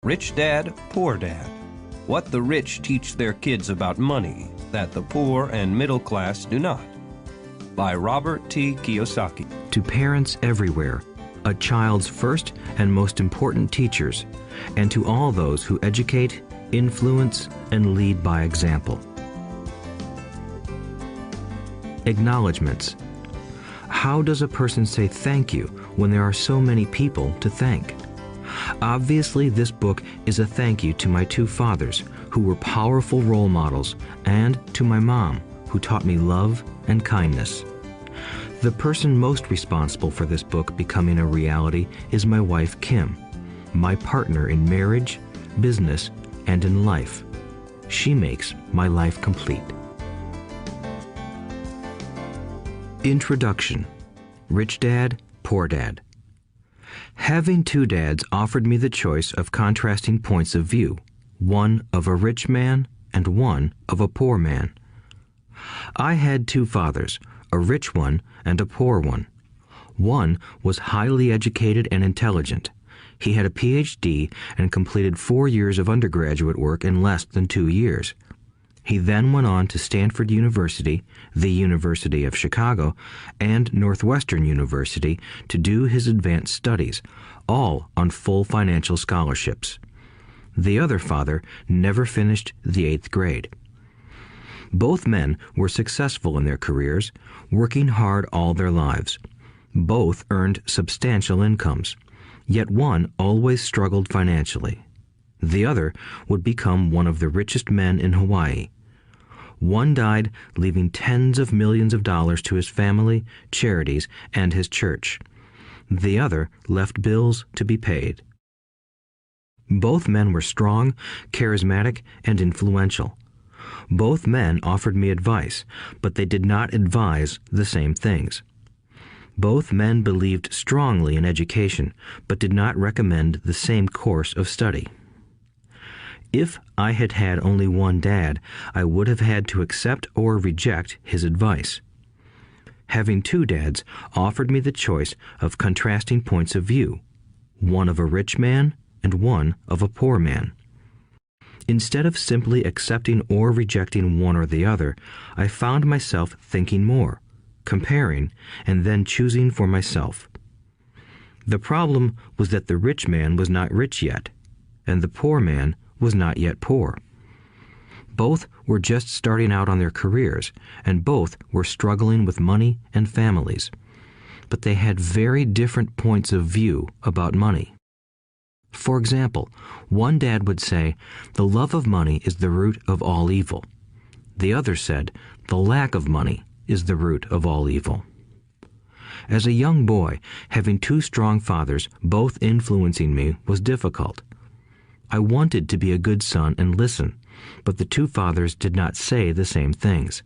Rich Dad, Poor Dad. What the rich teach their kids about money that the poor and middle class do not. By Robert T. Kiyosaki. To parents everywhere, a child's first and most important teachers, and to all those who educate, influence, and lead by example. Acknowledgements. How does a person say thank you when there are so many people to thank? Obviously, this book is a thank you to my two fathers, who were powerful role models, and to my mom, who taught me love and kindness. The person most responsible for this book becoming a reality is my wife, Kim, my partner in marriage, business, and in life. She makes my life complete. Introduction. Rich Dad, Poor Dad. Having two dads offered me the choice of contrasting points of view, one of a rich man and one of a poor man. I had two fathers, a rich one and a poor one. One was highly educated and intelligent. He had a PhD and completed 4 years of undergraduate work in less than 2 years. He then went on to Stanford University, the University of Chicago, and Northwestern University to do his advanced studies, all on full financial scholarships. The other father never finished the 8th grade. Both men were successful in their careers, working hard all their lives. Both earned substantial incomes, yet one always struggled financially. The other would become one of the richest men in Hawaii. One died, leaving tens of millions of dollars to his family, charities, and his church. The other left bills to be paid. Both men were strong, charismatic, and influential. Both men offered me advice, but they did not advise the same things. Both men believed strongly in education, but did not recommend the same course of study. If I had had only one dad, I would have had to accept or reject his advice. Having two dads offered me the choice of contrasting points of view, one of a rich man and one of a poor man. Instead of simply accepting or rejecting one or the other, I found myself thinking more, comparing, and then choosing for myself. The problem was that the rich man was not rich yet, and the poor man was not yet poor. Both were just starting out on their careers, and both were struggling with money and families. But they had very different points of view about money. For example, one dad would say, "The love of money is the root of all evil." The other said, "The lack of money is the root of all evil." As a young boy, having two strong fathers, both influencing me, was difficult. I wanted to be a good son and listen, but the two fathers did not say the same things.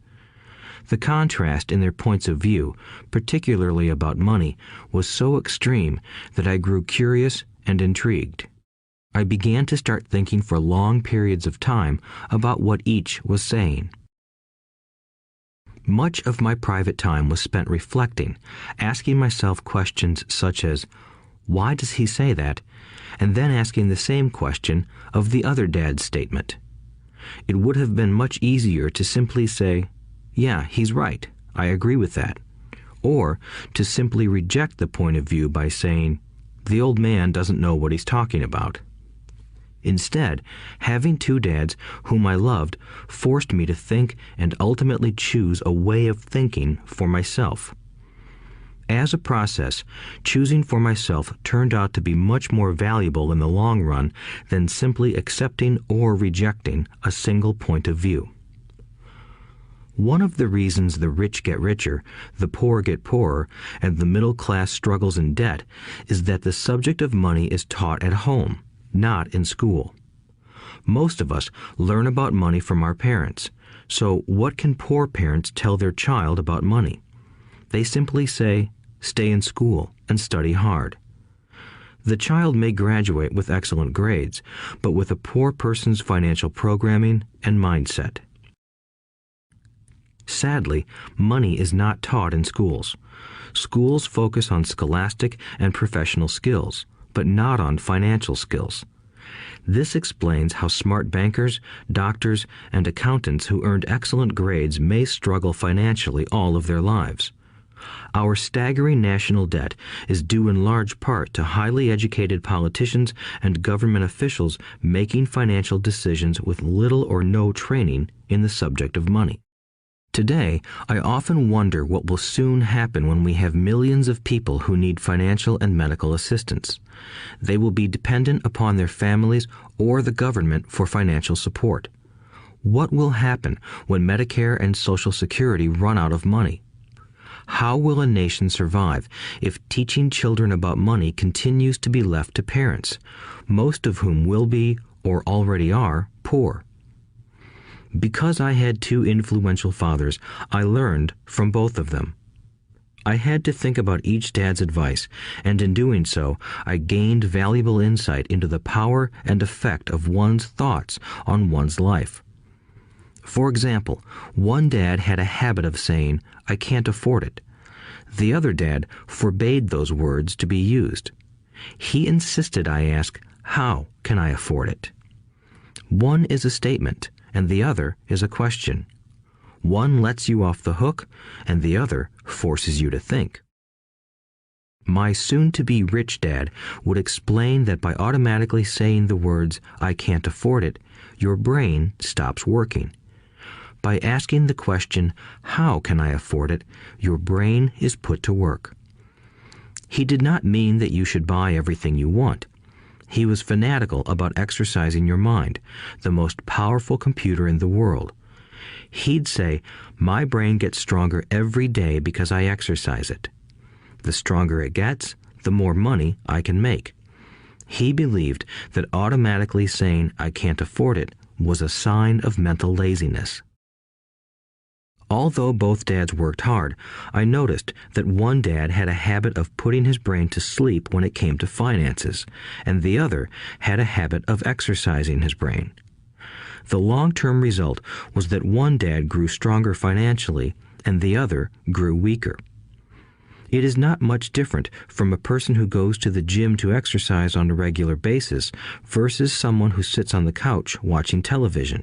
The contrast in their points of view, particularly about money, was so extreme that I grew curious and intrigued. I began to start thinking for long periods of time about what each was saying. Much of my private time was spent reflecting, asking myself questions such as, "Why does he say that?" and then asking the same question of the other dad's statement. It would have been much easier to simply say, "Yeah, he's right, I agree with that," or to simply reject the point of view by saying, "The old man doesn't know what he's talking about." Instead, having two dads whom I loved forced me to think and ultimately choose a way of thinking for myself. As a process, choosing for myself turned out to be much more valuable in the long run than simply accepting or rejecting a single point of view. One of the reasons the rich get richer, the poor get poorer, and the middle class struggles in debt is that the subject of money is taught at home, not in school. Most of us learn about money from our parents, so what can poor parents tell their child about money? They simply say, "Stay in school and study hard." The child may graduate with excellent grades, but with a poor person's financial programming and mindset. Sadly, money is not taught in schools. Schools focus on scholastic and professional skills, but not on financial skills. This explains how smart bankers, doctors, and accountants who earned excellent grades may struggle financially all of their lives. Our staggering national debt is due in large part to highly educated politicians and government officials making financial decisions with little or no training in the subject of money. Today, I often wonder what will soon happen when we have millions of people who need financial and medical assistance. They will be dependent upon their families or the government for financial support. What will happen when Medicare and Social Security run out of money? How will a nation survive if teaching children about money continues to be left to parents, most of whom will be, or already are, poor? Because I had two influential fathers, I learned from both of them. I had to think about each dad's advice, and in doing so, I gained valuable insight into the power and effect of one's thoughts on one's life. For example, one dad had a habit of saying, "I can't afford it." The other dad forbade those words to be used. He insisted I ask, "How can I afford it?" One is a statement, and the other is a question. One lets you off the hook, and the other forces you to think. My soon-to-be rich dad would explain that by automatically saying the words, "I can't afford it," your brain stops working. By asking the question, "How can I afford it?" your brain is put to work. He did not mean that you should buy everything you want. He was fanatical about exercising your mind, the most powerful computer in the world. He'd say, "My brain gets stronger every day because I exercise it. The stronger it gets, the more money I can make." He believed that automatically saying, "I can't afford it," was a sign of mental laziness. Although both dads worked hard, I noticed that one dad had a habit of putting his brain to sleep when it came to finances, and the other had a habit of exercising his brain. The long-term result was that one dad grew stronger financially, and the other grew weaker. It is not much different from a person who goes to the gym to exercise on a regular basis versus someone who sits on the couch watching television.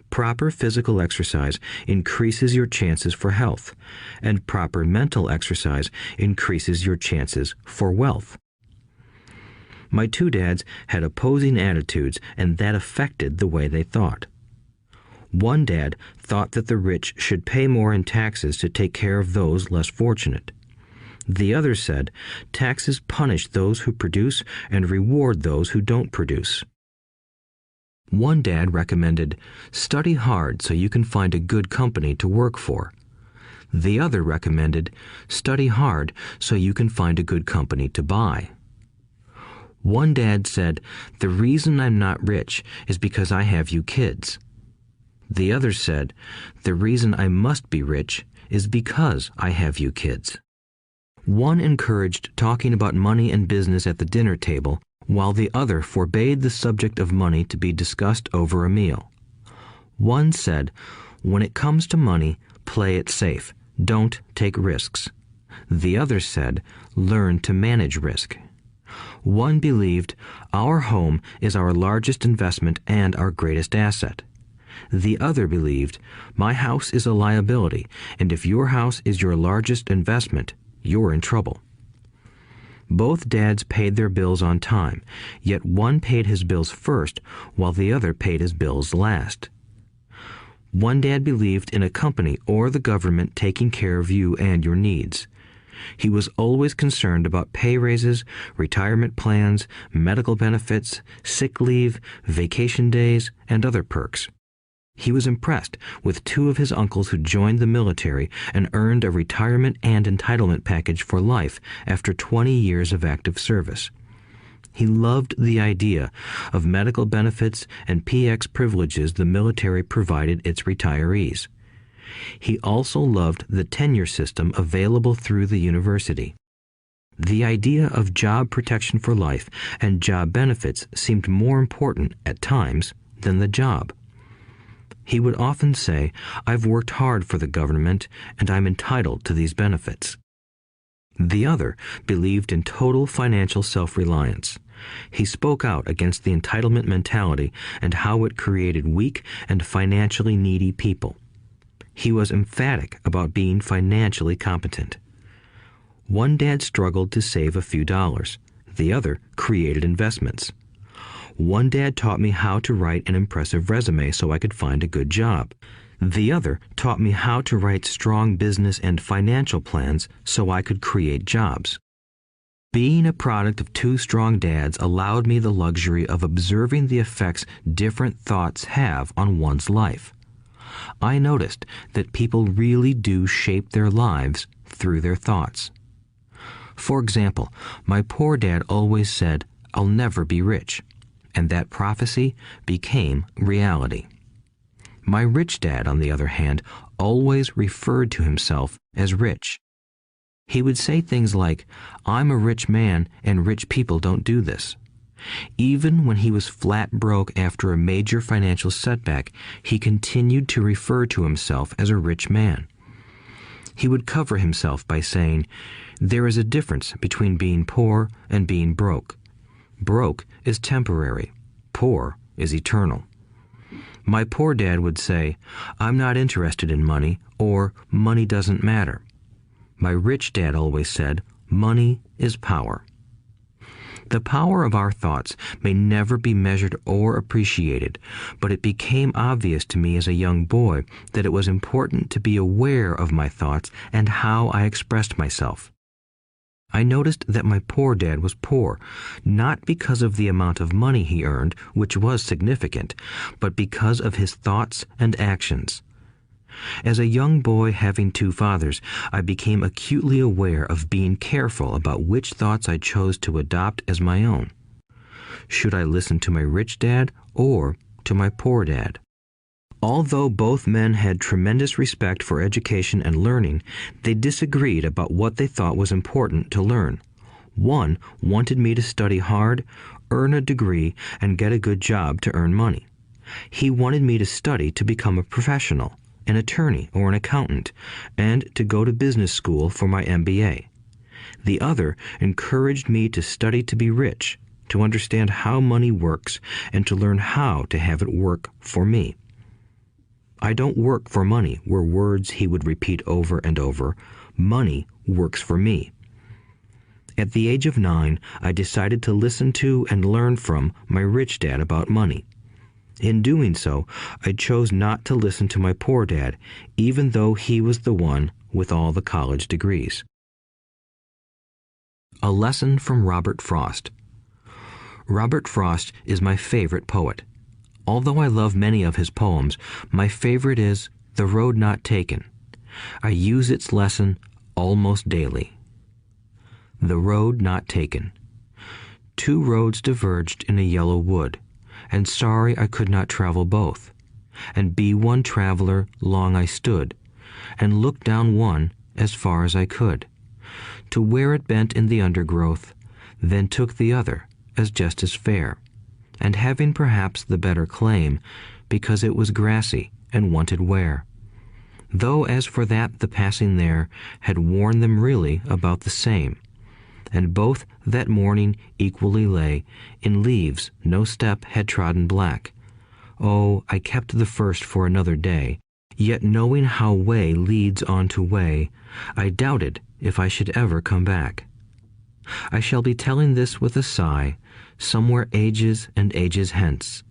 Proper physical exercise increases your chances for health, and proper mental exercise increases your chances for wealth. My two dads had opposing attitudes, and that affected the way they thought. One dad thought that the rich should pay more in taxes to take care of those less fortunate. The other said, taxes punish those who produce and reward those who don't produce. One dad recommended, study hard so you can find a good company to work for. The other recommended, study hard so you can find a good company to buy. One dad said, the reason I'm not rich is because I have you kids. The other said, the reason I must be rich is because I have you kids. One encouraged talking about money and business at the dinner table, while the other forbade the subject of money to be discussed over a meal. One said, when it comes to money, play it safe, don't take risks. The other said, learn to manage risk. One believed, our home is our largest investment and our greatest asset. The other believed, my house is a liability, and if your house is your largest investment, you're in trouble. Both dads paid their bills on time, yet one paid his bills first while the other paid his bills last. One dad believed in a company or the government taking care of you and your needs. He was always concerned about pay raises, retirement plans, medical benefits, sick leave, vacation days, and other perks. He was impressed with two of his uncles who joined the military and earned a retirement and entitlement package for life after 20 years of active service. He loved the idea of medical benefits and PX privileges the military provided its retirees. He also loved the tenure system available through the university. The idea of job protection for life and job benefits seemed more important at times than the job. He would often say, I've worked hard for the government and I'm entitled to these benefits. The other believed in total financial self-reliance. He spoke out against the entitlement mentality and how it created weak and financially needy people. He was emphatic about being financially competent. One dad struggled to save a few dollars. The other created investments. One dad taught me how to write an impressive resume so I could find a good job. The other taught me how to write strong business and financial plans so I could create jobs. Being a product of two strong dads allowed me the luxury of observing the effects different thoughts have on one's life. I noticed that people really do shape their lives through their thoughts. For example, my poor dad always said, "I'll never be rich," and that prophecy became reality. My rich dad, on the other hand, always referred to himself as rich. He would say things like, "I'm a rich man and rich people don't do this." Even when he was flat broke after a major financial setback, he continued to refer to himself as a rich man. He would cover himself by saying, "There is a difference between being poor and being broke. Broke is temporary. Poor is eternal." My poor dad would say, "I'm not interested in money," or "money doesn't matter." My rich dad always said, "Money is power." The power of our thoughts may never be measured or appreciated, but it became obvious to me as a young boy that it was important to be aware of my thoughts and how I expressed myself. I noticed that my poor dad was poor, not because of the amount of money he earned, which was significant, but because of his thoughts and actions. As a young boy having two fathers, I became acutely aware of being careful about which thoughts I chose to adopt as my own. Should I listen to my rich dad or to my poor dad? Although both men had tremendous respect for education and learning, they disagreed about what they thought was important to learn. One wanted me to study hard, earn a degree, and get a good job to earn money. He wanted me to study to become a professional, an attorney or an accountant, and to go to business school for my MBA. The other encouraged me to study to be rich, to understand how money works, and to learn how to have it work for me. "I don't work for money" were words he would repeat over and over. "Money works for me." At the age of 9, I decided to listen to and learn from my rich dad about money. In doing so, I chose not to listen to my poor dad, even though he was the one with all the college degrees. A lesson from Robert Frost. Robert Frost is my favorite poet. Although I love many of his poems, my favorite is "The Road Not Taken." I use its lesson almost daily. The road not taken. Two roads diverged in a yellow wood, and sorry I could not travel both. And be one traveler long I stood, and looked down one as far as I could, to where it bent in the undergrowth, then took the other as just as fair, and having perhaps the better claim, because it was grassy and wanted wear. Though as for that the passing there had worn them really about the same, and both that morning equally lay in leaves no step had trodden black. Oh, I kept the first for another day, yet knowing how way leads on to way, I doubted if I should ever come back. I shall be telling this with a sigh, somewhere ages and ages hence.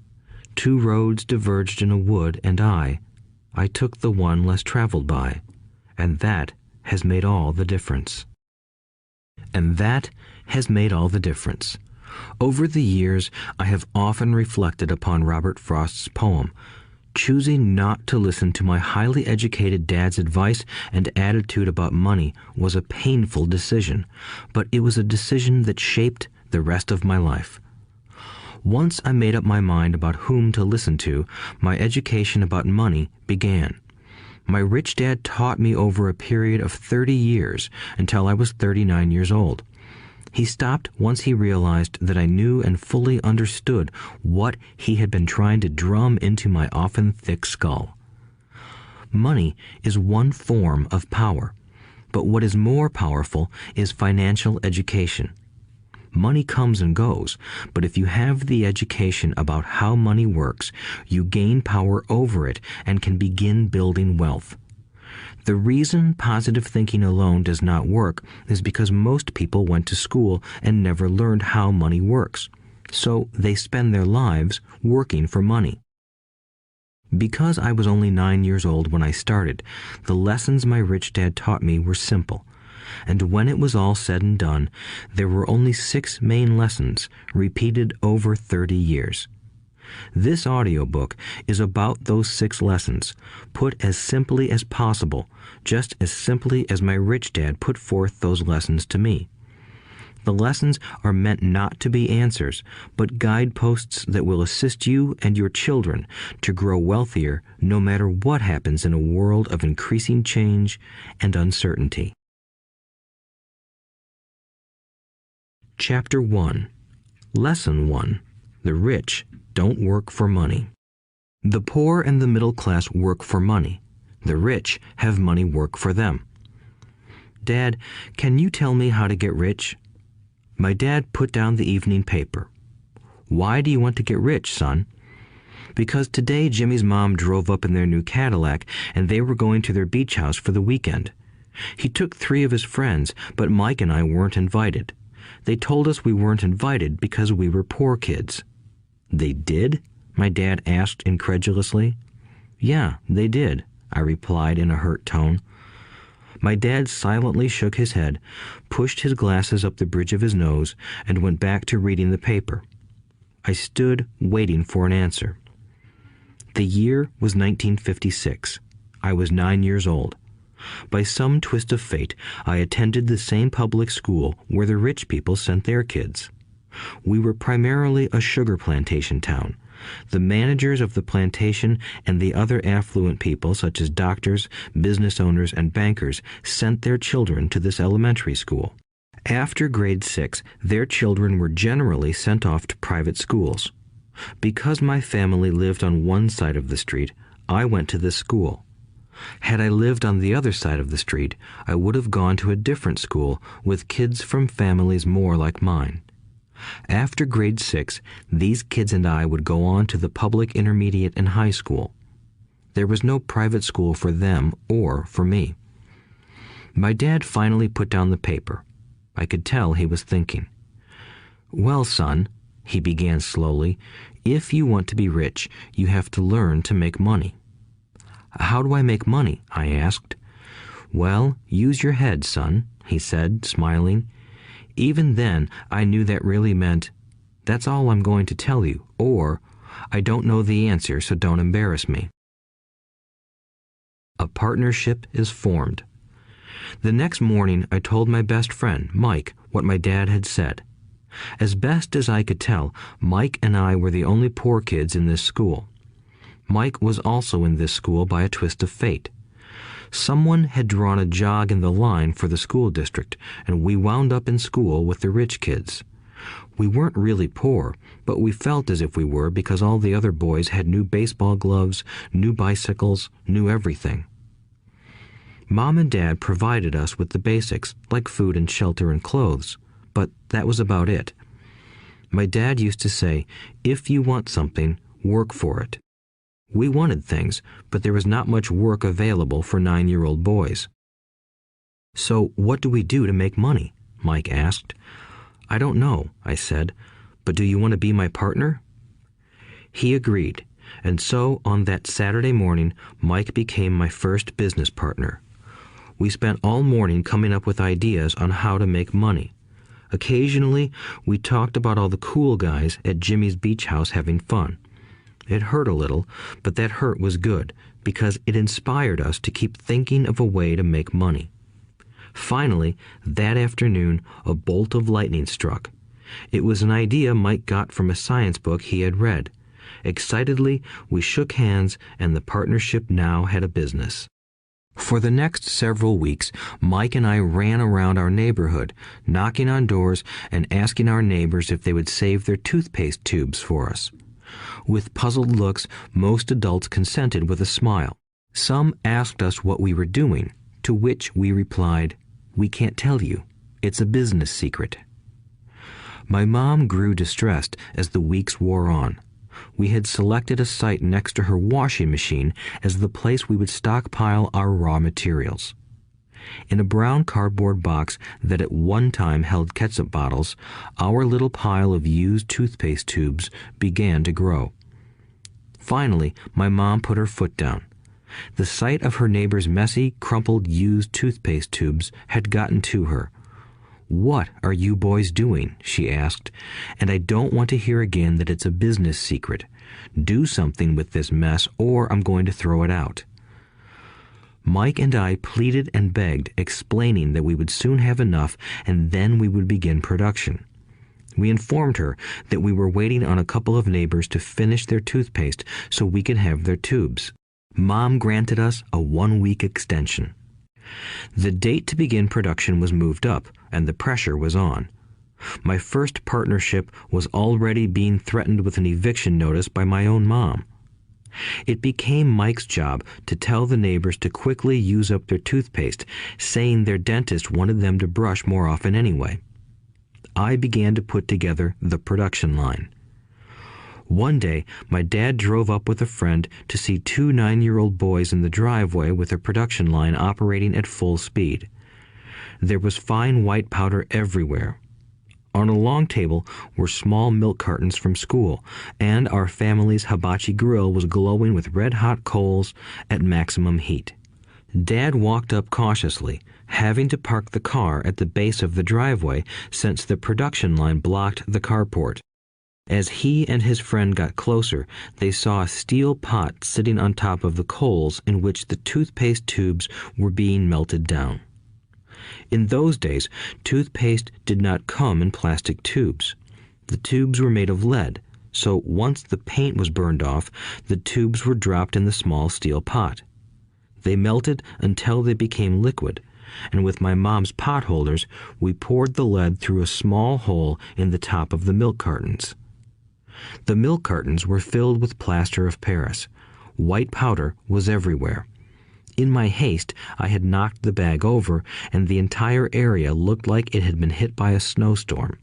Two roads diverged in a wood, and I took the one less traveled by, and that has made all the difference. And that has made all the difference. Over the years, I have often reflected upon Robert Frost's poem. Choosing not to listen to my highly educated dad's advice and attitude about money was a painful decision, but it was a decision that shaped the rest of my life. Once I made up my mind about whom to listen to, my education about money began. My rich dad taught me over a period of 30 years until I was 39 years old. He stopped once he realized that I knew and fully understood what he had been trying to drum into my often thick skull. Money is one form of power, But what is more powerful is financial education. Money comes and goes, but if you have the education about how money works, you gain power over it and can begin building wealth. The reason positive thinking alone does not work is because most people went to school and never learned how money works, so they spend their lives working for money. Because I was only 9 years old when I started, the lessons my rich dad taught me were simple. And when it was all said and done, there were only 6 main lessons, repeated over 30 years. This audiobook is about those 6 lessons, put as simply as possible, just as simply as my rich dad put forth those lessons to me. The lessons are meant not to be answers, but guideposts that will assist you and your children to grow wealthier no matter what happens in a world of increasing change and uncertainty. Chapter 1. Lesson 1. The rich don't work for money. The poor and the middle class work for money. The rich have money work for them. Dad, can you tell me how to get rich? My dad put down the evening paper. Why do you want to get rich, son? Because today Jimmy's mom drove up in their new Cadillac and they were going to their beach house for the weekend. He took 3 of his friends, but Mike and I weren't invited. They told us we weren't invited because we were poor kids. They did? My dad asked incredulously. Yeah, they did, I replied in a hurt tone. My dad silently shook his head, pushed his glasses up the bridge of his nose, and went back to reading the paper. I stood waiting for an answer. The year was 1956. I was 9 years old. By some twist of fate, I attended the same public school where the rich people sent their kids. We were primarily a sugar plantation town. The managers of the plantation and the other affluent people, such as doctors, business owners, and bankers, sent their children to this elementary school. After grade 6, their children were generally sent off to private schools. Because my family lived on one side of the street, I went to this school. Had I lived on the other side of the street, I would have gone to a different school with kids from families more like mine. After grade 6, these kids and I would go on to the public intermediate and high school. There was no private school for them or for me. My dad finally put down the paper. I could tell he was thinking. Well, son, he began slowly, if you want to be rich, you have to learn to make money. How do I make money? I asked. Well, use your head, son, he said, smiling. Even then, I knew that really meant, that's all I'm going to tell you, or, I don't know the answer, so don't embarrass me. A partnership is formed. The next morning, I told my best friend, Mike, what my dad had said. As best as I could tell, Mike and I were the only poor kids in this school. Mike was also in this school by a twist of fate. Someone had drawn a jog in the line for the school district, and we wound up in school with the rich kids. We weren't really poor, but we felt as if we were because all the other boys had new baseball gloves, new bicycles, new everything. Mom and Dad provided us with the basics, like food and shelter and clothes, but that was about it. My dad used to say, if you want something, work for it. We wanted things, but there was not much work available for 9-year-old boys. So what do we do to make money? Mike asked. I don't know, I said, but do you want to be my partner? He agreed, and so on that Saturday morning, Mike became my first business partner. We spent all morning coming up with ideas on how to make money. Occasionally, we talked about all the cool guys at Jimmy's beach house having fun. It hurt a little, but that hurt was good, because it inspired us to keep thinking of a way to make money. Finally, that afternoon, a bolt of lightning struck. It was an idea Mike got from a science book he had read. Excitedly, we shook hands, and the partnership now had a business. For the next several weeks, Mike and I ran around our neighborhood, knocking on doors and asking our neighbors if they would save their toothpaste tubes for us. With puzzled looks, most adults consented with a smile. Some asked us what we were doing, to which we replied, We can't tell you. It's a business secret." My mom grew distressed as the weeks wore on. We had selected a site next to her washing machine as the place we would stockpile our raw materials. In a brown cardboard box that at one time held ketchup bottles, our little pile of used toothpaste tubes began to grow. Finally, my mom put her foot down. The sight of her neighbor's messy, crumpled used toothpaste tubes had gotten to her. "What are you boys doing?" she asked. "And I don't want to hear again that it's a business secret. Do something with this mess or I'm going to throw it out." Mike and I pleaded and begged, explaining that we would soon have enough and then we would begin production. We informed her that we were waiting on a couple of neighbors to finish their toothpaste so we could have their tubes. Mom granted us a 1-week extension. The date to begin production was moved up, and the pressure was on. My first partnership was already being threatened with an eviction notice by my own mom. It became Mike's job to tell the neighbors to quickly use up their toothpaste, saying their dentist wanted them to brush more often anyway. I began to put together the production line. One day, my dad drove up with a friend to see 2 9-year-old boys in the driveway with a production line operating at full speed. There was fine white powder everywhere. On a long table were small milk cartons from school, and our family's hibachi grill was glowing with red-hot coals at maximum heat. Dad walked up cautiously, having to park the car at the base of the driveway since the production line blocked the carport. As he and his friend got closer, they saw a steel pot sitting on top of the coals in which the toothpaste tubes were being melted down. In those days, toothpaste did not come in plastic tubes. The tubes were made of lead, so once the paint was burned off, the tubes were dropped in the small steel pot. They melted until they became liquid, and with my mom's pot holders, we poured the lead through a small hole in the top of the milk cartons. The milk cartons were filled with plaster of Paris. White powder was everywhere. In my haste, I had knocked the bag over, and the entire area looked like it had been hit by a snowstorm.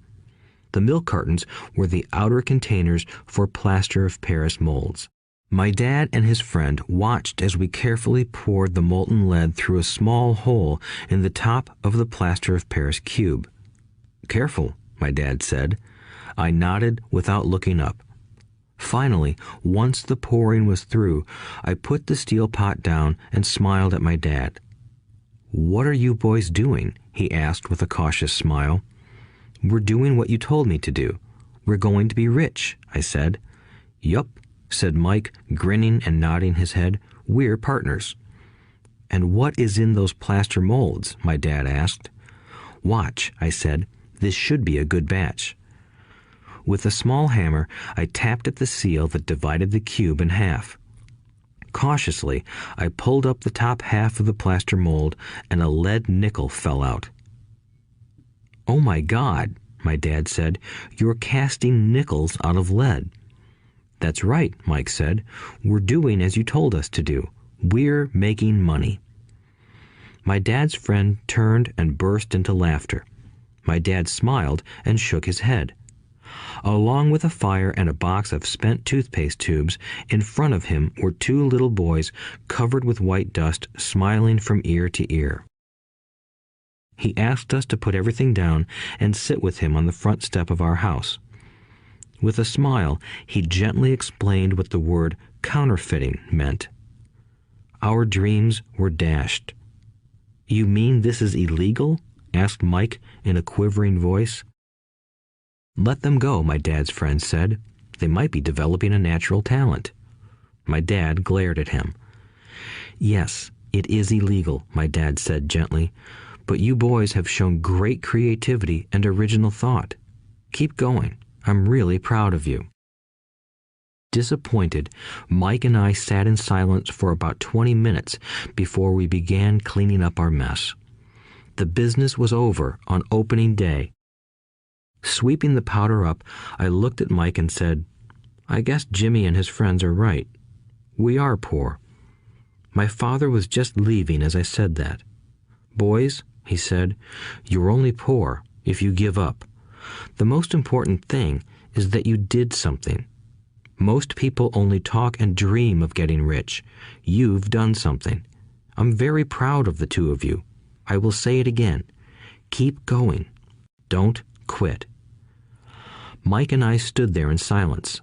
The milk cartons were the outer containers for plaster of Paris molds. My dad and his friend watched as we carefully poured the molten lead through a small hole in the top of the plaster of Paris cube. "Careful," my dad said. I nodded without looking up. Finally, once the pouring was through, I put the steel pot down and smiled at my dad. "What are you boys doing?" he asked with a cautious smile. "We're doing what you told me to do. We're going to be rich," I said. "Yup," said Mike, grinning and nodding his head. "We're partners." "And what is in those plaster molds?" my dad asked. "Watch," I said. "This should be a good batch." With a small hammer, I tapped at the seal that divided the cube in half. Cautiously, I pulled up the top half of the plaster mold, and a lead nickel fell out. "Oh my God," my dad said, "you're casting nickels out of lead." "That's right," Mike said. "We're doing as you told us to do. We're making money." My dad's friend turned and burst into laughter. My dad smiled and shook his head. Along with a fire and a box of spent toothpaste tubes, in front of him were 2 little boys covered with white dust, smiling from ear to ear. He asked us to put everything down and sit with him on the front step of our house. With a smile, he gently explained what the word counterfeiting meant. Our dreams were dashed. "You mean this is illegal?" asked Mike in a quivering voice. "Let them go," my dad's friend said. "They might be developing a natural talent." My dad glared at him. "Yes, it is illegal," my dad said gently, "but you boys have shown great creativity and original thought. Keep going. I'm really proud of you." Disappointed, Mike and I sat in silence for about 20 minutes before we began cleaning up our mess. The business was over on opening day. Sweeping the powder up, I looked at Mike and said, "I guess Jimmy and his friends are right. We are poor." My father was just leaving as I said that. "Boys, he said. "You're only poor if you give up. The most important thing is that you did something. Most people only talk and dream of getting rich. You've done something. I'm very proud of the two of you. I will say it again. Keep going. Don't quit." Mike and I stood there in silence.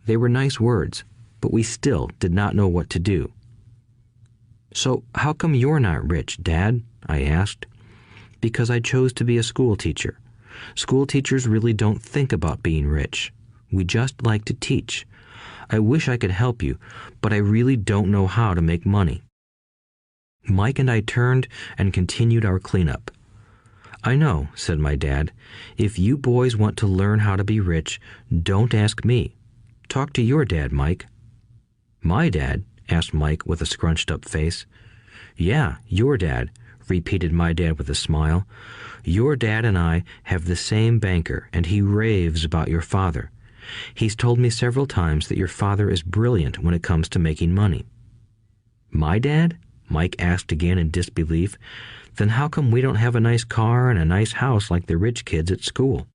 They were nice words, but we still did not know what to do. "So how come you're not rich, Dad?" I asked. "Because I chose to be a school teacher. School teachers really don't think about being rich. We just like to teach. I wish I could help you, but I really don't know how to make money." Mike and I turned and continued our cleanup. "I know," said my dad. "If you boys want to learn how to be rich, don't ask me. Talk to your dad, Mike." "My dad?" asked Mike with a scrunched-up face. "Yeah, your dad," repeated my dad with a smile. "Your dad and I have the same banker, and he raves about your father. He's told me several times that your father is brilliant when it comes to making money." "My dad?" Mike asked again in disbelief. "Then how come we don't have a nice car and a nice house like the rich kids at school?"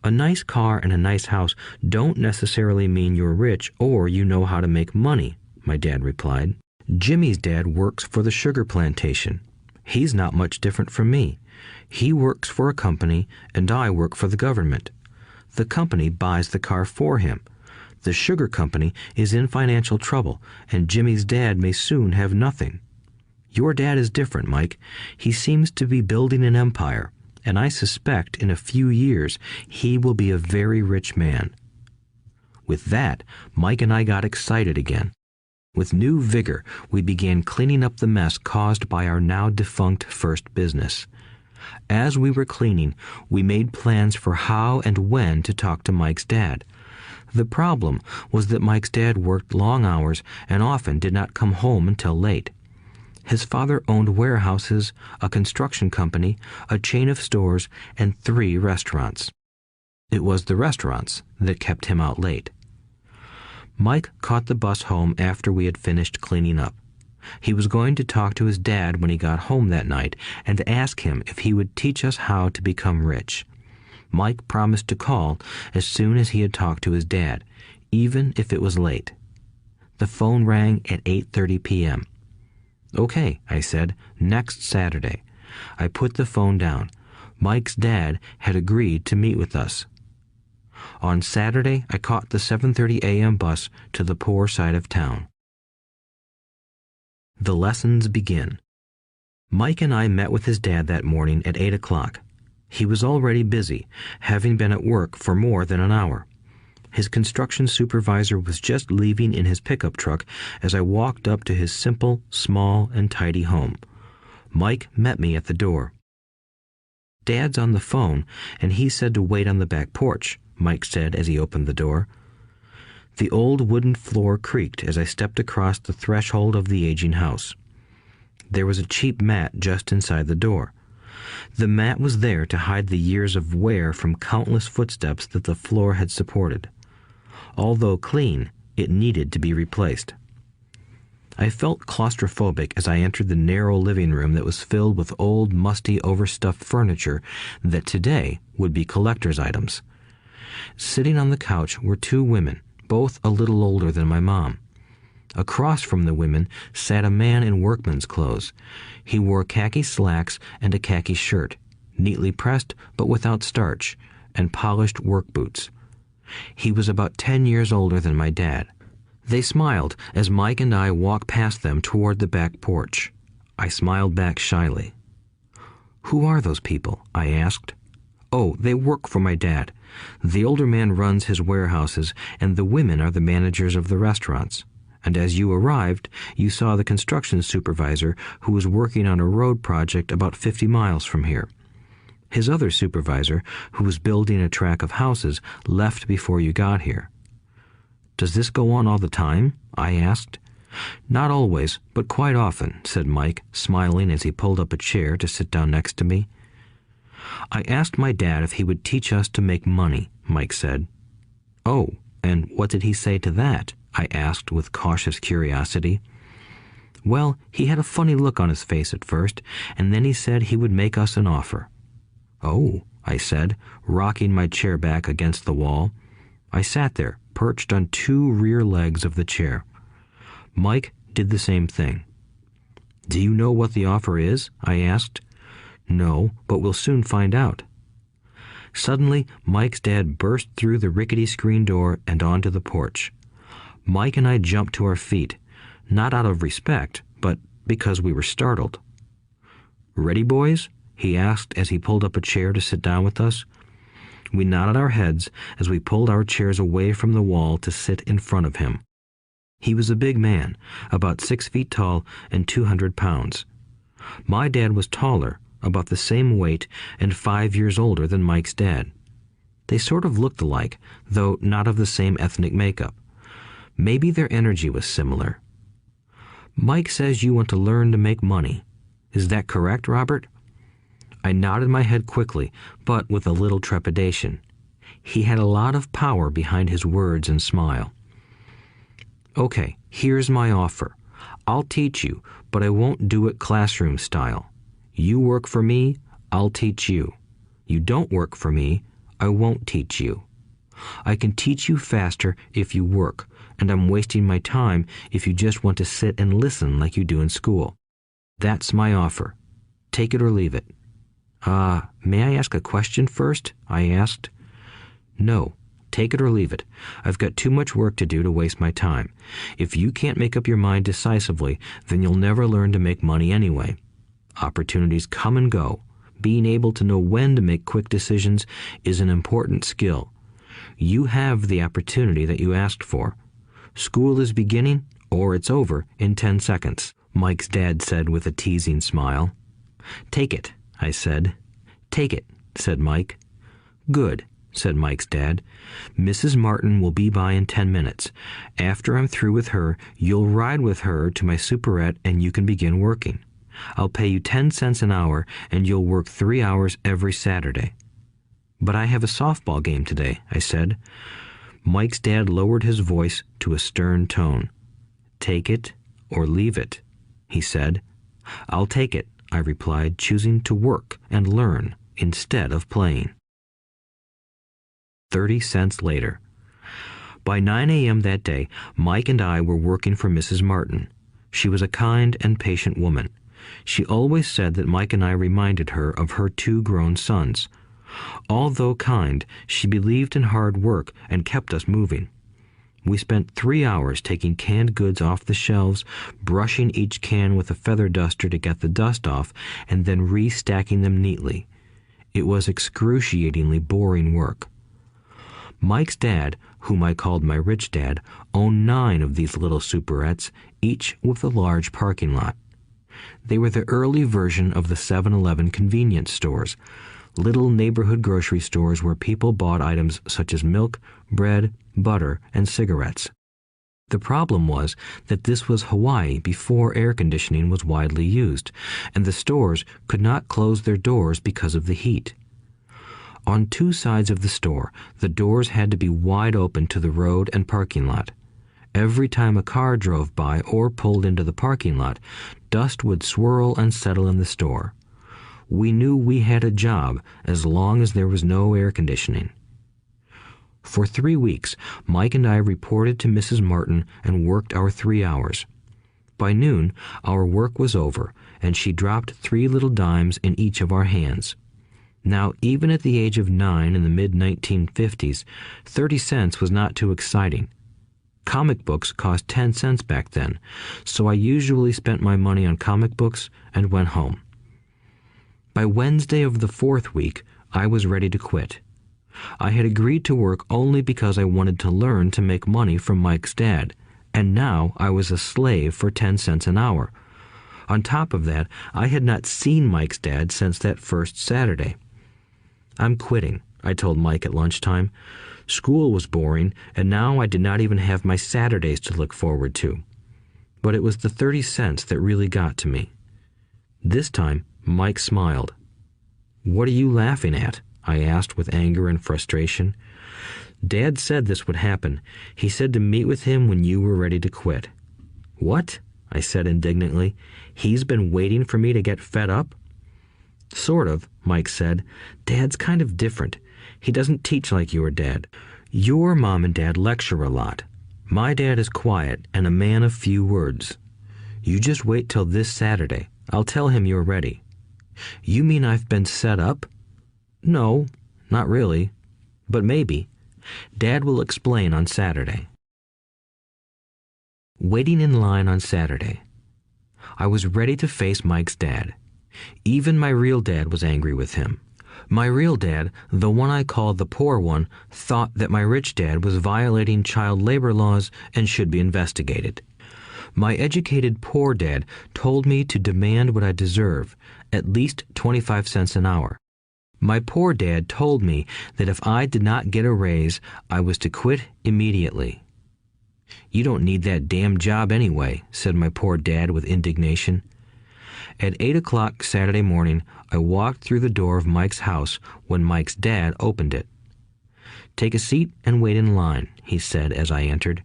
"A nice car and a nice house don't necessarily mean you're rich or you know how to make money," my dad replied. "Jimmy's dad works for the sugar plantation. He's not much different from me. He works for a company and I work for the government. The company buys the car for him. The sugar company is in financial trouble, and Jimmy's dad may soon have nothing. Your dad is different, Mike. He seems to be building an empire, and I suspect in a few years he will be a very rich man." With that, Mike and I got excited again. With new vigor, we began cleaning up the mess caused by our now defunct first business. As we were cleaning, we made plans for how and when to talk to Mike's dad. The problem was that Mike's dad worked long hours and often did not come home until late. His father owned warehouses, a construction company, a chain of stores, and 3 restaurants. It was the restaurants that kept him out late. Mike caught the bus home after we had finished cleaning up. He was going to talk to his dad when he got home that night and ask him if he would teach us how to become rich. Mike promised to call as soon as he had talked to his dad, even if it was late. The phone rang at 8:30 p.m. "Okay," I said, "next Saturday." I put the phone down. Mike's dad had agreed to meet with us. On Saturday, I caught the 7:30 a.m. bus to the poor side of town. The lessons begin. Mike and I met with his dad that morning at 8 o'clock. He was already busy, having been at work for more than an hour. His construction supervisor was just leaving in his pickup truck as I walked up to his simple, small, and tidy home. Mike met me at the door. "Dad's on the phone, and he said to wait on the back porch," Mike said as he opened the door. The old wooden floor creaked as I stepped across the threshold of the aging house. There was a cheap mat just inside the door. The mat was there to hide the years of wear from countless footsteps that the floor had supported. Although clean, it needed to be replaced. I felt claustrophobic as I entered the narrow living room that was filled with old, musty, overstuffed furniture that today would be collector's items. Sitting on the couch were 2 women, both a little older than my mom. Across from the women sat a man in workman's clothes. He wore khaki slacks and a khaki shirt, neatly pressed but without starch, and polished work boots. He was about 10 years older than my dad. They smiled as Mike and I walked past them toward the back porch. I smiled back shyly. "Who are those people?" I asked. "Oh, they work for my dad. The older man runs his warehouses, and the women are the managers of the restaurants. And as you arrived, you saw the construction supervisor who was working on a road project about 50 miles from here. His other supervisor, who was building a track of houses, left before you got here." "Does this go on all the time?" I asked. "Not always, but quite often," said Mike, smiling as he pulled up a chair to sit down next to me. "I asked my dad if he would teach us to make money," Mike said. "Oh, and what did he say to that?" I asked with cautious curiosity. Well, he had a funny look on his face at first, and then he said he would make us an offer. Oh, I said, rocking my chair back against the wall. I sat there, perched on two rear legs of the chair. Mike did the same thing. Do you know what the offer is? I asked. No, but we'll soon find out. Suddenly, Mike's dad burst through the rickety screen door and onto the porch. Mike and I jumped to our feet, not out of respect, but because we were startled. Ready, boys? He asked as he pulled up a chair to sit down with us. We nodded our heads as we pulled our chairs away from the wall to sit in front of him. He was a big man, about 6 feet tall and 200 pounds. My dad was taller, about the same weight, and 5 years older than Mike's dad. They sort of looked alike, though not of the same ethnic makeup. Maybe their energy was similar. Mike says you want to learn to make money. Is that correct, Robert? I nodded my head quickly, but with a little trepidation. He had a lot of power behind his words and smile. Okay, here's my offer. I'll teach you, but I won't do it classroom style. You work for me, I'll teach you. You don't work for me, I won't teach you. I can teach you faster if you work, and I'm wasting my time if you just want to sit and listen like you do in school. That's my offer. Take it or leave it. May I ask a question first? I asked. No, take it or leave it. I've got too much work to do to waste my time. If you can't make up your mind decisively, then you'll never learn to make money anyway. Opportunities come and go. Being able to know when to make quick decisions is an important skill. You have the opportunity that you asked for. School is beginning, or it's over, in 10 seconds, Mike's dad said with a teasing smile. Take it, I said. Take it, said Mike. Good, said Mike's dad. Mrs. Martin will be by in 10 minutes. After I'm through with her, you'll ride with her to my superette and you can begin working. I'll pay you 10 cents an hour and you'll work 3 hours every Saturday. But I have a softball game today, I said. Mike's dad lowered his voice to a stern tone. Take it or leave it, he said. I'll take it, I replied, choosing to work and learn instead of playing. 30 cents later. By 9 a.m. that day, Mike and I were working for Mrs. Martin. She was a kind and patient woman. She always said that Mike and I reminded her of her 2 grown sons. Although kind, she believed in hard work and kept us moving. We spent 3 hours taking canned goods off the shelves, brushing each can with a feather duster to get the dust off, and then restacking them neatly. It was excruciatingly boring work. Mike's dad, whom I called my rich dad, owned 9 of these little superettes, each with a large parking lot. They were the early version of the 7-Eleven convenience stores, little neighborhood grocery stores where people bought items such as milk, bread, butter, and cigarettes. The problem was that this was Hawaii before air conditioning was widely used, and the stores could not close their doors because of the heat. On 2 sides of the store, the doors had to be wide open to the road and parking lot. Every time a car drove by or pulled into the parking lot, dust would swirl and settle in the store. We knew we had a job as long as there was no air conditioning. For 3 weeks, Mike and I reported to Mrs. Martin and worked our 3 hours. By noon, our work was over, and she dropped 3 little dimes in each of our hands. Now, even at the age of 9 in the mid-1950s, 30 cents was not too exciting. Comic books cost 10 cents back then, so I usually spent my money on comic books and went home. By Wednesday of the 4th week, I was ready to quit. I had agreed to work only because I wanted to learn to make money from Mike's dad, and now I was a slave for 10 cents an hour. On top of that, I had not seen Mike's dad since that first Saturday. I'm quitting, I told Mike at lunchtime. School was boring, and now I did not even have my Saturdays to look forward to. But it was the 30 cents that really got to me. This time, Mike smiled. "What are you laughing at?" I asked with anger and frustration. "Dad said this would happen. He said to meet with him when you were ready to quit." "What?" I said indignantly. He's been waiting for me to get fed up? Sort of, Mike said. Dad's kind of different. He doesn't teach like your dad. Your mom and dad lecture a lot. My dad is quiet and a man of few words. You just wait till this Saturday. I'll tell him you're ready. You mean I've been set up? No, not really. But maybe. Dad will explain on Saturday. Waiting in line on Saturday. I was ready to face Mike's dad. Even my real dad was angry with him. My real dad, the one I called the poor one, thought that my rich dad was violating child labor laws and should be investigated. My educated poor dad told me to demand what I deserve, at least 25 cents an hour. My poor dad told me that if I did not get a raise, I was to quit immediately. You don't need that damn job anyway, said my poor dad with indignation. At 8 o'clock Saturday morning, I walked through the door of Mike's house when Mike's dad opened it. Take a seat and wait in line, he said as I entered.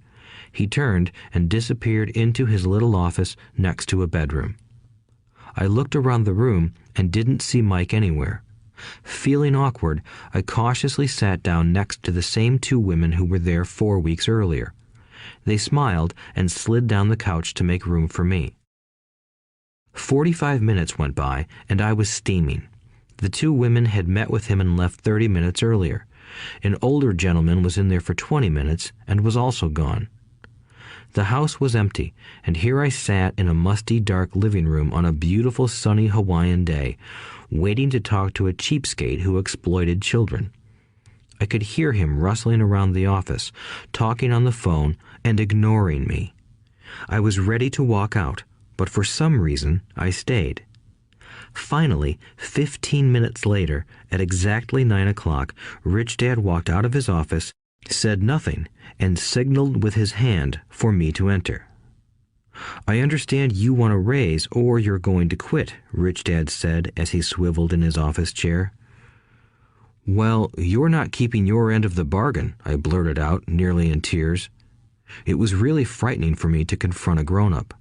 He turned and disappeared into his little office next to a bedroom. I looked around the room and didn't see Mike anywhere. Feeling awkward, I cautiously sat down next to the same two women who were there 4 weeks earlier. They smiled and slid down the couch to make room for me. 45 minutes went by, and I was steaming. The two women had met with him and left 30 minutes earlier. An older gentleman was in there for 20 minutes and was also gone. The house was empty, and here I sat in a musty, dark living room on a beautiful, sunny Hawaiian day, waiting to talk to a cheapskate who exploited children. I could hear him rustling around the office, talking on the phone, and ignoring me. I was ready to walk out, but for some reason I stayed. Finally, 15 minutes later, at exactly 9 o'clock, Rich Dad walked out of his office, said nothing, and signaled with his hand for me to enter. I understand you want a raise or you're going to quit, Rich Dad said as he swiveled in his office chair. Well, you're not keeping your end of the bargain, I blurted out, nearly in tears. It was really frightening for me to confront a grown-up.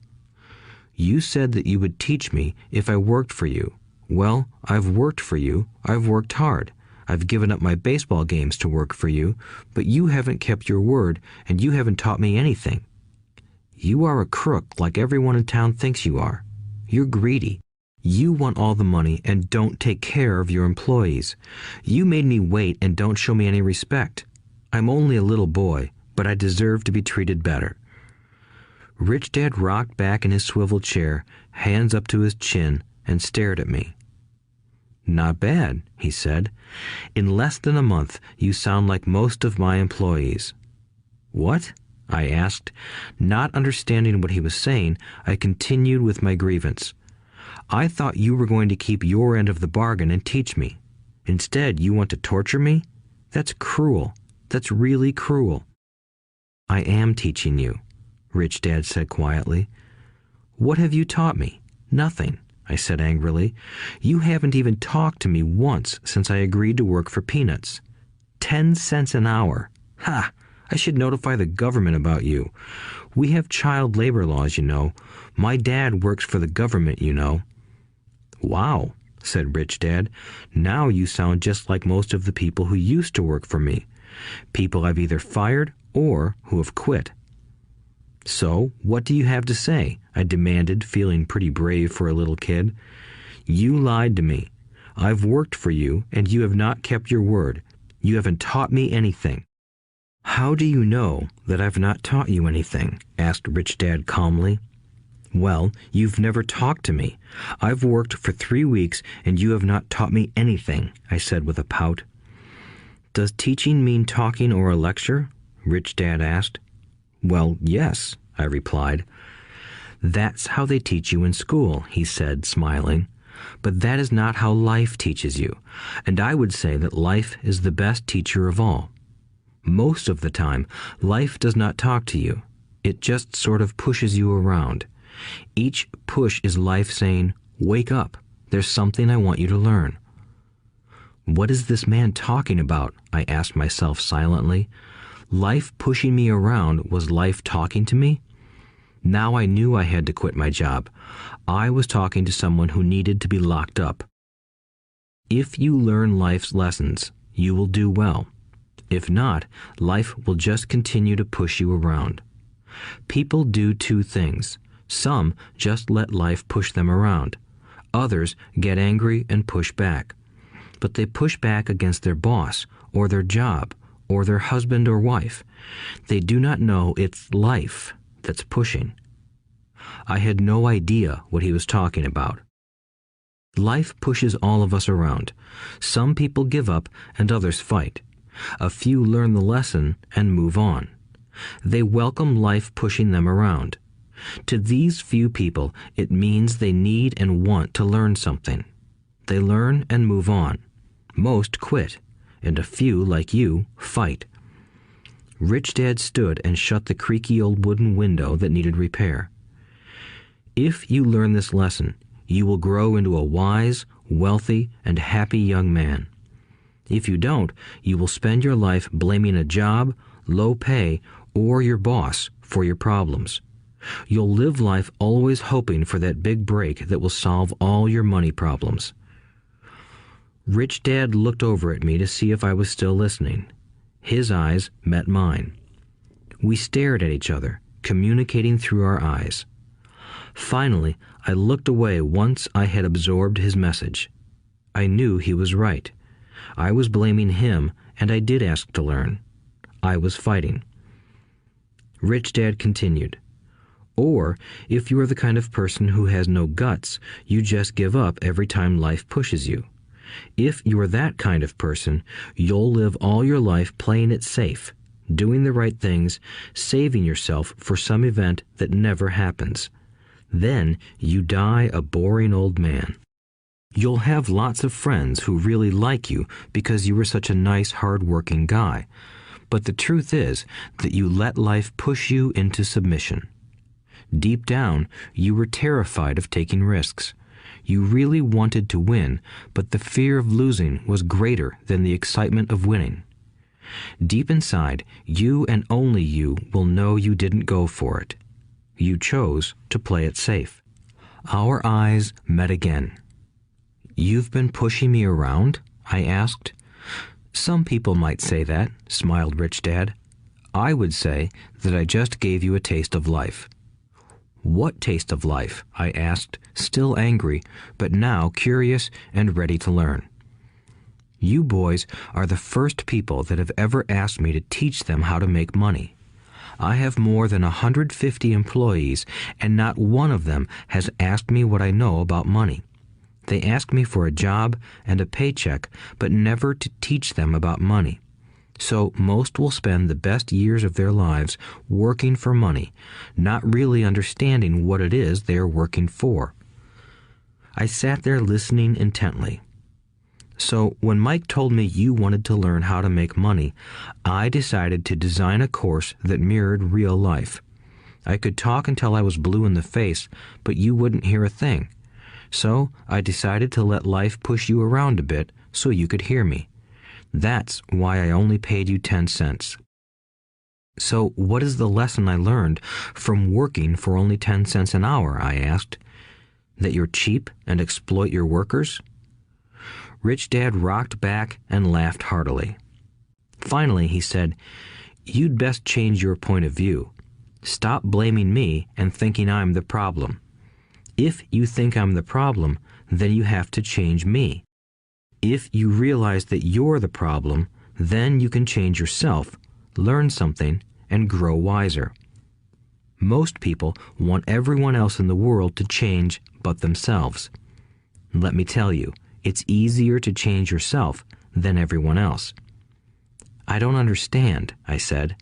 You said that you would teach me if I worked for you. Well, I've worked for you. I've worked hard. I've given up my baseball games to work for you, but you haven't kept your word, and you haven't taught me anything. You are a crook like everyone in town thinks you are. You're greedy. You want all the money and don't take care of your employees. You made me wait and don't show me any respect. I'm only a little boy, but I deserve to be treated better. Rich Dad rocked back in his swivel chair, hands up to his chin, and stared at me. Not bad, he said. In less than a month, you sound like most of my employees. What? I asked. Not understanding what he was saying, I continued with my grievance. I thought you were going to keep your end of the bargain and teach me. Instead, you want to torture me? That's cruel. That's really cruel. I am teaching you, Rich Dad said quietly. What have you taught me? Nothing, I said angrily. You haven't even talked to me once since I agreed to work for peanuts. 10 cents an hour. Ha! I should notify the government about you. We have child labor laws, you know. My dad works for the government, you know. Wow, said Rich Dad. Now you sound just like most of the people who used to work for me. People I've either fired or who have quit. So, what do you have to say? I demanded, feeling pretty brave for a little kid. You lied to me. I've worked for you, and you have not kept your word. You haven't taught me anything. How do you know that I've not taught you anything? Asked Rich Dad calmly. Well, you've never talked to me. I've worked for 3 weeks, and you have not taught me anything, I said with a pout. Does teaching mean talking or a lecture? Rich Dad asked. Well, yes, I replied. That's how they teach you in school, he said, smiling. But that is not how life teaches you, and I would say that life is the best teacher of all. Most of the time, life does not talk to you. It just sort of pushes you around. Each push is life saying, wake up, there's something I want you to learn. What is this man talking about? I asked myself silently. Life pushing me around was life talking to me? Now I knew I had to quit my job. I was talking to someone who needed to be locked up. If you learn life's lessons, you will do well. If not, life will just continue to push you around. People do two things. Some just let life push them around. Others get angry and push back. But they push back against their boss, or their job, or their husband or wife. They do not know it's life that's pushing. I had no idea what he was talking about. Life pushes all of us around. Some people give up and others fight. A few learn the lesson and move on. They welcome life pushing them around. To these few people, it means they need and want to learn something. They learn and move on. Most quit, and a few, like you, fight. Rich Dad stood and shut the creaky old wooden window that needed repair. If you learn this lesson, you will grow into a wise, wealthy, and happy young man. If you don't, you will spend your life blaming a job, low pay, or your boss for your problems. You'll live life always hoping for that big break that will solve all your money problems. Rich Dad looked over at me to see if I was still listening. His eyes met mine. We stared at each other, communicating through our eyes. Finally, I looked away once I had absorbed his message. I knew he was right. I was blaming him, and I did ask to learn. I was fighting. Rich Dad continued. Or, if you are the kind of person who has no guts, you just give up every time life pushes you. If you are that kind of person, you'll live all your life playing it safe, doing the right things, saving yourself for some event that never happens. Then you die a boring old man. You'll have lots of friends who really like you because you were such a nice, hard-working guy. But the truth is that you let life push you into submission. Deep down, you were terrified of taking risks. You really wanted to win, but the fear of losing was greater than the excitement of winning. Deep inside, you and only you will know you didn't go for it. You chose to play it safe. Our eyes met again. "You've been pushing me around?" I asked. "Some people might say that," smiled Rich Dad. "I would say that I just gave you a taste of life." "What taste of life?" I asked, still angry, but now curious and ready to learn. "You boys are the first people that have ever asked me to teach them how to make money. I have more than 150 employees, and not one of them has asked me what I know about money. They ask me for a job and a paycheck, but never to teach them about money. So most will spend the best years of their lives working for money, not really understanding what it is they are working for." I sat there listening intently. "So when Mike told me you wanted to learn how to make money, I decided to design a course that mirrored real life. I could talk until I was blue in the face, but you wouldn't hear a thing. So I decided to let life push you around a bit so you could hear me. That's why I only paid you 10 cents. "So what is the lesson I learned from working for only 10 cents an hour?" I asked. "That you're cheap and exploit your workers?" Rich Dad rocked back and laughed heartily. Finally, he said, "You'd best change your point of view. Stop blaming me and thinking I'm the problem. If you think I'm the problem, then you have to change me. If you realize that you're the problem, then you can change yourself, learn something, and grow wiser. Most people want everyone else in the world to change but themselves. Let me tell you, it's easier to change yourself than everyone else." "I don't understand," I said.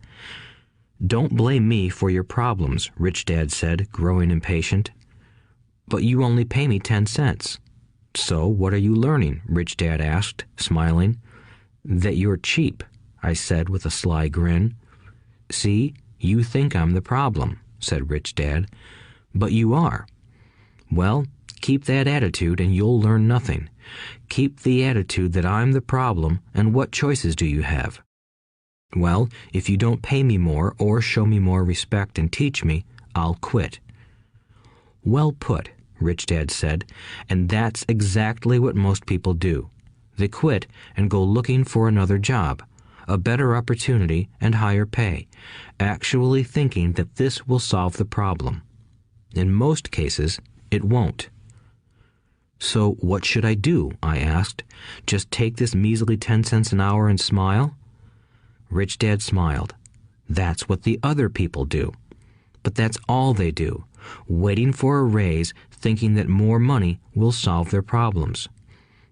"Don't blame me for your problems," Rich Dad said, growing impatient. "But you only pay me 10 cents. "So what are you learning?" Rich Dad asked, smiling. "That you're cheap," I said with a sly grin. "See, you think I'm the problem," said Rich Dad. "But you are. Well, keep that attitude and you'll learn nothing. Keep the attitude that I'm the problem, and what choices do you have? Well, if you don't pay me more or show me more respect and teach me, I'll quit." "Well put," Rich Dad said, "and that's exactly what most people do. They quit and go looking for another job, a better opportunity and higher pay, actually thinking that this will solve the problem. In most cases, it won't." "So what should I do?" I asked. "Just take this measly 10 cents an hour and smile?" Rich Dad smiled. "That's what the other people do. But that's all they do, waiting for a raise, thinking that more money will solve their problems.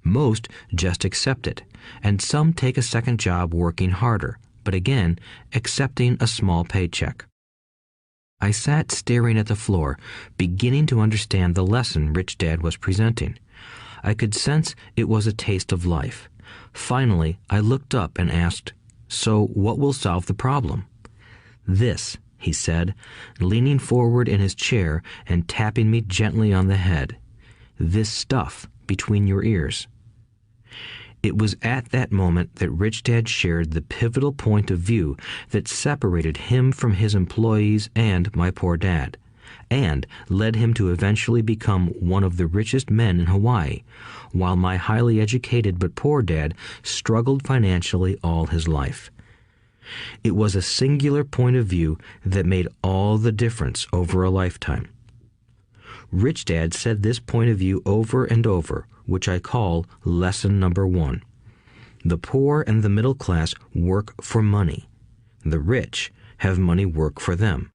Most just accept it, and some take a second job working harder, but again, accepting a small paycheck." I sat staring at the floor, beginning to understand the lesson Rich Dad was presenting. I could sense it was a taste of life. Finally, I looked up and asked, "So what will solve the problem?" "This," he said, leaning forward in his chair and tapping me gently on the head. "This stuff between your ears." It was at that moment that Rich Dad shared the pivotal point of view that separated him from his employees and my poor dad, and led him to eventually become one of the richest men in Hawaii, while my highly educated but poor dad struggled financially all his life. It was a singular point of view that made all the difference over a lifetime. Rich Dad said this point of view over and over, which I call lesson number 1. The poor and the middle class work for money. The rich have money work for them.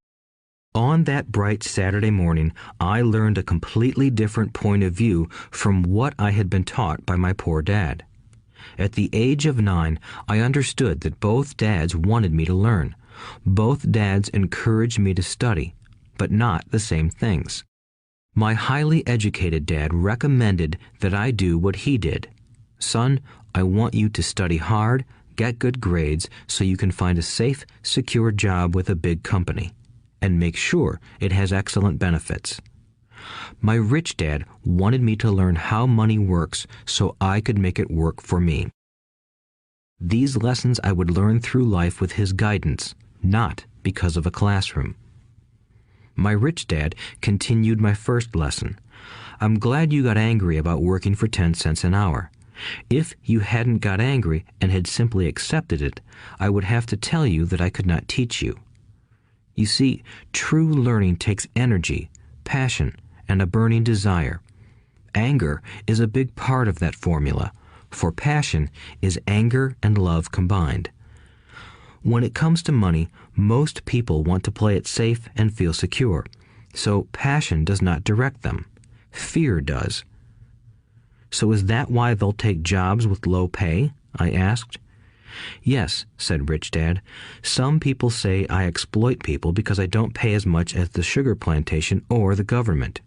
On that bright Saturday morning, I learned a completely different point of view from what I had been taught by my poor dad. At the age of 9, I understood that both dads wanted me to learn. Both dads encouraged me to study, but not the same things. My highly educated dad recommended that I do what he did. "Son, I want you to study hard, get good grades so you can find a safe, secure job with a big company, and make sure it has excellent benefits." My rich dad wanted me to learn how money works so I could make it work for me. These lessons I would learn through life with his guidance, not because of a classroom. My rich dad continued my first lesson. "I'm glad you got angry about working for 10 cents an hour. If you hadn't got angry and had simply accepted it, I would have to tell you that I could not teach you. You see, true learning takes energy, passion, and a burning desire. Anger is a big part of that formula, for passion is anger and love combined. When it comes to money, most people want to play it safe and feel secure, so passion does not direct them. Fear does." "So is that why they'll take jobs with low pay?" I asked. "Yes," said Rich Dad. "Some people say I exploit people because I don't pay as much as the sugar plantation or the government.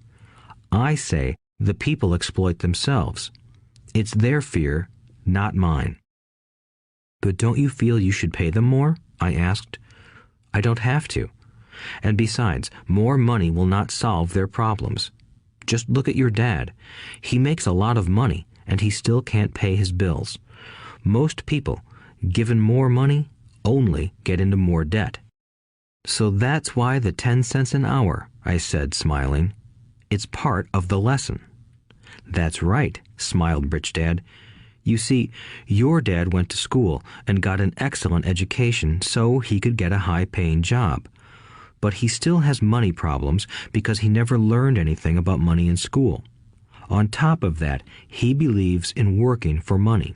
I say the people exploit themselves. It's their fear, not mine." "But don't you feel you should pay them more?" I asked. "I don't have to. And besides, more money will not solve their problems. Just look at your dad. He makes a lot of money, and he still can't pay his bills. Most people, given more money, only get into more debt." "So that's why the 10 cents an hour," I said, smiling. "It's part of the lesson." "That's right," smiled Rich Dad. "You see, your dad went to school and got an excellent education so he could get a high-paying job. But he still has money problems because he never learned anything about money in school. On top of that, he believes in working for money."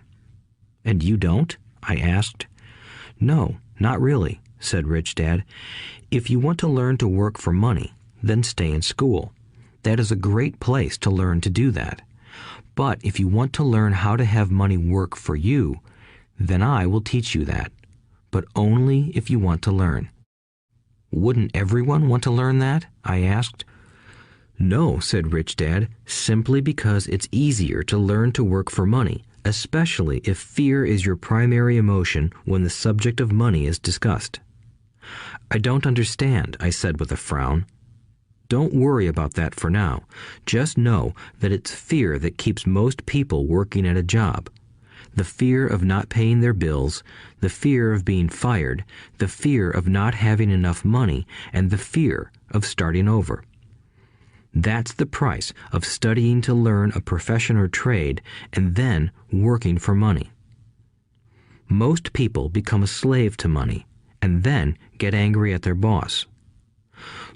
"And you don't?" I asked. "No, not really," said Rich Dad. "If you want to learn to work for money, then stay in school. That is a great place to learn to do that. But if you want to learn how to have money work for you, then I will teach you that. But only if you want to learn." "Wouldn't everyone want to learn that?" I asked. "No," said Rich Dad, "simply because it's easier to learn to work for money, especially if fear is your primary emotion when the subject of money is discussed." "I don't understand," I said with a frown. "Don't worry about that for now. Just know that it's fear that keeps most people working at a job. The fear of not paying their bills, the fear of being fired, the fear of not having enough money, and the fear of starting over. That's the price of studying to learn a profession or trade and then working for money. Most people become a slave to money and then get angry at their boss.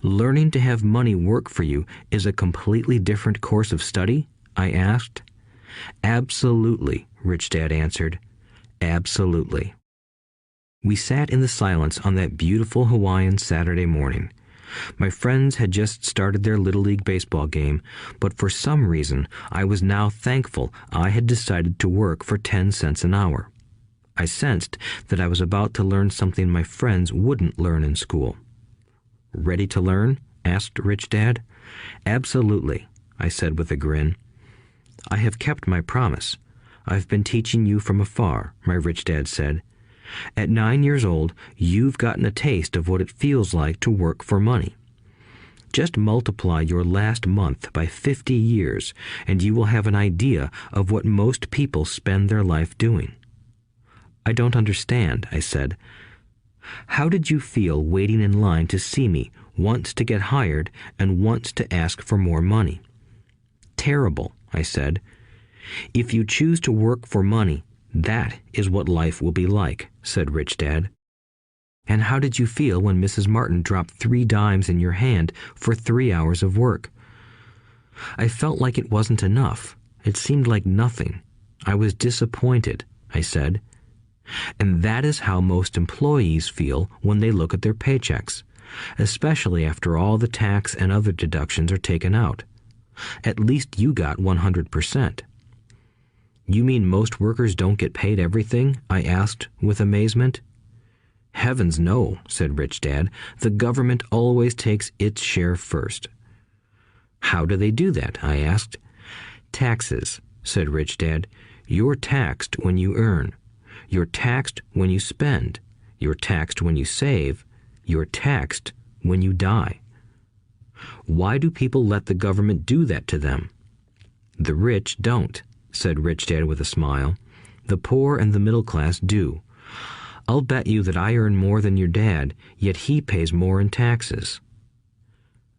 Learning to have money work for you is a completely different course of study? I asked. Absolutely, Rich Dad answered. Absolutely. We sat in the silence on that beautiful Hawaiian Saturday morning. My friends had just started their Little League baseball game, but for some reason I was now thankful I had decided to work for 10 cents an hour. I sensed that I was about to learn something my friends wouldn't learn in school. Ready to learn? Asked Rich Dad. Absolutely, I said with a grin. I have kept my promise. I've been teaching you from afar, my Rich Dad said. At 9 years old, you've gotten a taste of what it feels like to work for money. Just multiply your last month by 50 years, and you will have an idea of what most people spend their life doing. I don't understand, I said. How did you feel waiting in line to see me, once to get hired and once to ask for more money? Terrible, I said. If you choose to work for money, that is what life will be like, said Rich Dad. And how did you feel when Mrs. Martin dropped 3 dimes in your hand for 3 hours of work? I felt like it wasn't enough. It seemed like nothing. I was disappointed, I said. And that is how most employees feel when they look at their paychecks, especially after all the tax and other deductions are taken out. At least you got 100%. You mean most workers don't get paid everything? I asked with amazement. Heavens no, said Rich Dad. The government always takes its share first. How do they do that? I asked. Taxes, said Rich Dad. You're taxed when you earn. You're taxed when you spend. You're taxed when you save. You're taxed when you die. Why do people let the government do that to them? The rich don't, said Rich Dad with a smile. The poor and the middle class do. I'll bet you that I earn more than your dad, yet he pays more in taxes.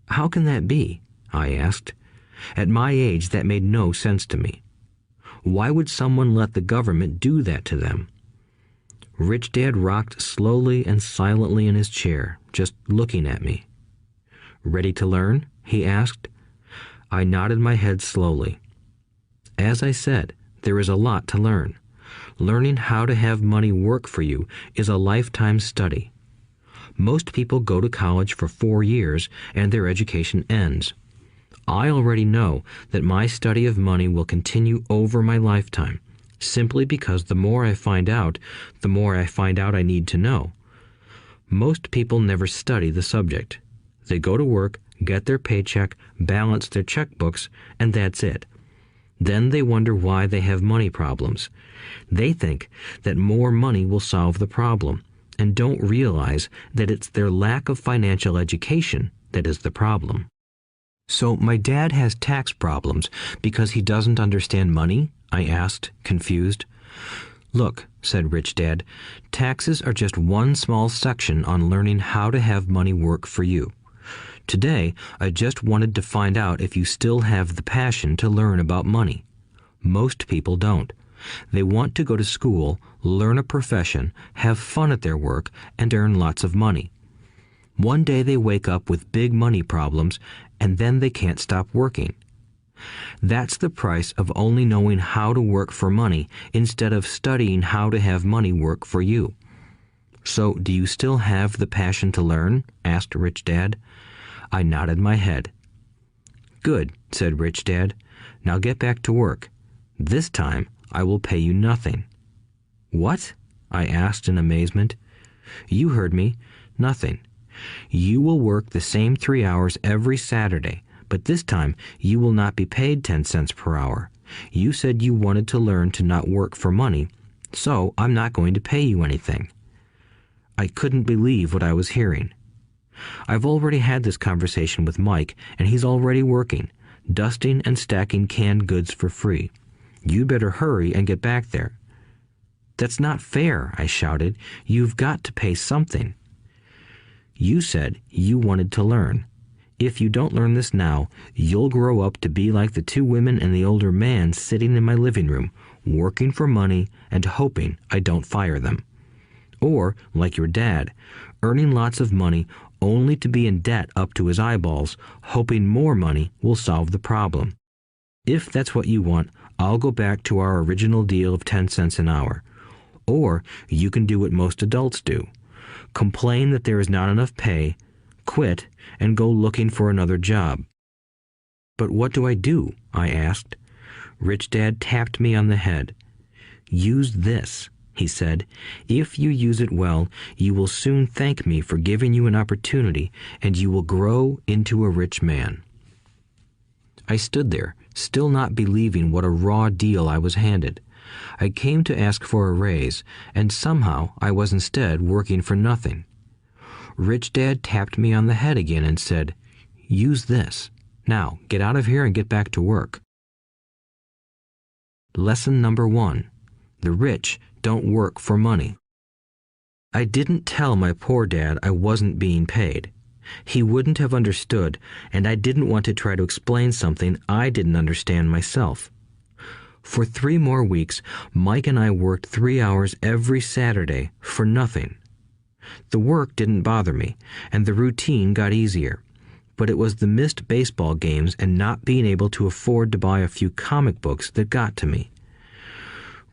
How can that be? I asked. At my age, that made no sense to me. Why would someone let the government do that to them? Rich Dad rocked slowly and silently in his chair, just looking at me. Ready to learn? He asked. I nodded my head slowly. As I said, there is a lot to learn. Learning how to have money work for you is a lifetime study. Most people go to college for 4 years and their education ends. I already know that my study of money will continue over my lifetime, simply because the more I find out, the more I find out I need to know. Most people never study the subject. They go to work, get their paycheck, balance their checkbooks, and that's it. Then they wonder why they have money problems. They think that more money will solve the problem, and don't realize that it's their lack of financial education that is the problem. So my dad has tax problems because he doesn't understand money? I asked, confused. Look, said Rich Dad, taxes are just one small section on learning how to have money work for you. Today, I just wanted to find out if you still have the passion to learn about money. Most people don't. They want to go to school, learn a profession, have fun at their work, and earn lots of money. One day they wake up with big money problems, and then they can't stop working. That's the price of only knowing how to work for money instead of studying how to have money work for you. So, do you still have the passion to learn? Asked Rich Dad. I nodded my head. Good, said Rich Dad. Now get back to work. This time, I will pay you nothing. What? I asked in amazement. You heard me. Nothing. You will work the same 3 hours every Saturday, but this time you will not be paid 10 cents per hour. You said you wanted to learn to not work for money, so I'm not going to pay you anything. I couldn't believe what I was hearing. I've already had this conversation with Mike, and he's already working, dusting and stacking canned goods for free. You better hurry and get back there. That's not fair, I shouted. You've got to pay something. You said you wanted to learn. If you don't learn this now, you'll grow up to be like the two women and the older man sitting in my living room, working for money and hoping I don't fire them. Or, like your dad, earning lots of money only to be in debt up to his eyeballs, hoping more money will solve the problem. If that's what you want, I'll go back to our original deal of 10 cents an hour. Or you can do what most adults do. Complain that there is not enough pay, quit, and go looking for another job. But what do I do? I asked. Rich Dad tapped me on the head. Use this, he said. If you use it well, you will soon thank me for giving you an opportunity, and you will grow into a rich man. I stood there, still not believing what a raw deal I was handed. I came to ask for a raise, and somehow I was instead working for nothing. Rich Dad tapped me on the head again and said, "Use this. Now, get out of here and get back to work." Lesson number 1. The rich don't work for money. I didn't tell my poor dad I wasn't being paid. He wouldn't have understood, and I didn't want to try to explain something I didn't understand myself. For 3 more weeks, Mike and I worked 3 hours every Saturday for nothing. The work didn't bother me, and the routine got easier. But it was the missed baseball games and not being able to afford to buy a few comic books that got to me.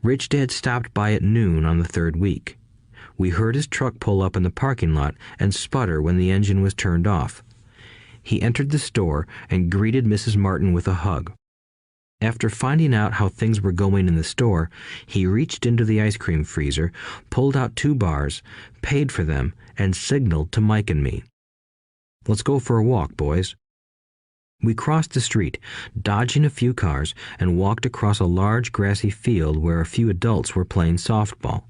Rich Dad stopped by at noon on the 3rd week. We heard his truck pull up in the parking lot and sputter when the engine was turned off. He entered the store and greeted Mrs. Martin with a hug. After finding out how things were going in the store, he reached into the ice cream freezer, pulled out 2 bars, paid for them, and signaled to Mike and me. "Let's go for a walk, boys." We crossed the street, dodging a few cars, and walked across a large grassy field where a few adults were playing softball.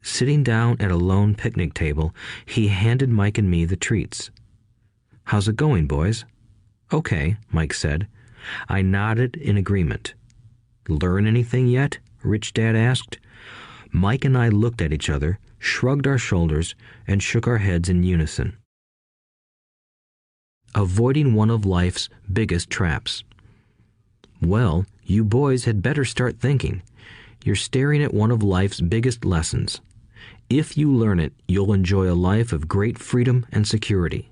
Sitting down at a lone picnic table, he handed Mike and me the treats. "How's it going, boys?" "Okay," Mike said. I nodded in agreement. "Learn anything yet?" Rich Dad asked. Mike and I looked at each other, shrugged our shoulders, and shook our heads in unison. Avoiding one of life's biggest traps. Well, you boys had better start thinking. You're staring at one of life's biggest lessons. If you learn it, you'll enjoy a life of great freedom and security.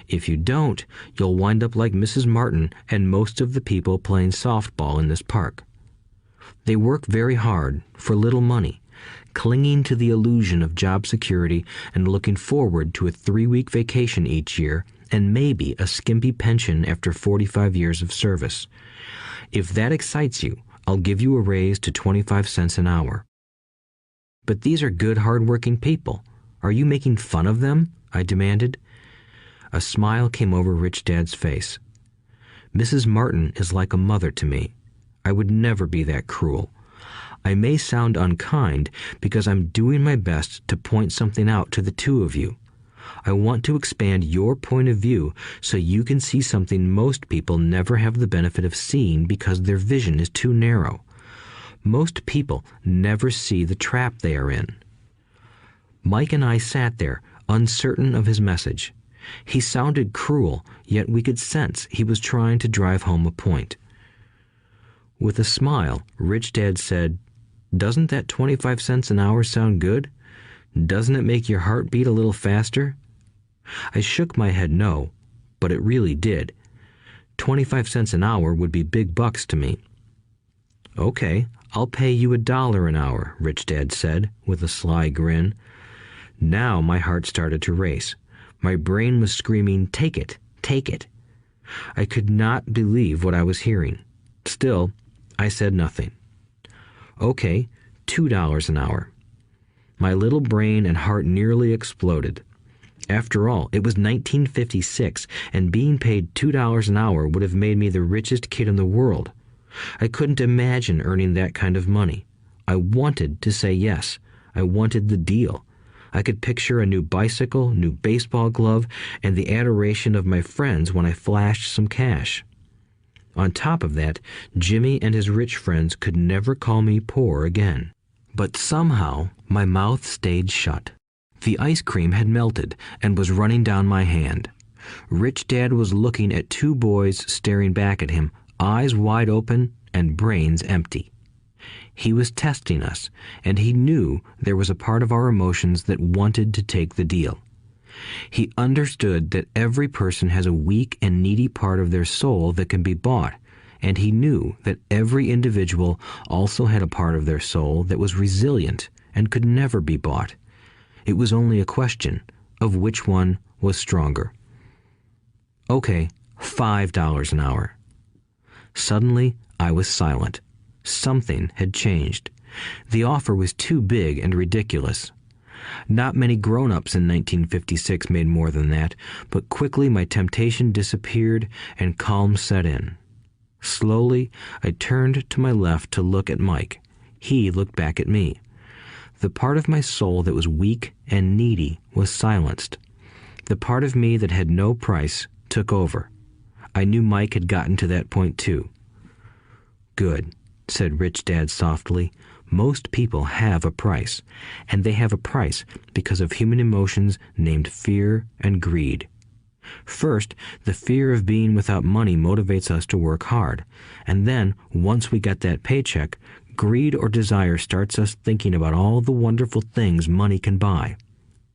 If you don't, you'll wind up like Mrs. Martin and most of the people playing softball in this park. They work very hard for little money, clinging to the illusion of job security and looking forward to a 3-week vacation each year and maybe a skimpy pension after 45 years of service. If that excites you, I'll give you a raise to 25 cents an hour. But these are good, hard-working people. Are you making fun of them? I demanded. A smile came over Rich Dad's face. Mrs. Martin is like a mother to me. I would never be that cruel. I may sound unkind because I'm doing my best to point something out to the two of you. I want to expand your point of view so you can see something most people never have the benefit of seeing because their vision is too narrow. Most people never see the trap they are in. Mike and I sat there, uncertain of his message. He sounded cruel, yet we could sense he was trying to drive home a point. With a smile, Rich Dad said, "Doesn't that 25 cents an hour sound good? Doesn't it make your heart beat a little faster?" I shook my head no, but it really did. 25 cents an hour would be big bucks to me. "Okay, I'll pay you $1 an hour," Rich Dad said, with a sly grin. Now my heart started to race. My brain was screaming, "Take it, take it." I could not believe what I was hearing. Still, I said nothing. "Okay, $2 an hour." My little brain and heart nearly exploded. After all, it was 1956, and being paid $2 an hour would have made me the richest kid in the world. I couldn't imagine earning that kind of money. I wanted to say yes. I wanted the deal. I could picture a new bicycle, new baseball glove, and the adoration of my friends when I flashed some cash. On top of that, Jimmy and his rich friends could never call me poor again. But somehow, my mouth stayed shut. The ice cream had melted and was running down my hand. Rich Dad was looking at two boys staring back at him, eyes wide open and brains empty. He was testing us, and he knew there was a part of our emotions that wanted to take the deal. He understood that every person has a weak and needy part of their soul that can be bought, and he knew that every individual also had a part of their soul that was resilient and could never be bought. It was only a question of which one was stronger. Okay, $5 an hour. Suddenly, I was silent. Something had changed. The offer was too big and ridiculous. Not many grown-ups in 1956 made more than that, but quickly my temptation disappeared and calm set in. Slowly, I turned to my left to look at Mike. He looked back at me. The part of my soul that was weak and needy was silenced. The part of me that had no price took over. I knew Mike had gotten to that point too. "Good," said Rich Dad softly. "Most people have a price, and they have a price because of human emotions named fear and greed. First, the fear of being without money motivates us to work hard, and then, once we get that paycheck, greed or desire starts us thinking about all the wonderful things money can buy.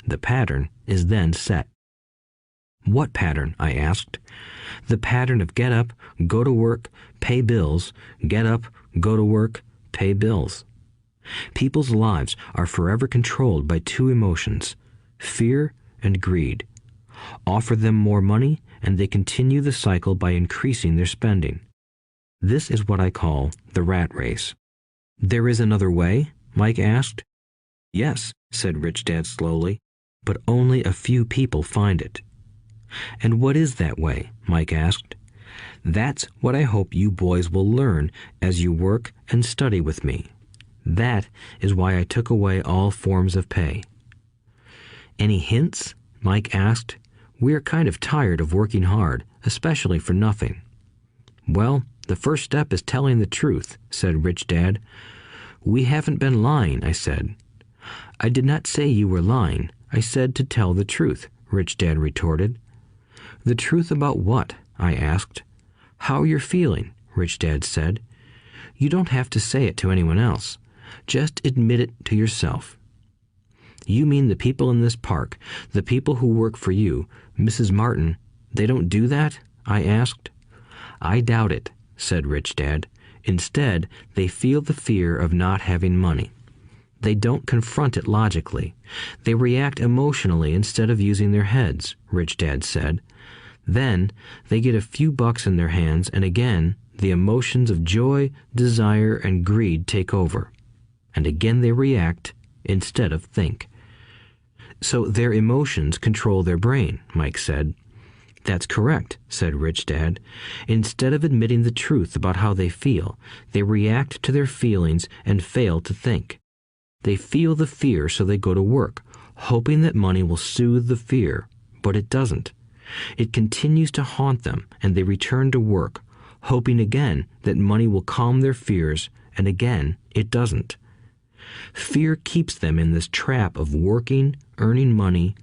The pattern is then set." "What pattern?" I asked. "The pattern of get up, go to work, pay bills, get up, go to work, pay bills." People's lives are forever controlled by two emotions, fear and greed. Offer them more money, and they continue the cycle by increasing their spending. This is what I call the rat race. "There is another way?" Mike asked. "Yes," said Rich Dad slowly, "but only a few people find it." "And what is that way?" Mike asked. "That's what I hope you boys will learn as you work and study with me. That is why I took away all forms of pay." "Any hints?" Mike asked. "We're kind of tired of working hard, especially for nothing." "Well, the first step is telling the truth," said Rich Dad. "We haven't been lying," I said. "I did not say you were lying. I said to tell the truth," Rich Dad retorted. "The truth about what?" I asked. "How you're feeling," Rich Dad said. "You don't have to say it to anyone else. Just admit it to yourself." "You mean the people in this park, the people who work for you, Mrs. Martin, they don't do that?" I asked. "I doubt it," said Rich Dad. "Instead, they feel the fear of not having money. They don't confront it logically. They react emotionally instead of using their heads," Rich Dad said. "Then they get a few bucks in their hands, and again, the emotions of joy, desire, and greed take over. And again they react instead of think." "So their emotions control their brain," Mike said. "That's correct," said Rich Dad. "Instead of admitting the truth about how they feel, they react to their feelings and fail to think. They feel the fear, so they go to work, hoping that money will soothe the fear, but it doesn't. It continues to haunt them, and they return to work, hoping again that money will calm their fears, and again it doesn't. Fear keeps them in this trap of working, earning money,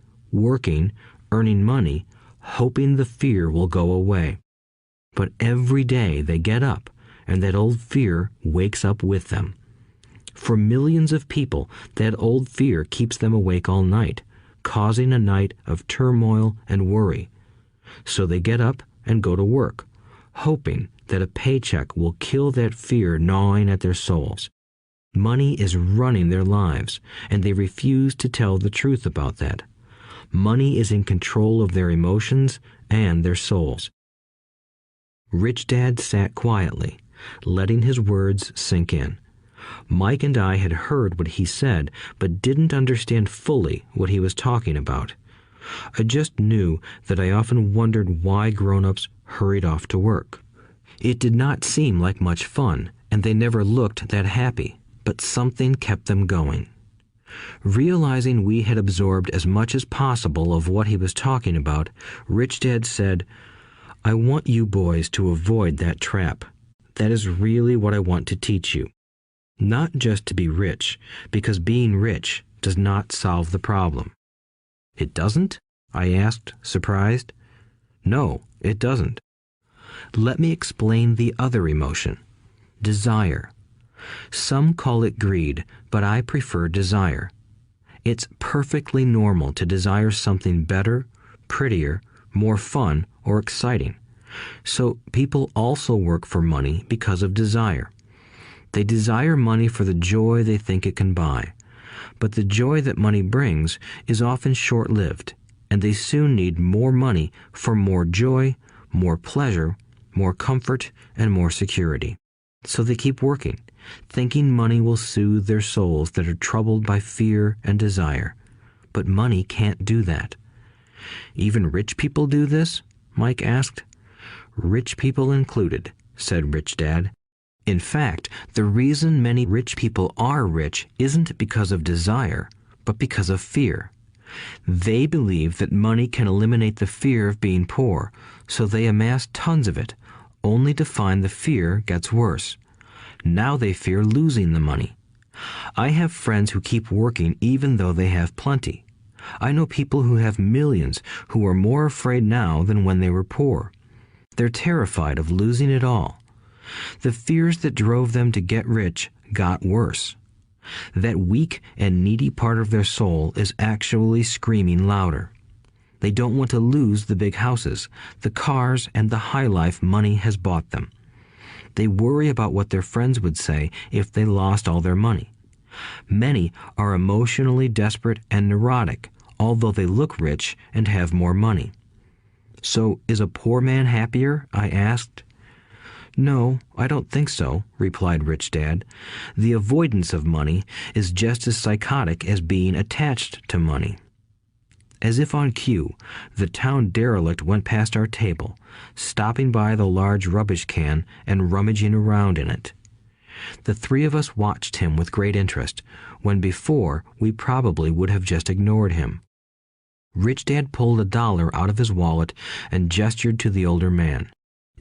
hoping the fear will go away. But every day they get up, and that old fear wakes up with them. For millions of people, that old fear keeps them awake all night, causing a night of turmoil and worry. So they get up and go to work, hoping that a paycheck will kill that fear gnawing at their souls. Money is running their lives, and they refuse to tell the truth about that. Money is in control of their emotions and their souls." Rich Dad sat quietly, letting his words sink in. Mike and I had heard what he said, but didn't understand fully what he was talking about. I just knew that I often wondered why grown-ups hurried off to work. It did not seem like much fun, and they never looked that happy, but something kept them going. Realizing we had absorbed as much as possible of what he was talking about, Rich Dad said, "I want you boys to avoid that trap. That is really what I want to teach you. Not just to be rich, because being rich does not solve the problem." "It doesn't?" I asked, surprised. No, it doesn't. Let me explain the other emotion, desire. Some call it greed, but I prefer desire. It's perfectly normal to desire something better, prettier, more fun, or exciting. So people also work for money because of desire. They desire money for the joy they think it can buy. But the joy that money brings is often short-lived, and they soon need more money for more joy, more pleasure, more comfort, and more security. So they keep working, thinking money will soothe their souls that are troubled by fear and desire. But money can't do that. Even rich people do this? Mike asked. Rich people included, said Rich Dad. In fact, the reason many rich people are rich isn't because of desire, but because of fear. They believe that money can eliminate the fear of being poor, so they amass tons of it, only to find the fear gets worse. Now they fear losing the money. I have friends who keep working even though they have plenty. I know people who have millions who are more afraid now than when they were poor. They're terrified of losing it all. The fears that drove them to get rich got worse. That weak and needy part of their soul is actually screaming louder. They don't want to lose the big houses, the cars, and the high life money has bought them. They worry about what their friends would say if they lost all their money. Many are emotionally desperate and neurotic, although they look rich and have more money. So, is a poor man happier? I asked. No, I don't think so, replied Rich Dad. The avoidance of money is just as psychotic as being attached to money. As if on cue, the town derelict went past our table, stopping by the large rubbish can and rummaging around in it. The three of us watched him with great interest, when before we probably would have just ignored him. Rich Dad pulled $1 out of his wallet and gestured to the older man.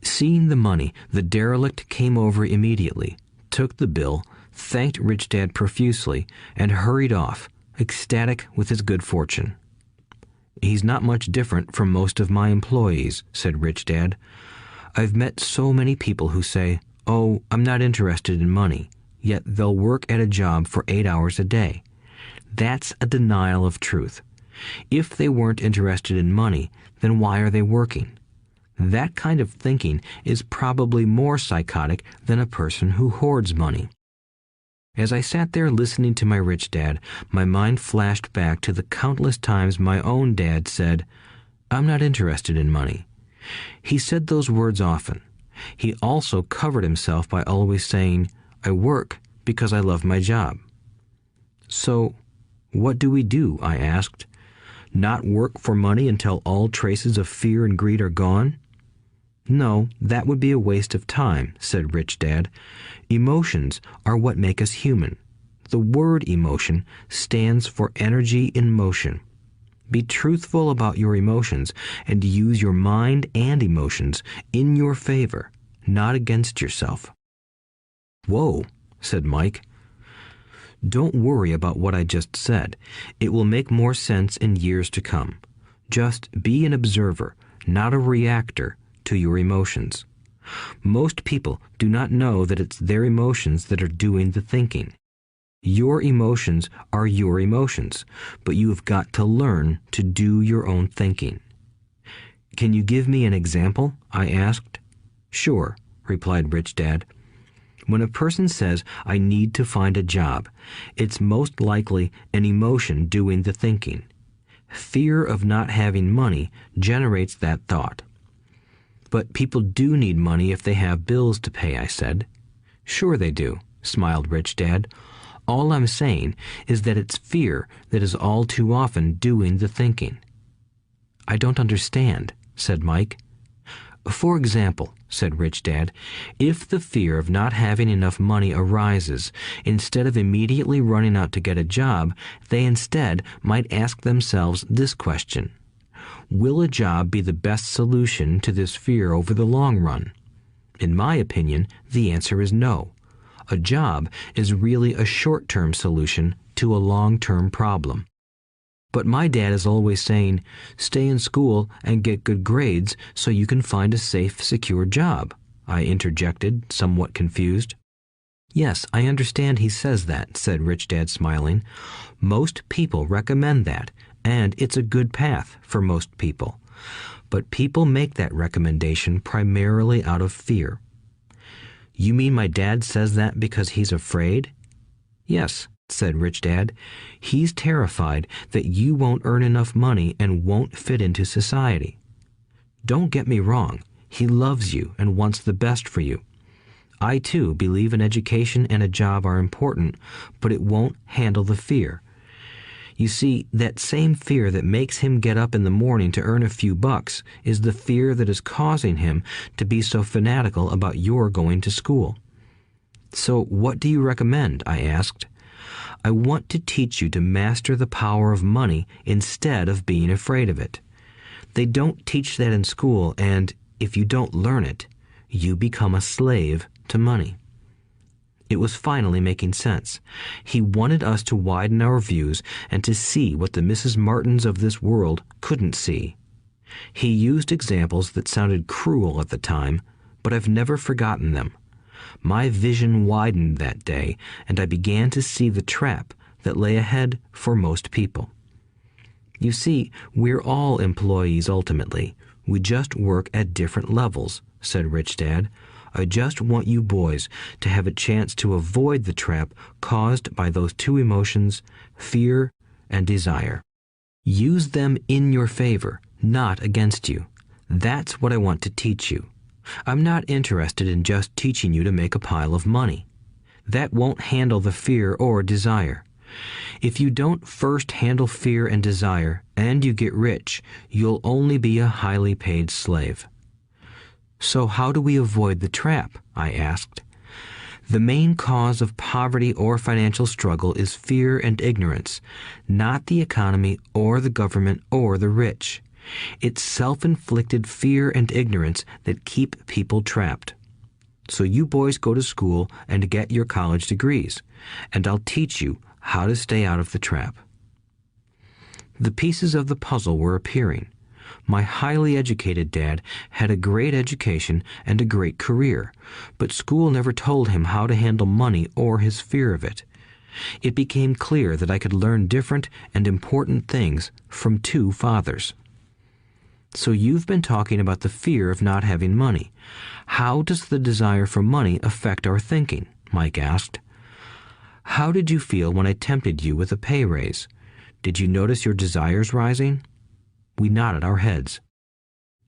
Seeing the money, the derelict came over immediately, took the bill, thanked Rich Dad profusely, and hurried off, ecstatic with his good fortune. He's not much different from most of my employees, said Rich Dad. I've met so many people who say, "Oh, I'm not interested in money," yet they'll work at a job for 8 hours a day. That's a denial of truth. If they weren't interested in money, then why are they working? That kind of thinking is probably more psychotic than a person who hoards money. As I sat there listening to my Rich Dad, my mind flashed back to the countless times my own dad said, "I'm not interested in money." He said those words often. He also covered himself by always saying, "I work because I love my job." So, what do we do? I asked. Not work for money until all traces of fear and greed are gone? No, that would be a waste of time, said Rich Dad. Emotions are what make us human. The word emotion stands for energy in motion. Be truthful about your emotions and use your mind and emotions in your favor, not against yourself. Whoa, said Mike. Don't worry about what I just said. It will make more sense in years to come. Just be an observer, not a reactor, to your emotions. Most people do not know that it's their emotions that are doing the thinking. Your emotions are your emotions, but you have got to learn to do your own thinking. Can you give me an example? I asked. Sure, replied Rich Dad. When a person says, "I need to find a job," it's most likely an emotion doing the thinking. Fear of not having money generates that thought. But people do need money if they have bills to pay, I said. Sure they do, smiled Rich Dad. All I'm saying is that it's fear that is all too often doing the thinking. I don't understand, said Mike. For example, said Rich Dad, if the fear of not having enough money arises, instead of immediately running out to get a job, they instead might ask themselves this question. Will a job be the best solution to this fear over the long run? In my opinion, the answer is no. A job is really a short-term solution to a long-term problem. But my dad is always saying, stay in school and get good grades so you can find a safe, secure job, I interjected, somewhat confused. Yes, I understand he says that, said Rich Dad, smiling. Most people recommend that, and it's a good path for most people. But people make that recommendation primarily out of fear. You mean my dad says that because he's afraid? Yes, said Rich Dad. He's terrified that you won't earn enough money and won't fit into society. Don't get me wrong. He loves you and wants the best for you. I, too, believe an education and a job are important, but it won't handle the fear. You see, that same fear that makes him get up in the morning to earn a few bucks is the fear that is causing him to be so fanatical about your going to school. So what do you recommend? I asked. I want to teach you to master the power of money instead of being afraid of it. They don't teach that in school, and if you don't learn it, you become a slave to money. It was finally making sense. He wanted us to widen our views and to see what the Mrs. Martins of this world couldn't see. He used examples that sounded cruel at the time, but I've never forgotten them. My vision widened that day, and I began to see the trap that lay ahead for most people. You see, we're all employees ultimately. We just work at different levels, said Rich Dad. I just want you boys to have a chance to avoid the trap caused by those two emotions, fear and desire. Use them in your favor, not against you. That's what I want to teach you. I'm not interested in just teaching you to make a pile of money. That won't handle the fear or desire. If you don't first handle fear and desire, and you get rich, you'll only be a highly paid slave. So how do we avoid the trap? I asked. The main cause of poverty or financial struggle is fear and ignorance, not the economy or the government or the rich. It's self-inflicted fear and ignorance that keep people trapped. So you boys go to school and get your college degrees, and I'll teach you how to stay out of the trap. The pieces of the puzzle were appearing. My highly educated dad had a great education and a great career, but school never told him how to handle money or his fear of it. It became clear that I could learn different and important things from two fathers. So you've been talking about the fear of not having money. How does the desire for money affect our thinking? Mike asked. How did you feel when I tempted you with a pay raise? Did you notice your desires rising? We nodded our heads.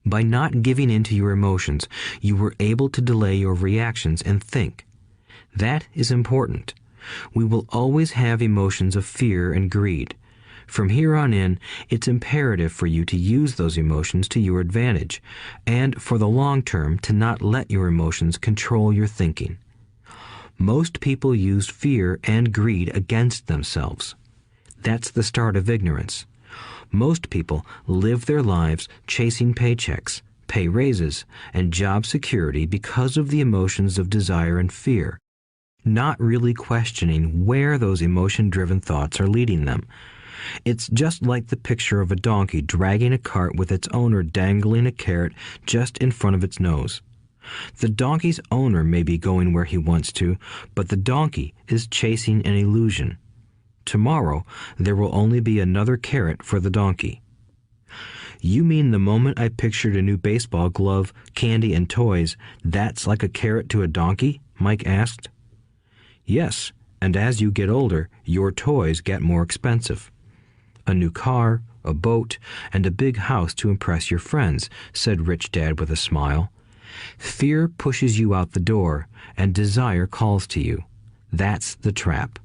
By not giving in to your emotions, you were able to delay your reactions and think. That is important. We will always have emotions of fear and greed. From here on in, it's imperative for you to use those emotions to your advantage, and for the long term to not let your emotions control your thinking. Most people use fear and greed against themselves. That's the start of ignorance. Most people live their lives chasing paychecks, pay raises, and job security because of the emotions of desire and fear, not really questioning where those emotion-driven thoughts are leading them. It's just like the picture of a donkey dragging a cart with its owner dangling a carrot just in front of its nose. The donkey's owner may be going where he wants to, but the donkey is chasing an illusion. Tomorrow, there will only be another carrot for the donkey. You mean the moment I pictured a new baseball glove, candy, and toys, that's like a carrot to a donkey? Mike asked. Yes, and as you get older, your toys get more expensive. A new car, a boat, and a big house to impress your friends, said Rich Dad with a smile. Fear pushes you out the door, and desire calls to you. That's the trap.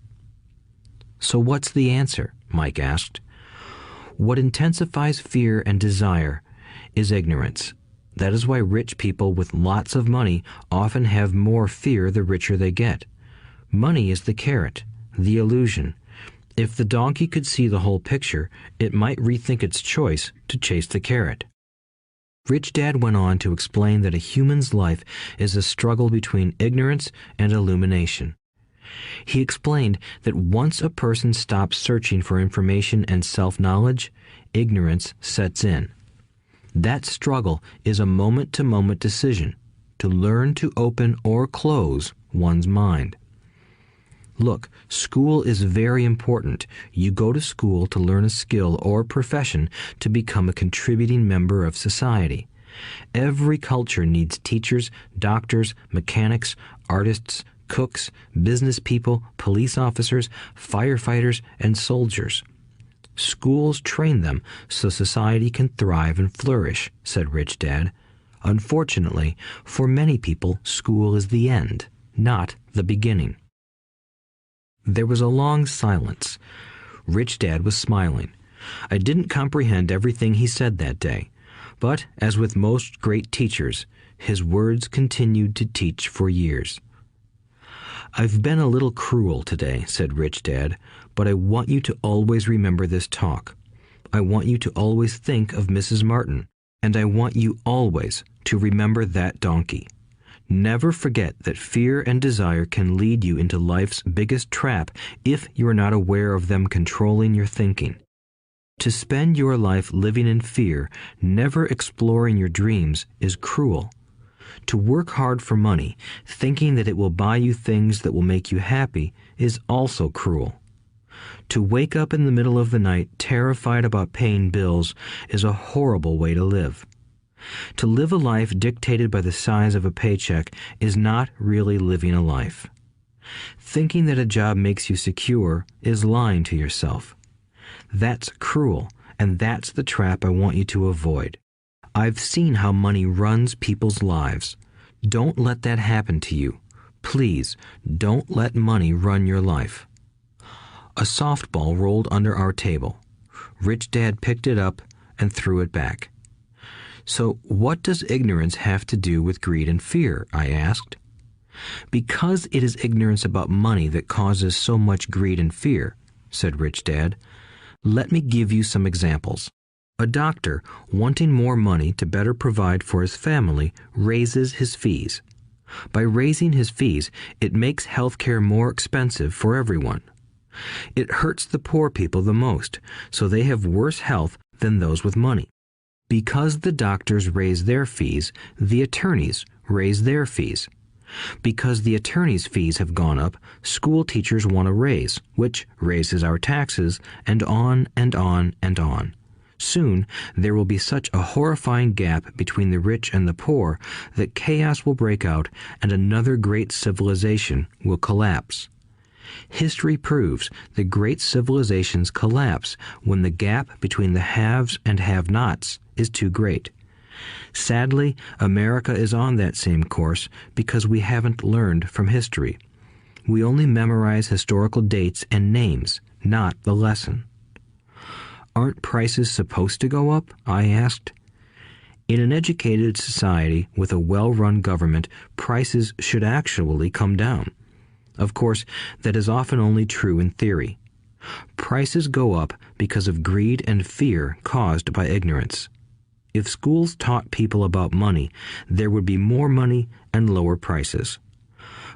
So what's the answer? Mike asked. What intensifies fear and desire is ignorance. That is why rich people with lots of money often have more fear the richer they get. Money is the carrot, the illusion. If the donkey could see the whole picture, it might rethink its choice to chase the carrot. Rich Dad went on to explain that a human's life is a struggle between ignorance and illumination. He explained that once a person stops searching for information and self-knowledge, ignorance sets in. That struggle is a moment-to-moment decision to learn to open or close one's mind. Look, school is very important. You go to school to learn a skill or profession to become a contributing member of society. Every culture needs teachers, doctors, mechanics, artists, cooks, business people, police officers, firefighters, and soldiers. Schools train them so society can thrive and flourish, said Rich Dad. Unfortunately, for many people, school is the end, not the beginning. There was a long silence. Rich Dad was smiling. I didn't comprehend everything he said that day, but, as with most great teachers, his words continued to teach for years. "I've been a little cruel today," said Rich Dad, "but I want you to always remember this talk. I want you to always think of Mrs. Martin, and I want you always to remember that donkey. Never forget that fear and desire can lead you into life's biggest trap if you are not aware of them controlling your thinking. To spend your life living in fear, never exploring your dreams, is cruel. To work hard for money, thinking that it will buy you things that will make you happy, is also cruel. To wake up in the middle of the night terrified about paying bills is a horrible way to live. To live a life dictated by the size of a paycheck is not really living a life. Thinking that a job makes you secure is lying to yourself. That's cruel, and that's the trap I want you to avoid. I've seen how money runs people's lives. Don't let that happen to you. Please, don't let money run your life." A softball rolled under our table. Rich Dad picked it up and threw it back. "So what does ignorance have to do with greed and fear?" I asked. "Because it is ignorance about money that causes so much greed and fear," said Rich Dad. "Let me give you some examples. A doctor, wanting more money to better provide for his family, raises his fees. By raising his fees, it makes healthcare more expensive for everyone. It hurts the poor people the most, so they have worse health than those with money. Because the doctors raise their fees, the attorneys raise their fees. Because the attorneys' fees have gone up, school teachers want a raise, which raises our taxes, and on and on and on. Soon, there will be such a horrifying gap between the rich and the poor that chaos will break out and another great civilization will collapse. History proves that great civilizations collapse when the gap between the haves and have-nots is too great. Sadly, America is on that same course because we haven't learned from history. We only memorize historical dates and names, not the lesson." "Aren't prices supposed to go up?" I asked. "In an educated society with a well-run government, prices should actually come down. Of course, that is often only true in theory. Prices go up because of greed and fear caused by ignorance. If schools taught people about money, there would be more money and lower prices.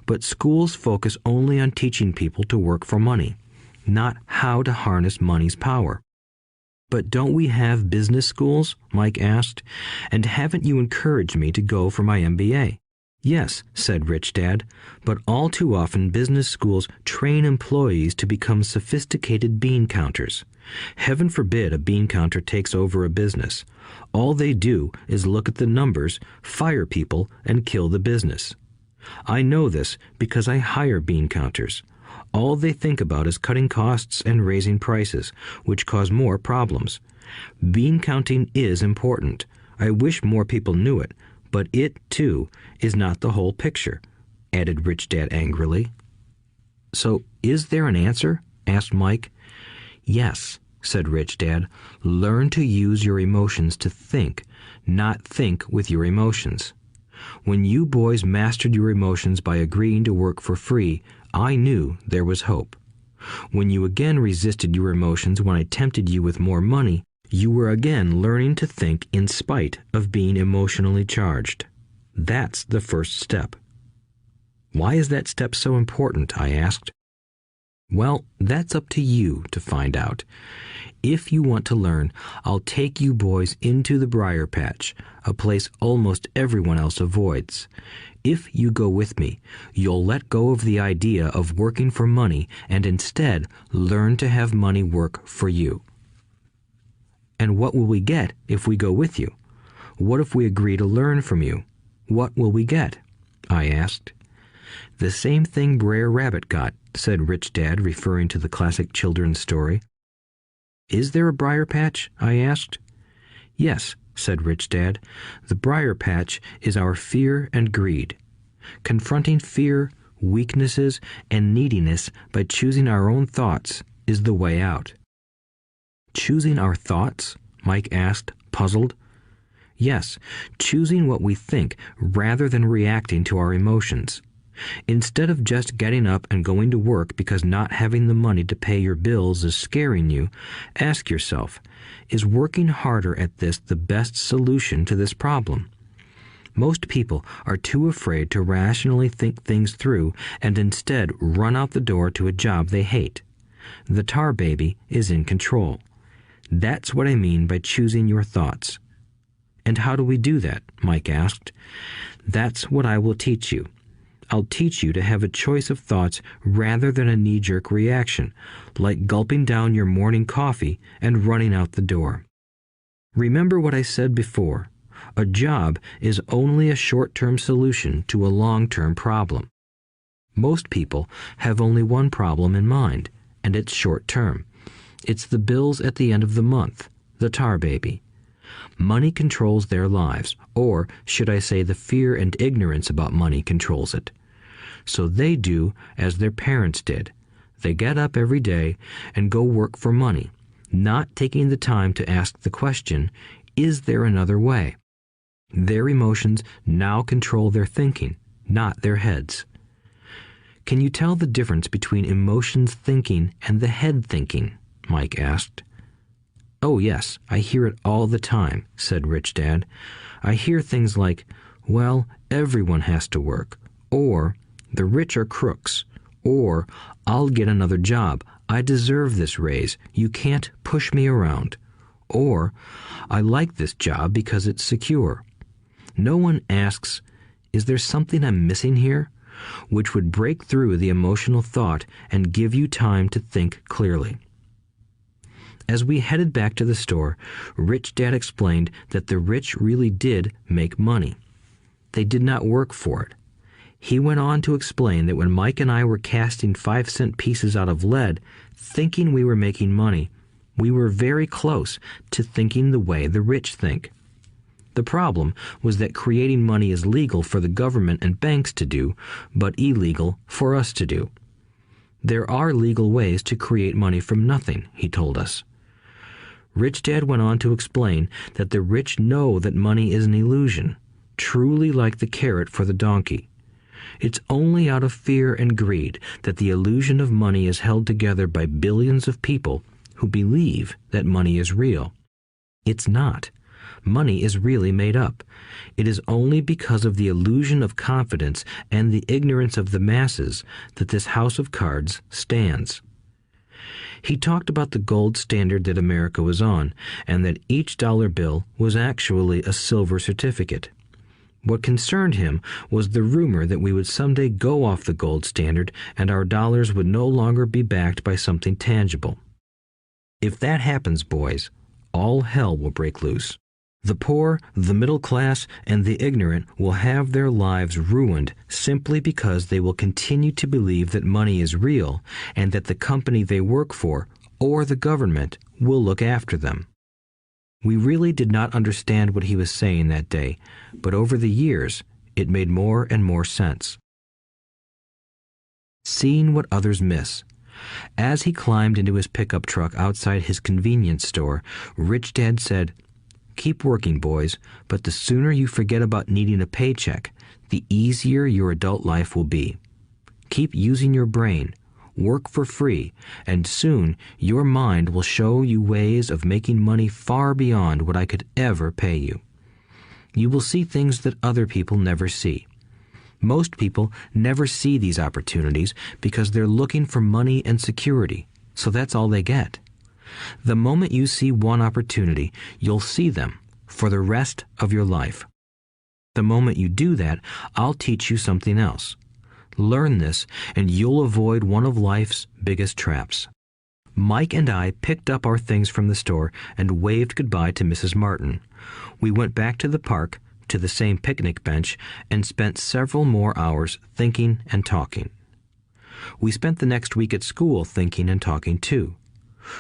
But schools focus only on teaching people to work for money, not how to harness money's power." "But don't we have business schools?" Mike asked. "And haven't you encouraged me to go for my MBA?" "Yes," said Rich Dad, "but all too often business schools train employees to become sophisticated bean counters. Heaven forbid a bean counter takes over a business. All they do is look at the numbers, fire people, and kill the business. I know this because I hire bean counters. All they think about is cutting costs and raising prices, which cause more problems. Bean counting is important. I wish more people knew it, but it, too, is not the whole picture," added Rich Dad angrily. "So, is there an answer?" asked Mike. "Yes," said Rich Dad. "Learn to use your emotions to think, not think with your emotions. When you boys mastered your emotions by agreeing to work for free, I knew there was hope. When you again resisted your emotions when I tempted you with more money, you were again learning to think in spite of being emotionally charged. That's the first step." "Why is that step so important?" I asked. "Well, that's up to you to find out. If you want to learn, I'll take you boys into the briar patch, a place almost everyone else avoids. If you go with me, you'll let go of the idea of working for money and instead learn to have money work for you." "And what will we get if we go with you? What if we agree to learn from you? What will we get?" I asked. "The same thing Brer Rabbit got," said Rich Dad, referring to the classic children's story. "Is there a briar patch?" I asked. "Yes," said Rich Dad. "The briar patch is our fear and greed. Confronting fear, weaknesses, and neediness by choosing our own thoughts is the way out." "Choosing our thoughts?" Mike asked, puzzled. "Yes, choosing what we think rather than reacting to our emotions. Instead of just getting up and going to work because not having the money to pay your bills is scaring you, ask yourself, is working harder at this the best solution to this problem? Most people are too afraid to rationally think things through and instead run out the door to a job they hate. The tar baby is in control. That's what I mean by choosing your thoughts." "And how do we do that?" Mike asked. "That's what I will teach you. I'll teach you to have a choice of thoughts rather than a knee-jerk reaction, like gulping down your morning coffee and running out the door. Remember what I said before. A job is only a short-term solution to a long-term problem. Most people have only one problem in mind, and it's short-term. It's the bills at the end of the month, the tar baby. Money controls their lives, or should I say the fear and ignorance about money controls it. So they do as their parents did. They get up every day and go work for money, not taking the time to ask the question, is there another way? Their emotions now control their thinking, not their heads. Can you tell the difference between emotions thinking and the head thinking? Mike asked. "Oh yes, I hear it all the time," said Rich Dad. "I hear things like, well, everyone has to work, or the rich are crooks, or I'll get another job, I deserve this raise, you can't push me around, or I like this job because it's secure. No one asks, is there something I'm missing here? Which would break through the emotional thought and give you time to think clearly." As we headed back to the store, Rich Dad explained that the rich really did make money. They did not work for it. He went on to explain that when Mike and I were casting 5-cent pieces out of lead, thinking we were making money, we were very close to thinking the way the rich think. The problem was that creating money is legal for the government and banks to do, but illegal for us to do. There are legal ways to create money from nothing, he told us. Rich Dad went on to explain that the rich know that money is an illusion, truly like the carrot for the donkey. It's only out of fear and greed that the illusion of money is held together by billions of people who believe that money is real. It's not. Money is really made up. It is only because of the illusion of confidence and the ignorance of the masses that this house of cards stands. He talked about the gold standard that America was on, and that each dollar bill was actually a silver certificate. What concerned him was the rumor that we would someday go off the gold standard and our dollars would no longer be backed by something tangible. If that happens, boys, all hell will break loose. The poor, the middle class, and the ignorant will have their lives ruined simply because they will continue to believe that money is real and that the company they work for, or the government, will look after them. We really did not understand what he was saying that day, but over the years, it made more and more sense. Seeing what others miss. As he climbed into his pickup truck outside his convenience store, Rich Dad said, "Keep working, boys, but the sooner you forget about needing a paycheck, the easier your adult life will be. Keep using your brain, work for free, and soon your mind will show you ways of making money far beyond what I could ever pay you. You will see things that other people never see. Most people never see these opportunities because they're looking for money and security, so that's all they get. The moment you see one opportunity, you'll see them for the rest of your life. The moment you do that, I'll teach you something else. Learn this, and you'll avoid one of life's biggest traps. Mike and I picked up our things from the store and waved goodbye to Mrs. Martin. We went back to the park, to the same picnic bench, and spent several more hours thinking and talking. We spent the next week at school thinking and talking too.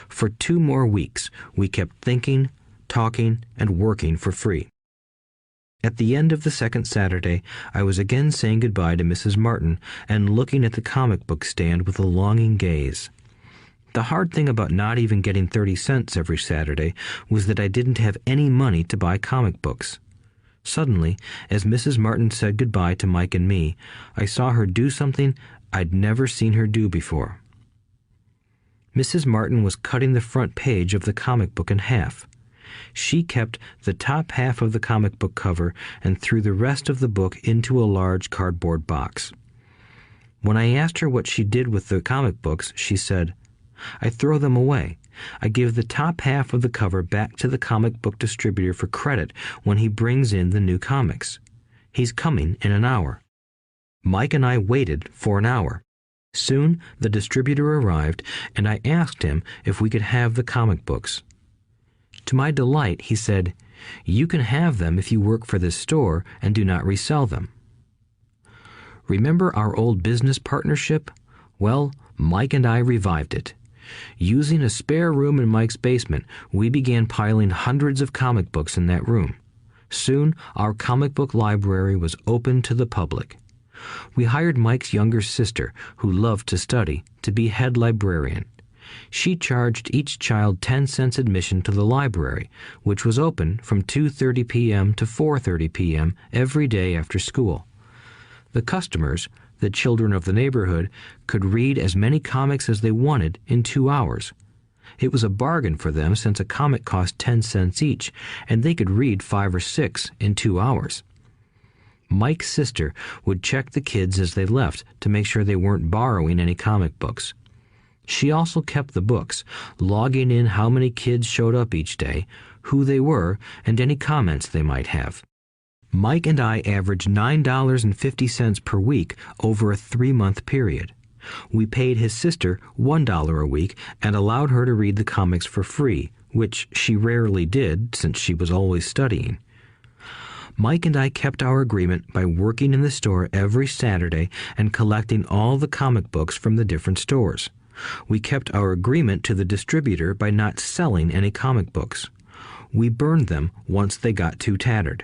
For 2 more weeks, we kept thinking, talking, and working for free. At the end of the second Saturday, I was again saying goodbye to Mrs. Martin and looking at the comic book stand with a longing gaze. The hard thing about not even getting 30 cents every Saturday was that I didn't have any money to buy comic books. Suddenly, as Mrs. Martin said goodbye to Mike and me, I saw her do something I'd never seen her do before. Mrs. Martin was cutting the front page of the comic book in half. She kept the top half of the comic book cover and threw the rest of the book into a large cardboard box. When I asked her what she did with the comic books, she said, "I throw them away. I give the top half of the cover back to the comic book distributor for credit when he brings in the new comics. He's coming in an hour." Mike and I waited for an hour. Soon the distributor arrived, and I asked him if we could have the comic books. To my delight, he said, "You can have them if you work for this store and do not resell them." Remember our old business partnership? Well, Mike and I revived it. Using a spare room in Mike's basement, we began piling hundreds of comic books in that room. Soon, our comic book library was open to the public. We hired Mike's younger sister, who loved to study, to be head librarian. She charged each child 10 cents admission to the library, which was open from 2:30 p.m. to 4:30 p.m. every day after school. The customers, the children of the neighborhood, could read as many comics as they wanted in 2 hours. It was a bargain for them since a comic cost 10 cents each, and they could read 5 or 6 in 2 hours. Mike's sister would check the kids as they left to make sure they weren't borrowing any comic books. She also kept the books, logging in how many kids showed up each day, who they were, and any comments they might have. Mike and I averaged $9.50 per week over a 3-month period. We paid his sister $1 a week and allowed her to read the comics for free, which she rarely did since she was always studying. Mike and I kept our agreement by working in the store every Saturday and collecting all the comic books from the different stores. We kept our agreement to the distributor by not selling any comic books. We burned them once they got too tattered.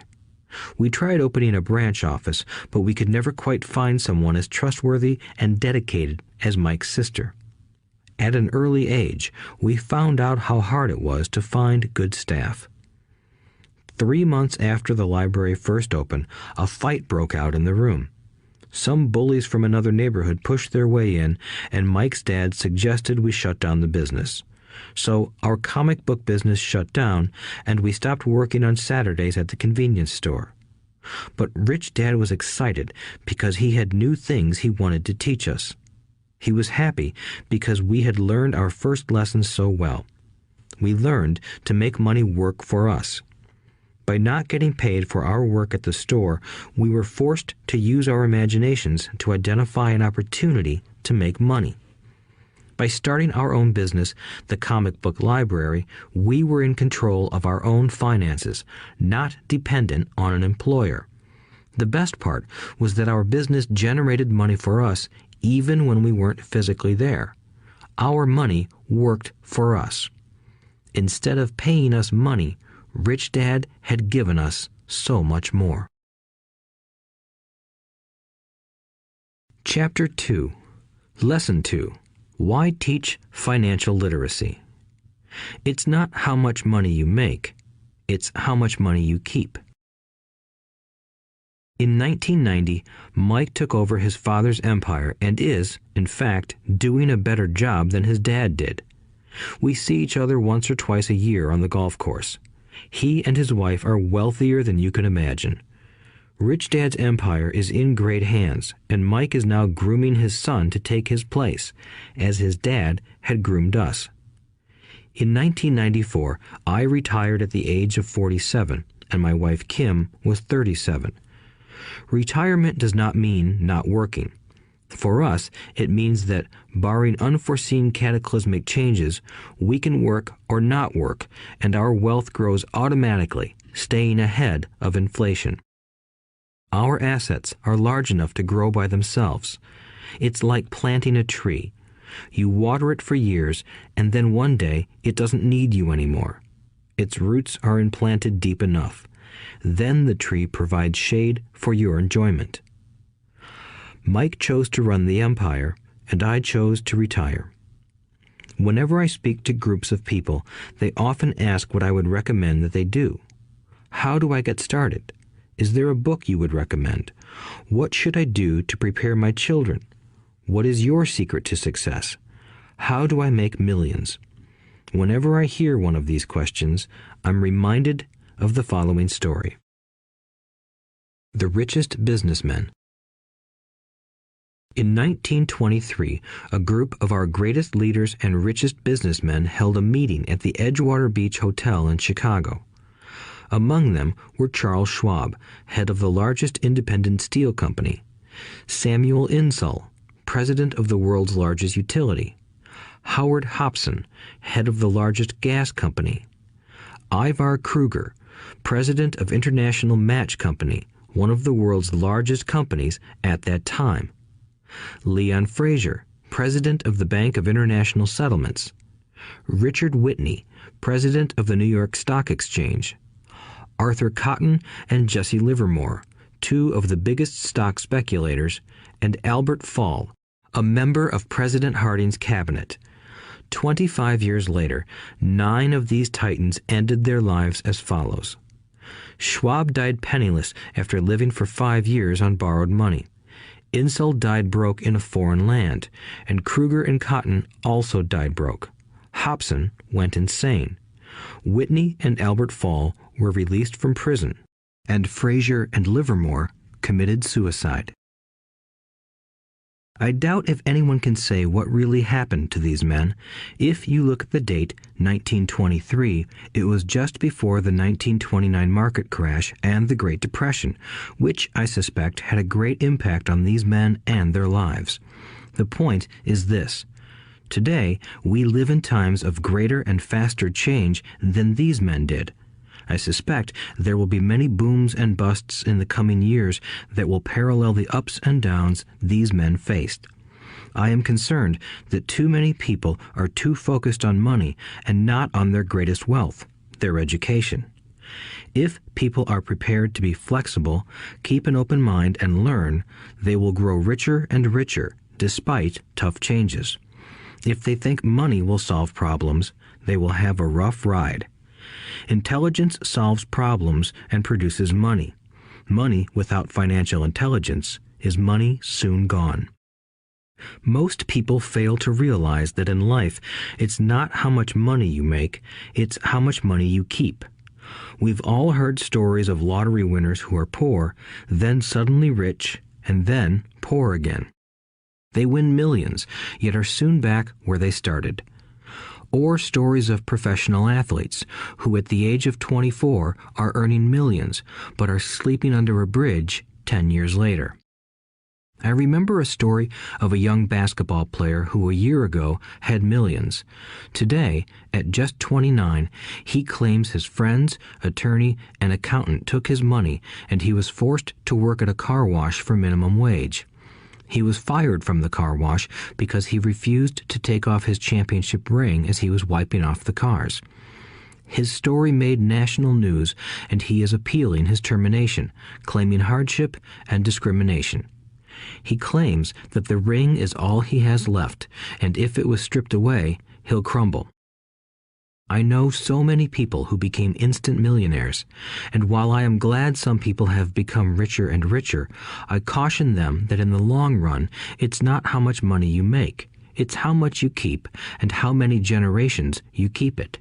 We tried opening a branch office, but we could never quite find someone as trustworthy and dedicated as Mike's sister. At an early age, we found out how hard it was to find good staff. 3 months after the library first opened, a fight broke out in the room. Some bullies from another neighborhood pushed their way in, and Mike's dad suggested we shut down the business. So our comic book business shut down, and we stopped working on Saturdays at the convenience store. But Rich Dad was excited because he had new things he wanted to teach us. He was happy because we had learned our first lessons so well. We learned to make money work for us. By not getting paid for our work at the store, we were forced to use our imaginations to identify an opportunity to make money. By starting our own business, the comic book library, we were in control of our own finances, not dependent on an employer. The best part was that our business generated money for us even when we weren't physically there. Our money worked for us. Instead of paying us money, Rich Dad had given us so much more. Chapter 2. Lesson 2. Why teach financial literacy? It's not how much money you make, it's how much money you keep. In 1990, Mike took over his father's empire and is, in fact, doing a better job than his dad did. We see each other once or twice a year on the golf course. He and his wife are wealthier than you can imagine. Rich Dad's empire is in great hands, and Mike is now grooming his son to take his place, as his dad had groomed us. In 1994, I retired at the age of 47, and my wife Kim was 37. Retirement does not mean not working. For us, it means that, barring unforeseen cataclysmic changes, we can work or not work, and our wealth grows automatically, staying ahead of inflation. Our assets are large enough to grow by themselves. It's like planting a tree. You water it for years, and then one day it doesn't need you anymore. Its roots are implanted deep enough. Then the tree provides shade for your enjoyment. Mike chose to run the empire, and I chose to retire. Whenever I speak to groups of people, they often ask what I would recommend that they do. How do I get started? Is there a book you would recommend? What should I do to prepare my children? What is your secret to success? How do I make millions? Whenever I hear one of these questions, I'm reminded of the following story. The Richest Businessmen. In 1923, a group of our greatest leaders and richest businessmen held a meeting at the Edgewater Beach Hotel in Chicago. Among them were Charles Schwab, head of the largest independent steel company; Samuel Insull, president of the world's largest utility; Howard Hobson, head of the largest gas company; Ivar Kruger, president of International Match Company, one of the world's largest companies at that time; Leon Fraser, president of the Bank of International Settlements; Richard Whitney, president of the New York Stock Exchange; Arthur Cotton and Jesse Livermore, two of the biggest stock speculators; and Albert Fall, a member of President Harding's cabinet. 25 years later, 9 of these titans ended their lives as follows. Schwab died penniless after living for 5 years on borrowed money. Insull died broke in a foreign land, and Kruger and Cotton also died broke. Hobson went insane. Whitney and Albert Fall were released from prison, and Fraser and Livermore committed suicide. I doubt if anyone can say what really happened to these men. If you look at the date, 1923, it was just before the 1929 market crash and the Great Depression, which I suspect had a great impact on these men and their lives. The point is this. Today, we live in times of greater and faster change than these men did. I suspect there will be many booms and busts in the coming years that will parallel the ups and downs these men faced. I am concerned that too many people are too focused on money and not on their greatest wealth, their education. If people are prepared to be flexible, keep an open mind, and learn, they will grow richer and richer despite tough changes. If they think money will solve problems, they will have a rough ride. Intelligence solves problems and produces money. Money without financial intelligence is money soon gone. Most people fail to realize that in life, it's not how much money you make, it's how much money you keep. We've all heard stories of lottery winners who are poor, then suddenly rich, and then poor again. They win millions, yet are soon back where they started. Or stories of professional athletes who at the age of 24 are earning millions, but are sleeping under a bridge 10 years later. I remember a story of a young basketball player who a year ago had millions. Today, at just 29, he claims his friends, attorney, and accountant took his money, and he was forced to work at a car wash for minimum wage. He was fired from the car wash because he refused to take off his championship ring as he was wiping off the cars. His story made national news, and he is appealing his termination, claiming hardship and discrimination. He claims that the ring is all he has left, and if it was stripped away, he'll crumble. I know so many people who became instant millionaires, and while I am glad some people have become richer and richer, I caution them that in the long run, it's not how much money you make, it's how much you keep and how many generations you keep it.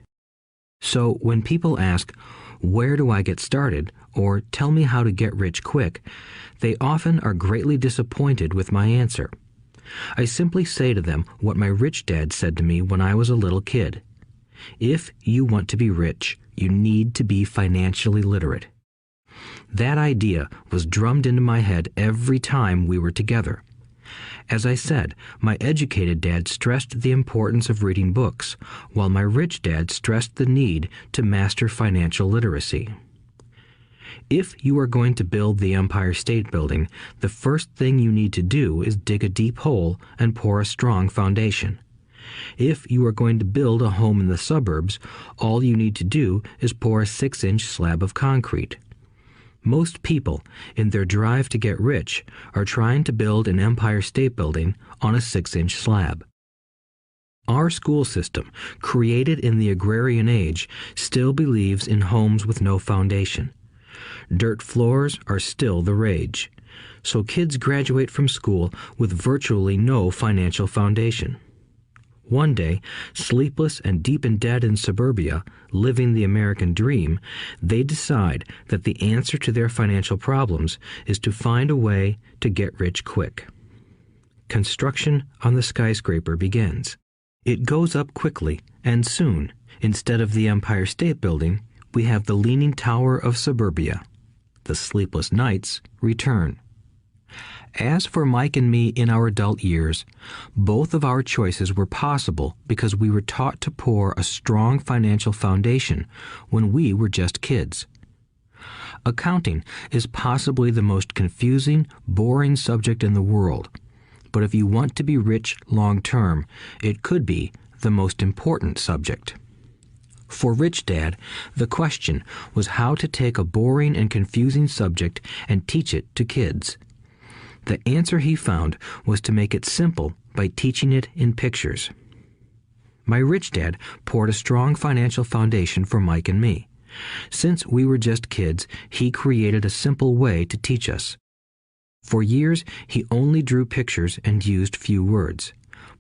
So when people ask, "Where do I get started?" or "Tell me how to get rich quick," they often are greatly disappointed with my answer. I simply say to them what my rich dad said to me when I was a little kid. If you want to be rich, you need to be financially literate. That idea was drummed into my head every time we were together. As I said, my educated dad stressed the importance of reading books, while my rich dad stressed the need to master financial literacy. If you are going to build the Empire State Building, the first thing you need to do is dig a deep hole and pour a strong foundation. If you are going to build a home in the suburbs, all you need to do is pour a 6-inch slab of concrete. Most people, in their drive to get rich, are trying to build an Empire State Building on a 6-inch slab. Our school system, created in the agrarian age, still believes in homes with no foundation. Dirt floors are still the rage, so kids graduate from school with virtually no financial foundation. One day, sleepless and deep in debt in suburbia, living the American dream, they decide that the answer to their financial problems is to find a way to get rich quick. Construction on the skyscraper begins. It goes up quickly, and soon, instead of the Empire State Building, we have the Leaning Tower of suburbia. The sleepless nights return. As for Mike and me in our adult years, both of our choices were possible because we were taught to pour a strong financial foundation when we were just kids. Accounting is possibly the most confusing, boring subject in the world, but if you want to be rich long term, it could be the most important subject. For Rich Dad, the question was how to take a boring and confusing subject and teach it to kids. The answer he found was to make it simple by teaching it in pictures. My rich dad poured a strong financial foundation for Mike and me. Since we were just kids, he created a simple way to teach us. For years, he only drew pictures and used few words.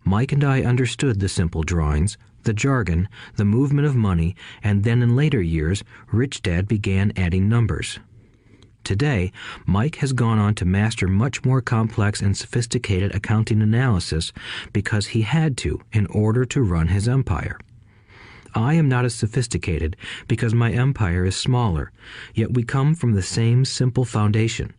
Mike and I understood the simple drawings, the jargon, the movement of money, and then in later years, Rich Dad began adding numbers. Today, Mike has gone on to master much more complex and sophisticated accounting analysis because he had to in order to run his empire. I am not as sophisticated because my empire is smaller, yet we come from the same simple foundation.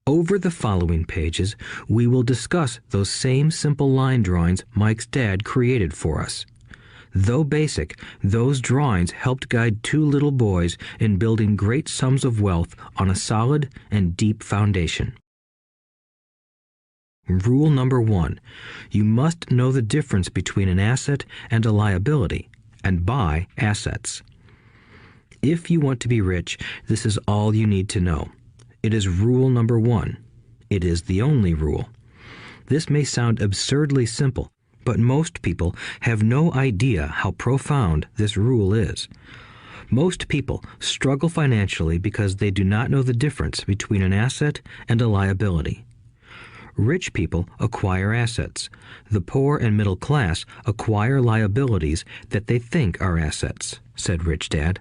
Over the following pages, we will discuss those same simple line drawings Mike's dad created for us. Though basic, those drawings helped guide two little boys in building great sums of wealth on a solid and deep foundation. Rule number 1. You must know the difference between an asset and a liability, and buy assets. If you want to be rich, this is all you need to know. It is rule number 1. It is the only rule. This may sound absurdly simple, but most people have no idea how profound this rule is. Most people struggle financially because they do not know the difference between an asset and a liability. Rich people acquire assets. The poor and middle class acquire liabilities that they think are assets, said Rich Dad.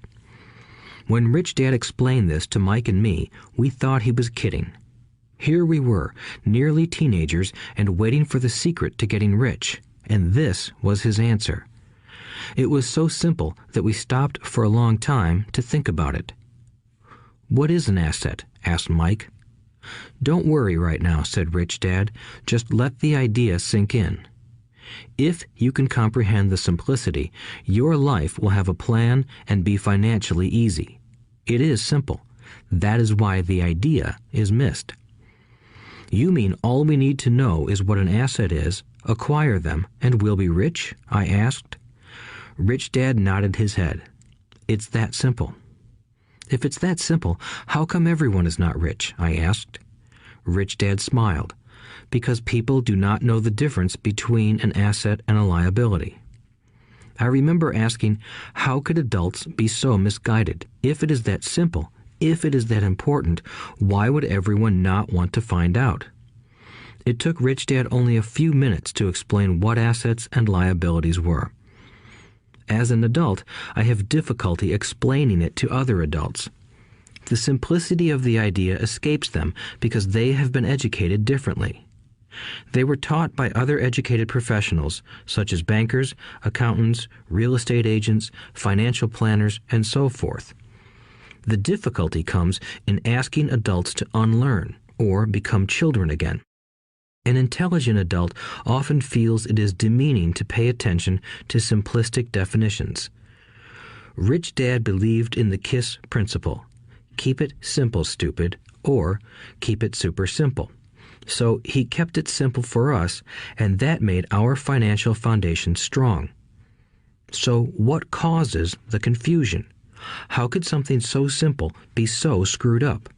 When Rich Dad explained this to Mike and me, we thought he was kidding. Here we were, nearly teenagers, and waiting for the secret to getting rich. And this was his answer. It was so simple that we stopped for a long time to think about it. "What is an asset?" asked Mike. "Don't worry right now," said Rich Dad. "Just let the idea sink in. If you can comprehend the simplicity, your life will have a plan and be financially easy. It is simple. That is why the idea is missed." "You mean all we need to know is what an asset is, acquire them, and we'll be rich?" I asked. Rich Dad nodded his head. "It's that simple." "If it's that simple, how come everyone is not rich?" I asked. Rich Dad smiled. "Because people do not know the difference between an asset and a liability." I remember asking, how could adults be so misguided? If it is that simple, if it is that important, why would everyone not want to find out? It took Rich Dad only a few minutes to explain what assets and liabilities were. As an adult, I have difficulty explaining it to other adults. The simplicity of the idea escapes them because they have been educated differently. They were taught by other educated professionals, such as bankers, accountants, real estate agents, financial planners, and so forth. The difficulty comes in asking adults to unlearn or become children again. An intelligent adult often feels it is demeaning to pay attention to simplistic definitions. Rich Dad believed in the KISS principle: keep it simple, stupid, or keep it super simple. So he kept it simple for us, and that made our financial foundation strong. So what causes the confusion? How could something so simple be so screwed up?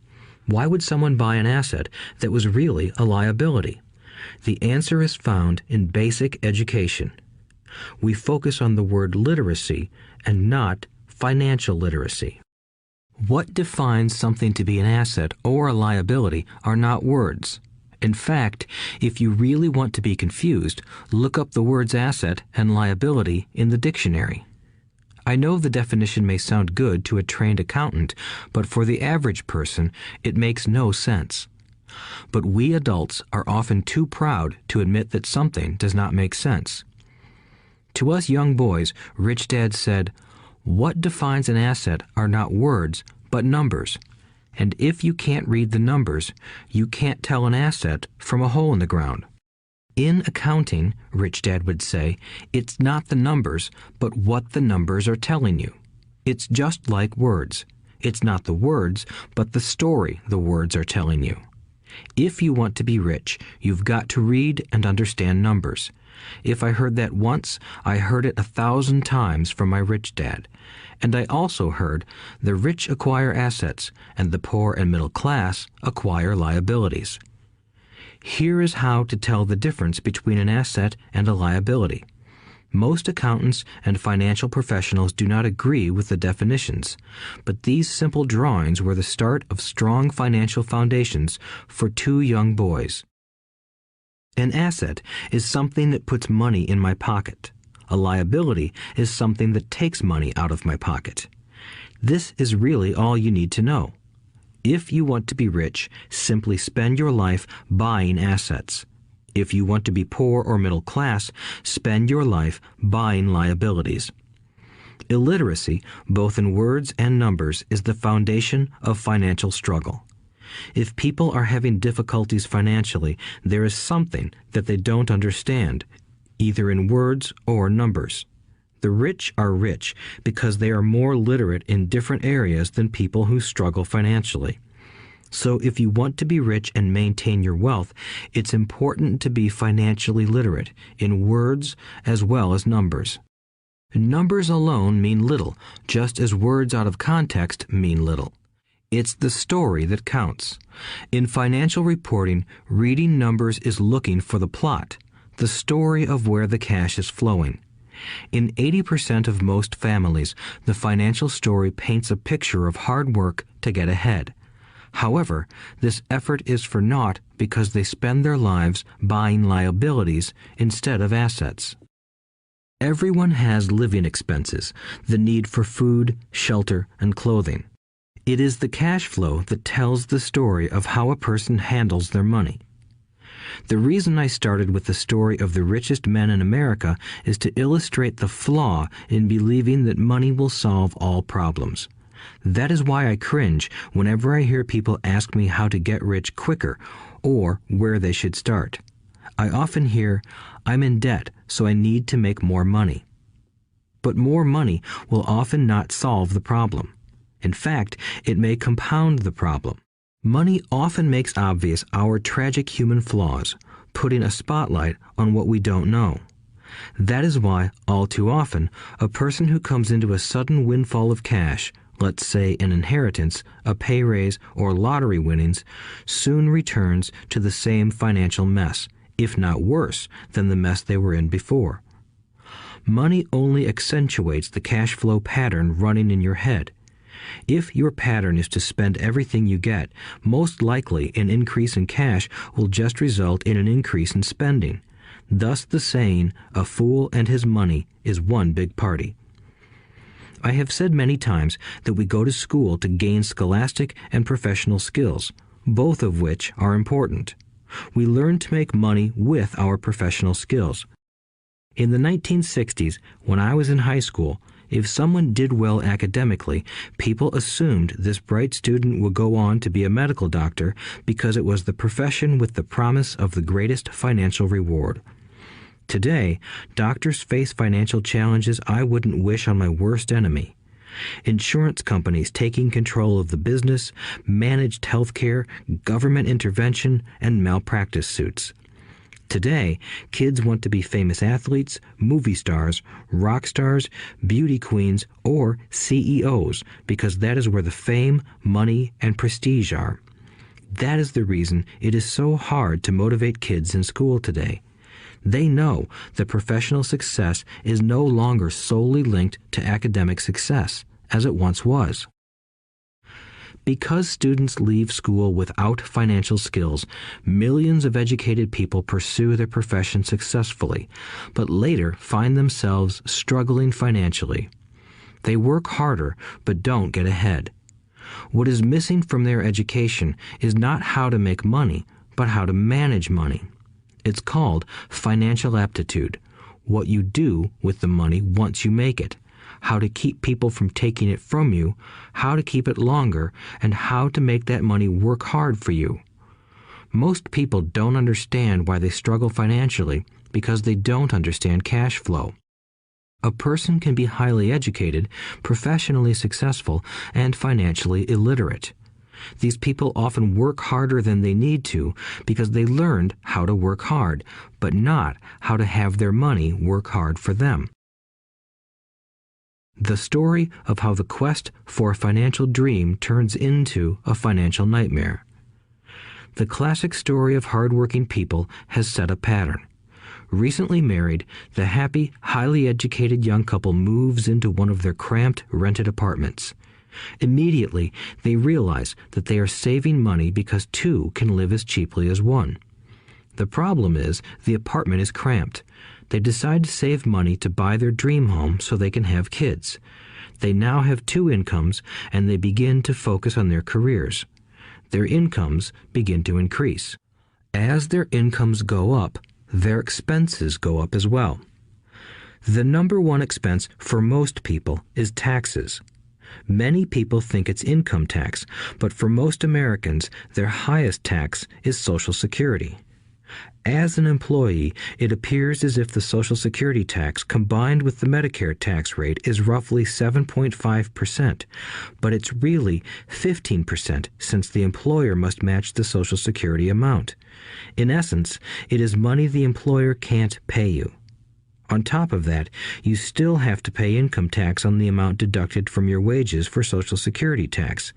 Why would someone buy an asset that was really a liability? The answer is found in basic education. We focus on the word literacy and not financial literacy. What defines something to be an asset or a liability are not words. In fact, if you really want to be confused, look up the words asset and liability in the dictionary. I know the definition may sound good to a trained accountant, but for the average person, it makes no sense. But we adults are often too proud to admit that something does not make sense. To us young boys, Rich Dad said, "What defines an asset are not words, but numbers. And if you can't read the numbers, you can't tell an asset from a hole in the ground." In accounting, Rich Dad would say, it's not the numbers, but what the numbers are telling you. It's just like words. It's not the words, but the story the words are telling you. If you want to be rich, you've got to read and understand numbers. If I heard that once, I heard it 1,000 times from my rich dad. And I also heard the rich acquire assets and the poor and middle class acquire liabilities. Here is how to tell the difference between an asset and a liability. Most accountants and financial professionals do not agree with the definitions, but these simple drawings were the start of strong financial foundations for two young boys. An asset is something that puts money in my pocket. A liability is something that takes money out of my pocket. This is really all you need to know. If you want to be rich, simply spend your life buying assets. If you want to be poor or middle class, spend your life buying liabilities. Illiteracy, both in words and numbers, is the foundation of financial struggle. If people are having difficulties financially, there is something that they don't understand, either in words or numbers. The rich are rich because they are more literate in different areas than people who struggle financially. So if you want to be rich and maintain your wealth, it's important to be financially literate in words as well as numbers. Numbers alone mean little, just as words out of context mean little. It's the story that counts. In financial reporting, reading numbers is looking for the plot, the story of where the cash is flowing. In 80% of most families, the financial story paints a picture of hard work to get ahead. However, this effort is for naught because they spend their lives buying liabilities instead of assets. Everyone has living expenses, the need for food, shelter, and clothing. It is the cash flow that tells the story of how a person handles their money. The reason I started with the story of the richest men in America is to illustrate the flaw in believing that money will solve all problems. That is why I cringe whenever I hear people ask me how to get rich quicker or where they should start. I often hear, "I'm in debt, so I need to make more money." But more money will often not solve the problem. In fact, it may compound the problem. Money often makes obvious our tragic human flaws, putting a spotlight on what we don't know. That is why, all too often, a person who comes into a sudden windfall of cash, let's say an inheritance, a pay raise, or lottery winnings, soon returns to the same financial mess, if not worse than the mess they were in before. Money only accentuates the cash flow pattern running in your head. If your pattern is to spend everything you get, most likely an increase in cash will just result in an increase in spending. Thus the saying, "A fool and his money is one big party." I have said many times that we go to school to gain scholastic and professional skills, both of which are important. We learn to make money with our professional skills. In the 1960s, when I was in high school, if someone did well academically, people assumed this bright student would go on to be a medical doctor because it was the profession with the promise of the greatest financial reward. Today, doctors face financial challenges I wouldn't wish on my worst enemy. Insurance companies taking control of the business, managed health care, government intervention, and malpractice suits. Today, kids want to be famous athletes, movie stars, rock stars, beauty queens, or CEOs because that is where the fame, money, and prestige are. That is the reason it is so hard to motivate kids in school today. They know that professional success is no longer solely linked to academic success, as it once was. Because students leave school without financial skills, millions of educated people pursue their profession successfully, but later find themselves struggling financially. They work harder, but don't get ahead. What is missing from their education is not how to make money, but how to manage money. It's called financial aptitude, what you do with the money once you make it, how to keep people from taking it from you, how to keep it longer, and how to make that money work hard for you. Most people don't understand why they struggle financially because they don't understand cash flow. A person can be highly educated, professionally successful, and financially illiterate. These people often work harder than they need to because they learned how to work hard, but not how to have their money work hard for them. The story of how the quest for a financial dream turns into a financial nightmare. The classic story of hardworking people has set a pattern. Recently married, the happy, highly educated young couple moves into one of their cramped, rented apartments. Immediately, they realize that they are saving money because two can live as cheaply as one. The problem is the apartment is cramped. They decide to save money to buy their dream home so they can have kids. They now have two incomes, and they begin to focus on their careers. Their incomes begin to increase. As their incomes go up, their expenses go up as well. The number one expense for most people is taxes. Many people think it's income tax, but for most Americans, their highest tax is Social Security. As an employee, it appears as if the Social Security tax combined with the Medicare tax rate is roughly 7.5%, but it's really 15% since the employer must match the Social Security amount. In essence, it is money the employer can't pay you. On top of that, you still have to pay income tax on the amount deducted from your wages for Social Security tax.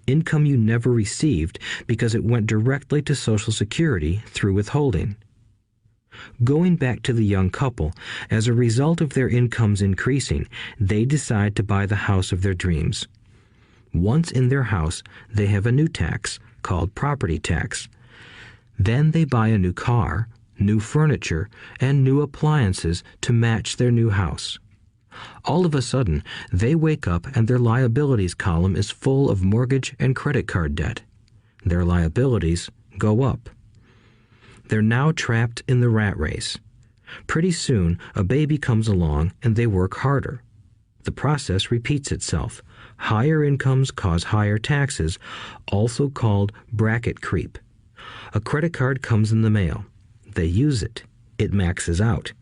Income you never received because it went directly to Social Security through withholding. Going back to the young couple, as a result of their incomes increasing, they decide to buy the house of their dreams. Once in their house, they have a new tax called property tax. Then they buy a new car, new furniture, and new appliances to match their new house. All of a sudden, they wake up and their liabilities column is full of mortgage and credit card debt. Their liabilities go up. They're now trapped in the rat race. Pretty soon, a baby comes along and they work harder. The process repeats itself. Higher incomes cause higher taxes, also called bracket creep. A credit card comes in the mail. They use it. It maxes out.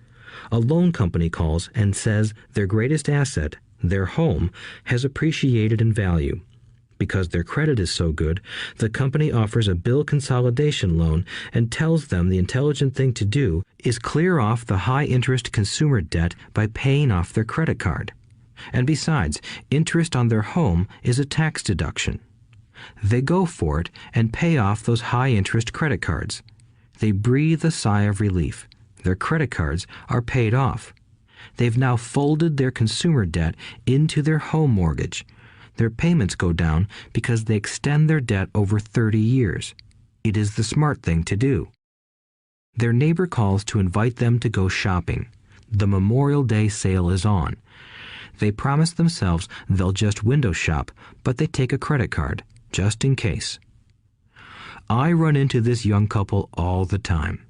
A loan company calls and says their greatest asset, their home, has appreciated in value. Because their credit is so good, the company offers a bill consolidation loan and tells them the intelligent thing to do is clear off the high-interest consumer debt by paying off their credit card. And besides, interest on their home is a tax deduction. They go for it and pay off those high-interest credit cards. They breathe a sigh of relief. Their credit cards are paid off. They've now folded their consumer debt into their home mortgage. Their payments go down because they extend their debt over 30 years. It is the smart thing to do. Their neighbor calls to invite them to go shopping. The Memorial Day sale is on. They promise themselves they'll just window shop, but they take a credit card, just in case. I run into this young couple all the time.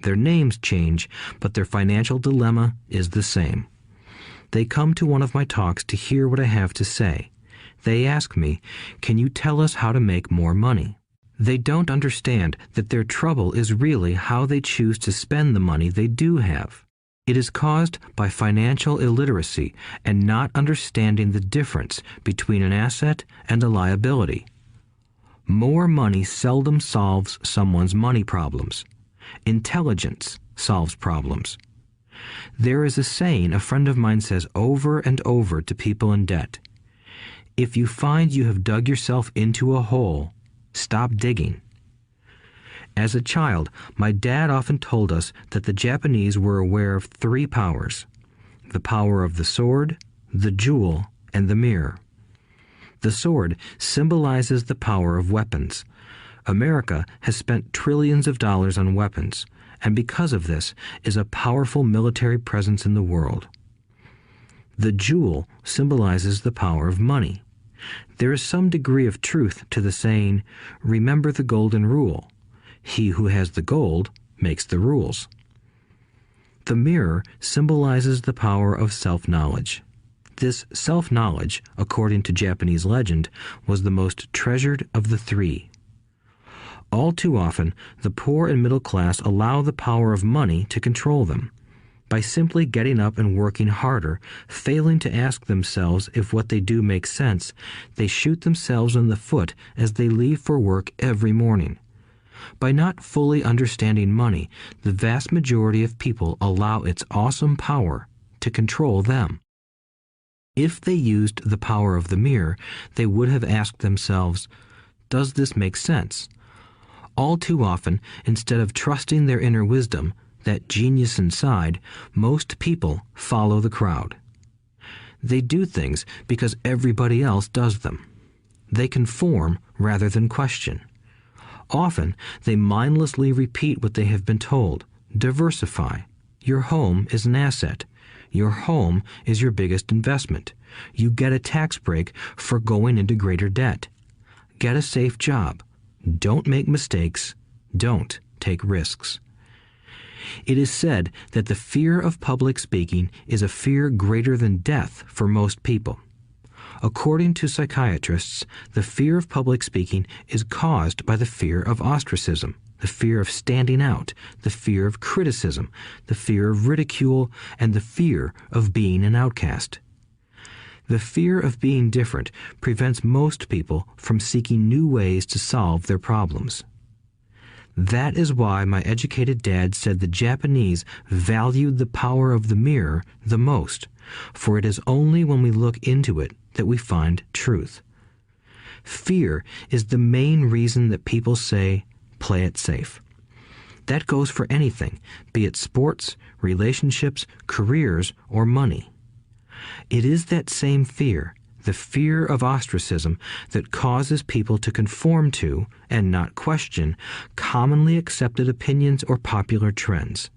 Their names change, but their financial dilemma is the same. They come to one of my talks to hear what I have to say. They ask me, "Can you tell us how to make more money?" They don't understand that their trouble is really how they choose to spend the money they do have. It is caused by financial illiteracy and not understanding the difference between an asset and a liability. More money seldom solves someone's money problems. Intelligence solves problems. There is a saying a friend of mine says over and over to people in debt. If you find you have dug yourself into a hole, stop digging. As a child, my dad often told us that the Japanese were aware of 3 powers: the power of the sword, the jewel, and the mirror. The sword symbolizes the power of weapons. America has spent trillions of dollars on weapons, and because of this is a powerful military presence in the world. The jewel symbolizes the power of money. There is some degree of truth to the saying, "Remember the golden rule. He who has the gold makes the rules." The mirror symbolizes the power of self-knowledge. This self-knowledge, according to Japanese legend, was the most treasured of the 3. All too often, the poor and middle class allow the power of money to control them. By simply getting up and working harder, failing to ask themselves if what they do makes sense, they shoot themselves in the foot as they leave for work every morning. By not fully understanding money, the vast majority of people allow its awesome power to control them. If they used the power of the mirror, they would have asked themselves, "Does this make sense?" All too often, instead of trusting their inner wisdom, that genius inside, most people follow the crowd. They do things because everybody else does them. They conform rather than question. Often, they mindlessly repeat what they have been told. Diversify. Your home is an asset. Your home is your biggest investment. You get a tax break for going into greater debt. Get a safe job. Don't make mistakes. Don't take risks. It is said that the fear of public speaking is a fear greater than death for most people. According to psychiatrists, the fear of public speaking is caused by the fear of ostracism, the fear of standing out, the fear of criticism, the fear of ridicule, and the fear of being an outcast. The fear of being different prevents most people from seeking new ways to solve their problems. That is why my educated dad said the Japanese valued the power of the mirror the most, for it is only when we look into it that we find truth. Fear is the main reason that people say, "Play it safe." That goes for anything, be it sports, relationships, careers, or money. It is that same fear, the fear of ostracism, that causes people to conform to, and not question, commonly accepted opinions or popular trends.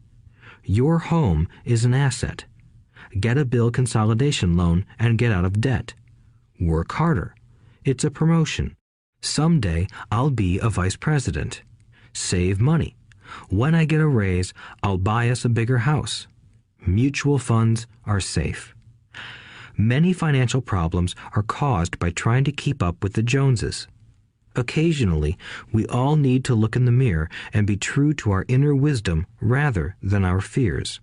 Your home is an asset. Get a bill consolidation loan and get out of debt. Work harder. It's a promotion. Someday I'll be a vice president. Save money. When I get a raise, I'll buy us a bigger house. Mutual funds are safe. Many financial problems are caused by trying to keep up with the Joneses. Occasionally, we all need to look in the mirror and be true to our inner wisdom rather than our fears.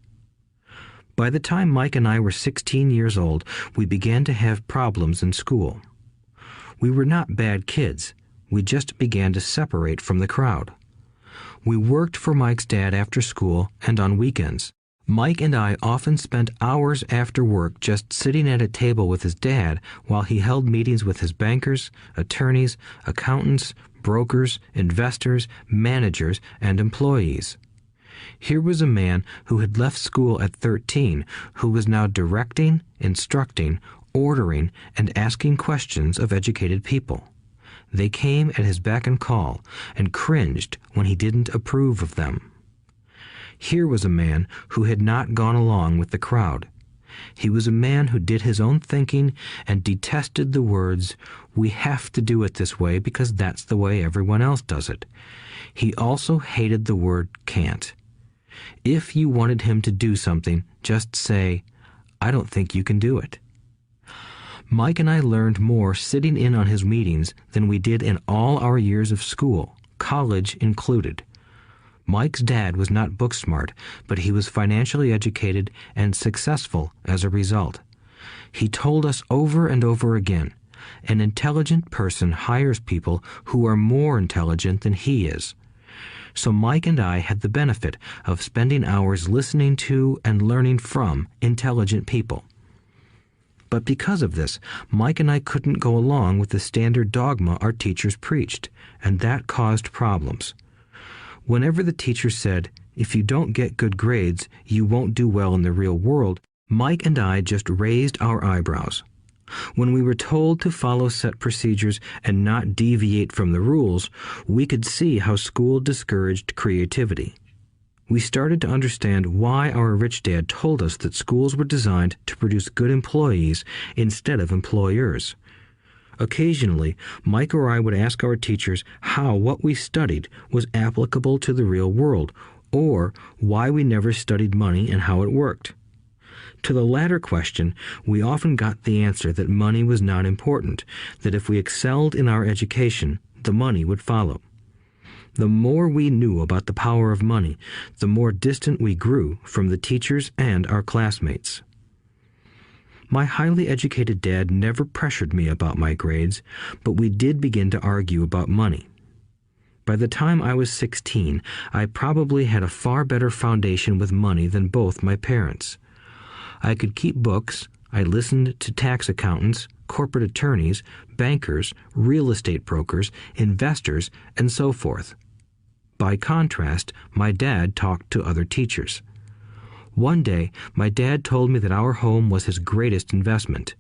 By the time Mike and I were 16 years old, we began to have problems in school. We were not bad kids. We just began to separate from the crowd. We worked for Mike's dad after school and on weekends. Mike and I often spent hours after work just sitting at a table with his dad while he held meetings with his bankers, attorneys, accountants, brokers, investors, managers, and employees. Here was a man who had left school at 13 who was now directing, instructing, ordering, and asking questions of educated people. They came at his beck and call and cringed when he didn't approve of them. Here was a man who had not gone along with the crowd. He was a man who did his own thinking and detested the words, "We have to do it this way because that's the way everyone else does it." He also hated the word can't. If you wanted him to do something, just say, "I don't think you can do it." Mike and I learned more sitting in on his meetings than we did in all our years of school, college included. Mike's dad was not book smart, but he was financially educated and successful as a result. He told us over and over again, an intelligent person hires people who are more intelligent than he is. So Mike and I had the benefit of spending hours listening to and learning from intelligent people. But because of this, Mike and I couldn't go along with the standard dogma our teachers preached, and that caused problems. Whenever the teacher said, "If you don't get good grades, you won't do well in the real world," Mike and I just raised our eyebrows. When we were told to follow set procedures and not deviate from the rules, we could see how school discouraged creativity. We started to understand why our rich dad told us that schools were designed to produce good employees instead of employers. Occasionally, Mike or I would ask our teachers how what we studied was applicable to the real world, or why we never studied money and how it worked. To the latter question, we often got the answer that money was not important, that if we excelled in our education, the money would follow. The more we knew about the power of money, the more distant we grew from the teachers and our classmates. My highly educated dad never pressured me about my grades, but we did begin to argue about money. By the time I was 16, I probably had a far better foundation with money than both my parents. I could keep books, I listened to tax accountants, corporate attorneys, bankers, real estate brokers, investors, and so forth. By contrast, my dad talked to other teachers. One day, my dad told me that our home was his greatest investment.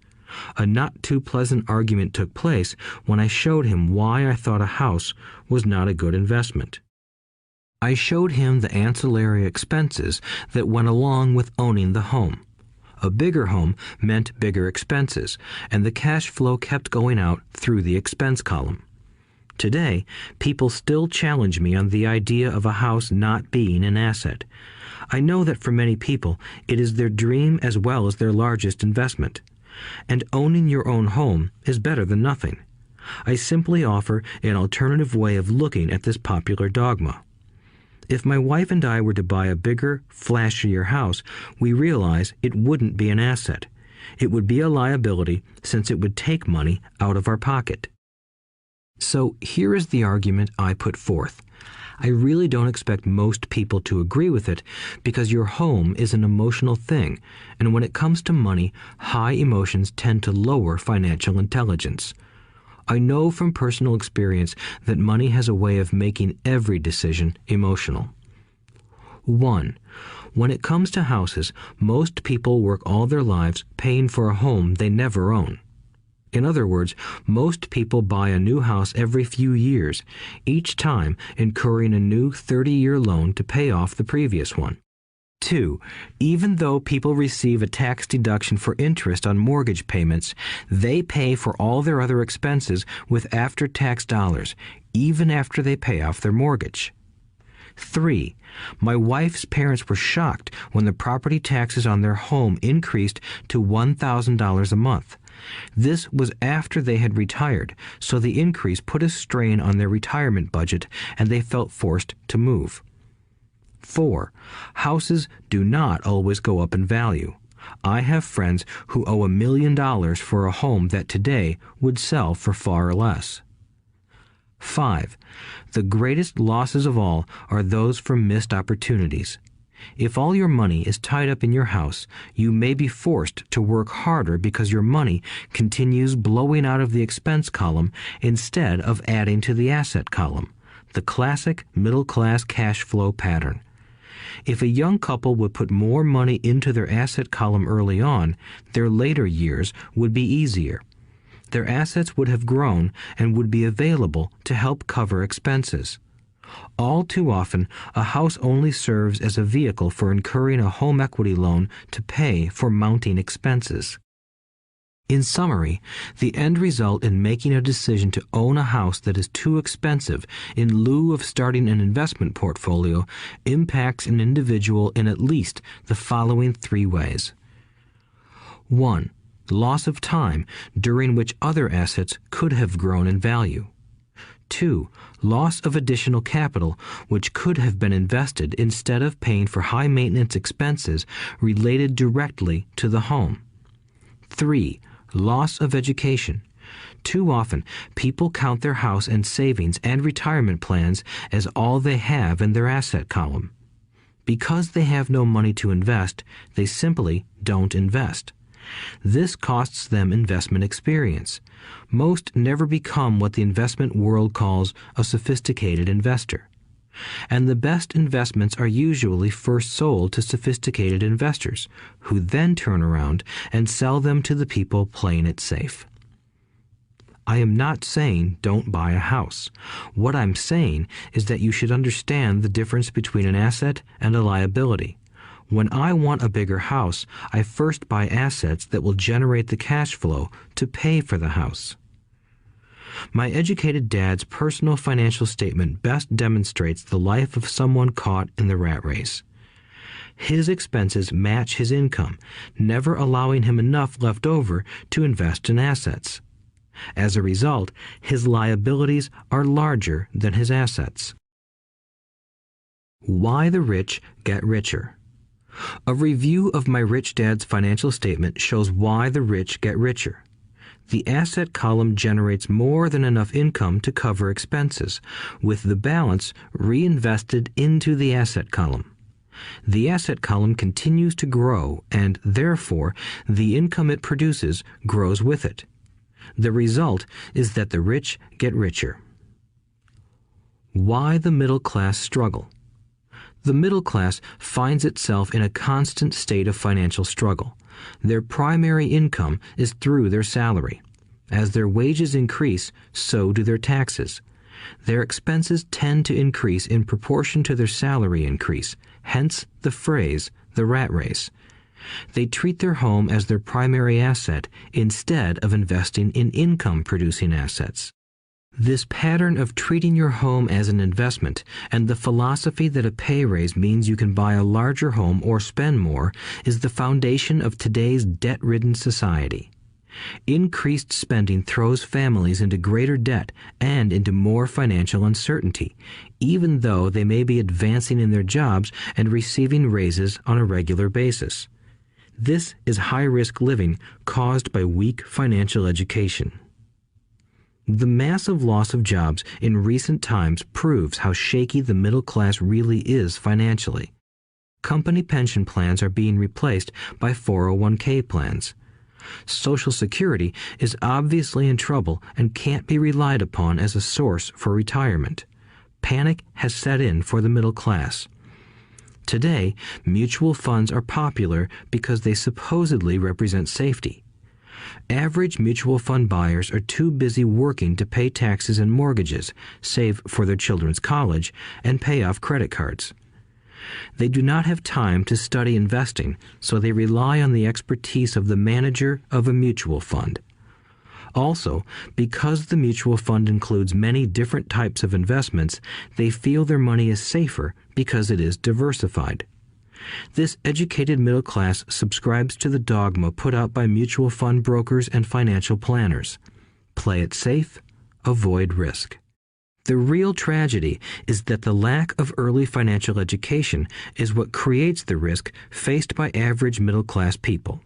A not-too-pleasant argument took place when I showed him why I thought a house was not a good investment. I showed him the ancillary expenses that went along with owning the home. A bigger home meant bigger expenses, and the cash flow kept going out through the expense column. Today, people still challenge me on the idea of a house not being an asset. I know that for many people, it is their dream as well as their largest investment. And owning your own home is better than nothing. I simply offer an alternative way of looking at this popular dogma. If my wife and I were to buy a bigger, flashier house, we realize it wouldn't be an asset. It would be a liability since it would take money out of our pocket. So here is the argument I put forth. I really don't expect most people to agree with it because your home is an emotional thing, and when it comes to money, high emotions tend to lower financial intelligence. I know from personal experience that money has a way of making every decision emotional. 1. When it comes to houses, most people work all their lives paying for a home they never own. In other words, most people buy a new house every few years, each time incurring a new 30-year loan to pay off the previous one. 2. Even though people receive a tax deduction for interest on mortgage payments, they pay for all their other expenses with after-tax dollars, even after they pay off their mortgage. 3. My wife's parents were shocked when the property taxes on their home increased to $1,000 a month. This was after they had retired, so the increase put a strain on their retirement budget and they felt forced to move. 4. Houses do not always go up in value. I have friends who owe $1 million for a home that today would sell for far less. 5. The greatest losses of all are those from missed opportunities. If all your money is tied up in your house, you may be forced to work harder because your money continues blowing out of the expense column instead of adding to the asset column, the classic middle-class cash flow pattern. If a young couple would put more money into their asset column early on, their later years would be easier. Their assets would have grown and would be available to help cover expenses. All too often, a house only serves as a vehicle for incurring a home equity loan to pay for mounting expenses. In summary, the end result in making a decision to own a house that is too expensive in lieu of starting an investment portfolio impacts an individual in at least the following 3 ways. 1. Loss of time during which other assets could have grown in value. 2. Loss of additional capital which could have been invested instead of paying for high maintenance expenses related directly to the home. 3. Loss of education. Too often, people count their house and savings and retirement plans as all they have in their asset column. Because they have no money to invest, they simply don't invest. This costs them investment experience. Most never become what the investment world calls a sophisticated investor. And the best investments are usually first sold to sophisticated investors, who then turn around and sell them to the people playing it safe. I am not saying don't buy a house. What I'm saying is that you should understand the difference between an asset and a liability. When I want a bigger house, I first buy assets that will generate the cash flow to pay for the house. My educated dad's personal financial statement best demonstrates the life of someone caught in the rat race. His expenses match his income, never allowing him enough left over to invest in assets. As a result, his liabilities are larger than his assets. Why the rich get richer. A review of my rich dad's financial statement shows why the rich get richer. The asset column generates more than enough income to cover expenses, with the balance reinvested into the asset column. The asset column continues to grow, and therefore the income it produces grows with it. The result is that the rich get richer. Why the middle class struggle. The middle class finds itself in a constant state of financial struggle. Their primary income is through their salary. As their wages increase, so do their taxes. Their expenses tend to increase in proportion to their salary increase, hence the phrase, the rat race. They treat their home as their primary asset instead of investing in income-producing assets. This pattern of treating your home as an investment and the philosophy that a pay raise means you can buy a larger home or spend more is the foundation of today's debt-ridden society. Increased spending throws families into greater debt and into more financial uncertainty, even though they may be advancing in their jobs and receiving raises on a regular basis. This is high-risk living caused by weak financial education. The massive loss of jobs in recent times proves how shaky the middle class really is financially. Company pension plans are being replaced by 401k plans. Social Security is obviously in trouble and can't be relied upon as a source for retirement. Panic has set in for the middle class. Today, mutual funds are popular because they supposedly represent safety. Average mutual fund buyers are too busy working to pay taxes and mortgages, save for their children's college, and pay off credit cards. They do not have time to study investing, so they rely on the expertise of the manager of a mutual fund. Also, because the mutual fund includes many different types of investments, they feel their money is safer because it is diversified. This educated middle class subscribes to the dogma put out by mutual fund brokers and financial planners. Play it safe, avoid risk. The real tragedy is that the lack of early financial education is what creates the risk faced by average middle class people.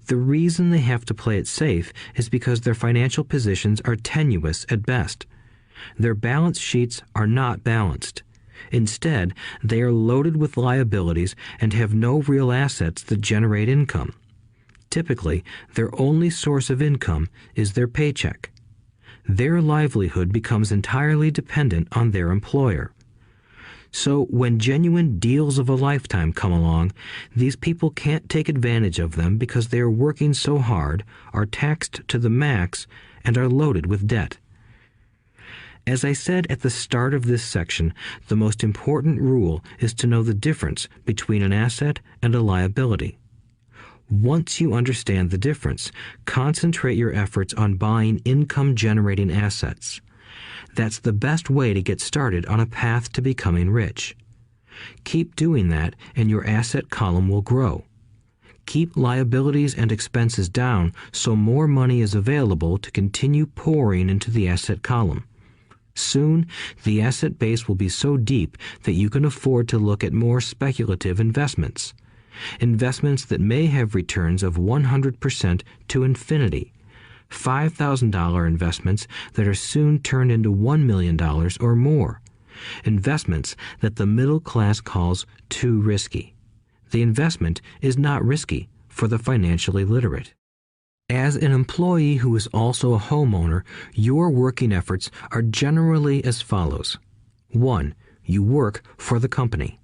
The reason they have to play it safe is because their financial positions are tenuous at best. Their balance sheets are not balanced. Instead, they are loaded with liabilities and have no real assets that generate income. Typically, their only source of income is their paycheck. Their livelihood becomes entirely dependent on their employer. So when genuine deals of a lifetime come along, these people can't take advantage of them because they are working so hard, are taxed to the max, and are loaded with debt. As I said at the start of this section, the most important rule is to know the difference between an asset and a liability. Once you understand the difference, concentrate your efforts on buying income-generating assets. That's the best way to get started on a path to becoming rich. Keep doing that and your asset column will grow. Keep liabilities and expenses down so more money is available to continue pouring into the asset column. Soon, the asset base will be so deep that you can afford to look at more speculative investments. Investments that may have returns of 100% to infinity. $5,000 investments that are soon turned into $1 million or more. Investments that the middle class calls too risky. The investment is not risky for the financially literate. As an employee who is also a homeowner, your working efforts are generally as follows. 1. You work for the company.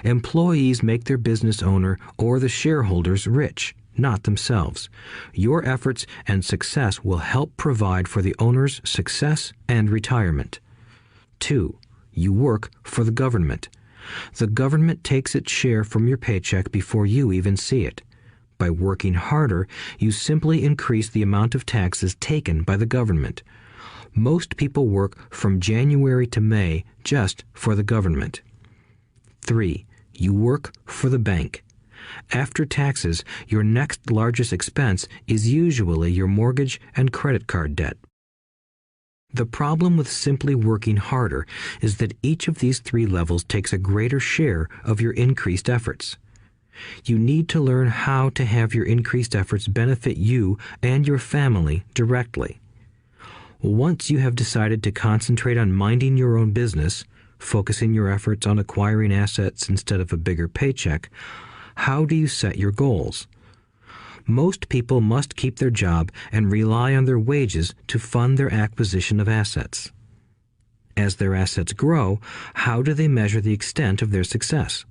Employees make their business owner or the shareholders rich, not themselves. Your efforts and success will help provide for the owner's success and retirement. 2. You work for the government. The government takes its share from your paycheck before you even see it. By working harder, you simply increase the amount of taxes taken by the government. Most people work from January to May just for the government. 3. You work for the bank. After taxes, your next largest expense is usually your mortgage and credit card debt. The problem with simply working harder is that each of these 3 levels takes a greater share of your increased efforts. You need to learn how to have your increased efforts benefit you and your family directly. Once you have decided to concentrate on minding your own business, focusing your efforts on acquiring assets instead of a bigger paycheck, how do you set your goals? Most people must keep their job and rely on their wages to fund their acquisition of assets. As their assets grow, how do they measure the extent of their success?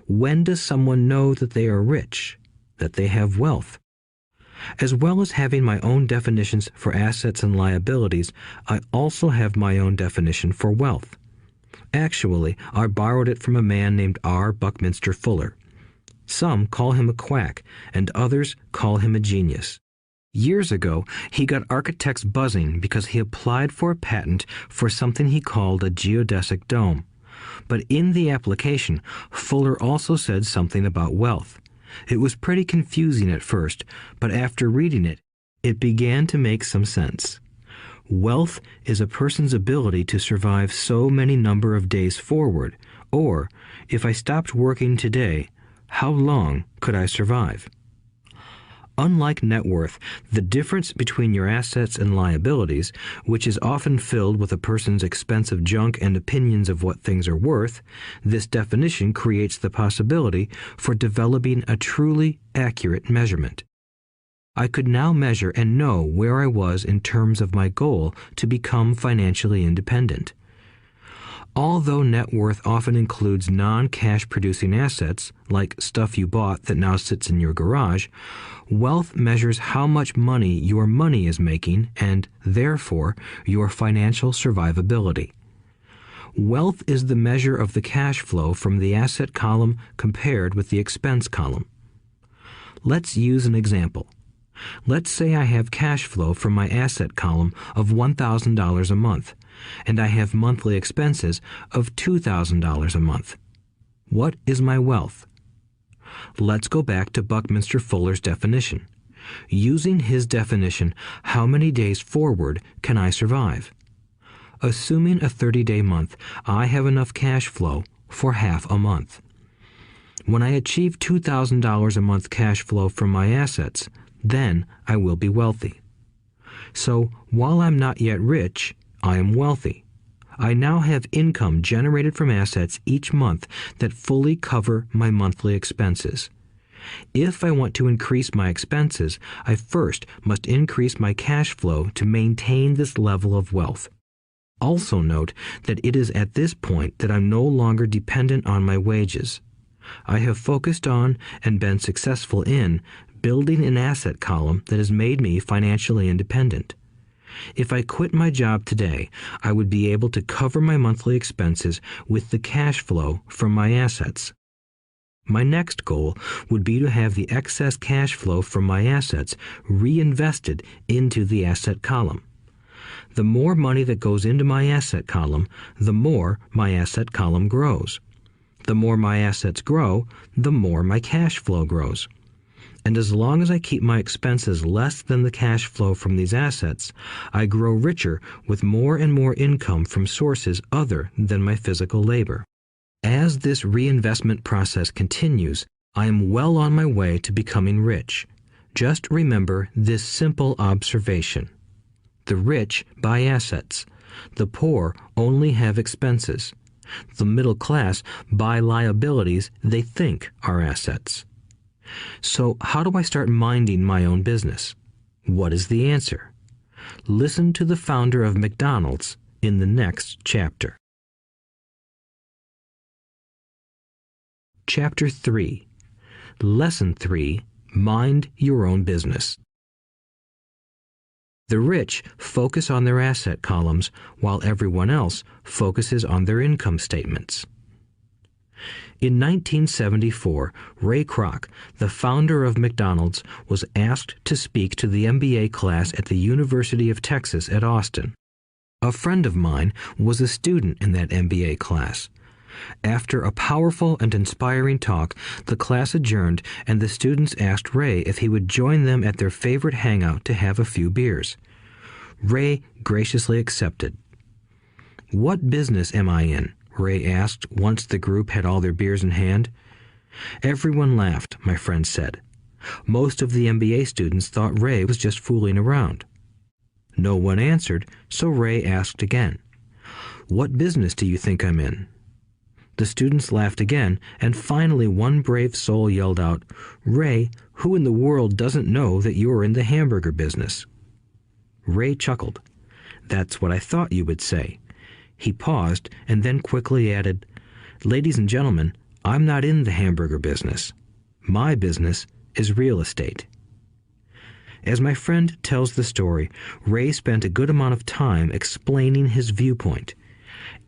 When does someone know that they are rich, that they have wealth? As well as having my own definitions for assets and liabilities, I also have my own definition for wealth. Actually, I borrowed it from a man named R. Buckminster Fuller. Some call him a quack, and others call him a genius. Years ago, he got architects buzzing because he applied for a patent for something he called a geodesic dome. But in the application, Fuller also said something about wealth. It was pretty confusing at first, but after reading it, it began to make some sense. Wealth is a person's ability to survive so many number of days forward, or, if I stopped working today, how long could I survive? Unlike net worth, the difference between your assets and liabilities, which is often filled with a person's expensive junk and opinions of what things are worth, this definition creates the possibility for developing a truly accurate measurement. I could now measure and know where I was in terms of my goal to become financially independent. Although net worth often includes non-cash producing assets, like stuff you bought that now sits in your garage, wealth measures how much money your money is making and, therefore, your financial survivability. Wealth is the measure of the cash flow from the asset column compared with the expense column. Let's use an example. Let's say I have cash flow from my asset column of $1,000 a month, and I have monthly expenses of $2,000 a month. What is my wealth? Let's go back to Buckminster Fuller's definition. Using his definition, how many days forward can I survive? Assuming a 30-day month, I have enough cash flow for half a month. When I achieve $2,000 a month cash flow from my assets, then I will be wealthy. So, while I'm not yet rich, I am wealthy. I now have income generated from assets each month that fully cover my monthly expenses. If I want to increase my expenses, I first must increase my cash flow to maintain this level of wealth. Also note that it is at this point that I'm no longer dependent on my wages. I have focused on and been successful in building an asset column that has made me financially independent. If I quit my job today, I would be able to cover my monthly expenses with the cash flow from my assets. My next goal would be to have the excess cash flow from my assets reinvested into the asset column. The more money that goes into my asset column, the more my asset column grows. The more my assets grow, the more my cash flow grows. And as long as I keep my expenses less than the cash flow from these assets, I grow richer with more and more income from sources other than my physical labor. As this reinvestment process continues, I am well on my way to becoming rich. Just remember this simple observation. The rich buy assets. The poor only have expenses. The middle class buy liabilities they think are assets. So how do I start minding my own business? What is the answer? Listen to the founder of McDonald's in the next chapter. Chapter 3. Lesson 3. Mind your own business. The rich focus on their asset columns while everyone else focuses on their income statements. In 1974, Ray Kroc, the founder of McDonald's, was asked to speak to the MBA class at the University of Texas at Austin. A friend of mine was a student in that MBA class. After a powerful and inspiring talk, the class adjourned and the students asked Ray if he would join them at their favorite hangout to have a few beers. Ray graciously accepted. "What business am I in?" Ray asked once the group had all their beers in hand. Everyone laughed, my friend said. Most of the MBA students thought Ray was just fooling around. No one answered, so Ray asked again. "What business do you think I'm in?" The students laughed again, and finally one brave soul yelled out, "Ray, who in the world doesn't know that you're in the hamburger business?" Ray chuckled. "That's what I thought you would say." He paused and then quickly added, "Ladies and gentlemen, I'm not in the hamburger business. My business is real estate." As my friend tells the story, Ray spent a good amount of time explaining his viewpoint.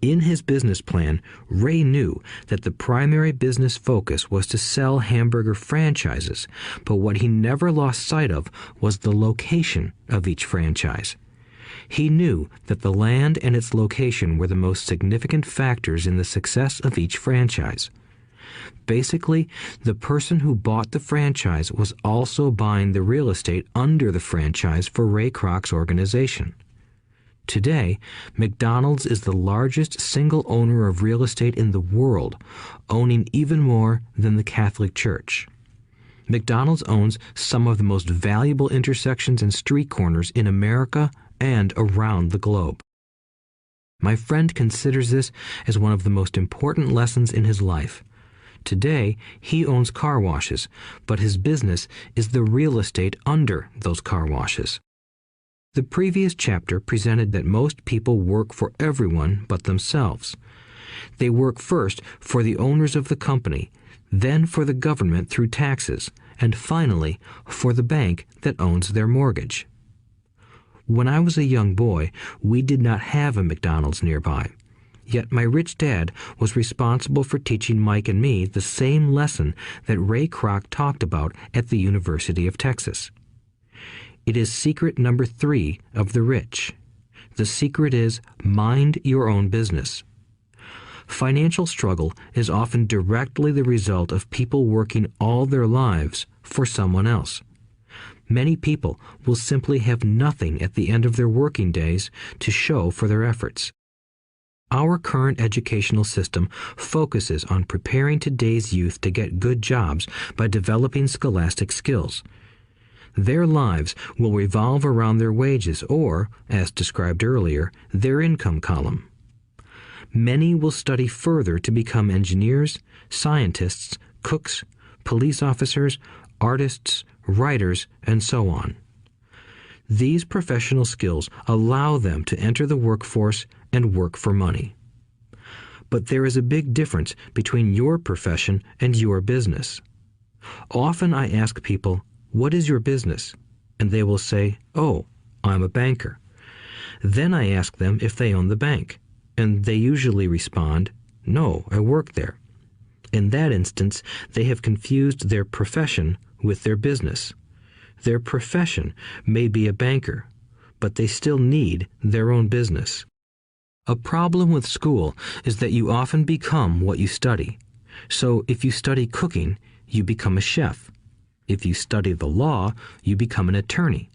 In his business plan, Ray knew that the primary business focus was to sell hamburger franchises, but what he never lost sight of was the location of each franchise. He knew that the land and its location were the most significant factors in the success of each franchise. Basically, the person who bought the franchise was also buying the real estate under the franchise for Ray Kroc's organization. Today, McDonald's is the largest single owner of real estate in the world, owning even more than the Catholic Church. McDonald's owns some of the most valuable intersections and street corners in America and around the globe. My friend considers this as one of the most important lessons in his life. Today, he owns car washes, but his business is the real estate under those car washes. The previous chapter presented that most people work for everyone but themselves. They work first for the owners of the company, then for the government through taxes, and finally for the bank that owns their mortgage. When I was a young boy, we did not have a McDonald's nearby. Yet my rich dad was responsible for teaching Mike and me the same lesson that Ray Kroc talked about at the University of Texas. It is secret number 3 of the rich. The secret is mind your own business. Financial struggle is often directly the result of people working all their lives for someone else. Many people will simply have nothing at the end of their working days to show for their efforts. Our current educational system focuses on preparing today's youth to get good jobs by developing scholastic skills. Their lives will revolve around their wages or, as described earlier, their income column. Many will study further to become engineers, scientists, cooks, police officers, artists, writers, and so on. These professional skills allow them to enter the workforce and work for money. But there is a big difference between your profession and your business. Often I ask people, "What is your business?" And they will say, "Oh, I'm a banker." Then I ask them if they own the bank, and they usually respond, "No, I work there." In that instance, they have confused their profession with their business. Their profession may be a banker, but they still need their own business. A problem with school is that you often become what you study. So if you study cooking, you become a chef. If you study the law, you become an attorney.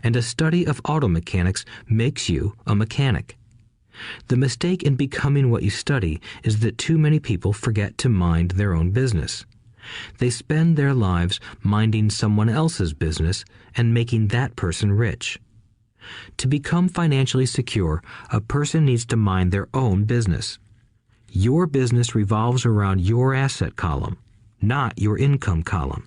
And a study of auto mechanics makes you a mechanic. The mistake in becoming what you study is that too many people forget to mind their own business. They spend their lives minding someone else's business and making that person rich. To become financially secure, a person needs to mind their own business. Your business revolves around your asset column, not your income column.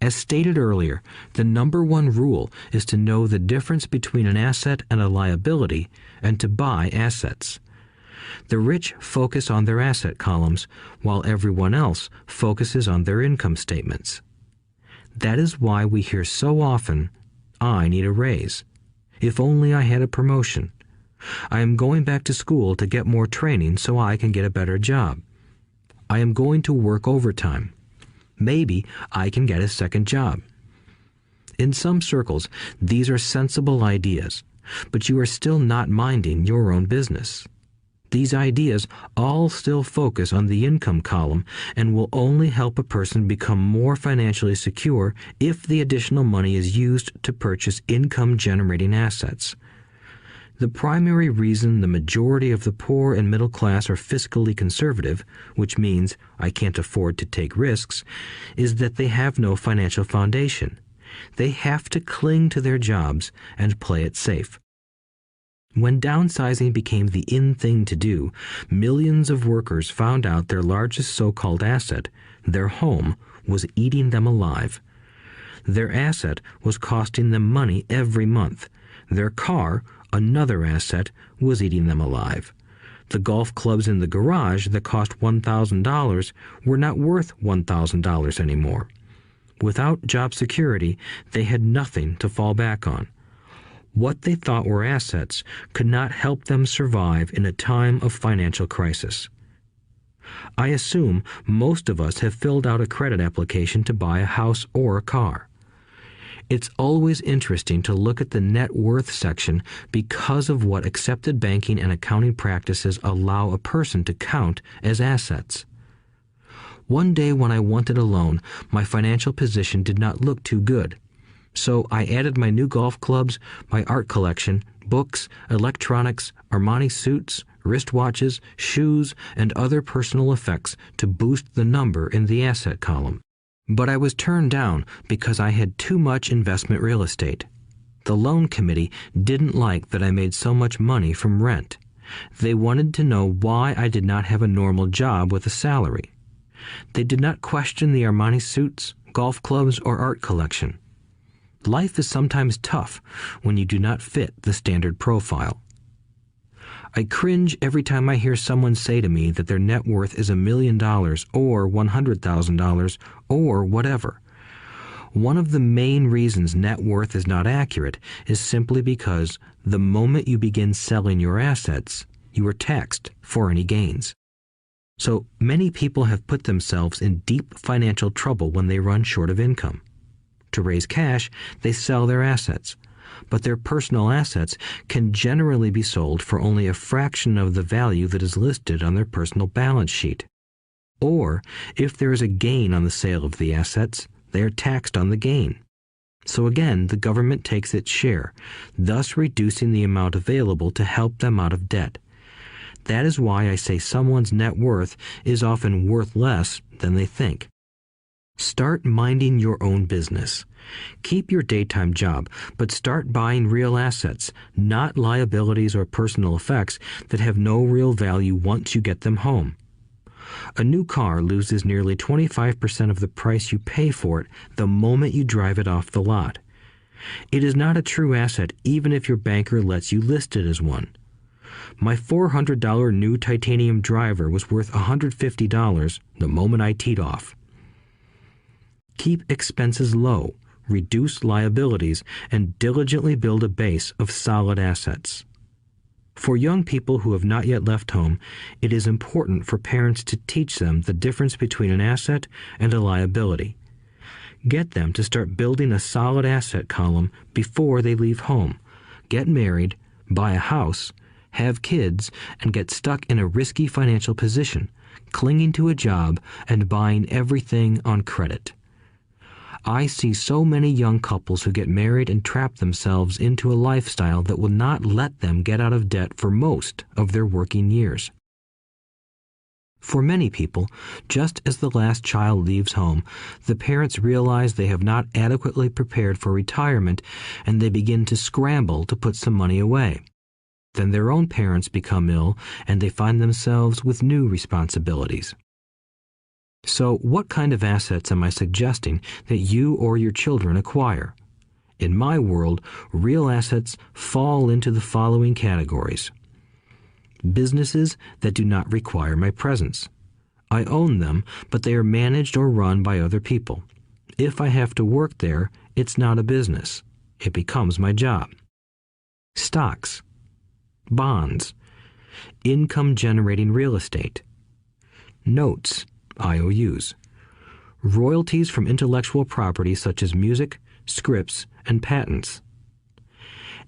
As stated earlier, the number one rule is to know the difference between an asset and a liability and to buy assets. The rich focus on their asset columns, while everyone else focuses on their income statements. That is why we hear so often, "I need a raise. If only I had a promotion. I am going back to school to get more training so I can get a better job. I am going to work overtime. Maybe I can get a second job." In some circles, these are sensible ideas, but you are still not minding your own business. These ideas all still focus on the income column and will only help a person become more financially secure if the additional money is used to purchase income-generating assets. The primary reason the majority of the poor and middle class are fiscally conservative, which means I can't afford to take risks, is that they have no financial foundation. They have to cling to their jobs and play it safe. When downsizing became the in thing to do, millions of workers found out their largest so-called asset, their home, was eating them alive. Their asset was costing them money every month. Their car, another asset, was eating them alive. The golf clubs in the garage that cost $1,000 were not worth $1,000 anymore. Without job security, they had nothing to fall back on. What they thought were assets could not help them survive in a time of financial crisis. I assume most of us have filled out a credit application to buy a house or a car. It's always interesting to look at the net worth section because of what accepted banking and accounting practices allow a person to count as assets. One day when I wanted a loan, my financial position did not look too good. So I added my new golf clubs, my art collection, books, electronics, Armani suits, wristwatches, shoes, and other personal effects to boost the number in the asset column. But I was turned down because I had too much investment real estate. The loan committee didn't like that I made so much money from rent. They wanted to know why I did not have a normal job with a salary. They did not question the Armani suits, golf clubs, or art collection. Life is sometimes tough when you do not fit the standard profile. I cringe every time I hear someone say to me that their net worth is $1 million or $100,000 or whatever. One of the main reasons net worth is not accurate is simply because the moment you begin selling your assets, you are taxed for any gains. So many people have put themselves in deep financial trouble when they run short of income. To raise cash, they sell their assets, but their personal assets can generally be sold for only a fraction of the value that is listed on their personal balance sheet. Or, if there is a gain on the sale of the assets, they are taxed on the gain. So again, the government takes its share, thus reducing the amount available to help them out of debt. That is why I say someone's net worth is often worth less than they think. Start minding your own business. Keep your daytime job, but start buying real assets, not liabilities or personal effects that have no real value once you get them home. A new car loses nearly 25% of the price you pay for it the moment you drive it off the lot. It is not a true asset even if your banker lets you list it as one. My $400 new titanium driver was worth $150 the moment I teed off. Keep expenses low. reduce liabilities, and diligently build a base of solid assets. For young people who have not yet left home, it is important for parents to teach them the difference between an asset and a liability. Get them to start building a solid asset column before they leave home, get married, buy a house, have kids, and get stuck in a risky financial position, clinging to a job and buying everything on credit. I see so many young couples who get married and trap themselves into a lifestyle that will not let them get out of debt for most of their working years. For many people, just as the last child leaves home, the parents realize they have not adequately prepared for retirement and they begin to scramble to put some money away. Then their own parents become ill and they find themselves with new responsibilities. So what kind of assets am I suggesting that you or your children acquire? In my world, real assets fall into the following categories. Businesses that do not require my presence. I own them, but they are managed or run by other people. If I have to work there, it's not a business. It becomes my job. Stocks, bonds, income-generating real estate, notes, IOUs, royalties from intellectual property such as music, scripts, and patents.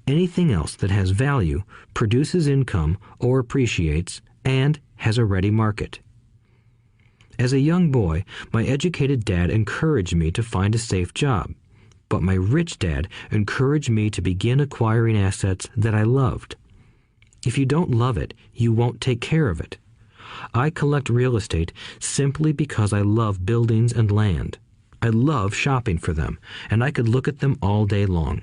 Anything else that has value, produces income, or appreciates, and has a ready market. As a young boy, my educated dad encouraged me to find a safe job, but my rich dad encouraged me to begin acquiring assets that I loved. If you don't love it, you won't take care of it. I collect real estate simply because I love buildings and land. I love shopping for them, and I could look at them all day long.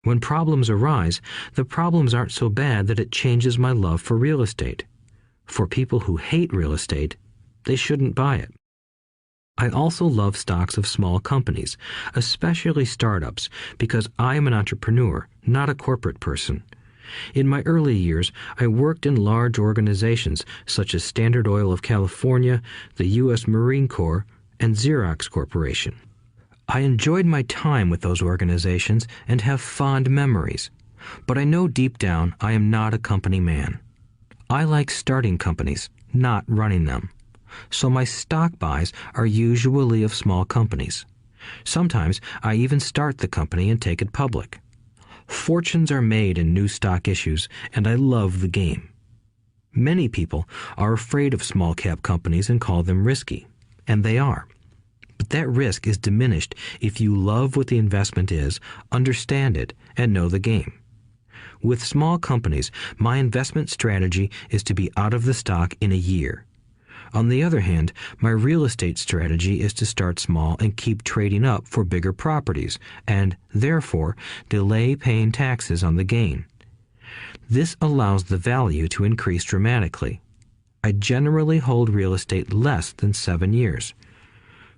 When problems arise, the problems aren't so bad that it changes my love for real estate. For people who hate real estate, they shouldn't buy it. I also love stocks of small companies, especially startups, because I am an entrepreneur, not a corporate person. In my early years, I worked in large organizations such as Standard Oil of California, the U.S. Marine Corps, and Xerox Corporation. I enjoyed my time with those organizations and have fond memories, but I know deep down I am not a company man. I like starting companies, not running them. So my stock buys are usually of small companies. Sometimes I even start the company and take it public. Fortunes are made in new stock issues, and I love the game. Many people are afraid of small cap companies and call them risky, and they are. But that risk is diminished if you love what the investment is, understand it, and know the game. With small companies, my investment strategy is to be out of the stock in a year. On the other hand, my real estate strategy is to start small and keep trading up for bigger properties, and, therefore, delay paying taxes on the gain. This allows the value to increase dramatically. I generally hold real estate less than 7 years.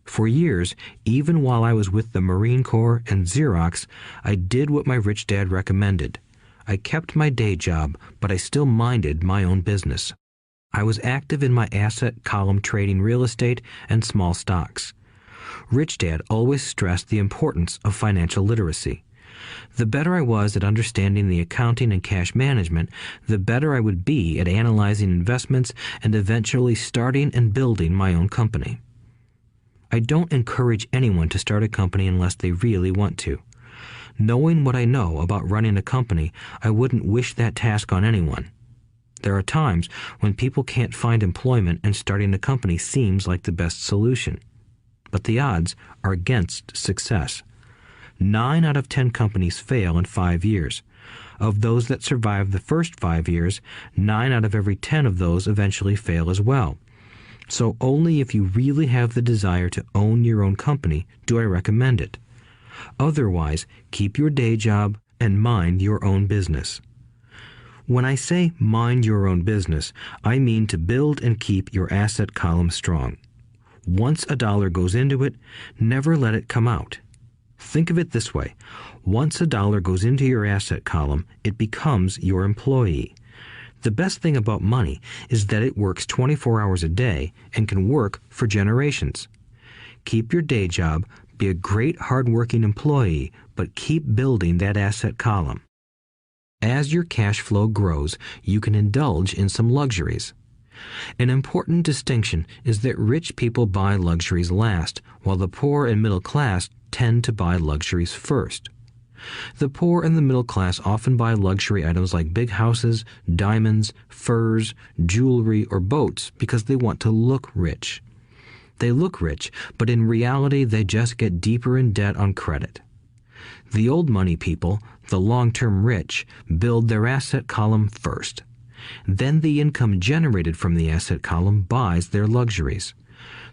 For years, even while I was with the Marine Corps and Xerox, I did what my rich dad recommended. I kept my day job, but I still minded my own business. I was active in my asset column trading real estate and small stocks. Rich Dad always stressed the importance of financial literacy. The better I was at understanding the accounting and cash management, the better I would be at analyzing investments and eventually starting and building my own company. I don't encourage anyone to start a company unless they really want to. Knowing what I know about running a company, I wouldn't wish that task on anyone. There are times when people can't find employment and starting a company seems like the best solution. But the odds are against success. 9 out of 10 companies fail in 5 years. Of those that survive the first 5 years, 9 out of every 10 of those eventually fail as well. So only if you really have the desire to own your own company do I recommend it. Otherwise, keep your day job and mind your own business. When I say mind your own business, I mean to build and keep your asset column strong. Once a dollar goes into it, never let it come out. Think of it this way. Once a dollar goes into your asset column, it becomes your employee. The best thing about money is that it works 24 hours a day and can work for generations. Keep your day job, Be a great hard-working employee, but keep building that asset column. As your cash flow grows, you can indulge in some luxuries. An important distinction is that rich people buy luxuries last, while the poor and middle class tend to buy luxuries first. The poor and the middle class often buy luxury items like big houses, diamonds, furs, jewelry, or boats because they want to look rich. They look rich, but in reality they just get deeper in debt on credit. The old money people, the long-term rich, build their asset column first. Then the income generated from the asset column buys their luxuries.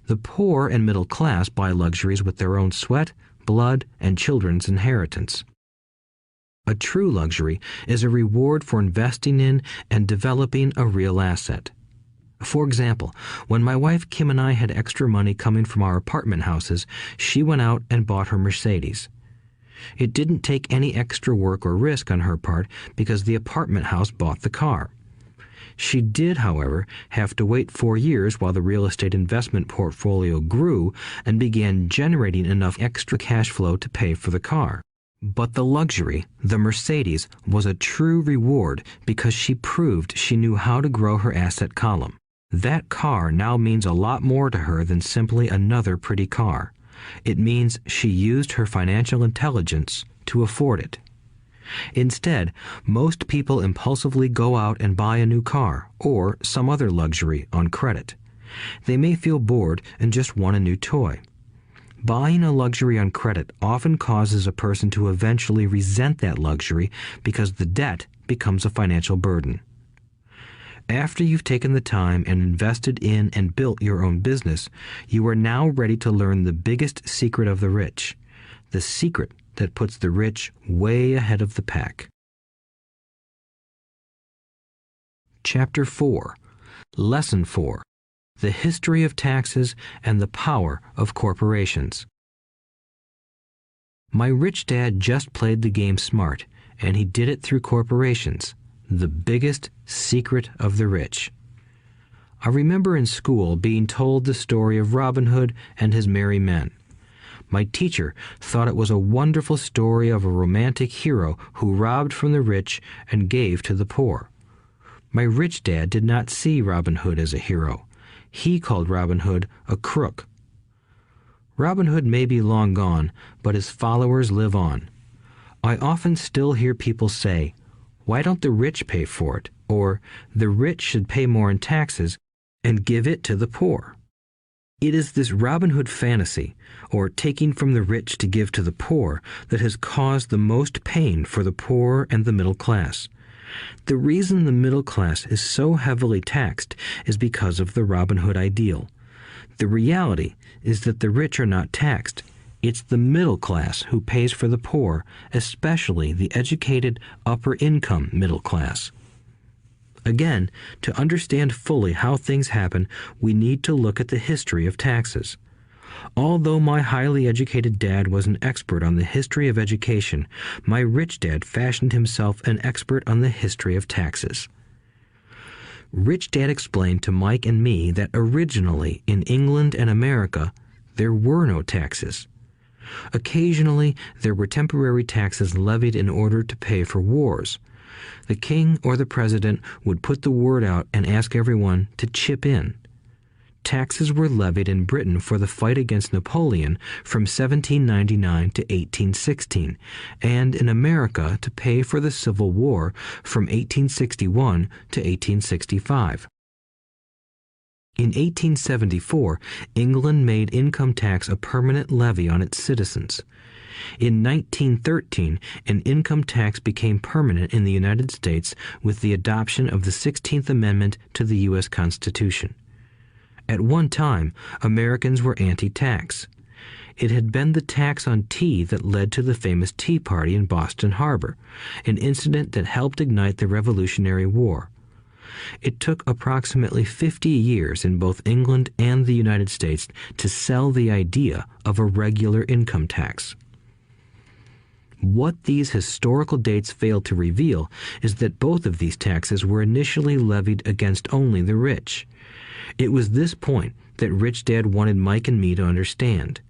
The poor and middle class buy luxuries with their own sweat, blood, and children's inheritance. A true luxury is a reward for investing in and developing a real asset. For example, when my wife Kim and I had extra money coming from our apartment houses, she went out and bought her Mercedes. It didn't take any extra work or risk on her part because the apartment house bought the car. She did, however, have to wait 4 years while the real estate investment portfolio grew and began generating enough extra cash flow to pay for the car. But the luxury, the Mercedes, was a true reward because she proved she knew how to grow her asset column. That car now means a lot more to her than simply another pretty car. It means she used her financial intelligence to afford it. Instead, most people impulsively go out and buy a new car or some other luxury on credit. They may feel bored and just want a new toy. Buying a luxury on credit often causes a person to eventually resent that luxury because the debt becomes a financial burden. After you've taken the time and invested in and built your own business, you are now ready to learn the biggest secret of the rich, the secret that puts the rich way ahead of the pack. Chapter 4. Lesson 4. The History of Taxes and the Power of Corporations. My rich dad just played the game smart, and he did it through corporations, the biggest secret of the rich. I remember in school being told the story of Robin Hood and his merry men. My teacher thought it was a wonderful story of a romantic hero who robbed from the rich and gave to the poor. My rich dad did not see Robin Hood as a hero. He called Robin Hood a crook. Robin Hood may be long gone, but his followers live on. I often still hear people say, "Why don't the rich pay for it?" Or, "The rich should pay more in taxes and give it to the poor." It is this Robin Hood fantasy, or taking from the rich to give to the poor, that has caused the most pain for the poor and the middle class. The reason the middle class is so heavily taxed is because of the Robin Hood ideal. The reality is that the rich are not taxed. It's the middle class who pays for the poor, especially the educated, upper-income middle class. Again, to understand fully how things happen, we need to look at the history of taxes. Although my highly educated dad was an expert on the history of education, my rich dad fashioned himself an expert on the history of taxes. Rich Dad explained to Mike and me that originally in England and America, there were no taxes. Occasionally, there were temporary taxes levied in order to pay for wars. The king or the president would put the word out and ask everyone to chip in. Taxes were levied in Britain for the fight against Napoleon from 1799 to 1816, and in America to pay for the Civil War from 1861 to 1865. In 1874, England made income tax a permanent levy on its citizens. In 1913, an income tax became permanent in the United States with the adoption of the 16th Amendment to the U.S. Constitution. At one time, Americans were anti-tax. It had been the tax on tea that led to the famous Tea Party in Boston Harbor, an incident that helped ignite the Revolutionary War. It took approximately 50 years in both England and the United States to sell the idea of a regular income tax. What these historical dates fail to reveal is that both of these taxes were initially levied against only the rich. It was this point that Rich Dad wanted Mike and me to understand.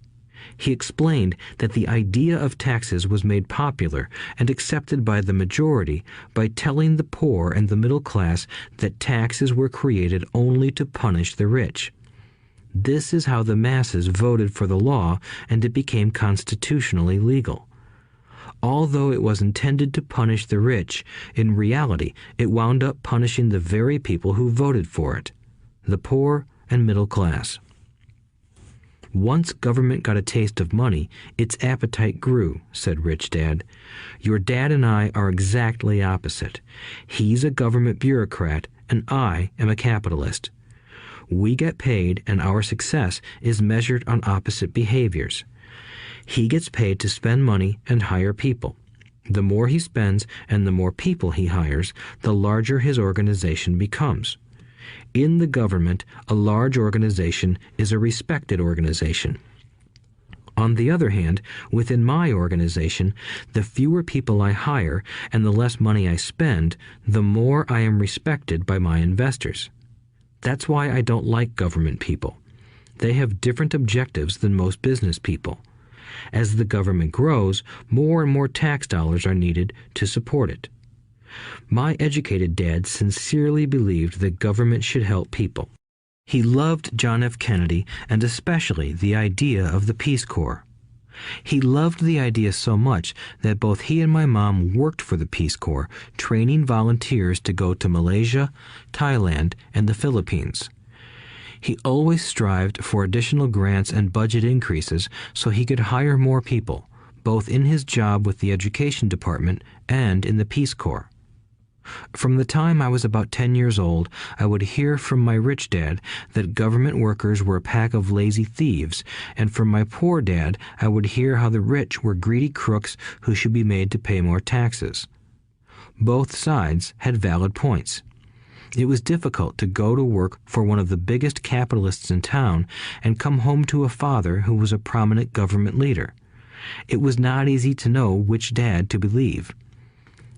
He explained that the idea of taxes was made popular and accepted by the majority by telling the poor and the middle class that taxes were created only to punish the rich. This is how the masses voted for the law, and it became constitutionally legal. Although it was intended to punish the rich, in reality it wound up punishing the very people who voted for it, the poor and middle class. Once government got a taste of money, its appetite grew, said Rich Dad. Your dad and I are exactly opposite. He's a government bureaucrat, and I am a capitalist. We get paid, and our success is measured on opposite behaviors. He gets paid to spend money and hire people. The more he spends and the more people he hires, the larger his organization becomes. In the government, a large organization is a respected organization. On the other hand, within my organization, the fewer people I hire and the less money I spend, the more I am respected by my investors. That's why I don't like government people. They have different objectives than most business people. As the government grows, more and more tax dollars are needed to support it. My educated dad sincerely believed that government should help people. He loved John F. Kennedy and especially the idea of the Peace Corps. He loved the idea so much that both he and my mom worked for the Peace Corps, training volunteers to go to Malaysia, Thailand, and the Philippines. He always strived for additional grants and budget increases so he could hire more people, both in his job with the Education Department and in the Peace Corps. From the time I was about 10 years old, I would hear from my rich dad that government workers were a pack of lazy thieves, and from my poor dad I would hear how the rich were greedy crooks who should be made to pay more taxes. Both sides had valid points. It was difficult to go to work for one of the biggest capitalists in town and come home to a father who was a prominent government leader. It was not easy to know which dad to believe.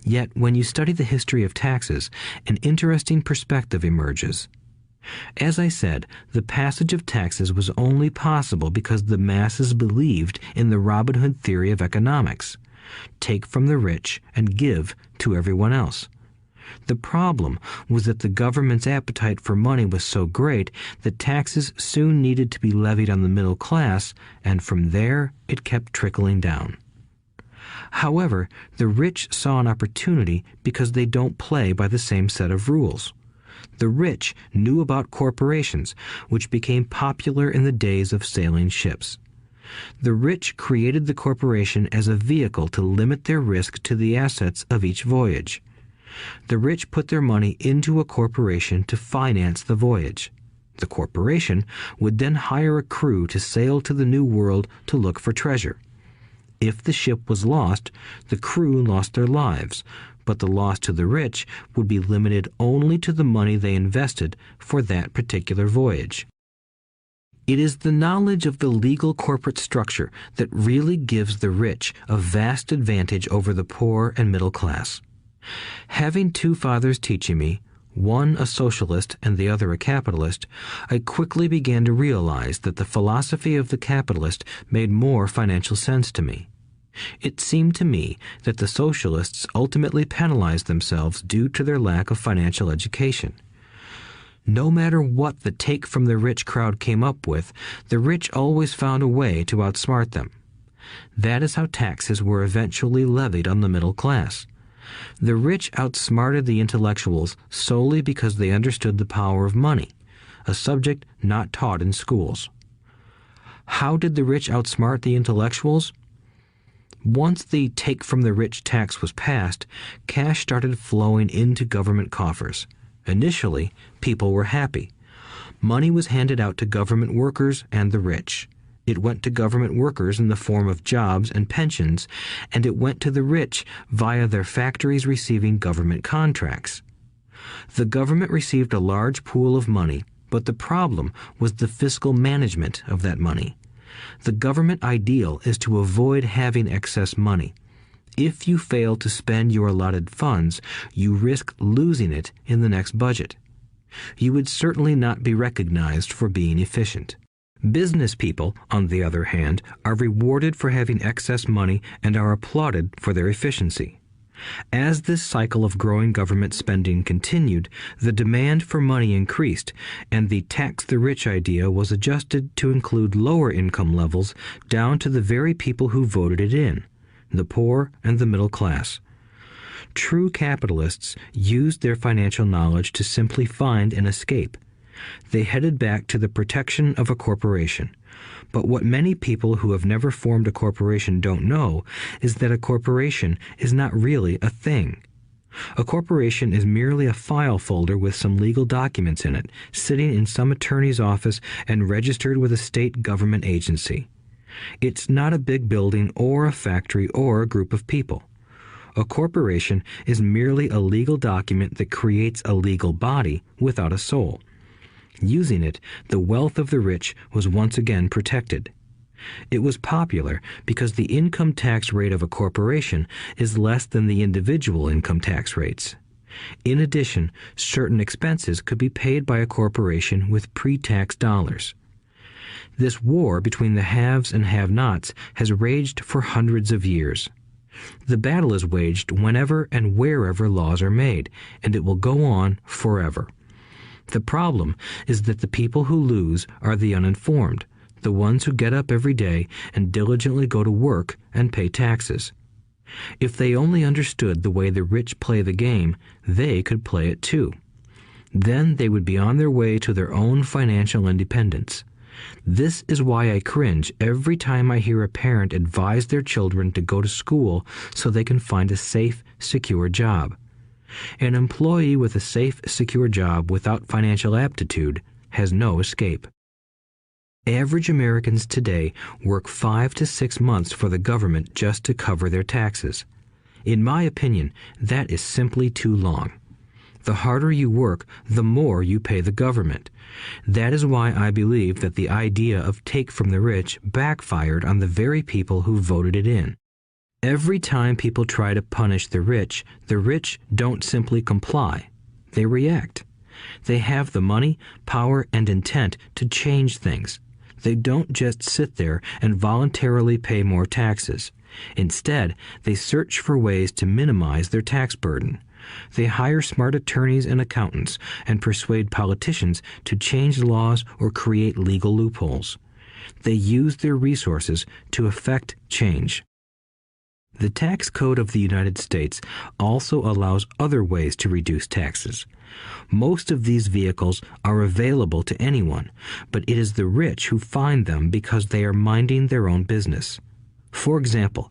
Yet, when you study the history of taxes, an interesting perspective emerges. As I said, the passage of taxes was only possible because the masses believed in the Robin Hood theory of economics. Take from the rich and give to everyone else. The problem was that the government's appetite for money was so great that taxes soon needed to be levied on the middle class, and from there it kept trickling down. However, the rich saw an opportunity because they don't play by the same set of rules. The rich knew about corporations, which became popular in the days of sailing ships. The rich created the corporation as a vehicle to limit their risk to the assets of each voyage. The rich put their money into a corporation to finance the voyage. The corporation would then hire a crew to sail to the New World to look for treasure. If the ship was lost, the crew lost their lives, but the loss to the rich would be limited only to the money they invested for that particular voyage. It is the knowledge of the legal corporate structure that really gives the rich a vast advantage over the poor and middle class. Having two fathers teaching me, one a socialist and the other a capitalist, I quickly began to realize that the philosophy of the capitalist made more financial sense to me. It seemed to me that the socialists ultimately penalized themselves due to their lack of financial education. No matter what the take from the rich crowd came up with, the rich always found a way to outsmart them. That is how taxes were eventually levied on the middle class. The rich outsmarted the intellectuals solely because they understood the power of money, a subject not taught in schools. How did the rich outsmart the intellectuals? Once the take from the rich tax was passed, cash started flowing into government coffers. Initially, people were happy. Money was handed out to government workers and the rich. It went to government workers in the form of jobs and pensions, and it went to the rich via their factories receiving government contracts. The government received a large pool of money, but the problem was the fiscal management of that money. The government ideal is to avoid having excess money. If you fail to spend your allotted funds, you risk losing it in the next budget. You would certainly not be recognized for being efficient. Business people, on the other hand, are rewarded for having excess money and are applauded for their efficiency. As this cycle of growing government spending continued, the demand for money increased, and the tax the rich idea was adjusted to include lower income levels down to the very people who voted it in, the poor and the middle class. True capitalists used their financial knowledge to simply find an escape. They headed back to the protection of a corporation. But what many people who have never formed a corporation don't know is that a corporation is not really a thing. A corporation is merely a file folder with some legal documents in it, sitting in some attorney's office and registered with a state government agency. It's not a big building or a factory or a group of people. A corporation is merely a legal document that creates a legal body without a soul. Using it, the wealth of the rich was once again protected. It was popular because the income tax rate of a corporation is less than the individual income tax rates. In addition, certain expenses could be paid by a corporation with pre-tax dollars. This war between the haves and have-nots has raged for hundreds of years. The battle is waged whenever and wherever laws are made, and it will go on forever. The problem is that the people who lose are the uninformed, the ones who get up every day and diligently go to work and pay taxes. If they only understood the way the rich play the game, they could play it too. Then they would be on their way to their own financial independence. This is why I cringe every time I hear a parent advise their children to go to school so they can find a safe, secure job. An employee with a safe, secure job without financial aptitude has no escape. Average Americans today work 5 to 6 months for the government just to cover their taxes. In my opinion, that is simply too long. The harder you work, the more you pay the government. That is why I believe that the idea of take from the rich backfired on the very people who voted it in. Every time people try to punish the rich don't simply comply. They react. They have the money, power, and intent to change things. They don't just sit there and voluntarily pay more taxes. Instead, they search for ways to minimize their tax burden. They hire smart attorneys and accountants and persuade politicians to change laws or create legal loopholes. They use their resources to effect change. The tax code of the United States also allows other ways to reduce taxes. Most of these vehicles are available to anyone, but it is the rich who find them because they are minding their own business. For example,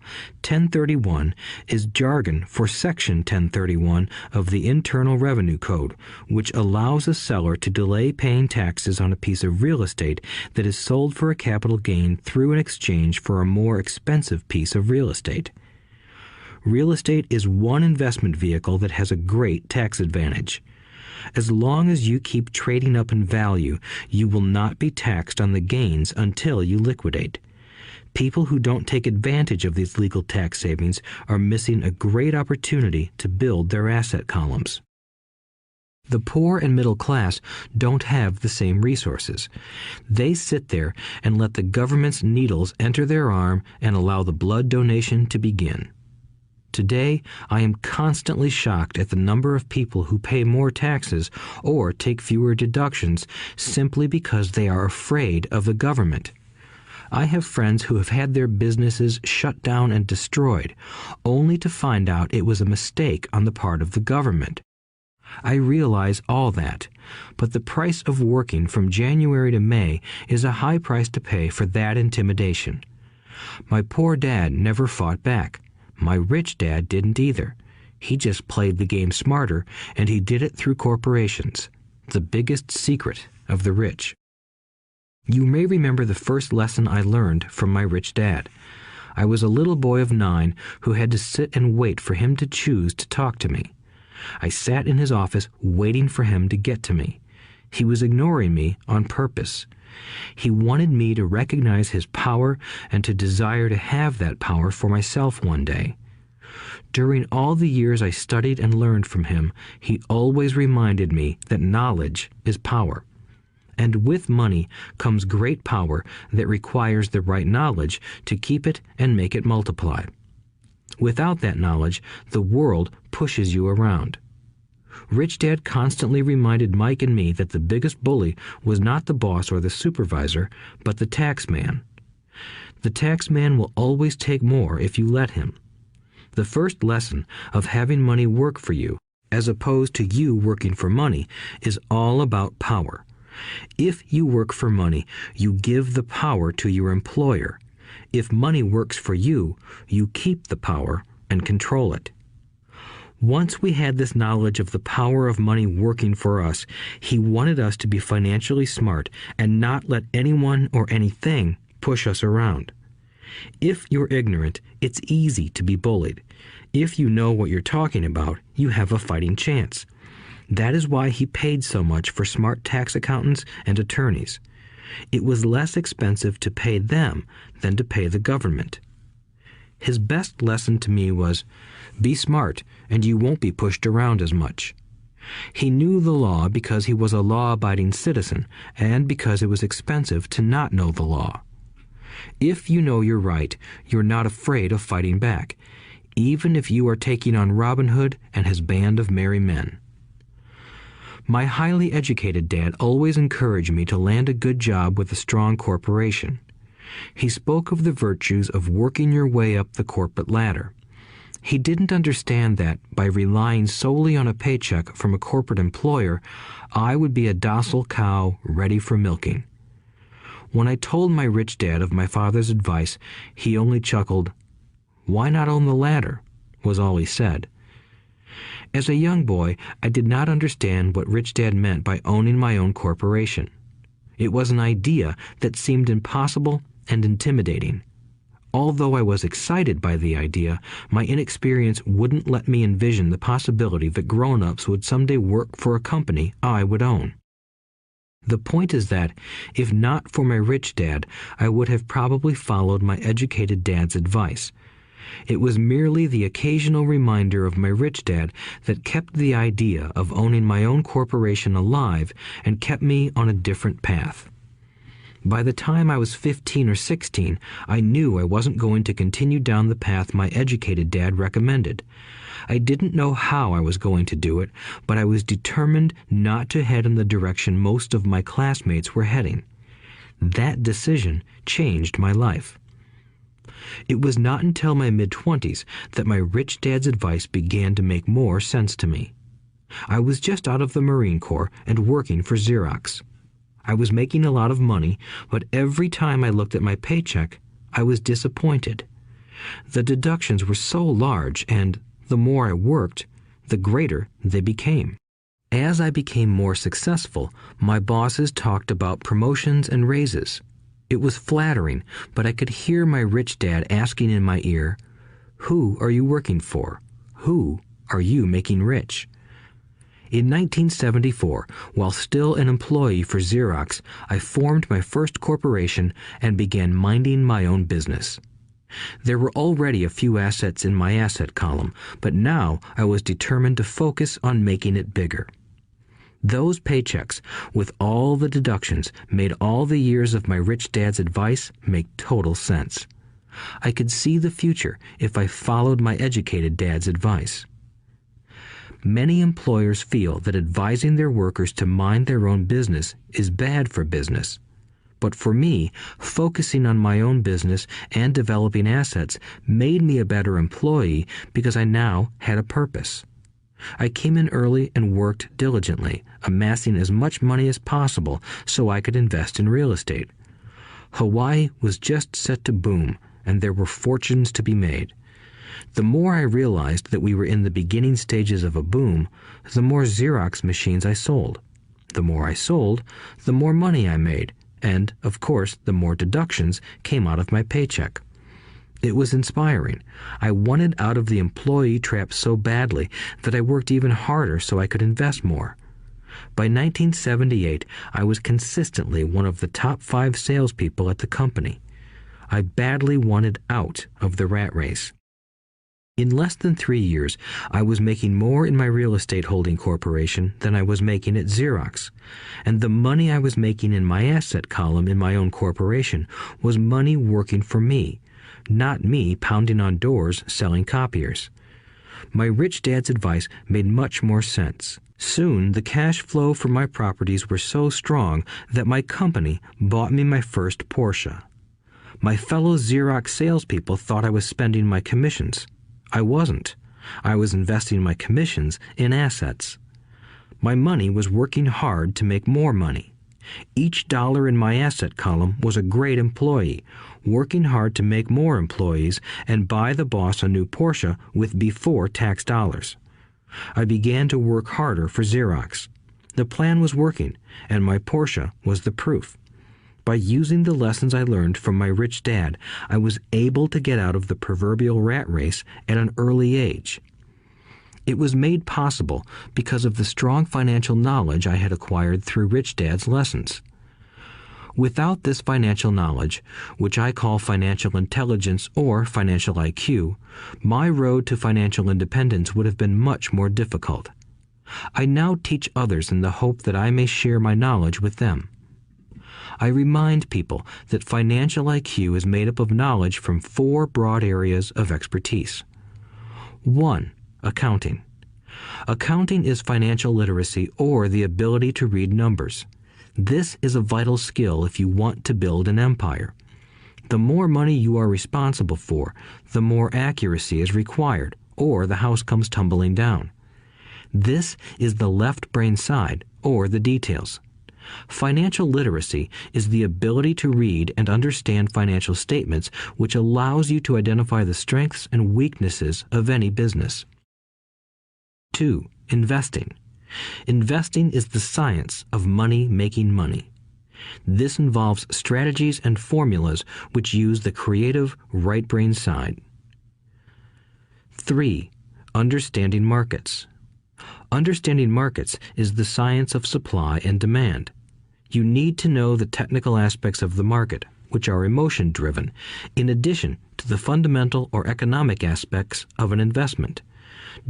1031 is jargon for Section 1031 of the Internal Revenue Code, which allows a seller to delay paying taxes on a piece of real estate that is sold for a capital gain through an exchange for a more expensive piece of real estate. Real estate is one investment vehicle that has a great tax advantage. As long as you keep trading up in value, you will not be taxed on the gains until you liquidate. People who don't take advantage of these legal tax savings are missing a great opportunity to build their asset columns. The poor and middle class don't have the same resources. They sit there and let the government's needles enter their arm and allow the blood donation to begin. Today, I am constantly shocked at the number of people who pay more taxes or take fewer deductions simply because they are afraid of the government. I have friends who have had their businesses shut down and destroyed, only to find out it was a mistake on the part of the government. I realize all that, but the price of working from January to May is a high price to pay for that intimidation. My poor dad never fought back. My rich dad didn't either. He just played the game smarter, and he did it through corporations, the biggest secret of the rich. You may remember the first lesson I learned from my rich dad. I was a little boy of 9 who had to sit and wait for him to choose to talk to me. I sat in his office waiting for him to get to me. He was ignoring me on purpose. He wanted me to recognize his power and to desire to have that power for myself one day. During all the years I studied and learned from him, he always reminded me that knowledge is power. and with money comes great power that requires the right knowledge to keep it and make it multiply. Without that knowledge, the world pushes you around. Rich Dad constantly reminded Mike and me that the biggest bully was not the boss or the supervisor, but the tax man. The tax man will always take more if you let him. The first lesson of having money work for you, as opposed to you working for money, is all about power. If you work for money, you give the power to your employer. If money works for you, you keep the power and control it. Once we had this knowledge of the power of money working for us, he wanted us to be financially smart and not let anyone or anything push us around. If you're ignorant, it's easy to be bullied. If you know what you're talking about, you have a fighting chance. That is why he paid so much for smart tax accountants and attorneys. It was less expensive to pay them than to pay the government. His best lesson to me was, be smart and you won't be pushed around as much. He knew the law because he was a law-abiding citizen and because it was expensive to not know the law. If you know you're right, you're not afraid of fighting back, even if you are taking on Robin Hood and his band of merry men. My highly educated dad always encouraged me to land a good job with a strong corporation. He spoke of the virtues of working your way up the corporate ladder. He didn't understand that, by relying solely on a paycheck from a corporate employer, I would be a docile cow ready for milking. When I told my rich dad of my father's advice, he only chuckled. "Why not own the ladder?" was all he said. As a young boy, I did not understand what Rich Dad meant by owning my own corporation. It was an idea that seemed impossible and intimidating. Although I was excited by the idea, my inexperience wouldn't let me envision the possibility that grown-ups would someday work for a company I would own. The point is that, if not for my rich dad, I would have probably followed my educated dad's advice. It was merely the occasional reminder of my rich dad that kept the idea of owning my own corporation alive and kept me on a different path. By the time I was 15 or 16, I knew I wasn't going to continue down the path my educated dad recommended. I didn't know how I was going to do it, but I was determined not to head in the direction most of my classmates were heading. That decision changed my life. It was not until my mid-20s that my rich dad's advice began to make more sense to me. I was just out of the Marine Corps and working for Xerox. I was making a lot of money, but every time I looked at my paycheck, I was disappointed. The deductions were so large, and the more I worked, the greater they became. As I became more successful, my bosses talked about promotions and raises. It was flattering, but I could hear my rich dad asking in my ear, "Who are you working for? Who are you making rich?" In 1974, while still an employee for Xerox, I formed my first corporation and began minding my own business. There were already a few assets in my asset column, but now I was determined to focus on making it bigger. Those paychecks, with all the deductions, made all the years of my rich dad's advice make total sense. I could see the future if I followed my educated dad's advice. Many employers feel that advising their workers to mind their own business is bad for business. But for me, focusing on my own business and developing assets made me a better employee because I now had a purpose. I came in early and worked diligently, amassing as much money as possible so I could invest in real estate. Hawaii was just set to boom, and there were fortunes to be made. The more I realized that we were in the beginning stages of a boom, the more Xerox machines I sold. The more I sold, the more money I made, and, of course, the more deductions came out of my paycheck. It was inspiring. I wanted out of the employee trap so badly that I worked even harder so I could invest more. By 1978, I was consistently one of the top 5 salespeople at the company. I badly wanted out of the rat race. In less than 3 years, I was making more in my real estate holding corporation than I was making at Xerox, and the money I was making in my asset column in my own corporation was money working for me, not me pounding on doors selling copiers. My rich dad's advice made much more sense. Soon, the cash flow from my properties were so strong that my company bought me my first Porsche. My fellow Xerox salespeople thought I was spending my commissions. I wasn't. I was investing my commissions in assets. My money was working hard to make more money. Each dollar in my asset column was a great employee, working hard to make more employees and buy the boss a new Porsche with before-tax dollars. I began to work harder for Xerox. The plan was working, and my Porsche was the proof. By using the lessons I learned from my rich dad, I was able to get out of the proverbial rat race at an early age. It was made possible because of the strong financial knowledge I had acquired through Rich Dad's lessons. Without this financial knowledge, which I call financial intelligence or financial IQ, my road to financial independence would have been much more difficult. I now teach others in the hope that I may share my knowledge with them. I remind people that financial IQ is made up of knowledge from 4 broad areas of expertise. 1. Accounting. Accounting is financial literacy or the ability to read numbers. This is a vital skill if you want to build an empire. The more money you are responsible for, the more accuracy is required, or the house comes tumbling down. This is the left brain side, or the details. Financial literacy is the ability to read and understand financial statements, which allows you to identify the strengths and weaknesses of any business. 2. Investing. Investing is the science of money making money. This involves strategies and formulas which use the creative right brain side. 3. Understanding markets. Understanding markets is the science of supply and demand. You need to know the technical aspects of the market, which are emotion-driven, in addition to the fundamental or economic aspects of an investment.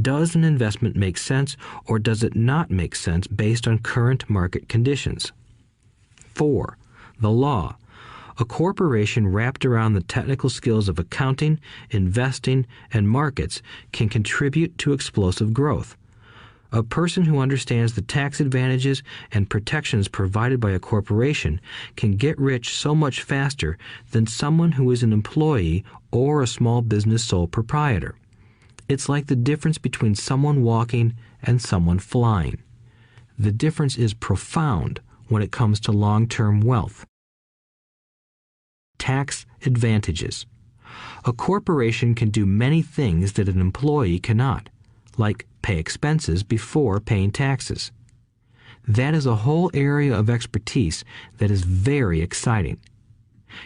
Does an investment make sense or does it not make sense based on current market conditions? 4. The law. A corporation wrapped around the technical skills of accounting, investing, and markets can contribute to explosive growth. A person who understands the tax advantages and protections provided by a corporation can get rich so much faster than someone who is an employee or a small business sole proprietor. It's like the difference between someone walking and someone flying. The difference is profound when it comes to long-term wealth. Tax advantages. A corporation can do many things that an employee cannot, like pay expenses before paying taxes. That is a whole area of expertise that is very exciting.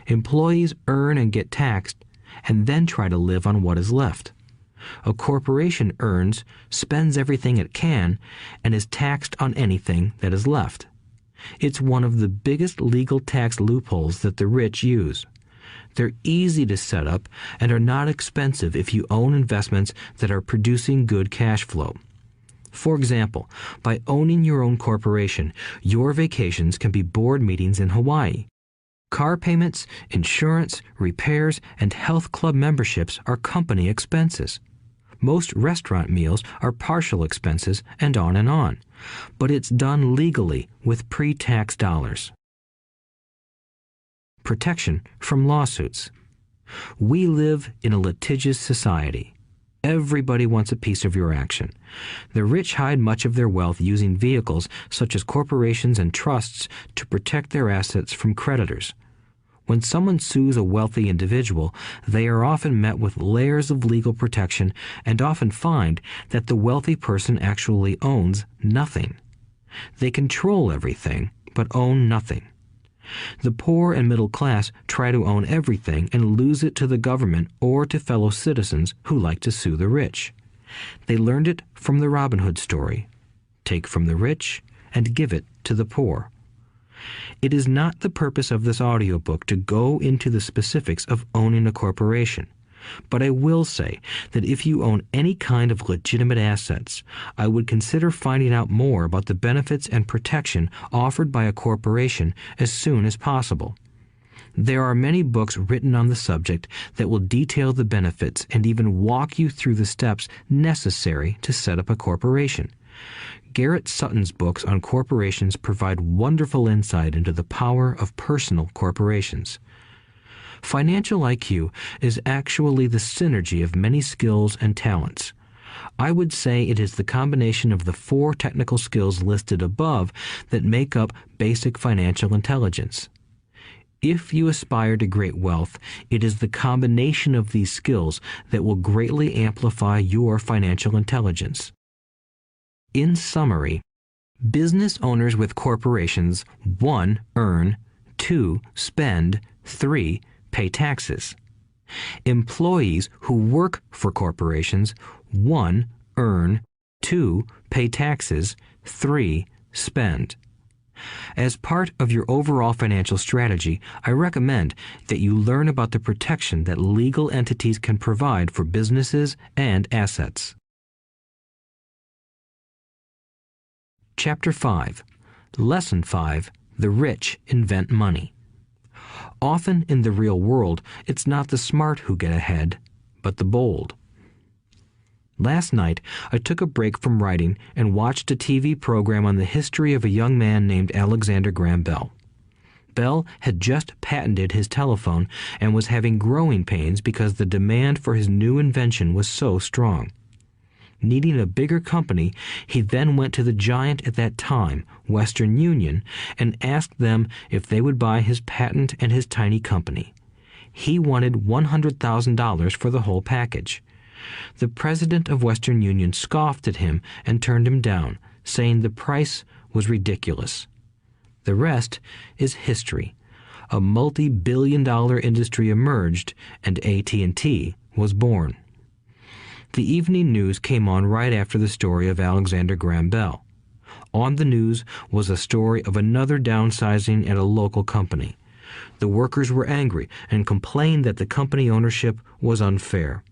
Employees earn and get taxed and then try to live on what is left. A corporation earns, spends everything it can, and is taxed on anything that is left. It's one of the biggest legal tax loopholes that the rich use. They're easy to set up and are not expensive if you own investments that are producing good cash flow. For example, by owning your own corporation, your vacations can be board meetings in Hawaii. Car payments, insurance, repairs, and health club memberships are company expenses. Most restaurant meals are partial expenses and on. But it's done legally with pre-tax dollars. Protection from lawsuits. We live in a litigious society. Everybody wants a piece of your action. The rich hide much of their wealth using vehicles such as corporations and trusts to protect their assets from creditors. When someone sues a wealthy individual, they are often met with layers of legal protection and often find that the wealthy person actually owns nothing. They control everything, but own nothing. The poor and middle class try to own everything and lose it to the government or to fellow citizens who like to sue the rich. They learned it from the Robin Hood story. Take from the rich and give it to the poor. It is not the purpose of this audiobook to go into the specifics of owning a corporation. But I will say that if you own any kind of legitimate assets, I would consider finding out more about the benefits and protection offered by a corporation as soon as possible. There are many books written on the subject that will detail the benefits and even walk you through the steps necessary to set up a corporation. Garrett Sutton's books on corporations provide wonderful insight into the power of personal corporations. Financial IQ is actually the synergy of many skills and talents. I would say it is the combination of the 4 technical skills listed above that make up basic financial intelligence. If you aspire to great wealth, it is the combination of these skills that will greatly amplify your financial intelligence. In summary, business owners with corporations 1. Earn, 2. Spend, 3. Pay taxes. Employees who work for corporations 1. Earn, 2. Pay taxes, 3. Spend. As part of your overall financial strategy, I recommend that you learn about the protection that legal entities can provide for businesses and assets. Chapter 5. Lesson 5. The rich invent money. Often in the real world, it's not the smart who get ahead, but the bold. Last night, I took a break from writing and watched a TV program on the history of a young man named Alexander Graham Bell. Bell had just patented his telephone and was having growing pains because the demand for his new invention was so strong. Needing a bigger company, he then went to the giant at that time, Western Union, and asked them if they would buy his patent and his tiny company. He wanted $100,000 for the whole package. The president of Western Union scoffed at him and turned him down, saying the price was ridiculous. The rest is history. A multi-billion-dollar industry emerged, and AT&T was born. The evening news came on right after the story of Alexander Graham Bell. On the news was a story of another downsizing at a local company. The workers were angry and complained that the company ownership was unfair.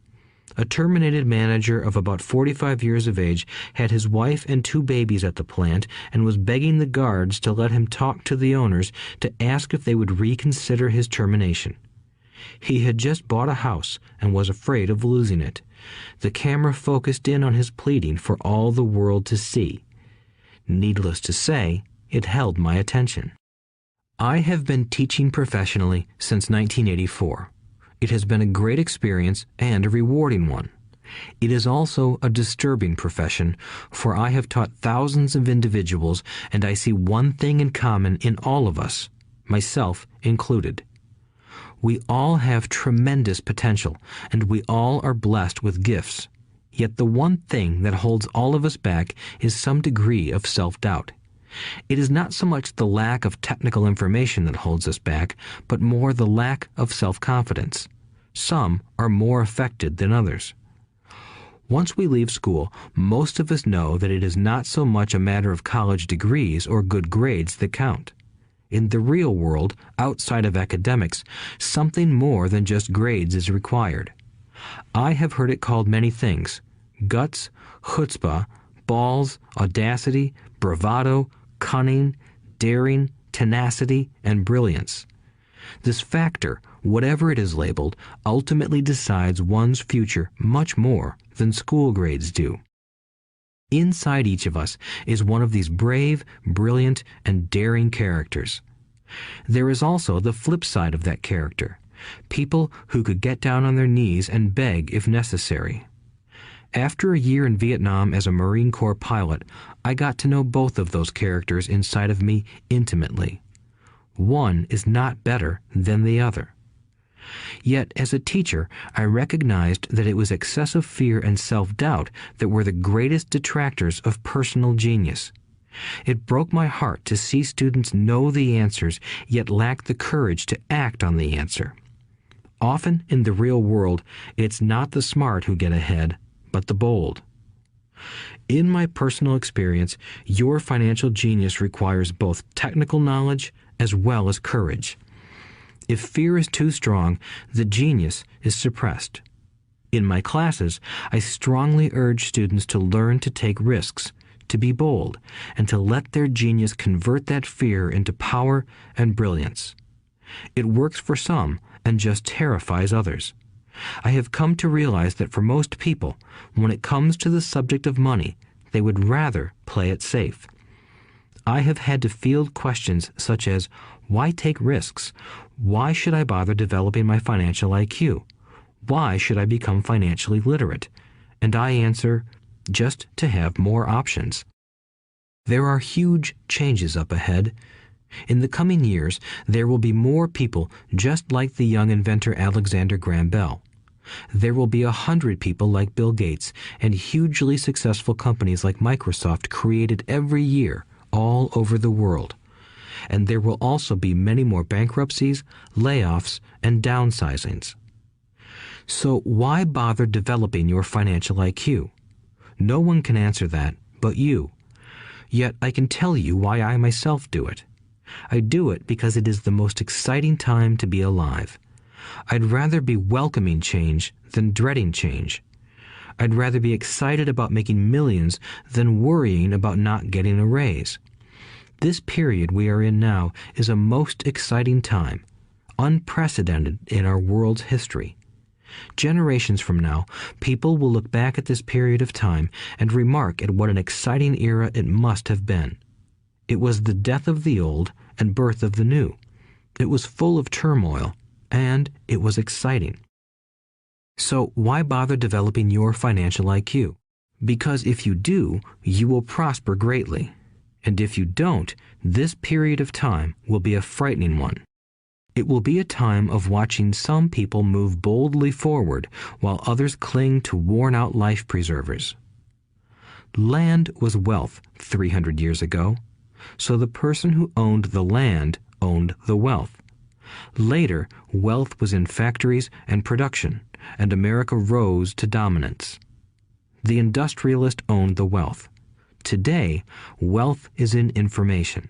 A terminated manager of about 45 years of age had his wife and 2 babies at the plant and was begging the guards to let him talk to the owners to ask if they would reconsider his termination. He had just bought a house and was afraid of losing it. The camera focused in on his pleading for all the world to see. Needless to say, it held my attention. I have been teaching professionally since 1984. It has been a great experience and a rewarding one. It is also a disturbing profession, for I have taught thousands of individuals and I see one thing in common in all of us, myself included. We all have tremendous potential, and we all are blessed with gifts. Yet the one thing that holds all of us back is some degree of self-doubt. It is not so much the lack of technical information that holds us back, but more the lack of self-confidence. Some are more affected than others. Once we leave school, most of us know that it is not so much a matter of college degrees or good grades that count. In the real world, outside of academics, something more than just grades is required. I have heard it called many things: guts, chutzpah, balls, audacity, bravado, cunning, daring, tenacity, and brilliance. This factor, whatever it is labeled, ultimately decides one's future much more than school grades do. Inside each of us is one of these brave, brilliant, and daring characters. There is also the flip side of that character, people who could get down on their knees and beg if necessary. After a year in Vietnam as a Marine Corps pilot, I got to know both of those characters inside of me intimately. One is not better than the other. Yet, as a teacher, I recognized that it was excessive fear and self-doubt that were the greatest detractors of personal genius. It broke my heart to see students know the answers, yet lack the courage to act on the answer. Often in the real world, it's not the smart who get ahead, but the bold. In my personal experience, your financial genius requires both technical knowledge as well as courage. If fear is too strong, the genius is suppressed. In my classes, I strongly urge students to learn to take risks, to be bold, and to let their genius convert that fear into power and brilliance. It works for some and just terrifies others. I have come to realize that for most people, when it comes to the subject of money, they would rather play it safe. I have had to field questions such as, why take risks? Why should I bother developing my financial IQ? Why should I become financially literate? And I answer, just to have more options. There are huge changes up ahead. In the coming years, there will be more people just like the young inventor Alexander Graham Bell. There will be 100 people like Bill Gates and hugely successful companies like Microsoft created every year all over the world. And there will also be many more bankruptcies, layoffs, and downsizings. So why bother developing your financial IQ? No one can answer that but you. Yet I can tell you why I myself do it. I do it because it is the most exciting time to be alive. I'd rather be welcoming change than dreading change. I'd rather be excited about making millions than worrying about not getting a raise. This period we are in now is a most exciting time, unprecedented in our world's history. Generations from now, people will look back at this period of time and remark at what an exciting era it must have been. It was the death of the old and birth of the new. It was full of turmoil, and it was exciting. So why bother developing your financial IQ? Because if you do, you will prosper greatly. And if you don't, this period of time will be a frightening one. It will be a time of watching some people move boldly forward while others cling to worn-out life preservers. Land was wealth 300 years ago, so the person who owned the land owned the wealth. Later, wealth was in factories and production, and America rose to dominance. The industrialist owned the wealth. Today, wealth is in information,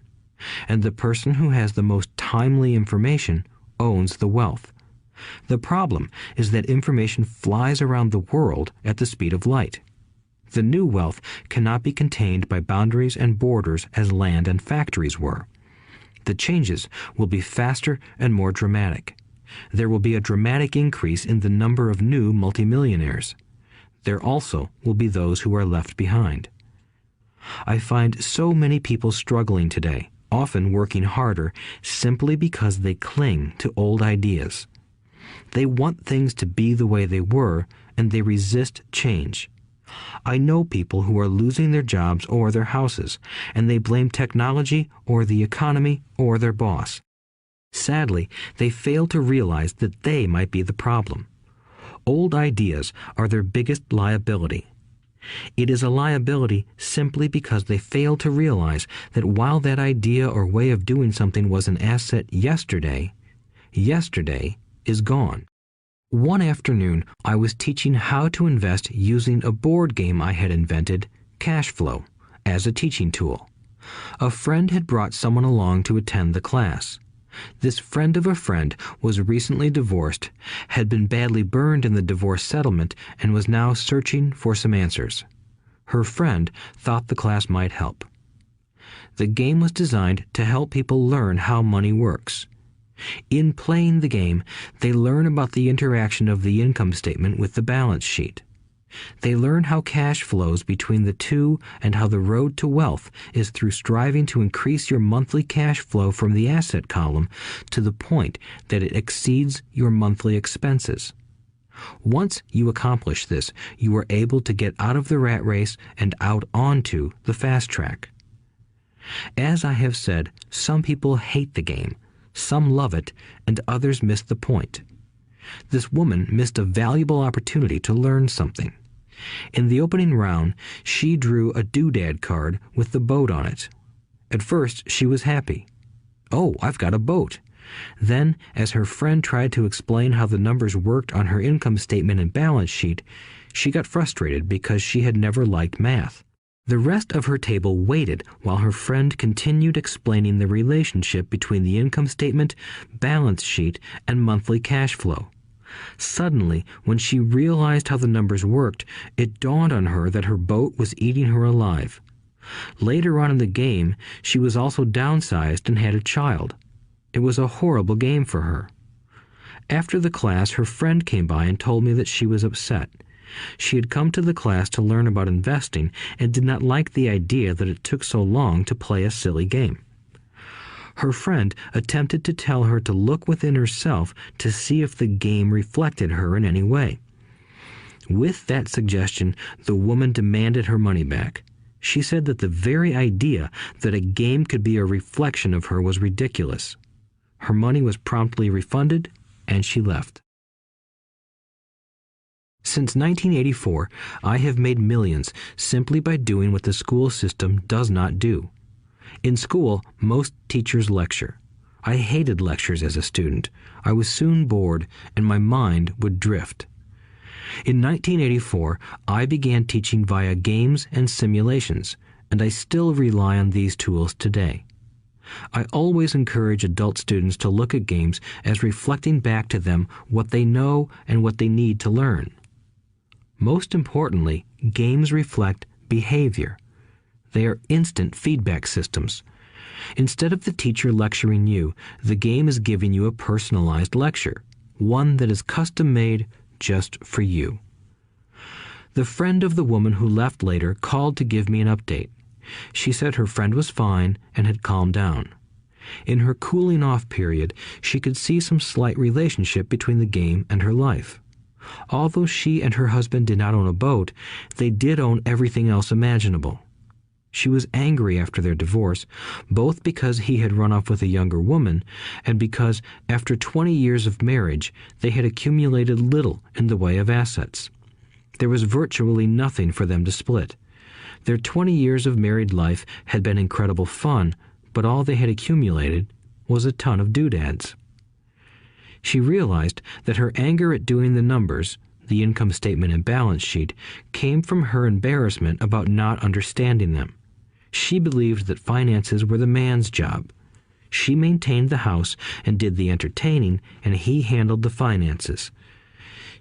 and the person who has the most timely information owns the wealth. The problem is that information flies around the world at the speed of light. The new wealth cannot be contained by boundaries and borders as land and factories were. The changes will be faster and more dramatic. There will be a dramatic increase in the number of new multimillionaires. There also will be those who are left behind. I find so many people struggling today, often working harder, simply because they cling to old ideas. They want things to be the way they were, and they resist change. I know people who are losing their jobs or their houses, and they blame technology or the economy or their boss. Sadly, they fail to realize that they might be the problem. Old ideas are their biggest liability. It is a liability simply because they fail to realize that while that idea or way of doing something was an asset yesterday, yesterday is gone. One afternoon, I was teaching how to invest using a board game I had invented, Cash Flow, as a teaching tool. A friend had brought someone along to attend the class. This friend of a friend was recently divorced, had been badly burned in the divorce settlement, and was now searching for some answers. Her friend thought the class might help. The game was designed to help people learn how money works. In playing the game, they learn about the interaction of the income statement with the balance sheet. They learn how cash flows between the two and how the road to wealth is through striving to increase your monthly cash flow from the asset column to the point that it exceeds your monthly expenses. Once you accomplish this, you are able to get out of the rat race and out onto the fast track. As I have said, some people hate the game, some love it, and others miss the point. This woman missed a valuable opportunity to learn something. In the opening round, she drew a doodad card with the boat on it. At first, she was happy. "Oh, I've got a boat." Then, as her friend tried to explain how the numbers worked on her income statement and balance sheet, she got frustrated because she had never liked math. The rest of her table waited while her friend continued explaining the relationship between the income statement, balance sheet, and monthly cash flow. Suddenly, when she realized how the numbers worked, it dawned on her that her boat was eating her alive. Later on in the game, she was also downsized and had a child. It was a horrible game for her. After the class, her friend came by and told me that she was upset. She had come to the class to learn about investing and did not like the idea that it took so long to play a silly game. Her friend attempted to tell her to look within herself to see if the game reflected her in any way. With that suggestion, the woman demanded her money back. She said that the very idea that a game could be a reflection of her was ridiculous. Her money was promptly refunded, and she left. Since 1984, I have made millions simply by doing what the school system does not do. In school, most teachers lecture. I hated lectures as a student. I was soon bored, and my mind would drift. In 1984, I began teaching via games and simulations, and I still rely on these tools today. I always encourage adult students to look at games as reflecting back to them what they know and what they need to learn. Most importantly, games reflect behavior. They are instant feedback systems. Instead of the teacher lecturing you, the game is giving you a personalized lecture, one that is custom-made just for you. The friend of the woman who left later called to give me an update. She said her friend was fine and had calmed down. In her cooling off period, she could see some slight relationship between the game and her life. Although she and her husband did not own a boat, they did own everything else imaginable. She was angry after their divorce, both because he had run off with a younger woman and because, after 20 years of marriage, they had accumulated little in the way of assets. There was virtually nothing for them to split. Their 20 years of married life had been incredible fun, but all they had accumulated was a ton of doodads. She realized that her anger at doing the numbers, the income statement and balance sheet, came from her embarrassment about not understanding them. She believed that finances were the man's job. She maintained the house and did the entertaining, and he handled the finances.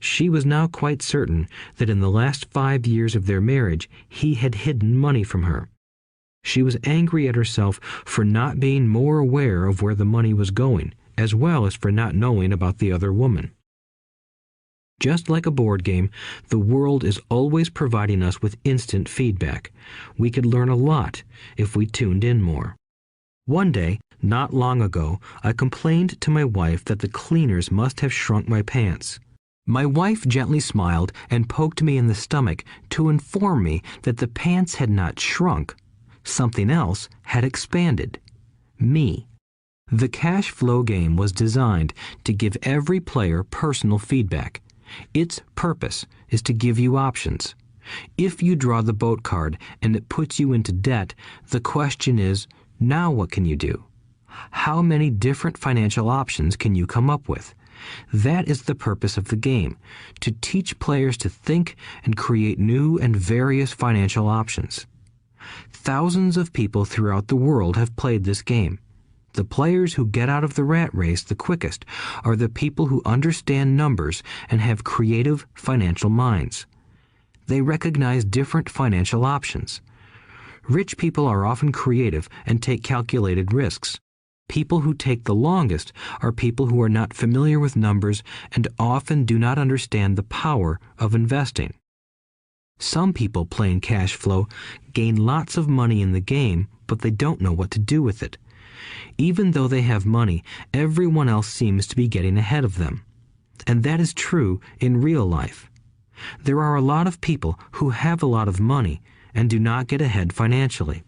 She was now quite certain that in the last 5 years of their marriage, he had hidden money from her. She was angry at herself for not being more aware of where the money was going, as well as for not knowing about the other woman. Just like a board game, the world is always providing us with instant feedback. We could learn a lot if we tuned in more. One day, not long ago, I complained to my wife that the cleaners must have shrunk my pants. My wife gently smiled and poked me in the stomach to inform me that the pants had not shrunk. Something else had expanded. Me. The cash flow game was designed to give every player personal feedback. Its purpose is to give you options. If you draw the boat card and it puts you into debt, the question is, now what can you do? How many different financial options can you come up with? That is the purpose of the game, to teach players to think and create new and various financial options. Thousands of people throughout the world have played this game. The players who get out of the rat race the quickest are the people who understand numbers and have creative financial minds. They recognize different financial options. Rich people are often creative and take calculated risks. People who take the longest are people who are not familiar with numbers and often do not understand the power of investing. Some people playing cash flow gain lots of money in the game, but they don't know what to do with it. Even though they have money, everyone else seems to be getting ahead of them. And that is true in real life. There are a lot of people who have a lot of money and do not get ahead financially.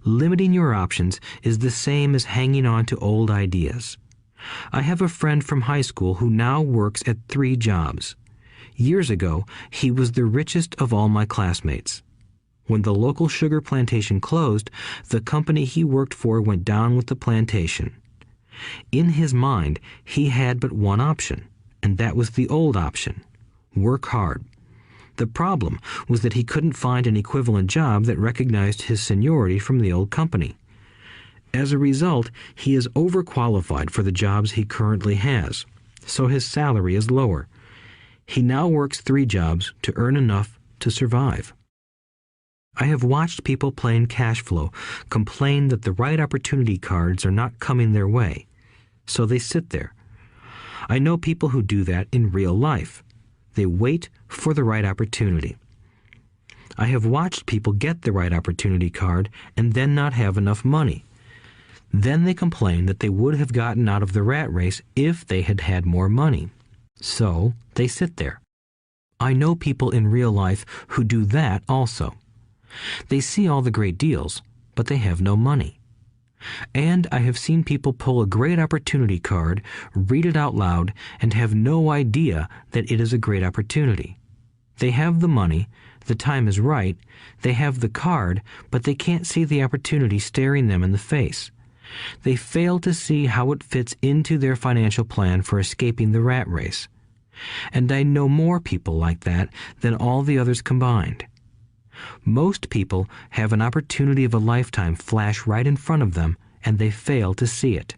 Limiting your options is the same as hanging on to old ideas. I have a friend from high school who now works at 3 jobs. Years ago, he was the richest of all my classmates. When the local sugar plantation closed, the company he worked for went down with the plantation. In his mind, he had but one option, and that was the old option: work hard. The problem was that he couldn't find an equivalent job that recognized his seniority from the old company. As a result, he is overqualified for the jobs he currently has. so his salary is lower. He now works 3 jobs to earn enough to survive. I have watched people playing cash flow complain that the right opportunity cards are not coming their way, so they sit there. I know people who do that in real life. They wait for the right opportunity. I have watched people get the right opportunity card and then not have enough money. Then they complain that they would have gotten out of the rat race if they had had more money. So they sit there. I know people in real life who do that also. They see all the great deals, but they have no money. And I have seen people pull a great opportunity card, read it out loud, and have no idea that it is a great opportunity. They have the money, the time is right, they have the card, but they can't see the opportunity staring them in the face. They fail to see how it fits into their financial plan for escaping the rat race. And I know more people like that than all the others combined. Most people have an opportunity of a lifetime flash right in front of them, and they fail to see it.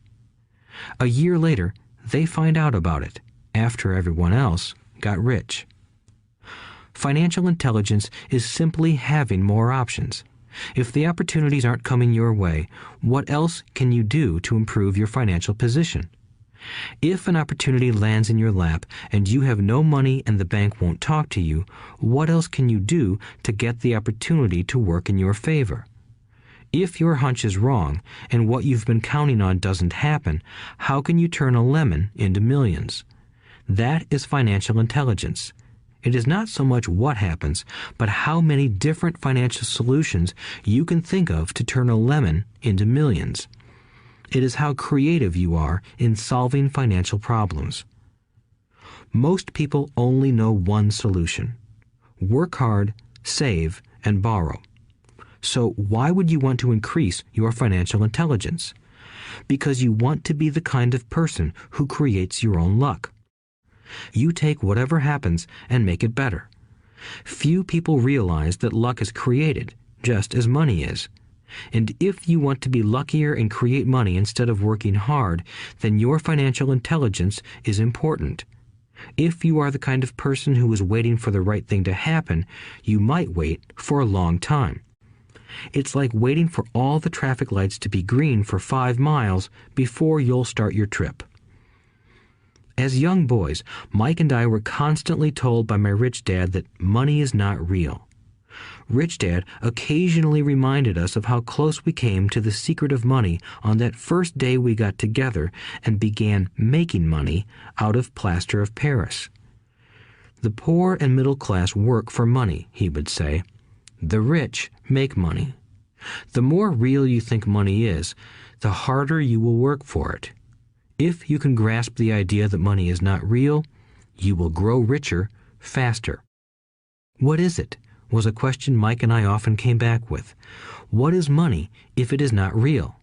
A year later, they find out about it, after everyone else got rich. Financial intelligence is simply having more options. If the opportunities aren't coming your way, what else can you do to improve your financial position? If an opportunity lands in your lap and you have no money and the bank won't talk to you, what else can you do to get the opportunity to work in your favor? If your hunch is wrong and what you've been counting on doesn't happen, how can you turn a lemon into millions? That is financial intelligence. It is not so much what happens, but how many different financial solutions you can think of to turn a lemon into millions. It is how creative you are in solving financial problems. Most people only know one solution: work hard, save, and borrow. So why would you want to increase your financial intelligence? Because you want to be the kind of person who creates your own luck. You take whatever happens and make it better. Few people realize that luck is created, just as money is. And if you want to be luckier and create money instead of working hard, then your financial intelligence is important. If you are the kind of person who is waiting for the right thing to happen, you might wait for a long time. It's like waiting for all the traffic lights to be green for 5 miles before you'll start your trip. As young boys, Mike and I were constantly told by my rich dad that money is not real. Rich Dad occasionally reminded us of how close we came to the secret of money on that first day we got together and began making money out of plaster of Paris. The poor and middle class work for money, he would say. The rich make money. The more real you think money is, the harder you will work for it. If you can grasp the idea that money is not real, you will grow richer faster. What is it? Was a question Mike and I often came back with. What is money if it is not real?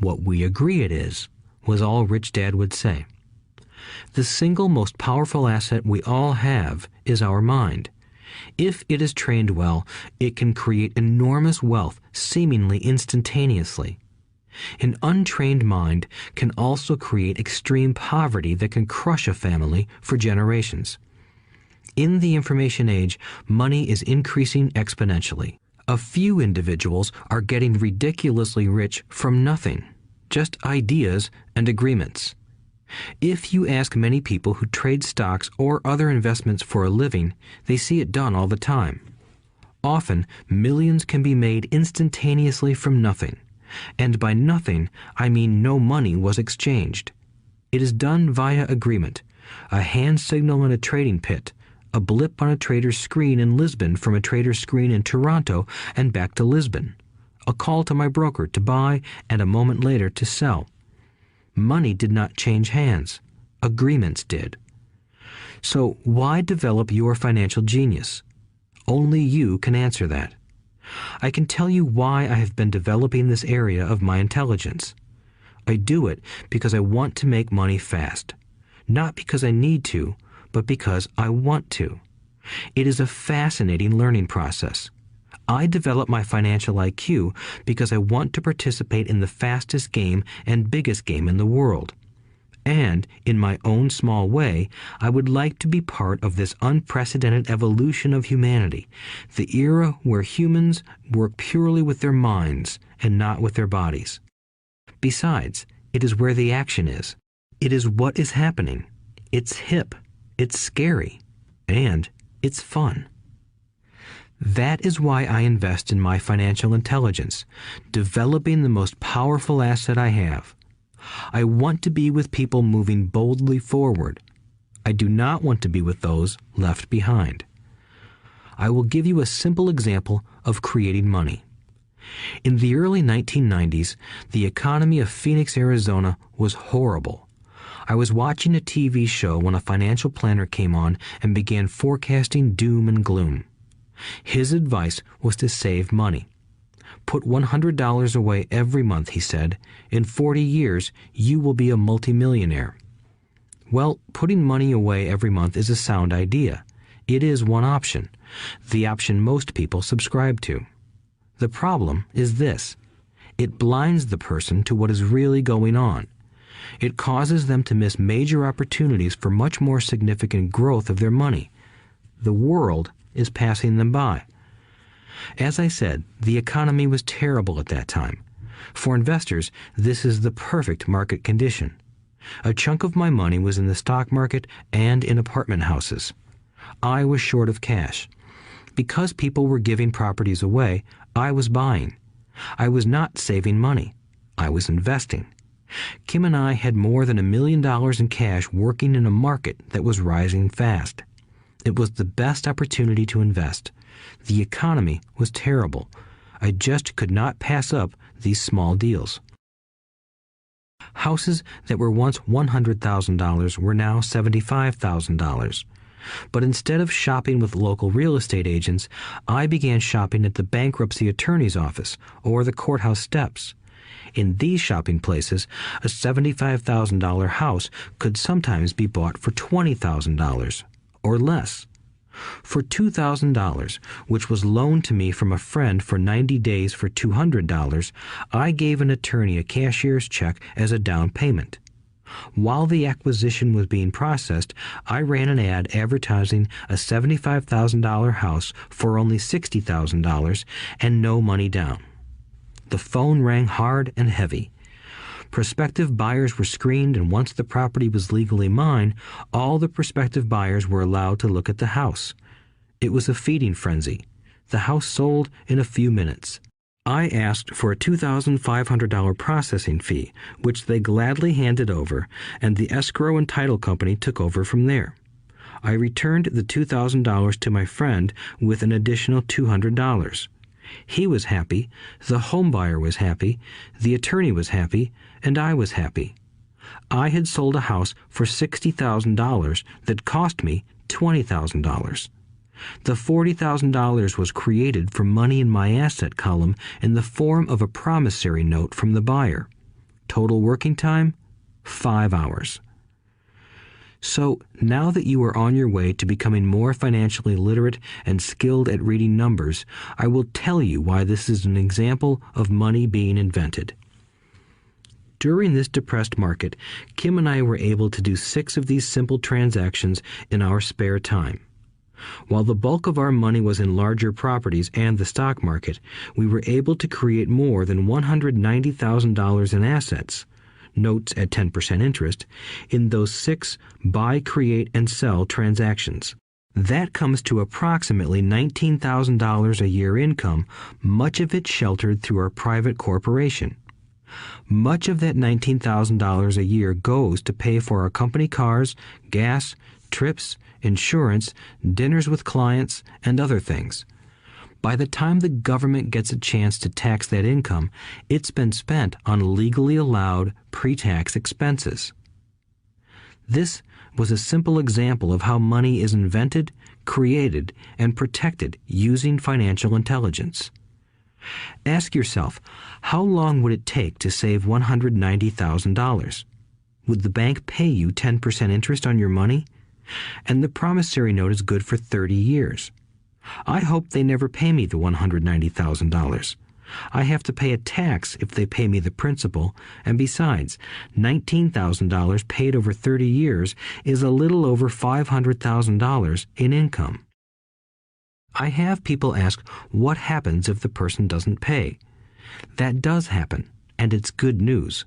What we agree it is, was all Rich Dad would say. The single most powerful asset we all have is our mind. If it is trained well, it can create enormous wealth seemingly instantaneously. An untrained mind can also create extreme poverty that can crush a family for generations. In the information age, money is increasing exponentially. A few individuals are getting ridiculously rich from nothing, just ideas and agreements. If you ask many people who trade stocks or other investments for a living, they see it done all the time. Often, millions can be made instantaneously from nothing. And by nothing, I mean no money was exchanged. It is done via agreement, a hand signal in a trading pit, a blip on a trader's screen in Lisbon from a trader's screen in Toronto and back to Lisbon, a call to my broker to buy and a moment later to sell. Money did not change hands. Agreements did. So why develop your financial genius? Only you can answer that. I can tell you why I have been developing this area of my intelligence. I do it because I want to make money fast. Not because I need to, but because I want to. It is a fascinating learning process. I develop my financial IQ because I want to participate in the fastest game and biggest game in the world. And, in my own small way, I would like to be part of this unprecedented evolution of humanity, the era where humans work purely with their minds and not with their bodies. Besides, it is where the action is. It is what is happening. It's hip, it's scary, and it's fun. That is why I invest in my financial intelligence, developing the most powerful asset I have. I want to be with people moving boldly forward. I do not want to be with those left behind. I will give you a simple example of creating money. In the early 1990s, the economy of Phoenix, Arizona was horrible. I was watching a TV show when a financial planner came on and began forecasting doom and gloom. His advice was to save money. Put $100 away every month, he said. In 40 years, you will be a multimillionaire. Well, putting money away every month is a sound idea. It is one option, the option most people subscribe to. The problem is this. It blinds the person to what is really going on. It causes them to miss major opportunities for much more significant growth of their money. The world is passing them by. As I said, the economy was terrible at that time. For investors, this is the perfect market condition. A chunk of my money was in the stock market and in apartment houses. I was short of cash. Because people were giving properties away, I was buying. I was not saving money. I was investing. Kim and I had more than $1 million in cash working in a market that was rising fast. It was the best opportunity to invest. The economy was terrible. I just could not pass up these small deals. Houses that were once $100,000 were now $75,000. But instead of shopping with local real estate agents, I began shopping at the bankruptcy attorney's office or the courthouse steps. In these shopping places, a $75,000 house could sometimes be bought for $20,000 or less. For $2,000, which was loaned to me from a friend for 90 days for $200, I gave an attorney a cashier's check as a down payment. While the acquisition was being processed, I ran an ad advertising a $75,000 house for only $60,000 and no money down. The phone rang hard and heavy. Prospective buyers were screened, and once the property was legally mine, all the prospective buyers were allowed to look at the house. It was a feeding frenzy. The house sold in a few minutes. I asked for a $2,500 processing fee, which they gladly handed over, and the escrow and title company took over from there. I returned the $2,000 to my friend with an additional $200. He was happy, the home buyer was happy, the attorney was happy, and I was happy. I had sold a house for $60,000 that cost me $20,000. The $40,000 was created from money in my asset column in the form of a promissory note from the buyer. Total working time, 5 hours. So, now that you are on your way to becoming more financially literate and skilled at reading numbers, I will tell you why this is an example of money being invented. During this depressed market, Kim and I were able to do 6 of these simple transactions in our spare time. While the bulk of our money was in larger properties and the stock market, we were able to create more than $190,000 in assets, notes at 10% interest, in those 6 buy, create, and sell transactions. That comes to approximately $19,000 a year income, much of it sheltered through our private corporation. Much of that $19,000 a year goes to pay for our company cars, gas, trips, insurance, dinners with clients, and other things. By the time the government gets a chance to tax that income, it's been spent on legally allowed pre-tax expenses. This was a simple example of how money is invented, created, and protected using financial intelligence. Ask yourself, how long would it take to save $190,000? Would the bank pay you 10% interest on your money? And the promissory note is good for 30 years. I hope they never pay me the $190,000. I have to pay a tax if they pay me the principal, and besides, $19,000 paid over 30 years is a little over $500,000 in income. I have people ask what happens if the person doesn't pay. That does happen, and it's good news.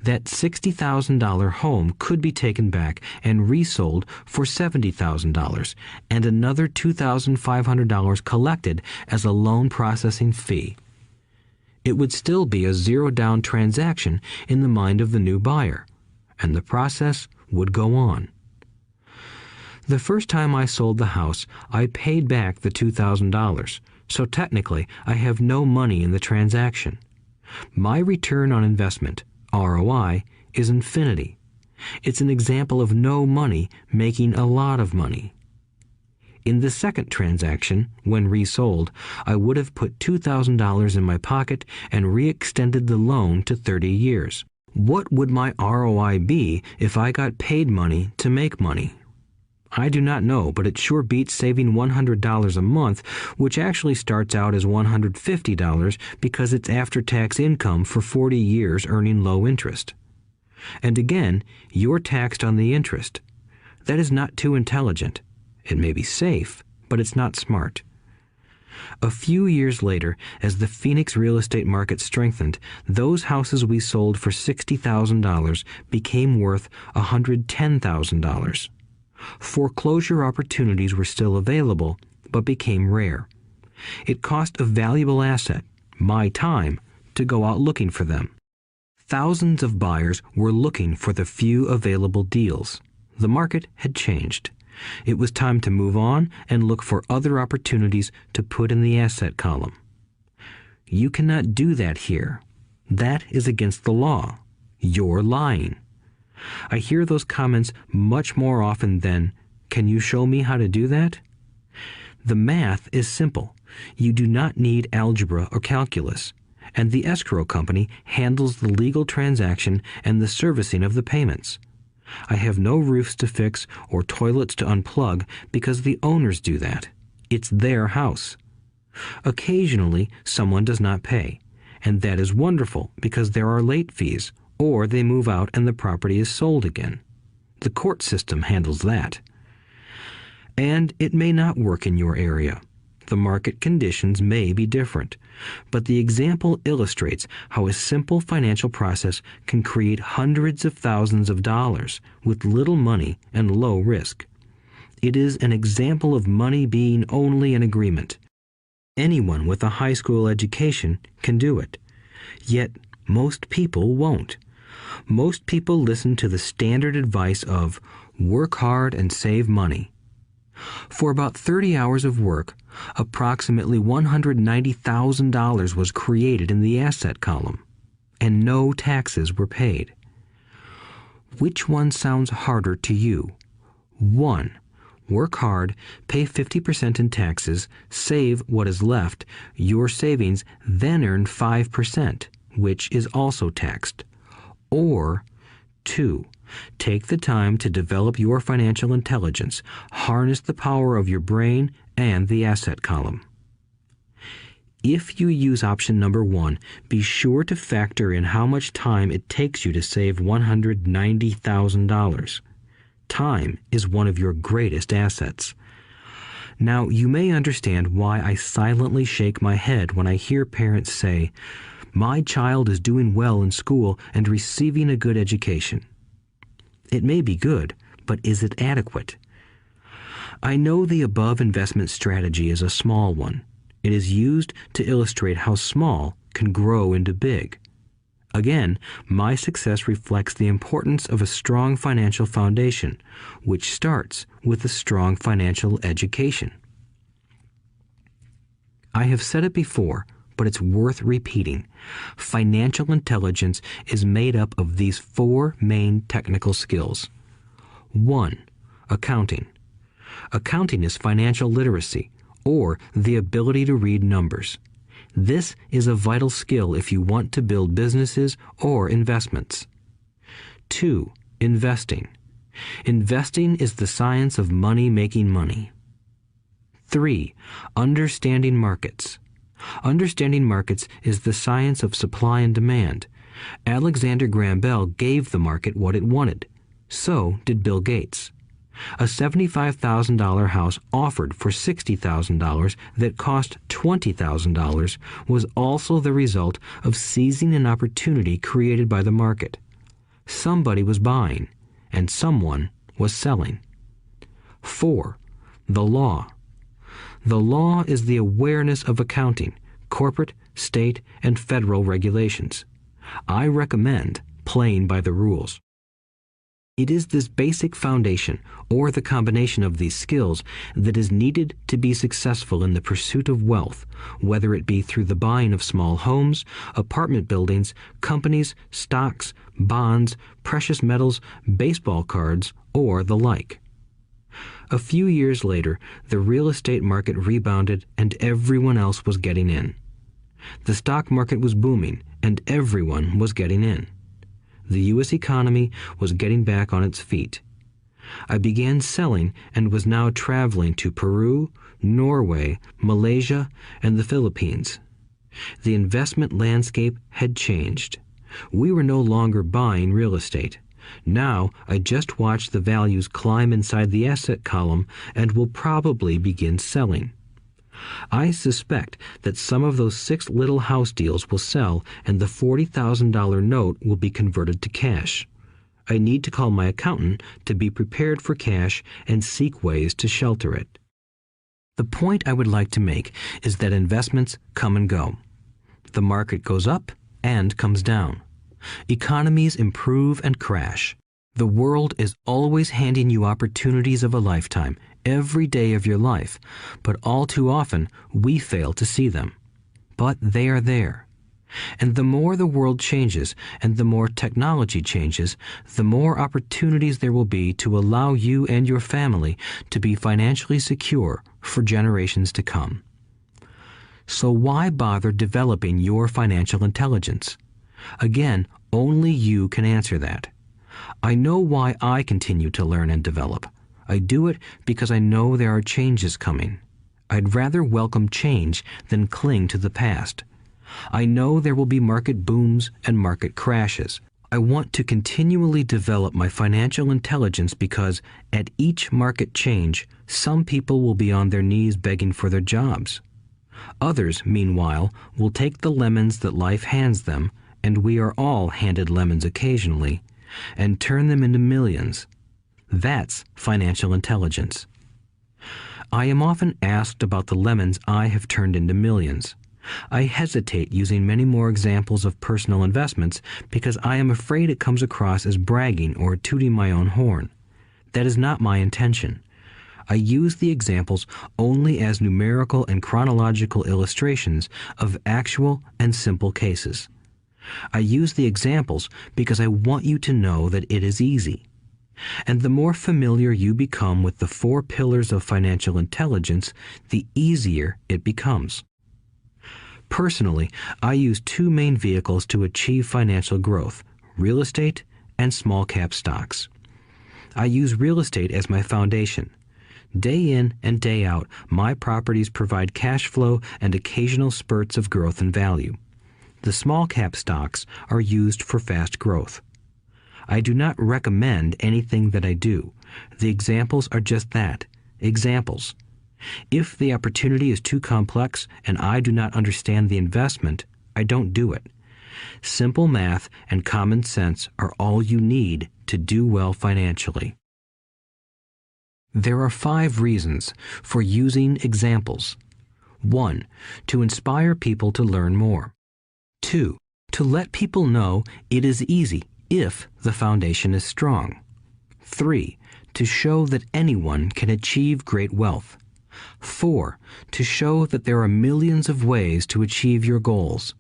That $60,000 home could be taken back and resold for $70,000 and another $2,500 collected as a loan processing fee. It would still be a zero-down transaction in the mind of the new buyer, and the process would go on. The first time I sold the house, I paid back the $2,000, so technically I have no money in the transaction. My return on investment, ROI, is infinity. It's an example of no money making a lot of money. In the second transaction, when resold, I would have put $2,000 in my pocket and re-extended the loan to 30 years. What would my ROI be if I got paid money to make money? I do not know, but it sure beats saving $100 a month, which actually starts out as $150 because it's after-tax income for 40 years earning low interest. And again, you're taxed on the interest. That is not too intelligent. It may be safe, but it's not smart. A few years later, as the Phoenix real estate market strengthened, those houses we sold for $60,000 became worth $110,000. Foreclosure opportunities were still available, but became rare. It cost a valuable asset, my time, to go out looking for them. Thousands of buyers were looking for the few available deals. The market had changed. It was time to move on and look for other opportunities to put in the asset column. You cannot do that here. That is against the law. You're lying. I hear those comments much more often than, "Can you show me how to do that?" The math is simple. You do not need algebra or calculus, and the escrow company handles the legal transaction and the servicing of the payments. I have no roofs to fix or toilets to unplug because the owners do that. It's their house. Occasionally, someone does not pay, and that is wonderful because there are late fees, or they move out and the property is sold again. The court system handles that. And it may not work in your area. The market conditions may be different, but the example illustrates how a simple financial process can create hundreds of thousands of dollars with little money and low risk. It is an example of money being only an agreement. Anyone with a high school education can do it. Yet most people won't. Most people listen to the standard advice of work hard and save money. For about 30 hours of work, approximately $190,000 was created in the asset column, and no taxes were paid. Which one sounds harder to you? 1. Work hard, pay 50% in taxes, save what is left, your savings, then earn 5%, which is also taxed. Or 2. Take the time to develop your financial intelligence, harness the power of your brain and the asset column. If you use option number 1, be sure to factor in how much time it takes you to save $190,000. Time is one of your greatest assets. Now, you may understand why I silently shake my head when I hear parents say, "My child is doing well in school and receiving a good education." It may be good, but is it adequate? I know the above investment strategy is a small one. It is used to illustrate how small can grow into big. Again, my success reflects the importance of a strong financial foundation, which starts with a strong financial education. I have said it before, but it's worth repeating. Financial intelligence is made up of these 4 main technical skills. 1. Accounting. Accounting is financial literacy, or the ability to read numbers. This is a vital skill if you want to build businesses or investments. 2. Investing. Investing is the science of money making money. 3. Understanding markets. Understanding markets is the science of supply and demand. Alexander Graham Bell gave the market what it wanted. So did Bill Gates. A $75,000 house offered for $60,000 that cost $20,000 was also the result of seizing an opportunity created by the market. Somebody was buying, and someone was selling. 4. The law. The law is the awareness of accounting, corporate, state, and federal regulations. I recommend playing by the rules. It is this basic foundation, or the combination of these skills, that is needed to be successful in the pursuit of wealth, whether it be through the buying of small homes, apartment buildings, companies, stocks, bonds, precious metals, baseball cards, or the like. A few years later, the real estate market rebounded and everyone else was getting in. The stock market was booming and everyone was getting in. The U.S. economy was getting back on its feet. I began selling and was now traveling to Peru, Norway, Malaysia, and the Philippines. The investment landscape had changed. We were no longer buying real estate. Now I just watch the values climb inside the asset column and will probably begin selling. I suspect that some of those 6 little house deals will sell and the $40,000 note will be converted to cash. I need to call my accountant to be prepared for cash and seek ways to shelter it. The point I would like to make is that investments come and go. The market goes up and comes down. Economies improve and crash. The world is always handing you opportunities of a lifetime, every day of your life, but all too often we fail to see them. But they are there. And the more the world changes and the more technology changes, the more opportunities there will be to allow you and your family to be financially secure for generations to come. So why bother developing your financial intelligence? Again, only you can answer that. I know why I continue to learn and develop. I do it because I know there are changes coming. I'd rather welcome change than cling to the past. I know there will be market booms and market crashes. I want to continually develop my financial intelligence because at each market change, some people will be on their knees begging for their jobs. Others, meanwhile, will take the lemons that life hands them, and we are all handed lemons occasionally, and turn them into millions. That's financial intelligence. I am often asked about the lemons I have turned into millions. I hesitate using many more examples of personal investments because I am afraid it comes across as bragging or tooting my own horn. That is not my intention. I use the examples only as numerical and chronological illustrations of actual and simple cases. I use the examples because I want you to know that it is easy. And the more familiar you become with the 4 pillars of financial intelligence, the easier it becomes. Personally, I use 2 main vehicles to achieve financial growth: real estate and small cap stocks. I use real estate as my foundation. Day in and day out, my properties provide cash flow and occasional spurts of growth and value. The small cap stocks are used for fast growth. I do not recommend anything that I do. The examples are just that, examples. If the opportunity is too complex and I do not understand the investment, I don't do it. Simple math and common sense are all you need to do well financially. There are 5 reasons for using examples. 1. To inspire people to learn more. 2. To let people know it is easy if the foundation is strong. 3. To show that anyone can achieve great wealth. 4. To show that there are millions of ways to achieve your goals.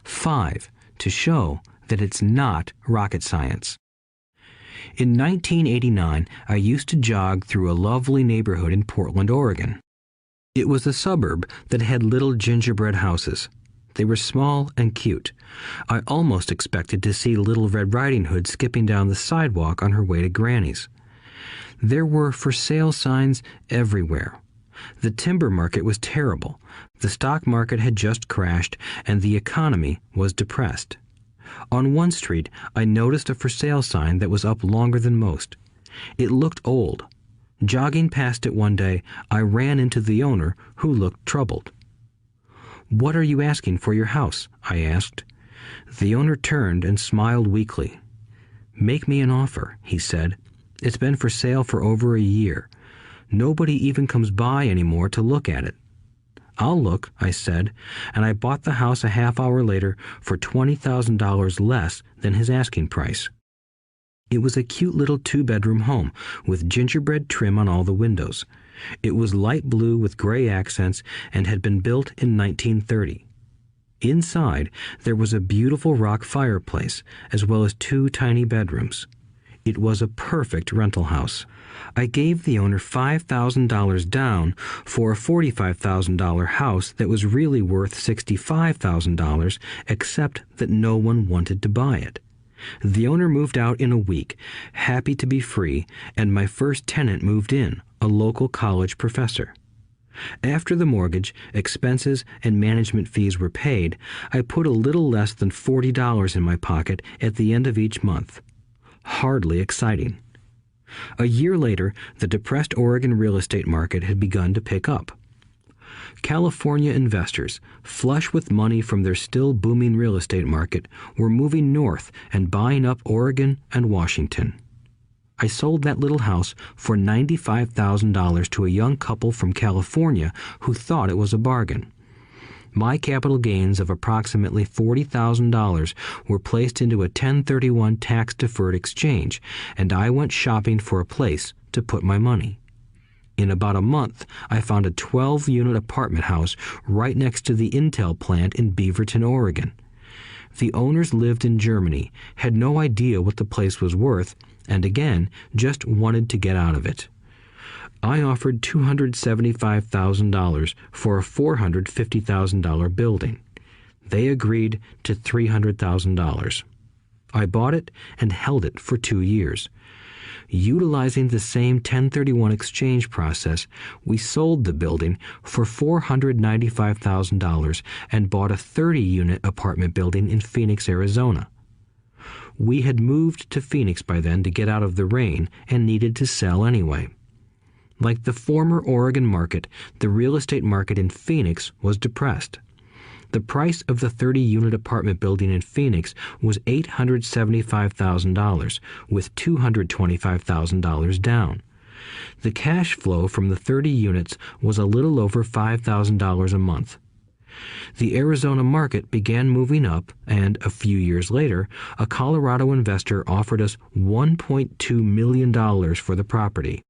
5. To show that it's not rocket science. In 1989, I used to jog through a lovely neighborhood in Portland, Oregon. It was a suburb that had little gingerbread houses. They were small and cute. I almost expected to see Little Red Riding Hood skipping down the sidewalk on her way to Granny's. There were for sale signs everywhere. The timber market was terrible. The stock market had just crashed, and the economy was depressed. On one street, I noticed a for sale sign that was up longer than most. It looked old. Jogging past it one day, I ran into the owner, who looked troubled. "What are you asking for your house?" I asked. The owner turned and smiled weakly. "Make me an offer," he said. "It's been for sale for over a year. Nobody even comes by anymore to look at it." "I'll look," I said, and I bought the house a half hour later for $20,000 less than his asking price. It was a cute little 2-bedroom home with gingerbread trim on all the windows. It was light blue with gray accents and had been built in 1930. Inside, there was a beautiful rock fireplace, as well as 2 tiny bedrooms. It was a perfect rental house. I gave the owner $5,000 down for a $45,000 house that was really worth $65,000, except that no one wanted to buy it. The owner moved out in a week, happy to be free, and my first tenant moved in, a local college professor. After the mortgage, expenses, and management fees were paid, I put a little less than $40 in my pocket at the end of each month. Hardly exciting. A year later, the depressed Oregon real estate market had begun to pick up. California investors, flush with money from their still booming real estate market, were moving north and buying up Oregon and Washington. I sold that little house for $95,000 to a young couple from California who thought it was a bargain. My capital gains of approximately $40,000 were placed into a 1031 tax-deferred exchange, and I went shopping for a place to put my money. In about a month, I found a 12-unit apartment house right next to the Intel plant in Beaverton, Oregon. The owners lived in Germany, had no idea what the place was worth, and again, just wanted to get out of it. I offered $275,000 for a $450,000 building. They agreed to $300,000. I bought it and held it for 2 years. Utilizing the same 1031 exchange process, we sold the building for $495,000 and bought a 30-unit apartment building in Phoenix, Arizona. We had moved to Phoenix by then to get out of the rain and needed to sell anyway. Like the former Oregon market, the real estate market in Phoenix was depressed. The price of the 30-unit apartment building in Phoenix was $875,000, with $225,000 down. The cash flow from the 30 units was a little over $5,000 a month. The Arizona market began moving up, and a few years later, a Colorado investor offered us $1.2 million for the property.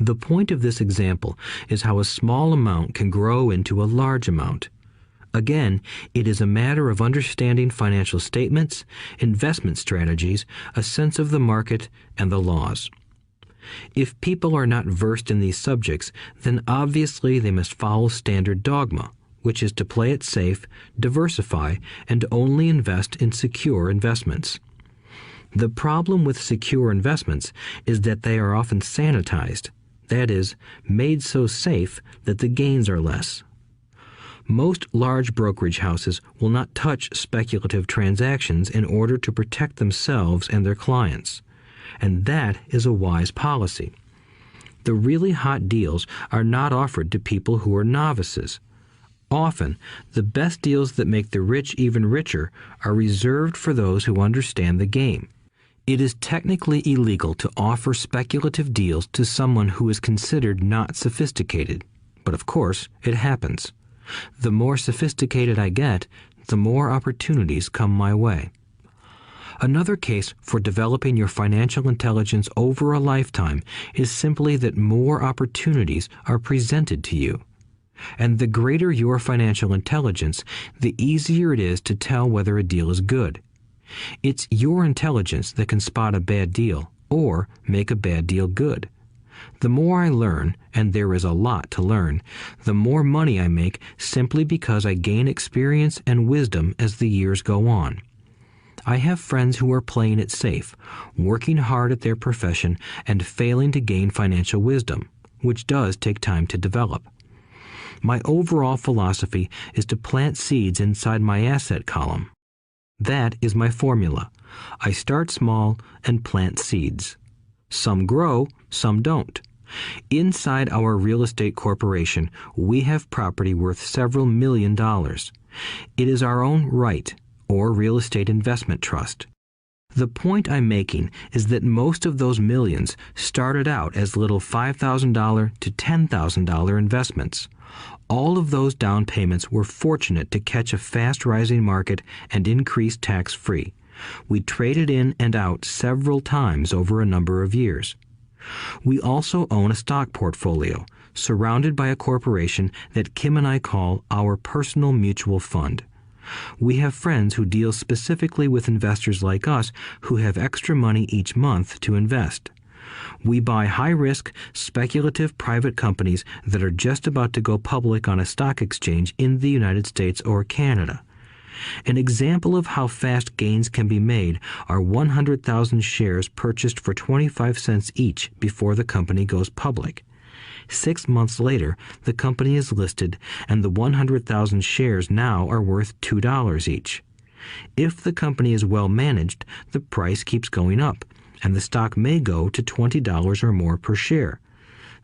The point of this example is how a small amount can grow into a large amount. Again, it is a matter of understanding financial statements, investment strategies, a sense of the market, and the laws. If people are not versed in these subjects, then obviously they must follow standard dogma, which is to play it safe, diversify, and only invest in secure investments. The problem with secure investments is that they are often sanitized, that is, made so safe that the gains are less. Most large brokerage houses will not touch speculative transactions in order to protect themselves and their clients, and that is a wise policy. The really hot deals are not offered to people who are novices. Often, the best deals that make the rich even richer are reserved for those who understand the game. It is technically illegal to offer speculative deals to someone who is considered not sophisticated, but of course, it happens. The more sophisticated I get, the more opportunities come my way. Another case for developing your financial intelligence over a lifetime is simply that more opportunities are presented to you. And the greater your financial intelligence, the easier it is to tell whether a deal is good. It's your intelligence that can spot a bad deal or make a bad deal good. The more I learn, and there is a lot to learn, the more money I make simply because I gain experience and wisdom as the years go on. I have friends who are playing it safe, working hard at their profession and failing to gain financial wisdom, which does take time to develop. My overall philosophy is to plant seeds inside my asset column. That is my formula. I start small and plant seeds. Some grow, some don't. Inside our real estate corporation, we have property worth several $1 million. It is our own right, or real estate investment trust. The point I'm making is that most of those millions started out as little $5,000 to $10,000 investments. All of those down payments were fortunate to catch a fast-rising market and increase tax-free. We traded in and out several times over a number of years. We also own a stock portfolio, surrounded by a corporation that Kim and I call our personal mutual fund. We have friends who deal specifically with investors like us who have extra money each month to invest. We buy high-risk, speculative private companies that are just about to go public on a stock exchange in the United States or Canada. An example of how fast gains can be made are 100,000 shares purchased for 25 cents each before the company goes public. 6 months later, the company is listed, and the 100,000 shares now are worth $2 each. If the company is well managed, the price keeps going up, and the stock may go to $20 or more per share.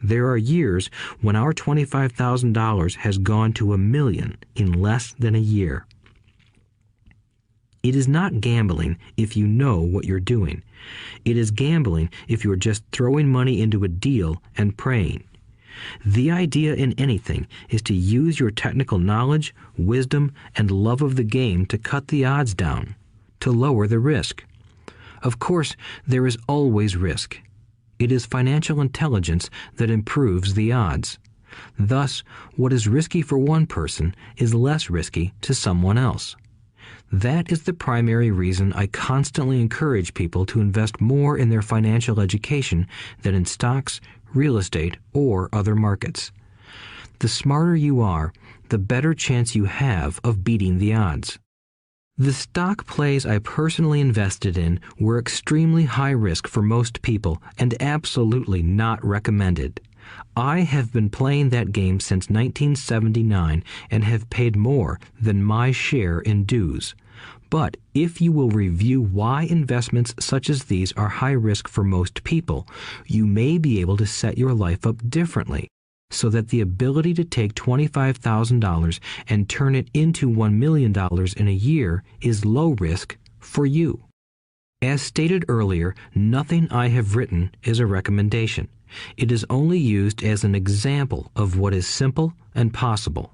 There are years when our $25,000 has gone to $1 million in less than a year. It is not gambling if you know what you're doing. It is gambling if you're just throwing money into a deal and praying. The idea in anything is to use your technical knowledge, wisdom, and love of the game to cut the odds down, to lower the risk. Of course, there is always risk. It is financial intelligence that improves the odds. Thus, what is risky for one person is less risky to someone else. That is the primary reason I constantly encourage people to invest more in their financial education than in stocks, real estate, or other markets. The smarter you are, the better chance you have of beating the odds. The stock plays I personally invested in were extremely high risk for most people and absolutely not recommended. I have been playing that game since 1979 and have paid more than my share in dues. But if you will review why investments such as these are high risk for most people, you may be able to set your life up differently, so that the ability to take $25,000 and turn it into $1 million in a year is low risk for you. As stated earlier, nothing I have written is a recommendation. It is only used as an example of what is simple and possible.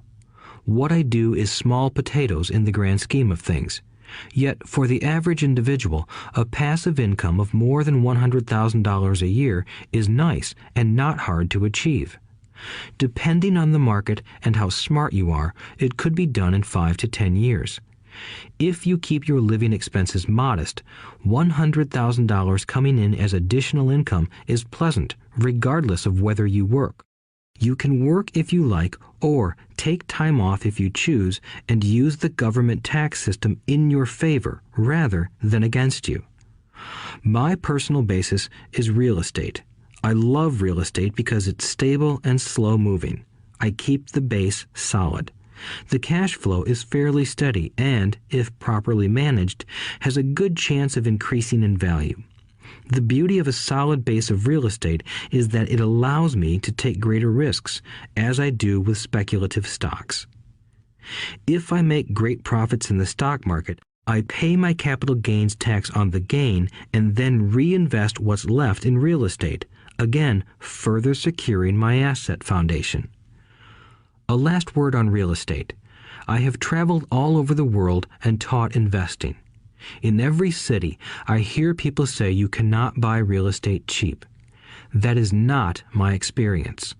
What I do is small potatoes in the grand scheme of things. Yet, for the average individual, a passive income of more than $100,000 a year is nice and not hard to achieve. Depending on the market and how smart you are, it could be done in 5 to 10 years. If you keep your living expenses modest, $100,000 coming in as additional income is pleasant, regardless of whether you work. You can work if you like, or take time off if you choose, and use the government tax system in your favor rather than against you. My personal basis is real estate. I love real estate because it's stable and slow-moving. I keep the base solid. The cash flow is fairly steady and, if properly managed, has a good chance of increasing in value. The beauty of a solid base of real estate is that it allows me to take greater risks, as I do with speculative stocks. If I make great profits in the stock market, I pay my capital gains tax on the gain and then reinvest what's left in real estate, again further securing my asset foundation. A last word on real estate. I have traveled all over the world and taught investing. In every city, I hear people say you cannot buy real estate cheap. That is not my experience.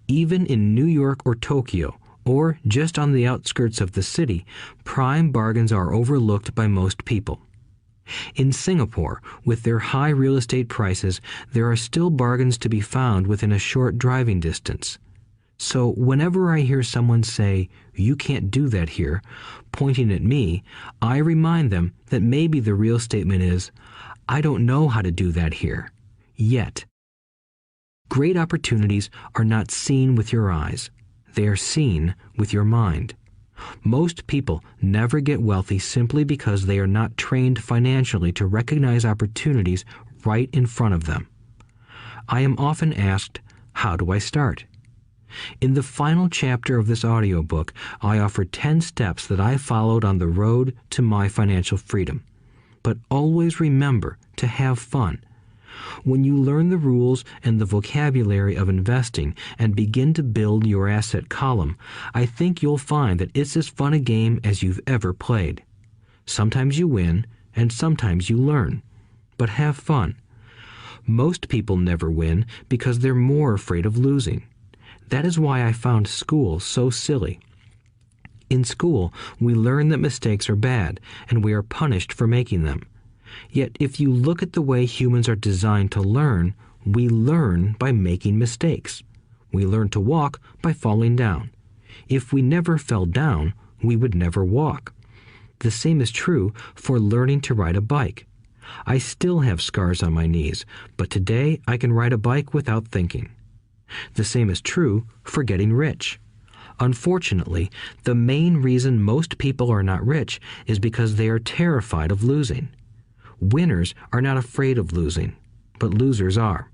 Even in New York or Tokyo, or just on the outskirts of the city, prime bargains are overlooked by most people. In Singapore, with their high real estate prices, there are still bargains to be found within a short driving distance. So whenever I hear someone say, "You can't do that here," pointing at me, I remind them that maybe the real statement is, "I don't know how to do that here. Yet." Great opportunities are not seen with your eyes. They are seen with your mind. Most people never get wealthy simply because they are not trained financially to recognize opportunities right in front of them. I am often asked, how do I start? In the final chapter of this audiobook, I offer 10 steps that I followed on the road to my financial freedom. But always remember to have fun. When you learn the rules and the vocabulary of investing and begin to build your asset column, I think you'll find that it's as fun a game as you've ever played. Sometimes you win, and sometimes you learn. But have fun. Most people never win because they're more afraid of losing. That is why I found school so silly. In school, we learn that mistakes are bad, and we are punished for making them. Yet if you look at the way humans are designed to learn, we learn by making mistakes. We learn to walk by falling down. If we never fell down, we would never walk. The same is true for learning to ride a bike. I still have scars on my knees, but today I can ride a bike without thinking. The same is true for getting rich. Unfortunately, the main reason most people are not rich is because they are terrified of losing. Winners are not afraid of losing, but losers are.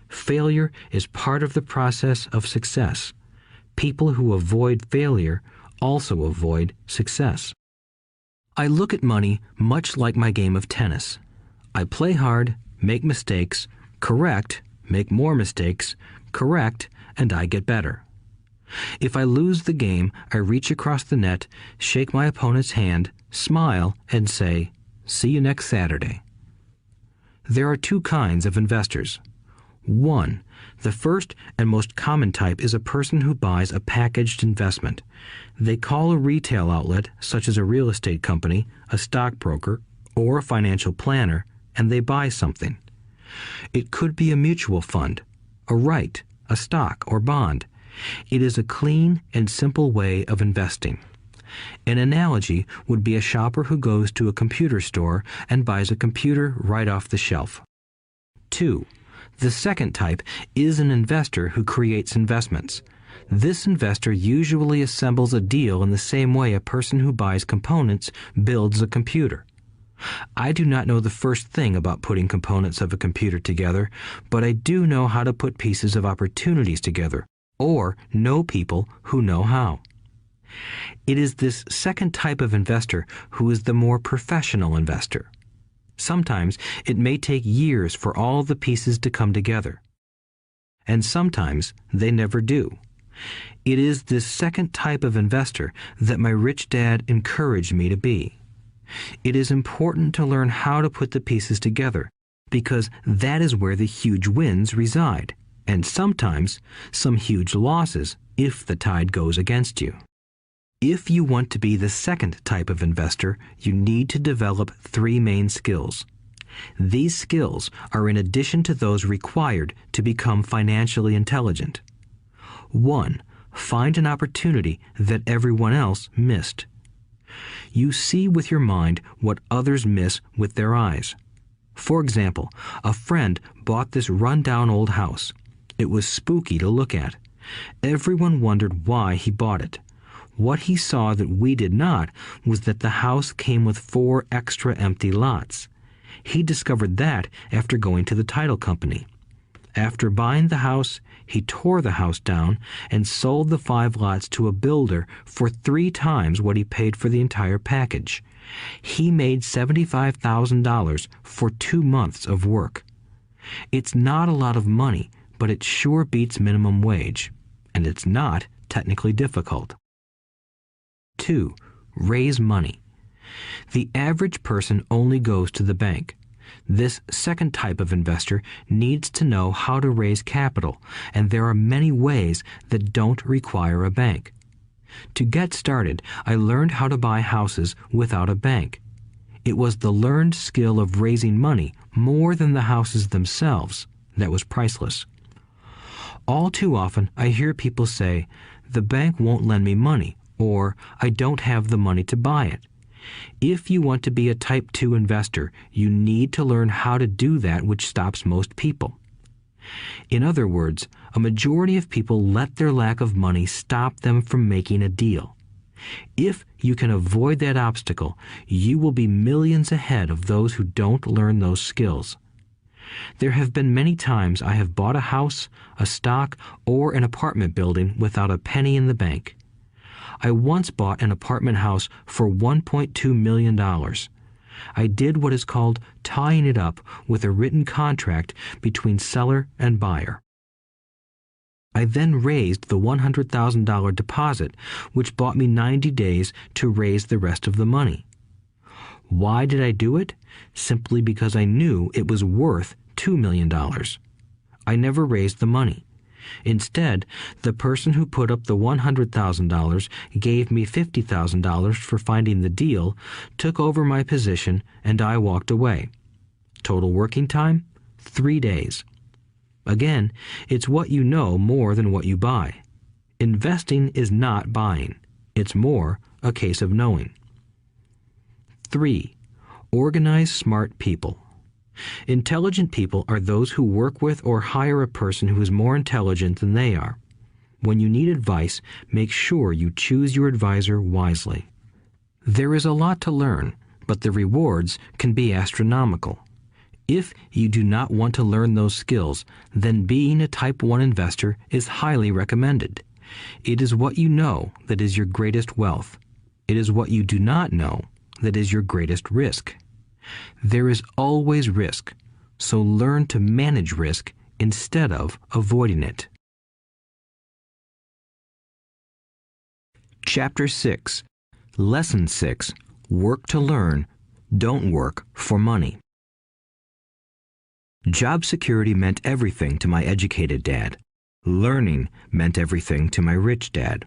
Failure is part of the process of success. People who avoid failure also avoid success. I look at money much like my game of tennis. I play hard, make mistakes, correct, make more mistakes, correct, and I get better. If I lose the game, I reach across the net, shake my opponent's hand, smile, and say, "See you next Saturday." There are two kinds of investors. One, the first and most common type is a person who buys a packaged investment. They call a retail outlet, such as a real estate company, a stockbroker, or a financial planner, and they buy something. It could be a mutual fund, a right, a stock, or bond. It is a clean and simple way of investing. An analogy would be a shopper who goes to a computer store and buys a computer right off the shelf. 2. The second type is an investor who creates investments. This investor usually assembles a deal in the same way a person who buys components builds a computer. I do not know the first thing about putting components of a computer together, but I do know how to put pieces of opportunities together, or know people who know how. It is this second type of investor who is the more professional investor. Sometimes it may take years for all the pieces to come together. And sometimes they never do. It is this second type of investor that my rich dad encouraged me to be. It is important to learn how to put the pieces together, because that is where the huge wins reside, and sometimes some huge losses if the tide goes against you. If you want to be the second type of investor, you need to develop 3 main skills. These skills are in addition to those required to become financially intelligent. 1. Find an opportunity that everyone else missed. You see with your mind what others miss with their eyes. For example, a friend bought this run-down old house. It was spooky to look at. Everyone wondered why he bought it. What he saw that we did not was that the house came with 4 extra empty lots. He discovered that after going to the title company. After buying the house, he tore the house down and sold the 5 lots to a builder for 3 times what he paid for the entire package. He made $75,000 for 2 months of work. It's not a lot of money, but it sure beats minimum wage, and it's not technically difficult. 2. Raise money. The average person only goes to the bank. This second type of investor needs to know how to raise capital, and there are many ways that don't require a bank. To get started, I learned how to buy houses without a bank. It was the learned skill of raising money more than the houses themselves that was priceless. All too often, I hear people say, "The bank won't lend me money," or "I don't have the money to buy it." If you want to be a Type 2 investor, you need to learn how to do that which stops most people. In other words, a majority of people let their lack of money stop them from making a deal. If you can avoid that obstacle, you will be millions ahead of those who don't learn those skills. There have been many times I have bought a house, a stock, or an apartment building without a penny in the bank. I once bought an apartment house for $1.2 million. I did what is called tying it up with a written contract between seller and buyer. I then raised the $100,000 deposit, which bought me 90 days to raise the rest of the money. Why did I do it? Simply because I knew it was worth $2 million. I never raised the money. Instead, the person who put up the $100,000 gave me $50,000 for finding the deal, took over my position, and I walked away. Total working time? 3 days. Again, it's what you know more than what you buy. Investing is not buying. It's more a case of knowing. 3. Organize smart people. Intelligent people are those who work with or hire a person who is more intelligent than they are. When you need advice, make sure you choose your advisor wisely. There is a lot to learn, but the rewards can be astronomical. If you do not want to learn those skills, then being a Type 1 investor is highly recommended. It is what you know that is your greatest wealth. It is what you do not know that is your greatest risk. There is always risk, so learn to manage risk instead of avoiding it. Chapter 6. Lesson 6. Work to learn, don't work for money. Job security meant everything to my educated dad. Learning meant everything to my rich dad.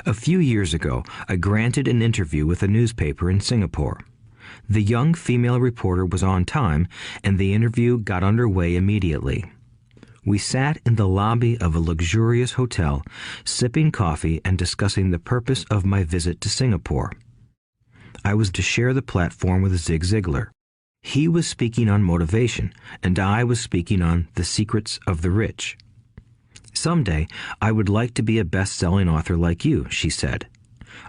A few years ago, I granted an interview with a newspaper in Singapore. The young female reporter was on time, and the interview got underway immediately. We sat in the lobby of a luxurious hotel, sipping coffee and discussing the purpose of my visit to Singapore. I was to share the platform with Zig Ziglar. He was speaking on motivation, and I was speaking on the secrets of the rich. Someday, I would like to be a best-selling author like you, she said.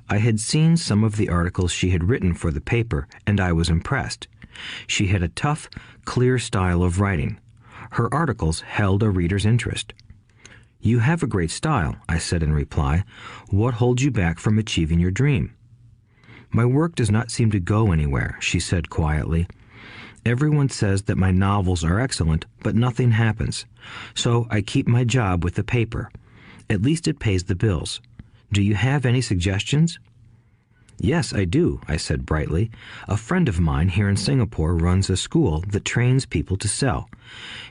I had seen some of the articles she had written for the paper, and I was impressed. She had a tough, clear style of writing. Her articles held a reader's interest. You have a great style, I said in reply. What holds you back from achieving your dream? My work does not seem to go anywhere, she said quietly. Everyone says that my novels are excellent, but nothing happens. So I keep my job with the paper. At least it pays the bills. Do you have any suggestions? Yes, I do, I said brightly. A friend of mine here in Singapore runs a school that trains people to sell.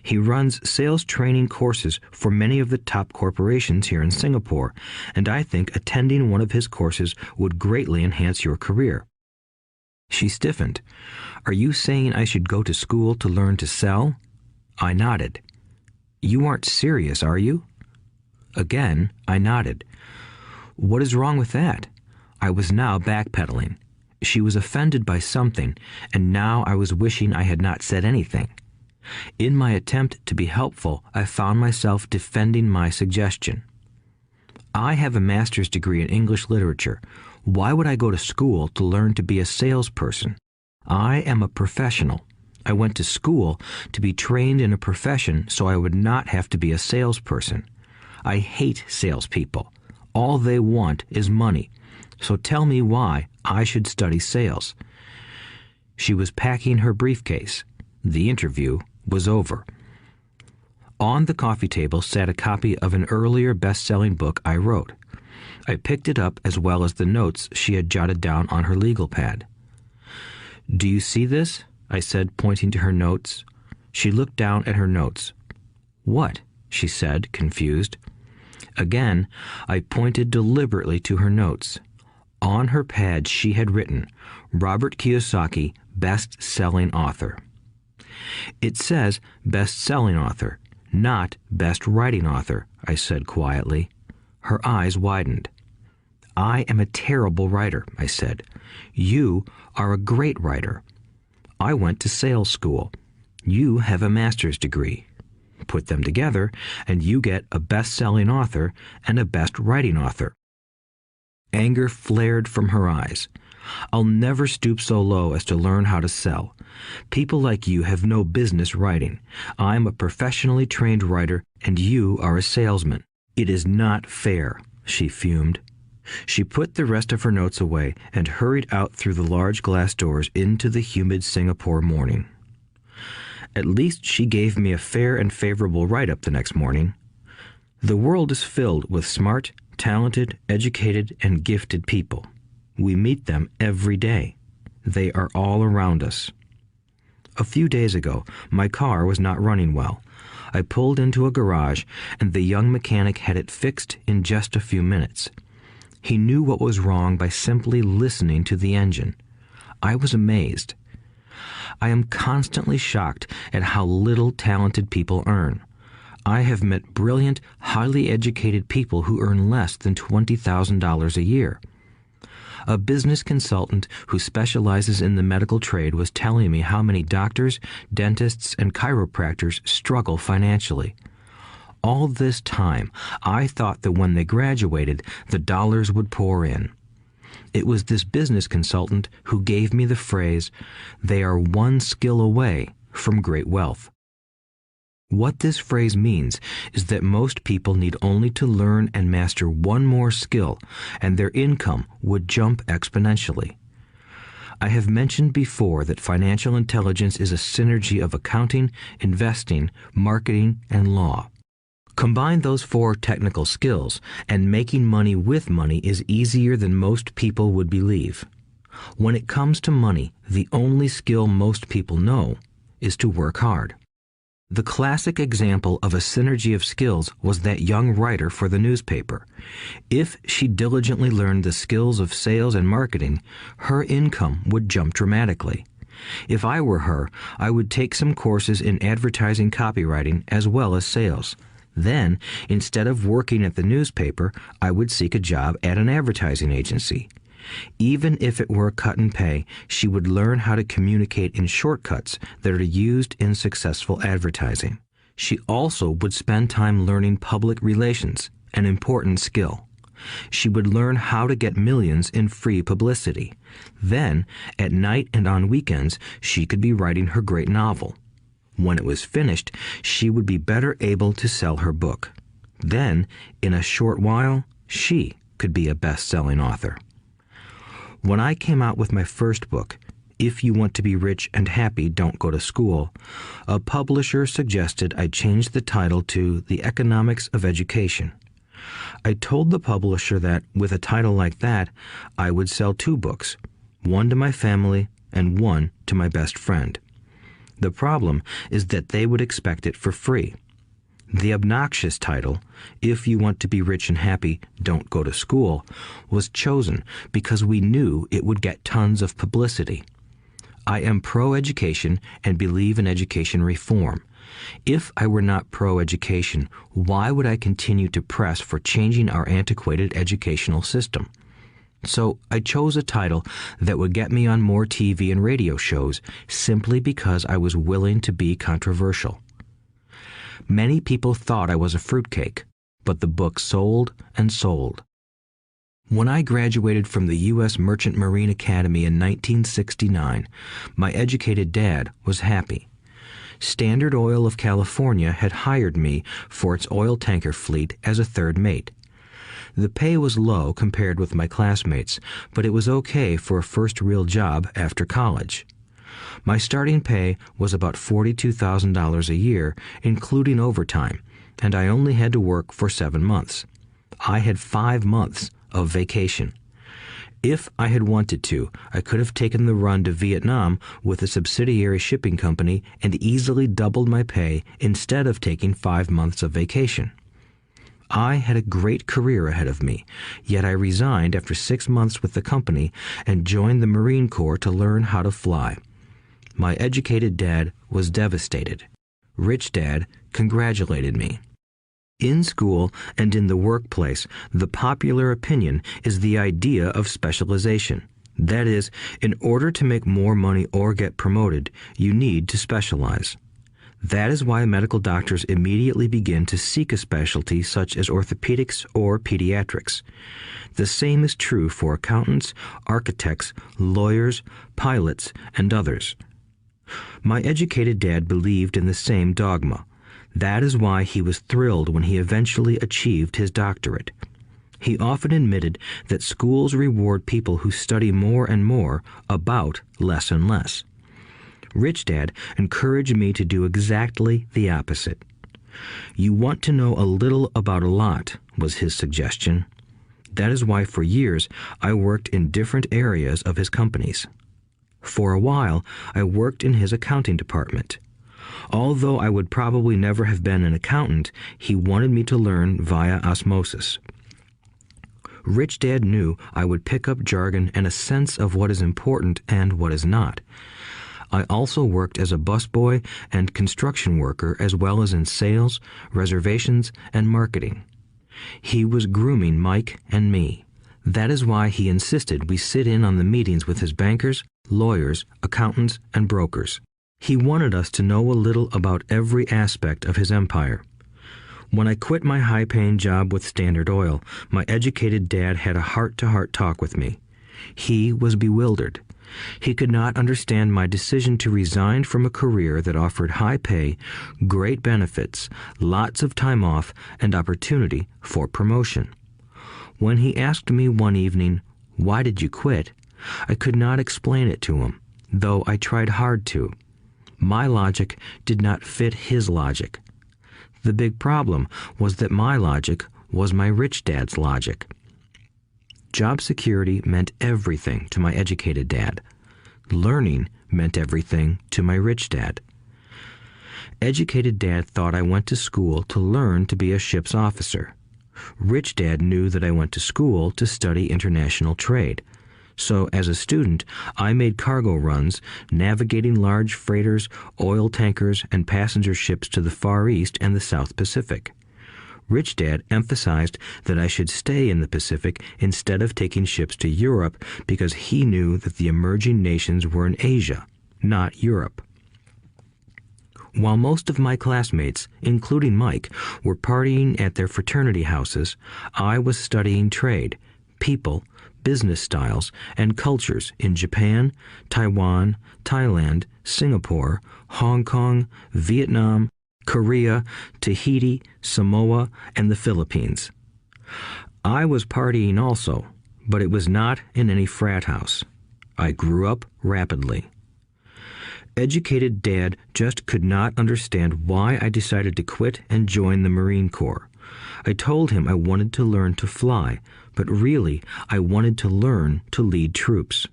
He runs sales training courses for many of the top corporations here in Singapore, and I think attending one of his courses would greatly enhance your career. She stiffened. Are you saying I should go to school to learn to sell? I nodded. You aren't serious, are you? Again, I nodded. What is wrong with that? I was now backpedaling. She was offended by something, and now I was wishing I had not said anything. In my attempt to be helpful, I found myself defending my suggestion. I have a master's degree in English literature. Why would I go to school to learn to be a salesperson? I am a professional. I went to school to be trained in a profession so I would not have to be a salesperson. I hate salespeople. All they want is money. So tell me why I should study sales. She was packing her briefcase. The interview was over. On the coffee table sat a copy of an earlier best-selling book I wrote. I picked it up as well as the notes she had jotted down on her legal pad. Do you see this? I said, pointing to her notes. She looked down at her notes. What? She said, confused. Again, I pointed deliberately to her notes. On her pad she had written, Robert Kiyosaki, best-selling author. It says best-selling author, not best writing author, I said quietly. Her eyes widened. I am a terrible writer, I said. You are a great writer. I went to sales school. You have a master's degree. Put them together, and you get a best-selling author and a best-writing author. Anger flared from her eyes. I'll never stoop so low as to learn how to sell. People like you have no business writing. I'm a professionally trained writer, and you are a salesman. It is not fair, she fumed. She put the rest of her notes away and hurried out through the large glass doors into the humid Singapore morning. At least she gave me a fair and favorable write-up the next morning. The world is filled with smart, talented, educated, and gifted people. We meet them every day. They are all around us. A few days ago, my car was not running well. I pulled into a garage, and the young mechanic had it fixed in just a few minutes. He knew what was wrong by simply listening to the engine. I was amazed. I am constantly shocked at how little talented people earn. I have met brilliant, highly educated people who earn less than $20,000 a year. A business consultant who specializes in the medical trade was telling me how many doctors, dentists, and chiropractors struggle financially. All this time, I thought that when they graduated, the dollars would pour in. It was this business consultant who gave me the phrase, "They are one skill away from great wealth." What this phrase means is that most people need only to learn and master one more skill, and their income would jump exponentially. I have mentioned before that financial intelligence is a synergy of accounting, investing, marketing, and law. Combine those 4 technical skills, and making money with money is easier than most people would believe. When it comes to money, the only skill most people know is to work hard. The classic example of a synergy of skills was that young writer for the newspaper. If she diligently learned the skills of sales and marketing, her income would jump dramatically. If I were her, I would take some courses in advertising copywriting as well as sales. Then, instead of working at the newspaper, I would seek a job at an advertising agency. Even if it were a cut in pay, she would learn how to communicate in shortcuts that are used in successful advertising. She also would spend time learning public relations, an important skill. She would learn how to get millions in free publicity. Then, at night and on weekends, she could be writing her great novel. When it was finished, she would be better able to sell her book. Then, in a short while, she could be a best-selling author. When I came out with my first book, If You Want to Be Rich and Happy, Don't Go to School, a publisher suggested I change the title to The Economics of Education. I told the publisher that, with a title like that, I would sell 2 books, one to my family and one to my best friend. The problem is that they would expect it for free. The obnoxious title, If You Want to Be Rich and Happy, Don't Go to School, was chosen because we knew it would get tons of publicity. I am pro-education and believe in education reform. If I were not pro-education, why would I continue to press for changing our antiquated educational system? So I chose a title that would get me on more TV and radio shows simply because I was willing to be controversial. Many people thought I was a fruitcake, but the book sold and sold. When I graduated from the U.S. Merchant Marine Academy in 1969, my educated dad was happy. Standard Oil of California had hired me for its oil tanker fleet as a third mate. The pay was low compared with my classmates, but it was okay for a first real job after college. My starting pay was about $42,000 a year, including overtime, and I only had to work for 7 months. I had 5 months of vacation. If I had wanted to, I could have taken the run to Vietnam with a subsidiary shipping company and easily doubled my pay instead of taking 5 months of vacation. I had a great career ahead of me, yet I resigned after 6 months with the company and joined the Marine Corps to learn how to fly. My educated dad was devastated. Rich Dad congratulated me. In school and in the workplace, the popular opinion is the idea of specialization. That is, in order to make more money or get promoted, you need to specialize. That is why medical doctors immediately begin to seek a specialty such as orthopedics or pediatrics. The same is true for accountants, architects, lawyers, pilots, and others. My educated dad believed in the same dogma. That is why he was thrilled when he eventually achieved his doctorate. He often admitted that schools reward people who study more and more about less and less. Rich Dad encouraged me to do exactly the opposite. You want to know a little about a lot, was his suggestion. That is why for years I worked in different areas of his companies. For a while, I worked in his accounting department. Although I would probably never have been an accountant, he wanted me to learn via osmosis. Rich Dad knew I would pick up jargon and a sense of what is important and what is not. I also worked as a busboy and construction worker as well as in sales, reservations, and marketing. He was grooming Mike and me. That is why he insisted we sit in on the meetings with his bankers, lawyers, accountants, and brokers. He wanted us to know a little about every aspect of his empire. When I quit my high-paying job with Standard Oil, my educated dad had a heart-to-heart talk with me. He was bewildered. He could not understand my decision to resign from a career that offered high pay, great benefits, lots of time off, and opportunity for promotion. When he asked me one evening, "Why did you quit?" I could not explain it to him, though I tried hard to. My logic did not fit his logic. The big problem was that my logic was my rich dad's logic. Job security meant everything to my educated dad. Learning meant everything to my rich dad. Educated dad thought I went to school to learn to be a ship's officer. Rich dad knew that I went to school to study international trade. So as a student, I made cargo runs, navigating large freighters, oil tankers, and passenger ships to the Far East and the South Pacific. Rich Dad emphasized that I should stay in the Pacific instead of taking ships to Europe because he knew that the emerging nations were in Asia, not Europe. While most of my classmates, including Mike, were partying at their fraternity houses, I was studying trade, people, business styles, and cultures in Japan, Taiwan, Thailand, Singapore, Hong Kong, Vietnam, Korea, Tahiti, Samoa, and the Philippines. I was partying also, but it was not in any frat house. I grew up rapidly. Educated Dad just could not understand why I decided to quit and join the Marine Corps. I told him I wanted to learn to fly, but really I wanted to learn to lead troops.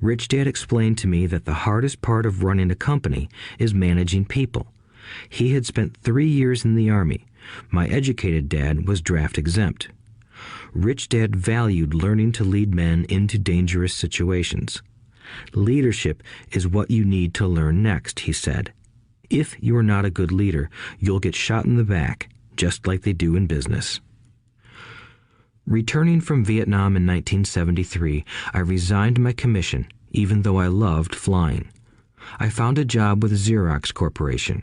Rich Dad explained to me that the hardest part of running a company is managing people. He had spent 3 years in the Army. My educated dad was draft exempt. Rich Dad valued learning to lead men into dangerous situations. Leadership is what you need to learn next, he said. If you are not a good leader, you'll get shot in the back, just like they do in business. Returning from Vietnam in 1973, I resigned my commission, even though I loved flying. I found a job with Xerox Corporation.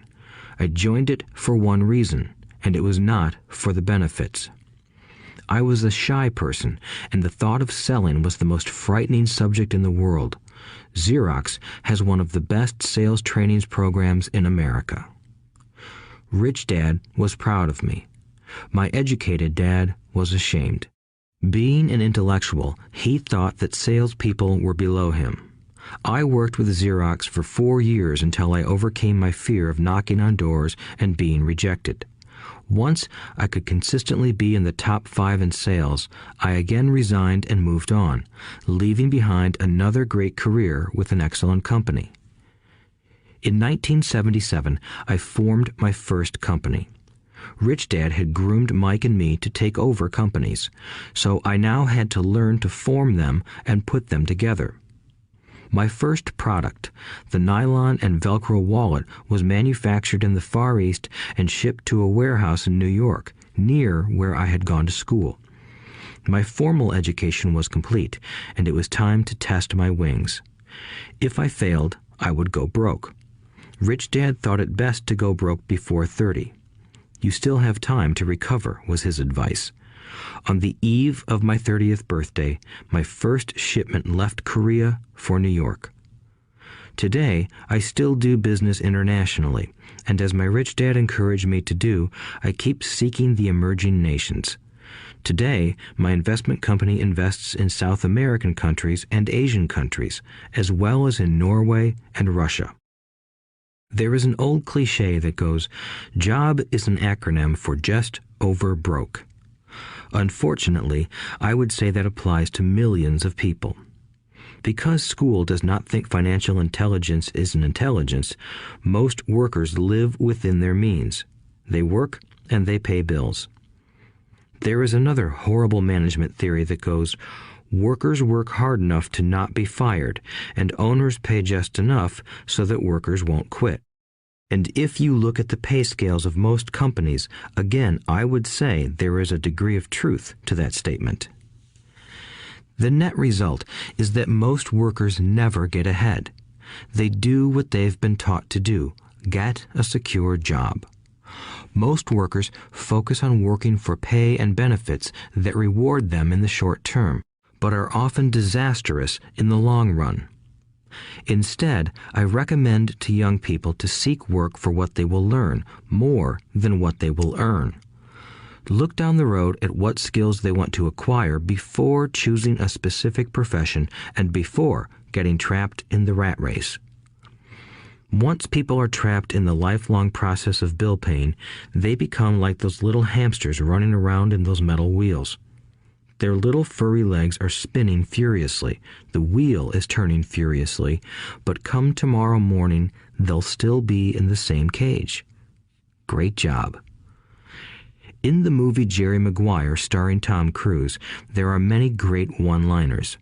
I joined it for one reason, and it was not for the benefits. I was a shy person, and the thought of selling was the most frightening subject in the world. Xerox has one of the best sales trainings programs in America. Rich Dad was proud of me. My educated dad was ashamed. Being an intellectual, he thought that salespeople were below him. I worked with Xerox for 4 years until I overcame my fear of knocking on doors and being rejected. Once I could consistently be in the top 5 in sales, I again resigned and moved on, leaving behind another great career with an excellent company. In 1977, I formed my first company. Rich Dad had groomed Mike and me to take over companies, so I now had to learn to form them and put them together. My first product, the nylon and Velcro wallet, was manufactured in the Far East and shipped to a warehouse in New York, near where I had gone to school. My formal education was complete, and it was time to test my wings. If I failed, I would go broke. Rich Dad thought it best to go broke before 30. You still have time to recover, was his advice. On the eve of my 30th birthday, my first shipment left Korea for New York. Today, I still do business internationally, and as my rich dad encouraged me to do, I keep seeking the emerging nations. Today, my investment company invests in South American countries and Asian countries, as well as in Norway and Russia. There is an old cliche that goes, "Job is an acronym for just over broke." Unfortunately, I would say that applies to millions of people. Because school does not think financial intelligence is an intelligence, most workers live within their means. They work and they pay bills. There is another horrible management theory that goes, workers work hard enough to not be fired, and owners pay just enough so that workers won't quit. And if you look at the pay scales of most companies, again, I would say there is a degree of truth to that statement. The net result is that most workers never get ahead. They do what they've been taught to do, get a secure job. Most workers focus on working for pay and benefits that reward them in the short term, but are often disastrous in the long run. Instead, I recommend to young people to seek work for what they will learn more than what they will earn. Look down the road at what skills they want to acquire before choosing a specific profession and before getting trapped in the rat race. Once people are trapped in the lifelong process of bill paying, they become like those little hamsters running around in those metal wheels. Their little furry legs are spinning furiously, the wheel is turning furiously, but come tomorrow morning, they'll still be in the same cage. Great job. In the movie Jerry Maguire, starring Tom Cruise, there are many great one-liners.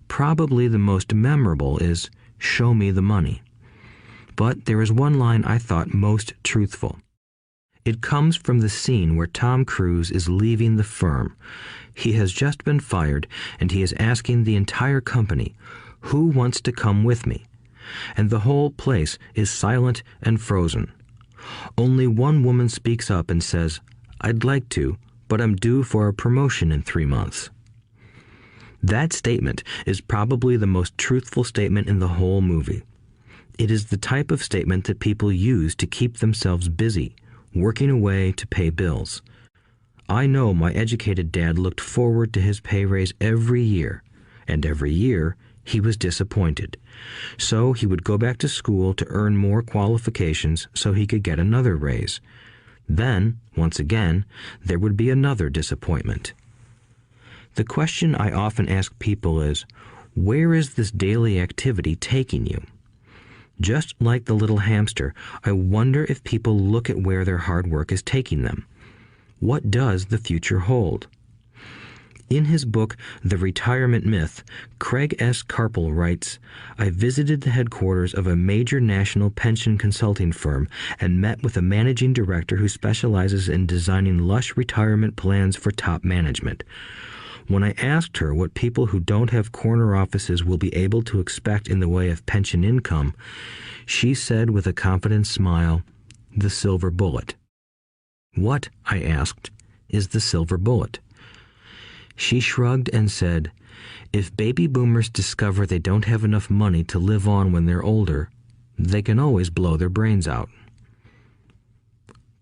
Probably the most memorable is, "Show me the money." But there is one line I thought most truthful. It comes from the scene where Tom Cruise is leaving the firm. He has just been fired, and he is asking the entire company, "Who wants to come with me?" And the whole place is silent and frozen. Only one woman speaks up and says, "I'd like to, but I'm due for a promotion in 3 months." That statement is probably the most truthful statement in the whole movie. It is the type of statement that people use to keep themselves busy, working away to pay bills. I know my educated dad looked forward to his pay raise every year, and every year he was disappointed. So he would go back to school to earn more qualifications so he could get another raise. Then, once again, there would be another disappointment. The question I often ask people is, where is this daily activity taking you? Just like the little hamster, I wonder if people look at where their hard work is taking them. What does the future hold? In his book, The Retirement Myth, Craig S. Carpel writes, "I visited the headquarters of a major national pension consulting firm and met with a managing director who specializes in designing lush retirement plans for top management. When I asked her what people who don't have corner offices will be able to expect in the way of pension income, she said with a confident smile, 'The silver bullet.'" "What," I asked, "is the silver bullet?" She shrugged and said, "If baby boomers discover they don't have enough money to live on when they're older, they can always blow their brains out."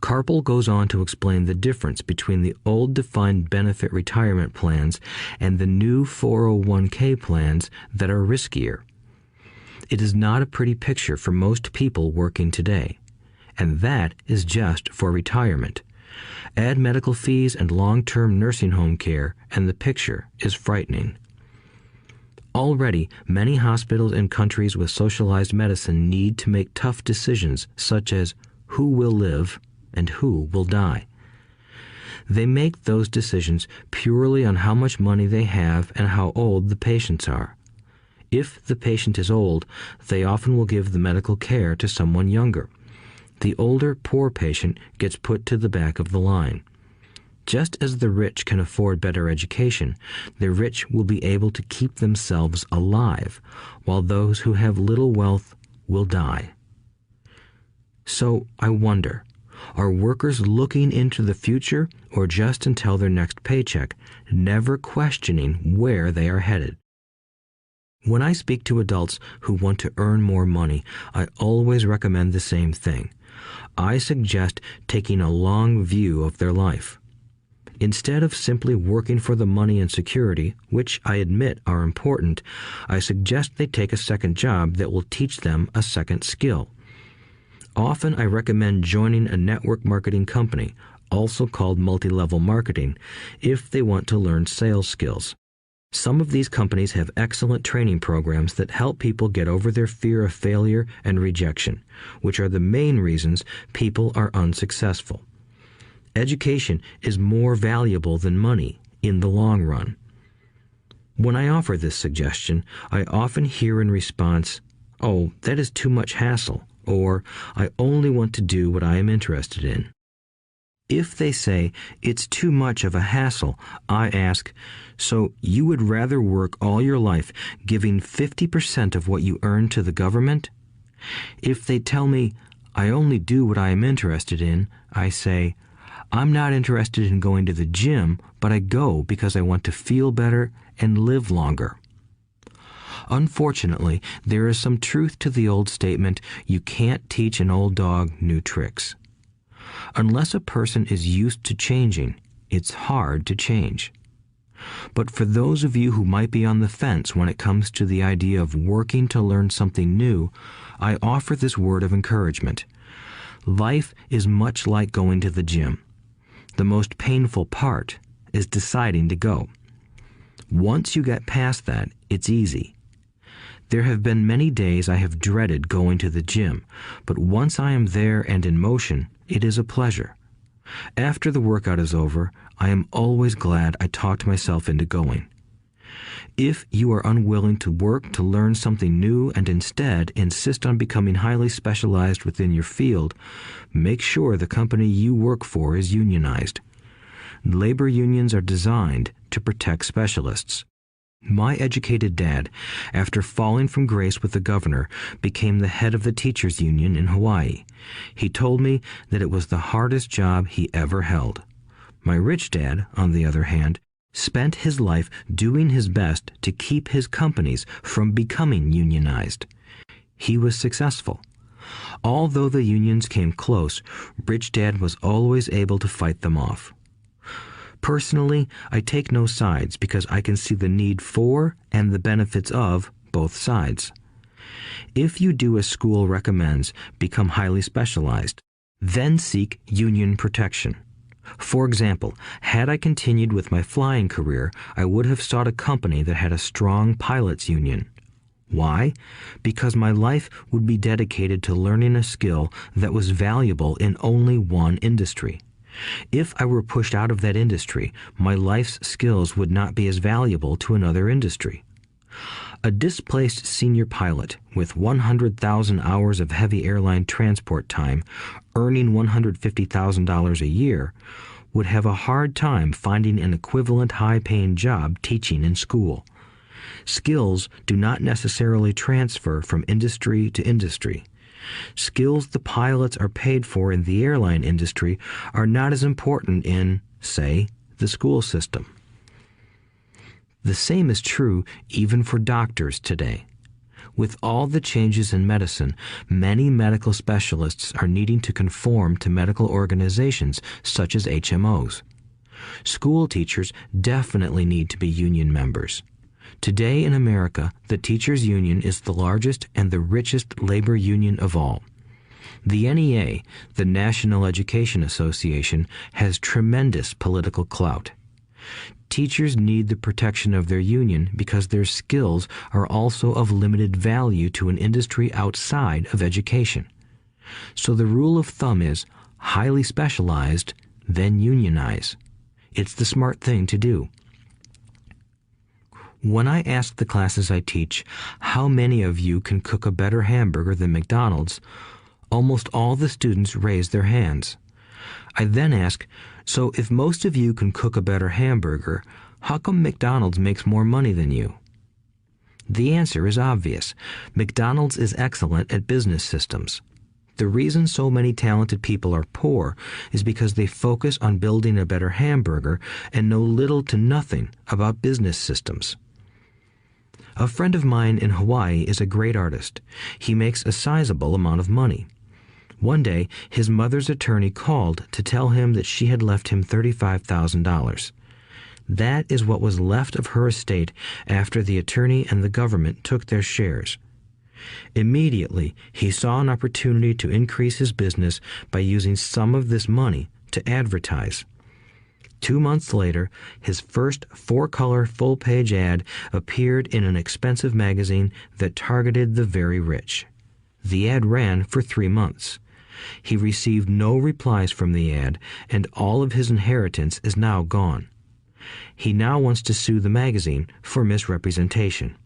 Carpel goes on to explain the difference between the old defined benefit retirement plans and the new 401k plans that are riskier. It is not a pretty picture for most people working today, and that is just for retirement. Add medical fees and long-term nursing home care, and the picture is frightening. Already, many hospitals in countries with socialized medicine need to make tough decisions such as who will live and who will die. They make those decisions purely on how much money they have and how old the patients are. If the patient is old, they often will give the medical care to someone younger. The older, poor patient gets put to the back of the line. Just as the rich can afford better education, the rich will be able to keep themselves alive, while those who have little wealth will die. So I wonder, are workers looking into the future or just until their next paycheck, never questioning where they are headed? When I speak to adults who want to earn more money, I always recommend the same thing. I suggest taking a long view of their life. Instead of simply working for the money and security, which I admit are important, I suggest they take a second job that will teach them a second skill. Often I recommend joining a network marketing company, also called multi-level marketing, if they want to learn sales skills. Some of these companies have excellent training programs that help people get over their fear of failure and rejection, which are the main reasons people are unsuccessful. Education is more valuable than money in the long run. When I offer this suggestion, I often hear in response, "Oh, that is too much hassle," or "I only want to do what I am interested in." If they say it's too much of a hassle, I ask, so you would rather work all your life giving 50% of what you earn to the government? If they tell me, I only do what I am interested in, I say, I'm not interested in going to the gym, but I go because I want to feel better and live longer. Unfortunately, there is some truth to the old statement, you can't teach an old dog new tricks. Unless a person is used to changing, it's hard to change. But for those of you who might be on the fence when it comes to the idea of working to learn something new, I offer this word of encouragement. Life is much like going to the gym. The most painful part is deciding to go. Once you get past that, it's easy. There have been many days I have dreaded going to the gym, but once I am there and in motion, it is a pleasure. After the workout is over, I am always glad I talked myself into going. If you are unwilling to work to learn something new and instead insist on becoming highly specialized within your field, make sure the company you work for is unionized. Labor unions are designed to protect specialists. My educated dad, after falling from grace with the governor, became the head of the teachers' union in Hawaii. He told me that it was the hardest job he ever held. My rich dad, on the other hand, spent his life doing his best to keep his companies from becoming unionized. He was successful. Although the unions came close, Rich Dad was always able to fight them off. Personally, I take no sides because I can see the need for and the benefits of both sides. If you do as school recommends, become highly specialized, then seek union protection. For example, had I continued with my flying career, I would have sought a company that had a strong pilots union. Why? Because my life would be dedicated to learning a skill that was valuable in only one industry. If I were pushed out of that industry, my life's skills would not be as valuable to another industry. A displaced senior pilot with 100,000 hours of heavy airline transport time, earning $150,000 a year, would have a hard time finding an equivalent high-paying job teaching in school. Skills do not necessarily transfer from industry to industry. Skills the pilots are paid for in the airline industry are not as important in, say, the school system. The same is true even for doctors today. With all the changes in medicine, many medical specialists are needing to conform to medical organizations such as HMOs. School teachers definitely need to be union members. Today in America, the teachers' union is the largest and the richest labor union of all. The NEA, the National Education Association, has tremendous political clout. Teachers need the protection of their union because their skills are also of limited value to an industry outside of education. So the rule of thumb is highly specialized, then unionize. It's the smart thing to do. When I ask the classes I teach, how many of you can cook a better hamburger than McDonald's, almost all the students raise their hands. I then ask, so if most of you can cook a better hamburger, how come McDonald's makes more money than you? The answer is obvious. McDonald's is excellent at business systems. The reason so many talented people are poor is because they focus on building a better hamburger and know little to nothing about business systems. A friend of mine in Hawaii is a great artist. He makes a sizable amount of money. One day, his mother's attorney called to tell him that she had left him $35,000. That is what was left of her estate after the attorney and the government took their shares. Immediately, he saw an opportunity to increase his business by using some of this money to advertise. 2 months later, his first 4-color full-page ad appeared in an expensive magazine that targeted the very rich. The ad ran for 3 months. He received no replies from the ad, and all of his inheritance is now gone. He now wants to sue the magazine for misrepresentation.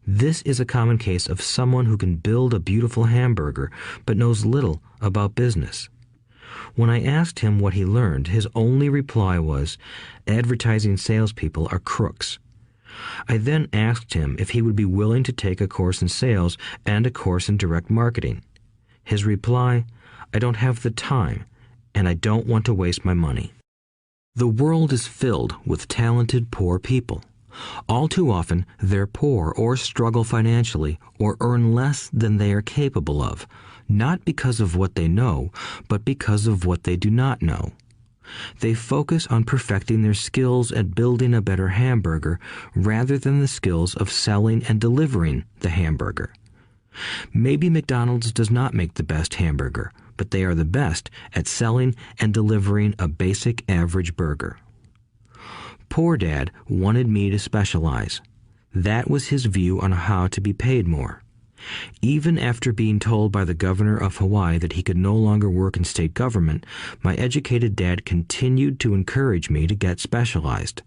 This is a common case of someone who can build a beautiful hamburger but knows little about business. When I asked him what he learned, his only reply was, "Advertising salespeople are crooks." I then asked him if he would be willing to take a course in sales and a course in direct marketing. His reply, "I don't have the time, and I don't want to waste my money." The world is filled with talented poor people. All too often, they're poor or struggle financially or earn less than they are capable of, not because of what they know, but because of what they do not know. They focus on perfecting their skills at building a better hamburger rather than the skills of selling and delivering the hamburger. Maybe McDonald's does not make the best hamburger, but they are the best at selling and delivering a basic average burger. Poor Dad wanted me to specialize. That was his view on how to be paid more. Even after being told by the governor of Hawaii that he could no longer work in state government, my educated dad continued to encourage me to get specialized.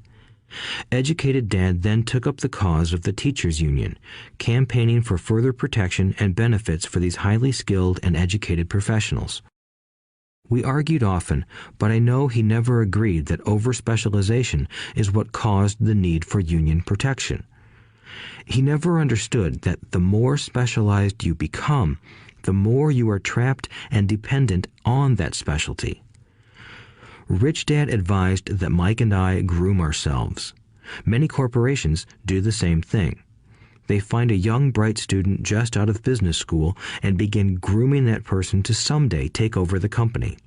Educated Dad then took up the cause of the teachers' union, campaigning for further protection and benefits for these highly skilled and educated professionals. We argued often, but I know he never agreed that over-specialization is what caused the need for union protection. He never understood that the more specialized you become, the more you are trapped and dependent on that specialty. Rich Dad advised that Mike and I groom ourselves. Many corporations do the same thing. They find a young, bright student just out of business school and begin grooming that person to someday take over the company.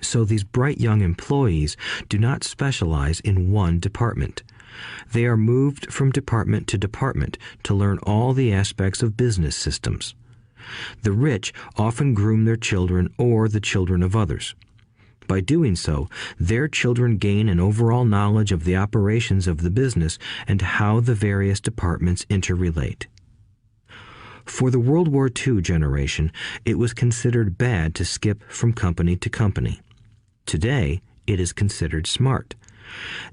So these bright young employees do not specialize in one department. They are moved from department to department to learn all the aspects of business systems. The rich often groom their children or the children of others. By doing so, their children gain an overall knowledge of the operations of the business and how the various departments interrelate. For the World War II generation, it was considered bad to skip from company to company. Today, it is considered smart.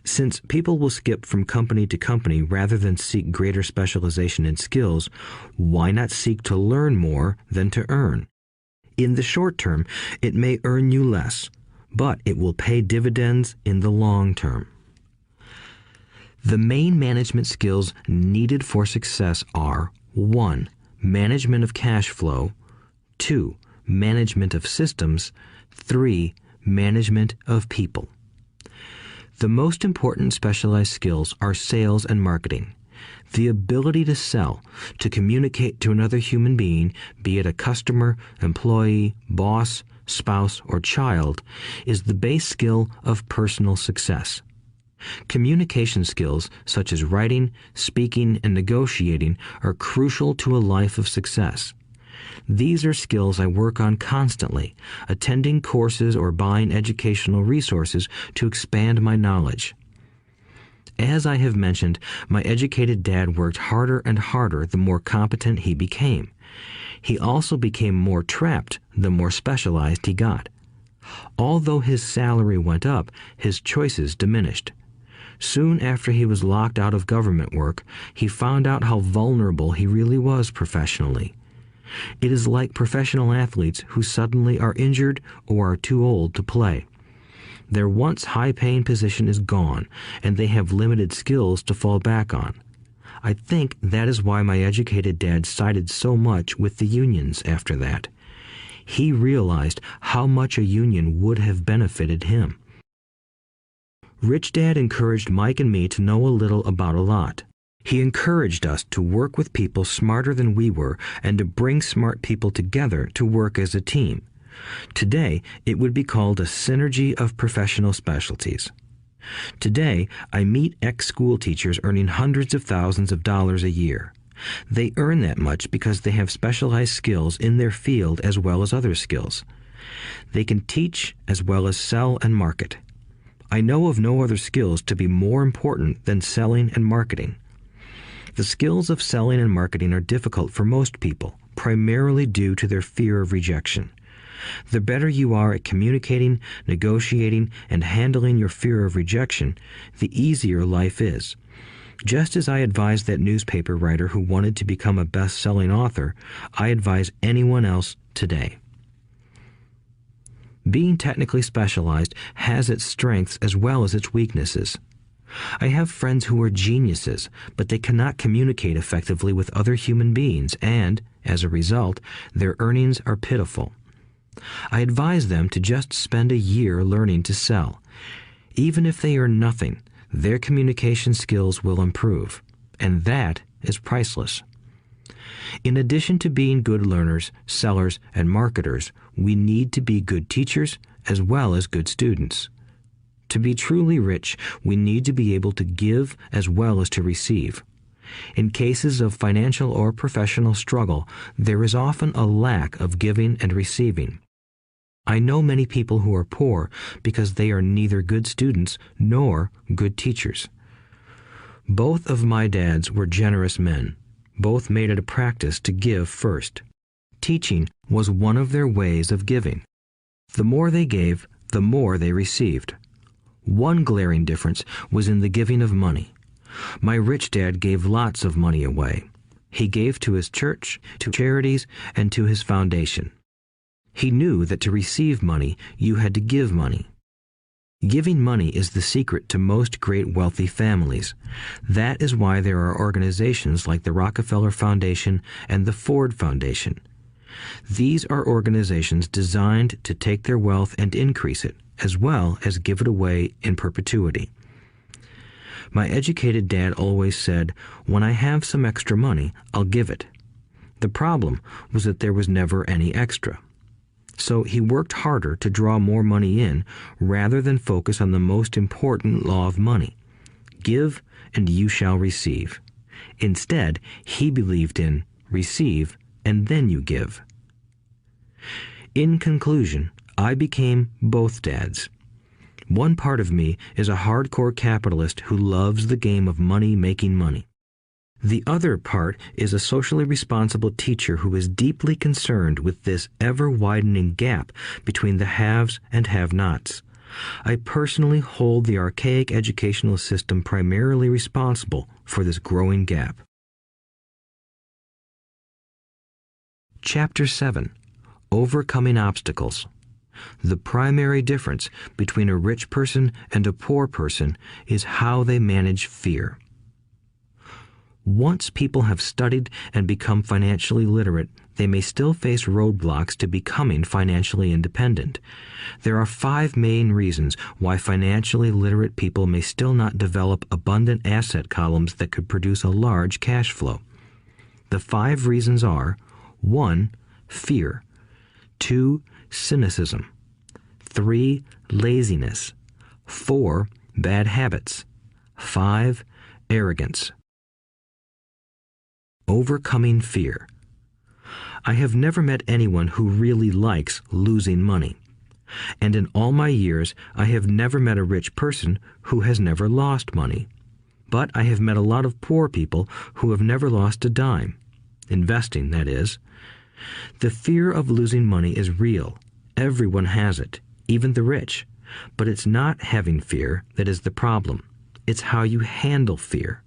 Since people will skip from company to company rather than seek greater specialization in skills, why not seek to learn more than to earn? In the short term, it may earn you less, but it will pay dividends in the long term. The main management skills needed for success are 1. Management of cash flow, 2. Management of systems, 3. Management of people. The most important specialized skills are sales and marketing. The ability to sell, to communicate to another human being, be it a customer, employee, boss, spouse, or child, is the base skill of personal success. Communication skills such as writing, speaking, and negotiating are crucial to a life of success. These are skills I work on constantly, attending courses or buying educational resources to expand my knowledge. As I have mentioned, my educated dad worked harder and harder the more competent he became. He also became more trapped the more specialized he got. Although his salary went up, his choices diminished. Soon after he was locked out of government work, he found out how vulnerable he really was professionally. It is like professional athletes who suddenly are injured or are too old to play. Their once high-paying position is gone, and they have limited skills to fall back on. I think that is why my educated dad sided so much with the unions after that. He realized how much a union would have benefited him. Rich Dad encouraged Mike and me to know a little about a lot. He encouraged us to work with people smarter than we were and to bring smart people together to work as a team. Today, it would be called a synergy of professional specialties. Today, I meet ex-school teachers earning hundreds of thousands of dollars a year. They earn that much because they have specialized skills in their field as well as other skills. They can teach as well as sell and market. I know of no other skills to be more important than selling and marketing. The skills of selling and marketing are difficult for most people, primarily due to their fear of rejection. The better you are at communicating, negotiating, and handling your fear of rejection, the easier life is. Just as I advise that newspaper writer who wanted to become a best-selling author, I advise anyone else today. Being technically specialized has its strengths as well as its weaknesses. I have friends who are geniuses, but they cannot communicate effectively with other human beings, and, as a result, their earnings are pitiful. I advise them to just spend a year learning to sell. Even if they earn nothing, their communication skills will improve, and that is priceless. In addition to being good learners, sellers, and marketers, we need to be good teachers as well as good students. To be truly rich, we need to be able to give as well as to receive. In cases of financial or professional struggle, there is often a lack of giving and receiving. I know many people who are poor because they are neither good students nor good teachers. Both of my dads were generous men. Both made it a practice to give first. Teaching was one of their ways of giving. The more they gave, the more they received. One glaring difference was in the giving of money. My rich dad gave lots of money away. He gave to his church, to charities, and to his foundation. He knew that to receive money, you had to give money. Giving money is the secret to most great wealthy families. That is why there are organizations like the Rockefeller Foundation and the Ford Foundation. These are organizations designed to take their wealth and increase it, as well as give it away in perpetuity. My educated dad always said, "When I have some extra money, I'll give it." The problem was that there was never any extra. So he worked harder to draw more money in rather than focus on the most important law of money. Give and you shall receive. Instead, he believed in receive and then you give. In conclusion, I became both dads. One part of me is a hardcore capitalist who loves the game of money making money. The other part is a socially responsible teacher who is deeply concerned with this ever-widening gap between the haves and have-nots. I personally hold the archaic educational system primarily responsible for this growing gap. Chapter 7. Overcoming Obstacles. The primary difference between a rich person and a poor person is how they manage fear. Once people have studied and become financially literate, they may still face roadblocks to becoming financially independent. There are 5 main reasons why financially literate people may still not develop abundant asset columns that could produce a large cash flow. The 5 reasons are: 1. Fear. 2. Cynicism. 3. Laziness. 4. Bad habits. 5. Arrogance. Overcoming fear. I have never met anyone who really likes losing money. And in all my years, I have never met a rich person who has never lost money. But I have met a lot of poor people who have never lost a dime. Investing, that is. The fear of losing money is real. Everyone has it, even the rich. But it's not having fear that is the problem. It's how you handle fear.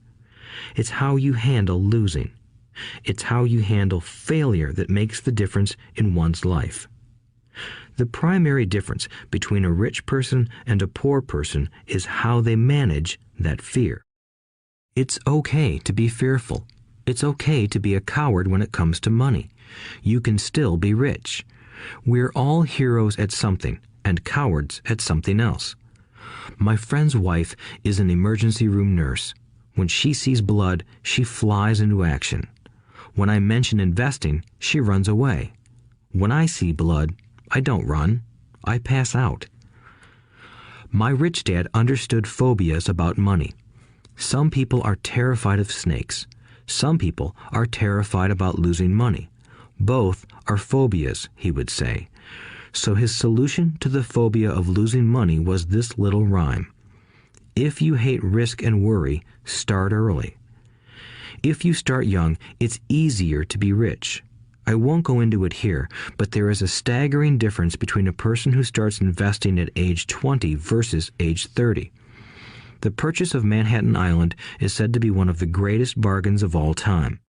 It's how you handle losing. It's how you handle failure that makes the difference in one's life. The primary difference between a rich person and a poor person is how they manage that fear. It's okay to be fearful. It's okay to be a coward when it comes to money. You can still be rich. We're all heroes at something and cowards at something else. My friend's wife is an emergency room nurse. When she sees blood, she flies into action. When I mention investing, she runs away. When I see blood, I don't run. I pass out. My rich dad understood phobias about money. Some people are terrified of snakes. Some people are terrified about losing money. Both are phobias, he would say. So his solution to the phobia of losing money was this little rhyme. If you hate risk and worry, start early. If you start young, it's easier to be rich. I won't go into it here, but there is a staggering difference between a person who starts investing at age 20 versus age 30. The purchase of Manhattan Island is said to be one of the greatest bargains of all time.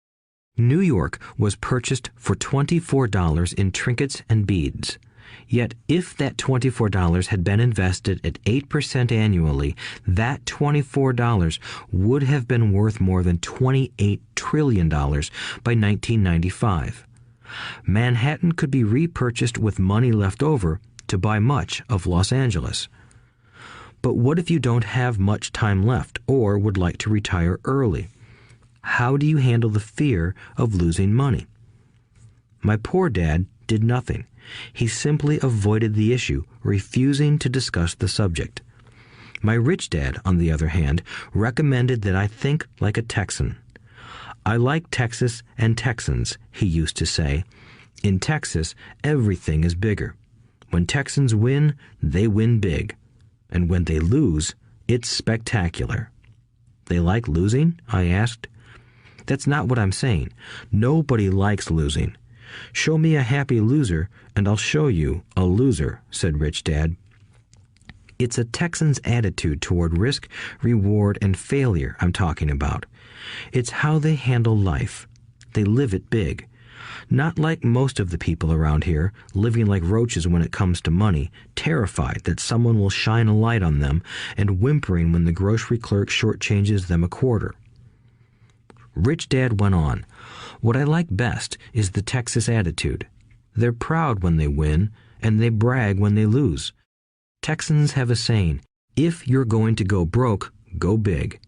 New York was purchased for $24 in trinkets and beads. Yet if that $24 had been invested at 8% annually, that $24 would have been worth more than $28 trillion by 1995. Manhattan could be repurchased with money left over to buy much of Los Angeles. But what if you don't have much time left or would like to retire early? How do you handle the fear of losing money? My poor dad did nothing. He simply avoided the issue, refusing to discuss the subject. My rich dad, on the other hand, recommended that I think like a Texan. I like Texas and Texans, he used to say. In Texas, everything is bigger. When Texans win, they win big. And when they lose, it's spectacular. They like losing? I asked. That's not what I'm saying. Nobody likes losing. Show me a happy loser, and I'll show you a loser, said Rich Dad. It's a Texan's attitude toward risk, reward, and failure I'm talking about. It's how they handle life. They live it big. Not like most of the people around here, living like roaches when it comes to money, terrified that someone will shine a light on them and whimpering when the grocery clerk shortchanges them a quarter. Rich Dad went on, "What I like best is the Texas attitude. They're proud when they win, and they brag when they lose. Texans have a saying, if you're going to go broke, go big.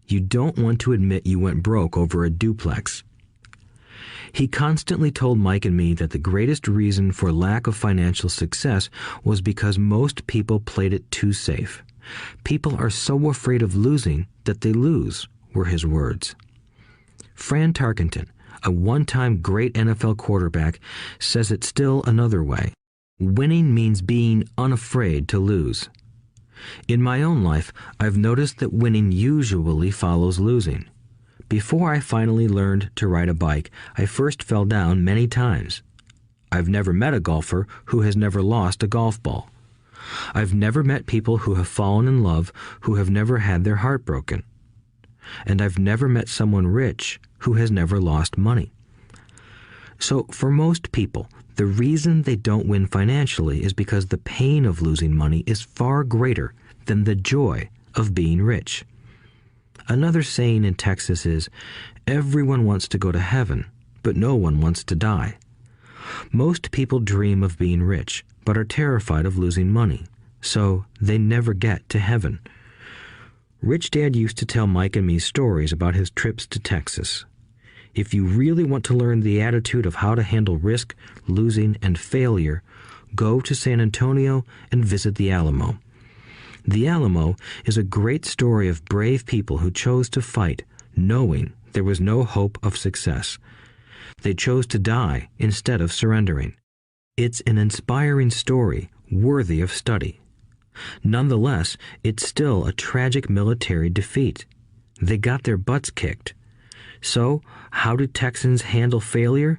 You don't want to admit you went broke over a duplex." He constantly told Mike and me that the greatest reason for lack of financial success was because most people played it too safe. People are so afraid of losing that they lose, were his words. Fran Tarkenton, a one-time great NFL quarterback, says it still another way. Winning means being unafraid to lose. In my own life, I've noticed that winning usually follows losing. Before I finally learned to ride a bike, I first fell down many times. I've never met a golfer who has never lost a golf ball. I've never met people who have fallen in love who have never had their heart broken. And I've never met someone rich who has never lost money. So for most people, the reason they don't win financially is because the pain of losing money is far greater than the joy of being rich. Another saying in Texas is, everyone wants to go to heaven, but no one wants to die. Most people dream of being rich, but are terrified of losing money, so they never get to heaven. Rich Dad used to tell Mike and me stories about his trips to Texas. If you really want to learn the attitude of how to handle risk, losing, and failure, go to San Antonio and visit the Alamo. The Alamo is a great story of brave people who chose to fight, knowing there was no hope of success. They chose to die instead of surrendering. It's an inspiring story, worthy of study. Nonetheless, it's still a tragic military defeat. They got their butts kicked. So, how do Texans handle failure?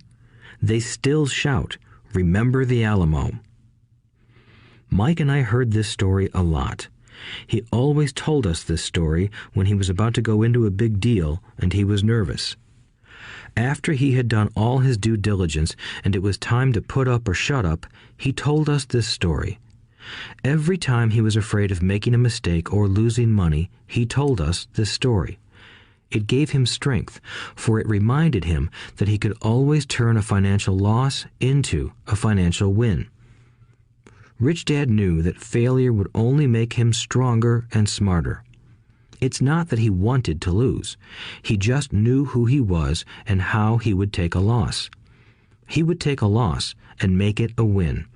They still shout, "Remember the Alamo." Mike and I heard this story a lot. He always told us this story when he was about to go into a big deal and he was nervous. After he had done all his due diligence and it was time to put up or shut up, he told us this story. Every time he was afraid of making a mistake or losing money, he told us this story. It gave him strength, for it reminded him that he could always turn a financial loss into a financial win. Rich Dad knew that failure would only make him stronger and smarter. It's not that he wanted to lose. He just knew who he was and how he would take a loss. He would take a loss and make it a win.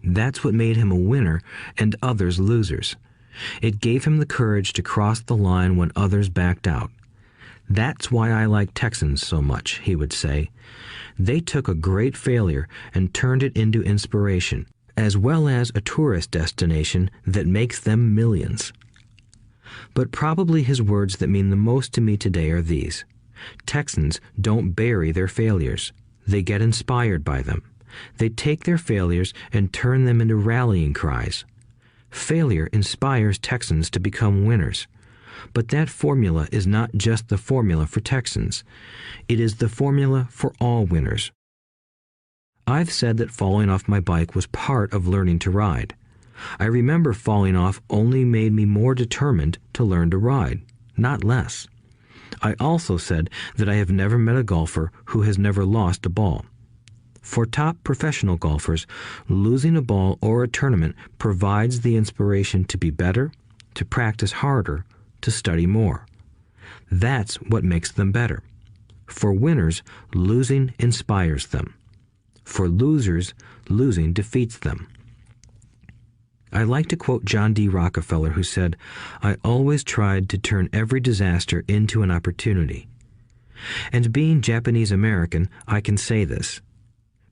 That's what made him a winner and others losers. It gave him the courage to cross the line when others backed out. That's why I like Texans so much, he would say. They took a great failure and turned it into inspiration, as well as a tourist destination that makes them millions. But probably his words that mean the most to me today are these. Texans don't bury their failures. They get inspired by them. They take their failures and turn them into rallying cries. Failure inspires Texans to become winners. But that formula is not just the formula for Texans. It is the formula for all winners. I've said that falling off my bike was part of learning to ride. I remember falling off only made me more determined to learn to ride, not less. I also said that I have never met a golfer who has never lost a ball. For top professional golfers, losing a ball or a tournament provides the inspiration to be better, to practice harder, to study more. That's what makes them better. For winners, losing inspires them. For losers, losing defeats them. I like to quote John D. Rockefeller, who said, "I always tried to turn every disaster into an opportunity." And being Japanese American, I can say this.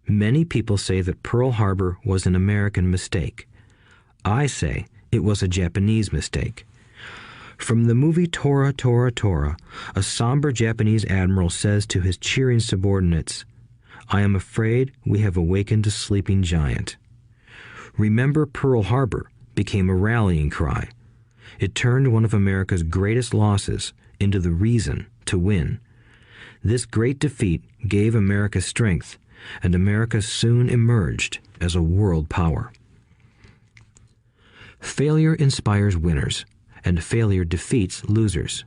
Many people say that Pearl Harbor was an American mistake. I say it was a Japanese mistake. From the movie Tora, Tora, Tora, a somber Japanese admiral says to his cheering subordinates, "I am afraid we have awakened a sleeping giant." Remember Pearl Harbor became a rallying cry. It turned one of America's greatest losses into the reason to win. This great defeat gave America strength, and America soon emerged as a world power. Failure inspires winners, and failure defeats losers.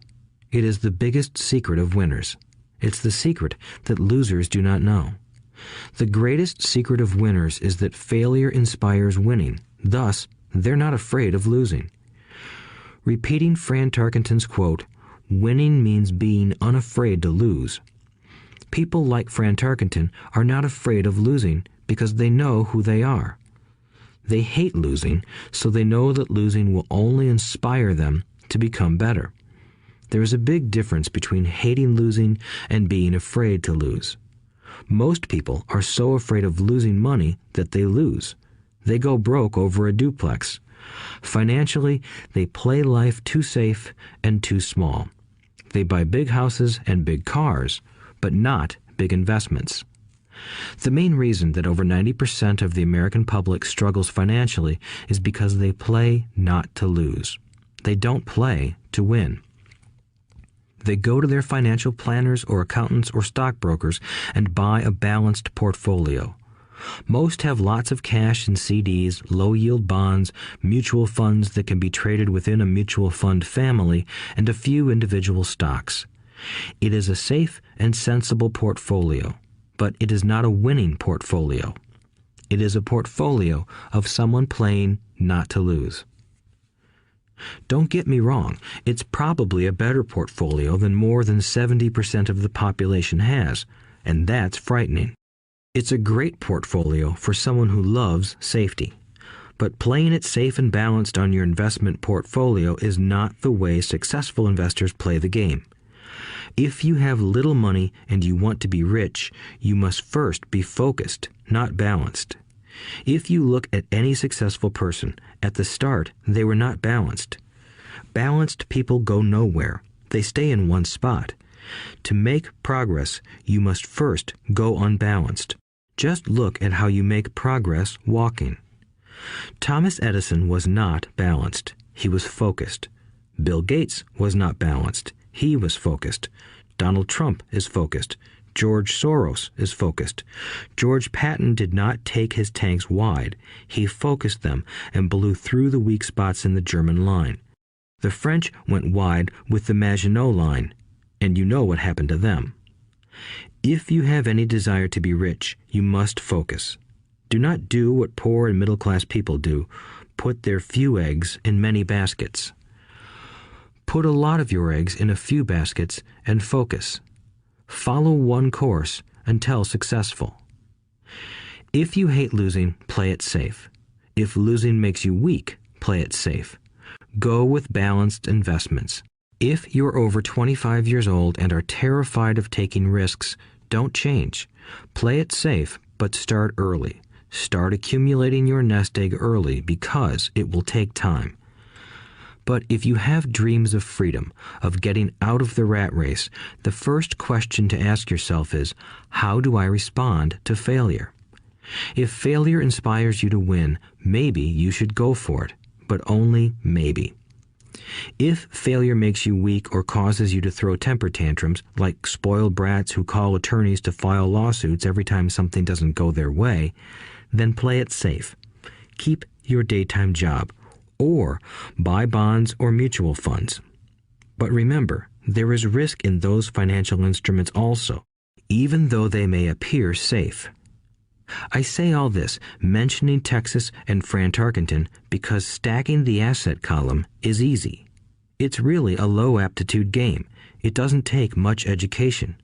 It is the biggest secret of winners. It's the secret that losers do not know. The greatest secret of winners is that failure inspires winning. Thus, they're not afraid of losing. Repeating Fran Tarkenton's quote, "Winning means being unafraid to lose." People like Fran Tarkenton are not afraid of losing because they know who they are. They hate losing, so they know that losing will only inspire them to become better. There is a big difference between hating losing and being afraid to lose. Most people are so afraid of losing money that they lose. They go broke over a duplex. Financially, they play life too safe and too small. They buy big houses and big cars, but not big investments. The main reason that over 90% of the American public struggles financially is because they play not to lose. They don't play to win. They go to their financial planners or accountants or stockbrokers and buy a balanced portfolio. Most have lots of cash in CDs, low-yield bonds, mutual funds that can be traded within a mutual fund family, and a few individual stocks. It is a safe and sensible portfolio, but it is not a winning portfolio. It is a portfolio of someone playing not to lose. Don't get me wrong, it's probably a better portfolio than more than 70% of the population has, and that's frightening. It's a great portfolio for someone who loves safety. But playing it safe and balanced on your investment portfolio is not the way successful investors play the game. If you have little money and you want to be rich, you must first be focused, not balanced. If you look at any successful person, at the start they were not balanced. Balanced people go nowhere. They stay in one spot. To make progress, you must first go unbalanced. Just look at how you make progress walking. Thomas Edison was not balanced. He was focused. Bill Gates was not balanced. He was focused. Donald Trump is focused. George Soros is focused. George Patton did not take his tanks wide. He focused them and blew through the weak spots in the German line. The French went wide with the Maginot Line, and you know what happened to them. If you have any desire to be rich, you must focus. Do not do what poor and middle-class people do, put their few eggs in many baskets. Put a lot of your eggs in a few baskets and focus. Follow one course until successful. If you hate losing, play it safe. If losing makes you weak, play it safe. Go with balanced investments. If you're over 25 years old and are terrified of taking risks, don't change. Play it safe, but start early. Start accumulating your nest egg early because it will take time. But if you have dreams of freedom, of getting out of the rat race, the first question to ask yourself is, how do I respond to failure? If failure inspires you to win, maybe you should go for it, but only maybe. If failure makes you weak or causes you to throw temper tantrums, like spoiled brats who call attorneys to file lawsuits every time something doesn't go their way, then play it safe. Keep your daytime job, or buy bonds or mutual funds. But remember, there is risk in those financial instruments also, even though they may appear safe. I say all this, mentioning Texas and Fran Tarkenton, because stacking the asset column is easy. It's really a low aptitude game. It doesn't take much education.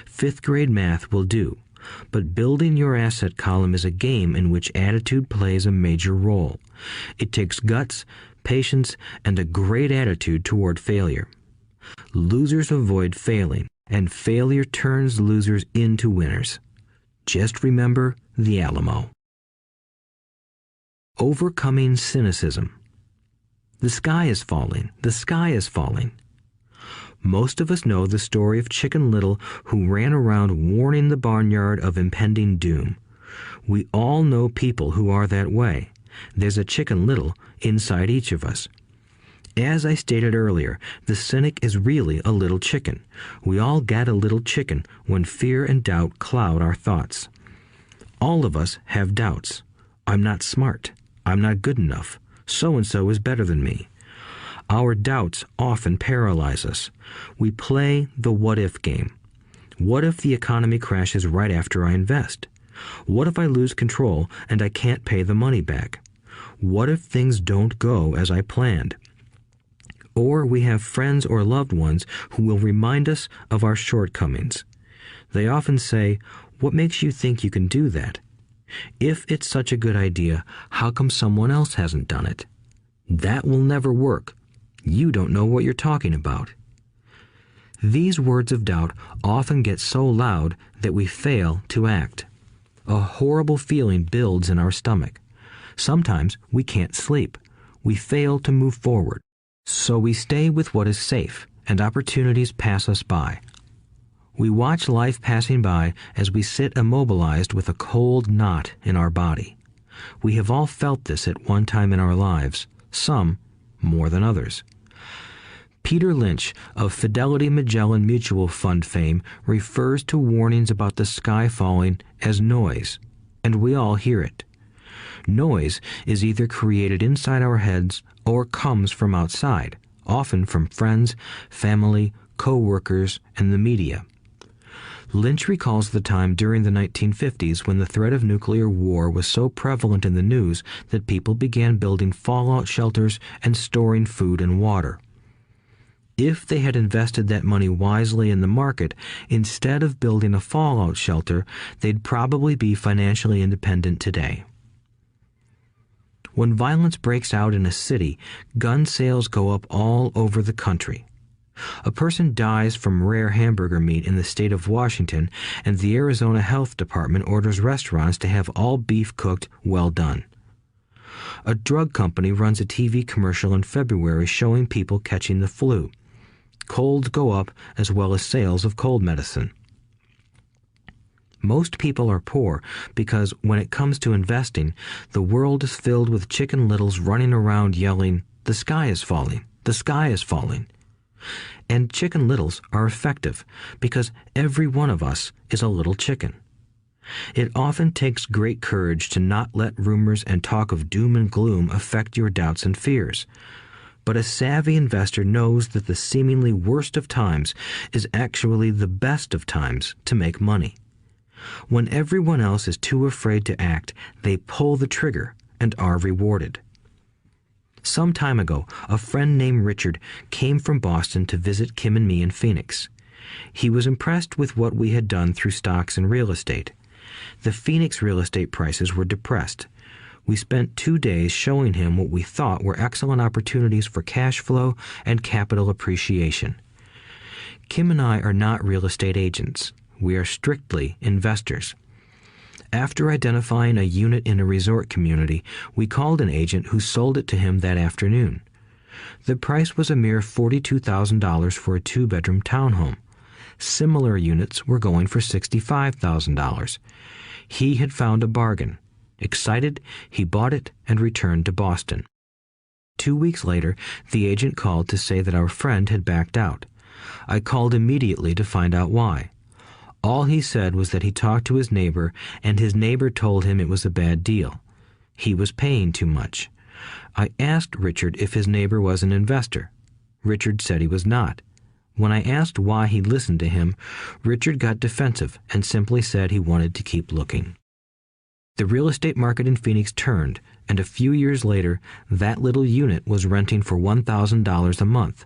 5th grade math will do. But building your asset column is a game in which attitude plays a major role. It takes guts, patience, and a great attitude toward failure. Losers avoid failing, and failure turns losers into winners. Just remember the Alamo. Overcoming cynicism. The sky is falling. The sky is falling. Most of us know the story of Chicken Little, who ran around warning the barnyard of impending doom. We all know people who are that way. There's a Chicken Little inside each of us. As I stated earlier, the cynic is really a little chicken. We all get a little chicken when fear and doubt cloud our thoughts. All of us have doubts. I'm not smart. I'm not good enough. So-and-so is better than me. Our doubts often paralyze us. We play the what-if game. What if the economy crashes right after I invest? What if I lose control and I can't pay the money back? What if things don't go as I planned? Or we have friends or loved ones who will remind us of our shortcomings. They often say, "What makes you think you can do that? If it's such a good idea, how come someone else hasn't done it? That will never work. You don't know what you're talking about." These words of doubt often get so loud that we fail to act. A horrible feeling builds in our stomach. Sometimes we can't sleep. We fail to move forward. So we stay with what is safe, and opportunities pass us by. We watch life passing by as we sit immobilized with a cold knot in our body. We have all felt this at one time in our lives, some more than others. Peter Lynch of Fidelity Magellan Mutual Fund fame refers to warnings about the sky falling as noise, and we all hear it. Noise is either created inside our heads or comes from outside, often from friends, family, co-workers, and the media. Lynch recalls the time during the 1950s when the threat of nuclear war was so prevalent in the news that people began building fallout shelters and storing food and water. If they had invested that money wisely in the market, instead of building a fallout shelter, they'd probably be financially independent today. When violence breaks out in a city, gun sales go up all over the country. A person dies from rare hamburger meat in the state of Washington, and the Arizona Health Department orders restaurants to have all beef cooked well done. A drug company runs a TV commercial in February showing people catching the flu. Colds go up as well as sales of cold medicine. Most people are poor because when it comes to investing, the world is filled with Chicken Littles running around yelling, "The sky is falling, the sky is falling." And Chicken Littles are effective because every one of us is a little chicken. It often takes great courage to not let rumors and talk of doom and gloom affect your doubts and fears. But a savvy investor knows that the seemingly worst of times is actually the best of times to make money. When everyone else is too afraid to act, they pull the trigger and are rewarded. Some time ago, a friend named Richard came from Boston to visit Kim and me in Phoenix. He was impressed with what we had done through stocks and real estate. The Phoenix real estate prices were depressed. We spent 2 days showing him what we thought were excellent opportunities for cash flow and capital appreciation. Kim and I are not real estate agents. We are strictly investors. After identifying a unit in a resort community, we called an agent who sold it to him that afternoon. The price was a mere $42,000 for a 2-bedroom townhome. Similar units were going for $65,000. He had found a bargain. Excited, he bought it and returned to Boston. 2 weeks later, the agent called to say that our friend had backed out. I called immediately to find out why. All he said was that he talked to his neighbor, and his neighbor told him it was a bad deal. He was paying too much. I asked Richard if his neighbor was an investor. Richard said he was not. When I asked why he listened to him, Richard got defensive and simply said he wanted to keep looking. The real estate market in Phoenix turned, and a few years later, that little unit was renting for $1,000 a month,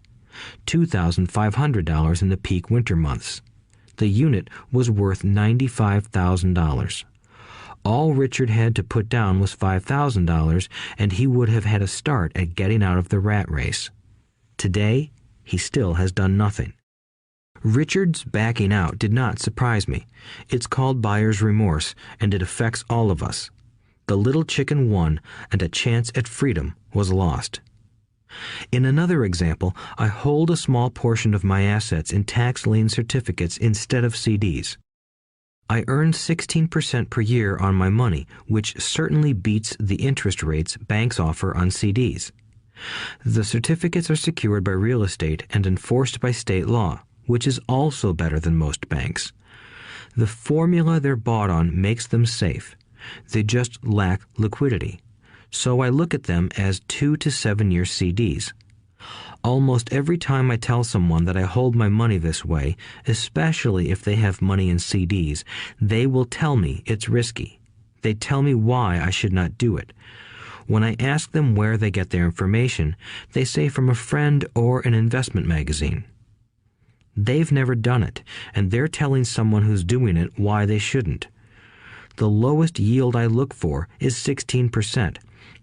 $2,500 in the peak winter months. The unit was worth $95,000. All Richard had to put down was $5,000, and he would have had a start at getting out of the rat race. Today, he still has done nothing. Richard's backing out did not surprise me. It's called buyer's remorse, and it affects all of us. The little chicken won, and a chance at freedom was lost. In another example, I hold a small portion of my assets in tax lien certificates instead of CDs. I earn 16% per year on my money, which certainly beats the interest rates banks offer on CDs. The certificates are secured by real estate and enforced by state law, which is also better than most banks. The formula they're bought on makes them safe. They just lack liquidity. So I look at them as 2 to 7 year CDs. Almost every time I tell someone that I hold my money this way, especially if they have money in CDs, they will tell me it's risky. They tell me why I should not do it. When I ask them where they get their information, they say from a friend or an investment magazine. They've never done it, and they're telling someone who's doing it why they shouldn't. The lowest yield I look for is 16%.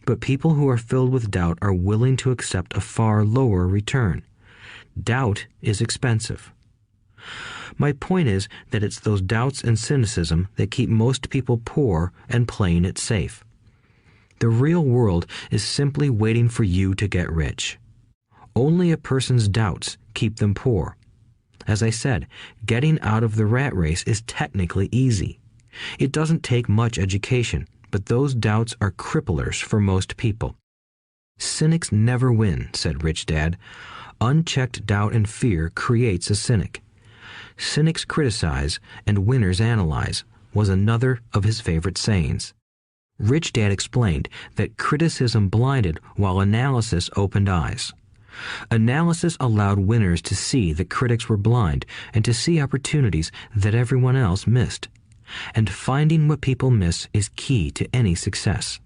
But people who are filled with doubt are willing to accept a far lower return. Doubt is expensive. My point is that it's those doubts and cynicism that keep most people poor and playing it safe. The real world is simply waiting for you to get rich. Only a person's doubts keep them poor. As I said, getting out of the rat race is technically easy. It doesn't take much education, but those doubts are cripplers for most people. Cynics never win, said Rich Dad. Unchecked doubt and fear creates a cynic. Cynics criticize and winners analyze was another of his favorite sayings. Rich Dad explained that criticism blinded while analysis opened eyes. Analysis allowed winners to see that critics were blind and to see opportunities that everyone else missed. And finding what people miss is key to any success.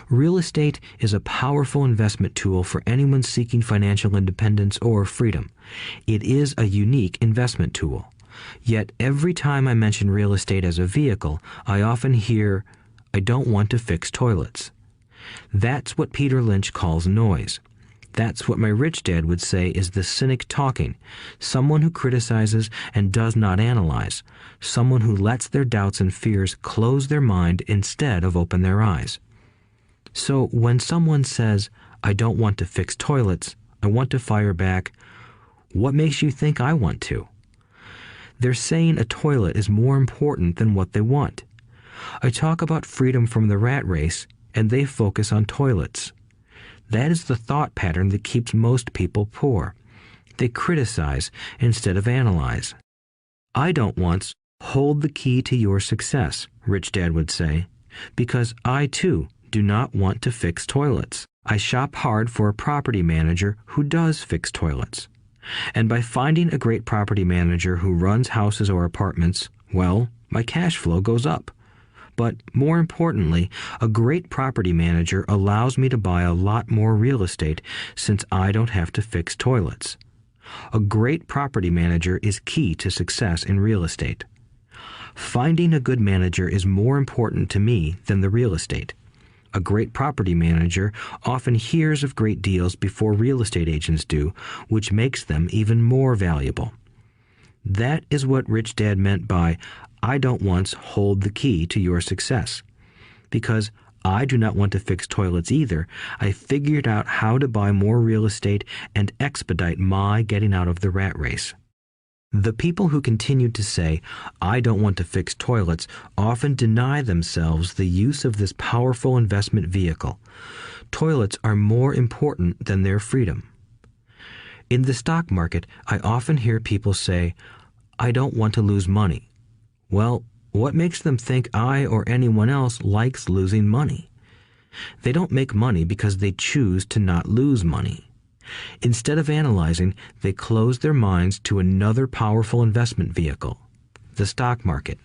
Real estate is a powerful investment tool for anyone seeking financial independence or freedom. It is a unique investment tool. Yet every time I mention real estate as a vehicle, I often hear, "I don't want to fix toilets." That's what Peter Lynch calls noise. That's what my rich dad would say is the cynic talking, someone who criticizes and does not analyze, someone who lets their doubts and fears close their mind instead of open their eyes. So when someone says, "I don't want to fix toilets, I want to fire back," what makes you think I want to? They're saying a toilet is more important than what they want. I talk about freedom from the rat race, and they focus on toilets. That is the thought pattern that keeps most people poor. They criticize instead of analyze. I don't once hold the key to your success, Rich Dad would say, because I too do not want to fix toilets. I shop hard for a property manager who does fix toilets. And by finding a great property manager who runs houses or apartments, well, my cash flow goes up. But more importantly, a great property manager allows me to buy a lot more real estate since I don't have to fix toilets. A great property manager is key to success in real estate. Finding a good manager is more important to me than the real estate. A great property manager often hears of great deals before real estate agents do, which makes them even more valuable. That is what Rich Dad meant by, I don't once hold the key to your success. Because I do not want to fix toilets either, I figured out how to buy more real estate and expedite my getting out of the rat race. The people who continue to say, I don't want to fix toilets, often deny themselves the use of this powerful investment vehicle. Toilets are more important than their freedom. In the stock market, I often hear people say, I don't want to lose money. Well, what makes them think I or anyone else likes losing money? They don't make money because they choose to not lose money. Instead of analyzing, they close their minds to another powerful investment vehicle, the stock market.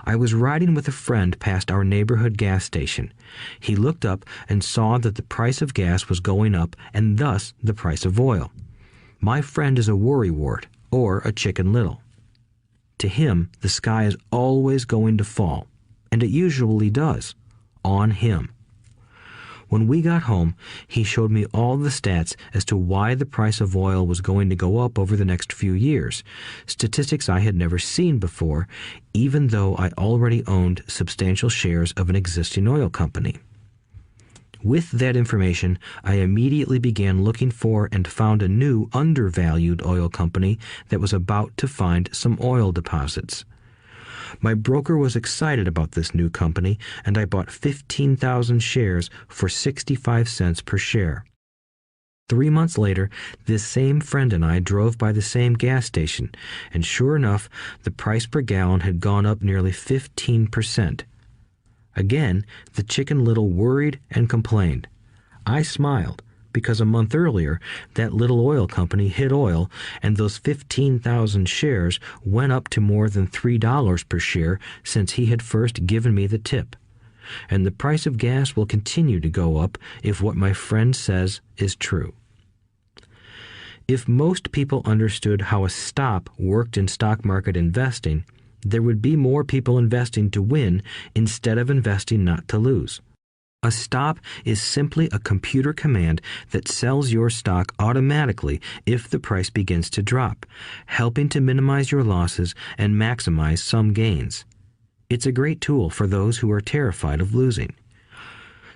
I was riding with a friend past our neighborhood gas station. He looked up and saw that the price of gas was going up and thus the price of oil. My friend is a worrywart, or a Chicken Little. To him, the sky is always going to fall, and it usually does, on him. When we got home, he showed me all the stats as to why the price of oil was going to go up over the next few years, statistics I had never seen before, even though I already owned substantial shares of an existing oil company. With that information, I immediately began looking for and found a new undervalued oil company that was about to find some oil deposits. My broker was excited about this new company, and I bought 15,000 shares for 65 cents per share. 3 months later, this same friend and I drove by the same gas station, and sure enough, the price per gallon had gone up nearly 15%. Again, the Chicken Little worried and complained. I smiled, because a month earlier, that little oil company hit oil, and those 15,000 shares went up to more than $3 per share since he had first given me the tip. And the price of gas will continue to go up if what my friend says is true. If most people understood how a stop worked in stock market investing, there would be more people investing to win instead of investing not to lose. A stop is simply a computer command that sells your stock automatically if the price begins to drop, helping to minimize your losses and maximize some gains. It's a great tool for those who are terrified of losing.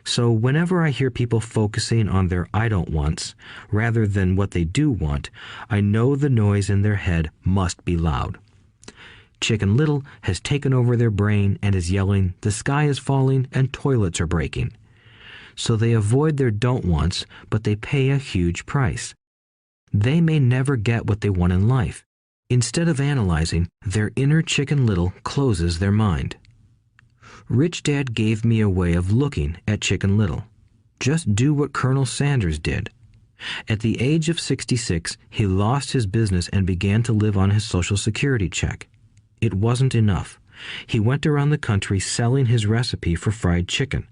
So whenever I hear people focusing on their I don't wants rather than what they do want, I know the noise in their head must be loud. Chicken Little has taken over their brain and is yelling, the sky is falling and toilets are breaking. So they avoid their don't wants, but they pay a huge price. They may never get what they want in life. Instead of analyzing, their inner Chicken Little closes their mind. Rich Dad gave me a way of looking at Chicken Little. Just do what Colonel Sanders did. At the age of 66, he lost his business and began to live on his Social Security check. It wasn't enough. He went around the country selling his recipe for fried chicken.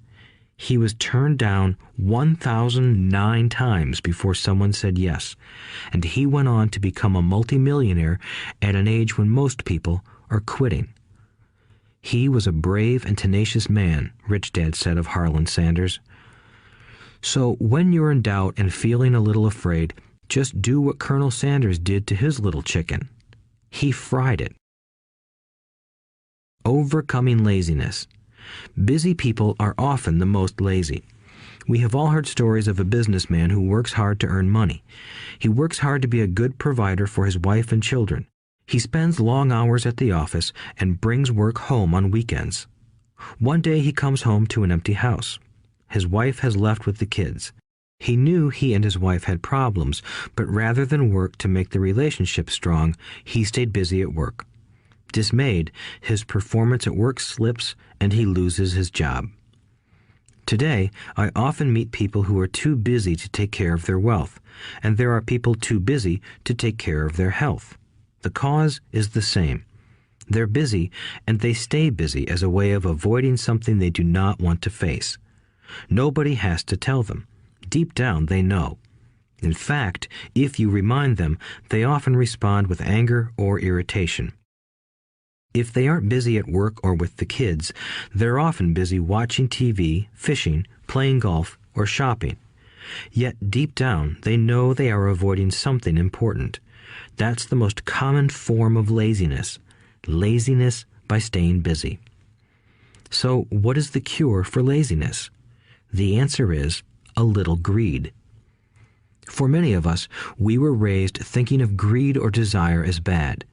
He was turned down 1,009 times before someone said yes, and he went on to become a multimillionaire at an age when most people are quitting. He was a brave and tenacious man, Rich Dad said of Harlan Sanders. So when you're in doubt and feeling a little afraid, just do what Colonel Sanders did to his little chicken. He fried it. Overcoming laziness. Busy people are often the most lazy. We have all heard stories of a businessman who works hard to earn money. He works hard to be a good provider for his wife and children. He spends long hours at the office and brings work home on weekends. One day he comes home to an empty house. His wife has left with the kids. He knew he and his wife had problems, but rather than work to make the relationship strong, he stayed busy at work. Dismayed, his performance at work slips and he loses his job. Today, I often meet people who are too busy to take care of their wealth, and there are people too busy to take care of their health. The cause is the same. They're busy, and they stay busy as a way of avoiding something they do not want to face. Nobody has to tell them. Deep down, they know. In fact, if you remind them, they often respond with anger or irritation. If they aren't busy at work or with the kids, they're often busy watching TV, fishing, playing golf, or shopping. Yet deep down, they know they are avoiding something important. That's the most common form of laziness. Laziness by staying busy. So, what is the cure for laziness? The answer is a little greed. For many of us, we were raised thinking of greed or desire as bad.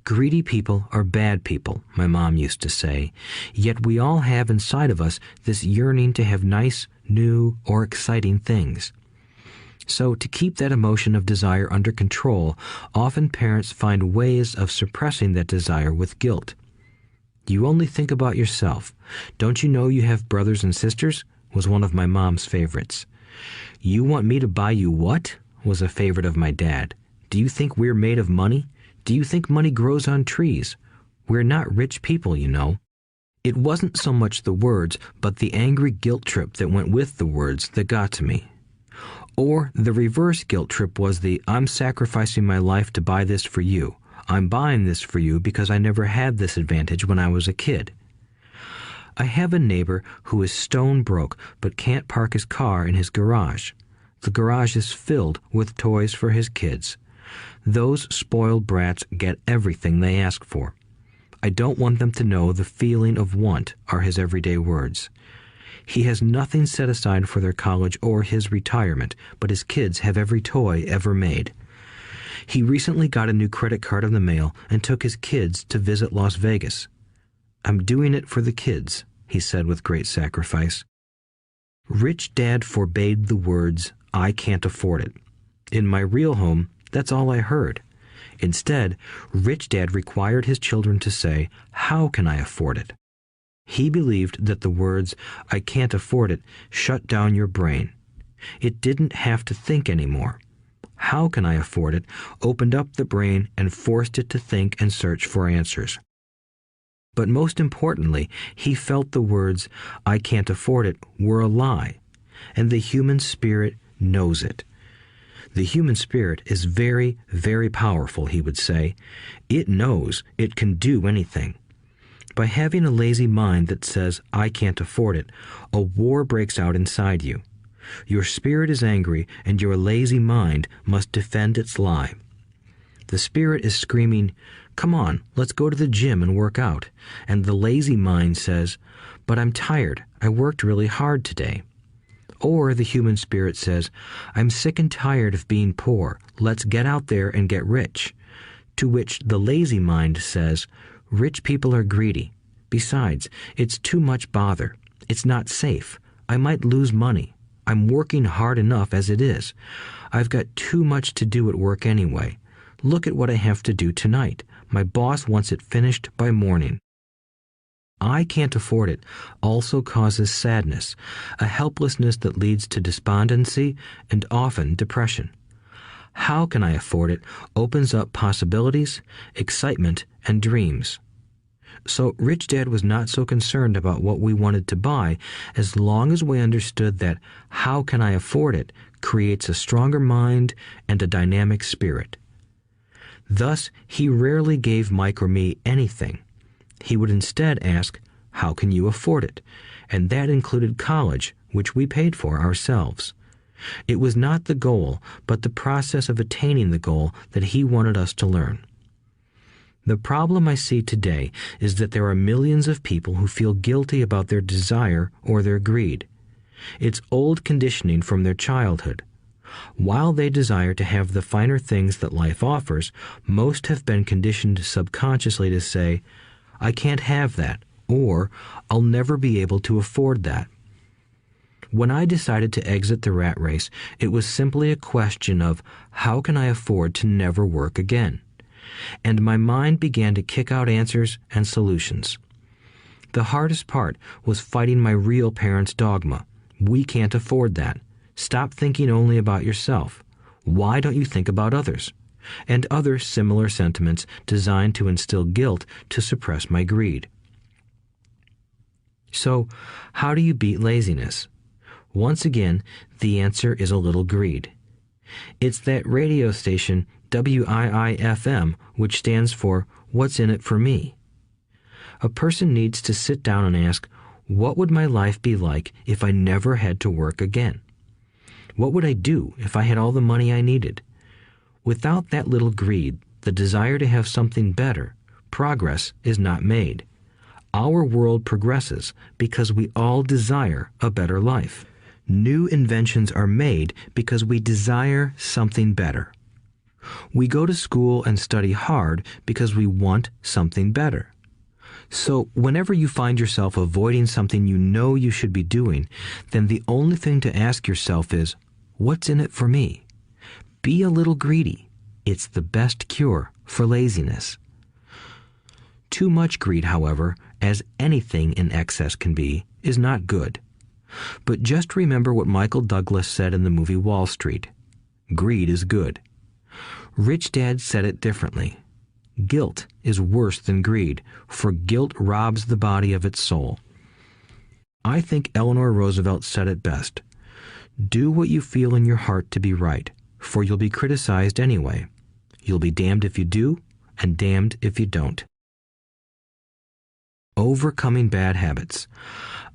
Greedy people are bad people, my mom used to say, yet we all have inside of us this yearning to have nice, new, or exciting things. So to keep that emotion of desire under control, often parents find ways of suppressing that desire with guilt. You only think about yourself. Don't you know you have brothers and sisters? Was one of my mom's favorites. You want me to buy you what? Was a favorite of my dad. Do you think we're made of money? Do you think money grows on trees? We're not rich people, you know. It wasn't so much the words, but the angry guilt trip that went with the words that got to me. Or the reverse guilt trip was the, I'm sacrificing my life to buy this for you. I'm buying this for you because I never had this advantage when I was a kid. I have a neighbor who is stone broke but can't park his car in his garage. The garage is filled with toys for his kids. Those spoiled brats get everything they ask for. I don't want them to know the feeling of want are his everyday words. He has nothing set aside for their college or his retirement, but his kids have every toy ever made. He recently got a new credit card in the mail and took his kids to visit Las Vegas. I'm doing it for the kids, he said with great sacrifice. Rich Dad forbade the words, I can't afford it. In my real home, that's all I heard. Instead, Rich Dad required his children to say, how can I afford it? He believed that the words, I can't afford it, shut down your brain. It didn't have to think anymore. How can I afford it opened up the brain and forced it to think and search for answers. But most importantly, he felt the words, I can't afford it, were a lie, and the human spirit knows it. The human spirit is very, very powerful, he would say. It knows it can do anything. By having a lazy mind that says, I can't afford it, a war breaks out inside you. Your spirit is angry, and your lazy mind must defend its lie. The spirit is screaming, come on, let's go to the gym and work out. And the lazy mind says, but I'm tired. I worked really hard today. Or the human spirit says, I'm sick and tired of being poor. Let's get out there and get rich. To which the lazy mind says, rich people are greedy. Besides, it's too much bother. It's not safe. I might lose money. I'm working hard enough as it is. I've got too much to do at work anyway. Look at what I have to do tonight. My boss wants it finished by morning. I can't afford it also causes sadness, a helplessness that leads to despondency and often depression. How can I afford it opens up possibilities, excitement, and dreams. So Rich Dad was not so concerned about what we wanted to buy as long as we understood that how can I afford it creates a stronger mind and a dynamic spirit. Thus, he rarely gave Mike or me anything. He would instead ask, how can you afford it? And that included college, which we paid for ourselves. It was not the goal, but the process of attaining the goal that he wanted us to learn. The problem I see today is that there are millions of people who feel guilty about their desire or their greed. It's old conditioning from their childhood. While they desire to have the finer things that life offers, most have been conditioned subconsciously to say, I can't have that, or I'll never be able to afford that. When I decided to exit the rat race, it was simply a question of how can I afford to never work again? And my mind began to kick out answers and solutions. The hardest part was fighting my real parents' dogma. We can't afford that. Stop thinking only about yourself. Why don't you think about others? And other similar sentiments designed to instill guilt to suppress my greed. So, how do you beat laziness? Once again, the answer is a little greed. It's that radio station WIIFM, which stands for What's in it for me? A person needs to sit down and ask, what would my life be like if I never had to work again? What would I do if I had all the money I needed? Without that little greed, the desire to have something better, progress is not made. Our world progresses because we all desire a better life. New inventions are made because we desire something better. We go to school and study hard because we want something better. So whenever you find yourself avoiding something you know you should be doing, then the only thing to ask yourself is, what's in it for me? Be a little greedy. It's the best cure for laziness. Too much greed, however, as anything in excess can be, is not good. But just remember what Michael Douglas said in the movie Wall Street. Greed is good. Rich Dad said it differently. Guilt is worse than greed, for guilt robs the body of its soul. I think Eleanor Roosevelt said it best. Do what you feel in your heart to be right, for you'll be criticized anyway. You'll be damned if you do, and damned if you don't. Overcoming bad habits.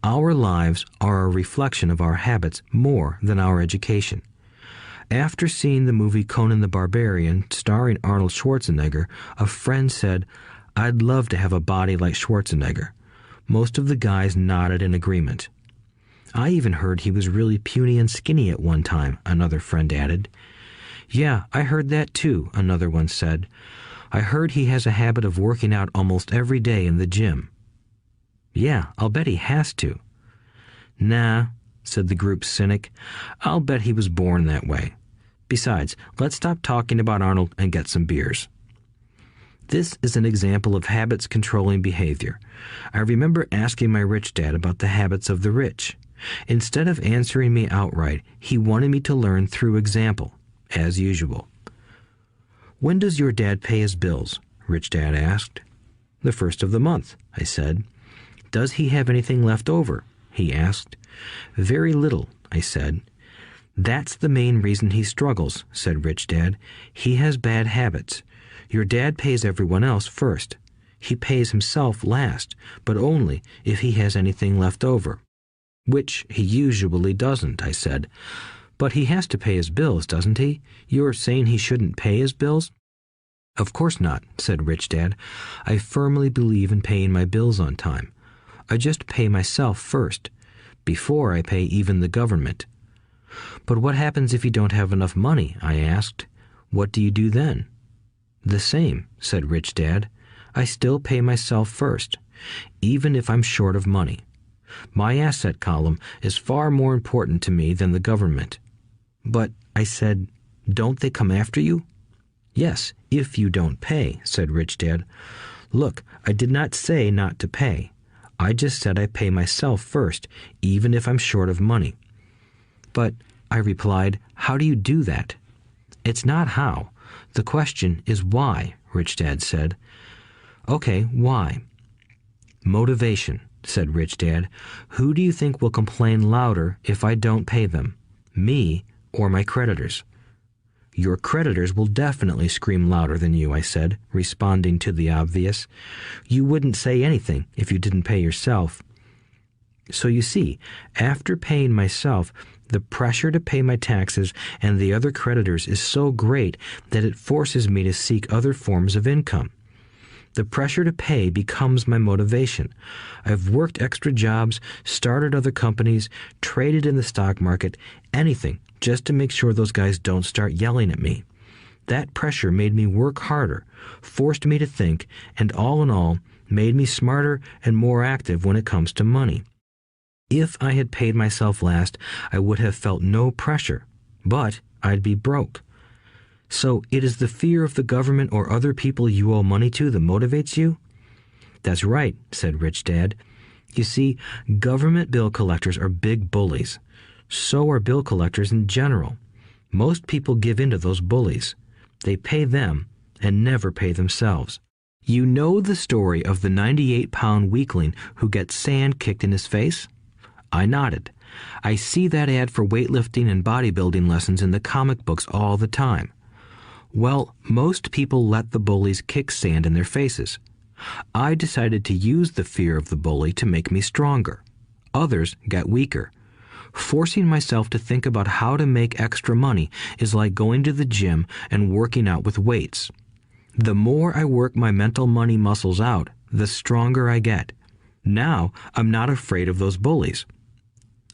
Our lives are a reflection of our habits more than our education. After seeing the movie Conan the Barbarian, starring Arnold Schwarzenegger, a friend said, "I'd love to have a body like Schwarzenegger." Most of the guys nodded in agreement. "I even heard he was really puny and skinny at one time," another friend added. "Yeah, I heard that too," another one said. "I heard he has a habit of working out almost every day in the gym." "Yeah, I'll bet he has to." "Nah," said the group's cynic. "I'll bet he was born that way. Besides, let's stop talking about Arnold and get some beers." This is an example of habits controlling behavior. I remember asking my rich dad about the habits of the rich. Instead of answering me outright, he wanted me to learn through example, as usual. "When does your dad pay his bills?" Rich Dad asked. "The first of the month," I said. "Does he have anything left over?" he asked. "Very little," I said. "That's the main reason he struggles," said Rich Dad. "He has bad habits. Your dad pays everyone else first. He pays himself last, but only if he has anything left over." "Which he usually doesn't," I said. "But he has to pay his bills, doesn't he? You're saying he shouldn't pay his bills?" "Of course not," said Rich Dad. "I firmly believe in paying my bills on time. I just pay myself first, before I pay even the government." "But what happens if you don't have enough money?" I asked. "What do you do then?" "The same," said Rich Dad. "I still pay myself first, even if I'm short of money. My asset column is far more important to me than the government." "But," I said, "don't they come after you?" "Yes, if you don't pay," said Rich Dad. "Look, I did not say not to pay. I just said I pay myself first, even if I'm short of money." "But," I replied, "how do you do that?" "It's not how. The question is why," Rich Dad said. "Okay, why?" "Motivation," said Rich Dad. "Who do you think will complain louder if I don't pay them? Me or my creditors?" "Your creditors will definitely scream louder than you," I said, responding to the obvious. "You wouldn't say anything if you didn't pay yourself." So you see, after paying myself, the pressure to pay my taxes and the other creditors is so great that it forces me to seek other forms of income. The pressure to pay becomes my motivation. I've worked extra jobs, started other companies, traded in the stock market, anything, just to make sure those guys don't start yelling at me. That pressure made me work harder, forced me to think, and all in all, made me smarter and more active when it comes to money. If I had paid myself last, I would have felt no pressure, but I'd be broke. So it is the fear of the government or other people you owe money to that motivates you? That's right, said Rich Dad. You see, government bill collectors are big bullies. So are bill collectors in general. Most people give in to those bullies. They pay them and never pay themselves. You know the story of the 98-pound weakling who gets sand kicked in his face? I nodded. I see that ad for weightlifting and bodybuilding lessons in the comic books all the time. Well, most people let the bullies kick sand in their faces. I decided to use the fear of the bully to make me stronger. Others got weaker. Forcing myself to think about how to make extra money is like going to the gym and working out with weights. The more I work my mental money muscles out, the stronger I get. Now, I'm not afraid of those bullies.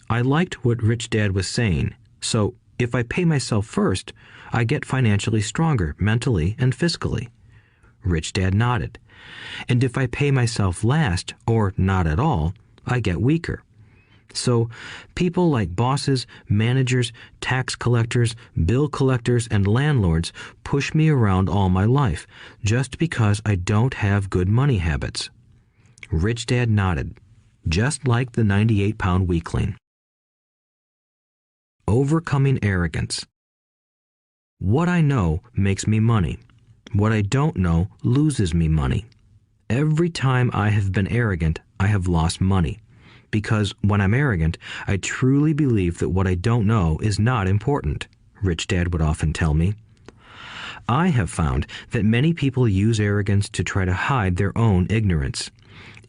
I liked what Rich Dad was saying, so if I pay myself first, I get financially stronger mentally and fiscally. Rich Dad nodded. And if I pay myself last, or not at all, I get weaker. So people like bosses, managers, tax collectors, bill collectors, and landlords push me around all my life just because I don't have good money habits. Rich Dad nodded, just like the 98-pound weakling. Overcoming arrogance. What I know makes me money. What I don't know loses me money. Every time I have been arrogant, I have lost money. Because when I'm arrogant, I truly believe that what I don't know is not important, Rich Dad would often tell me. I have found that many people use arrogance to try to hide their own ignorance.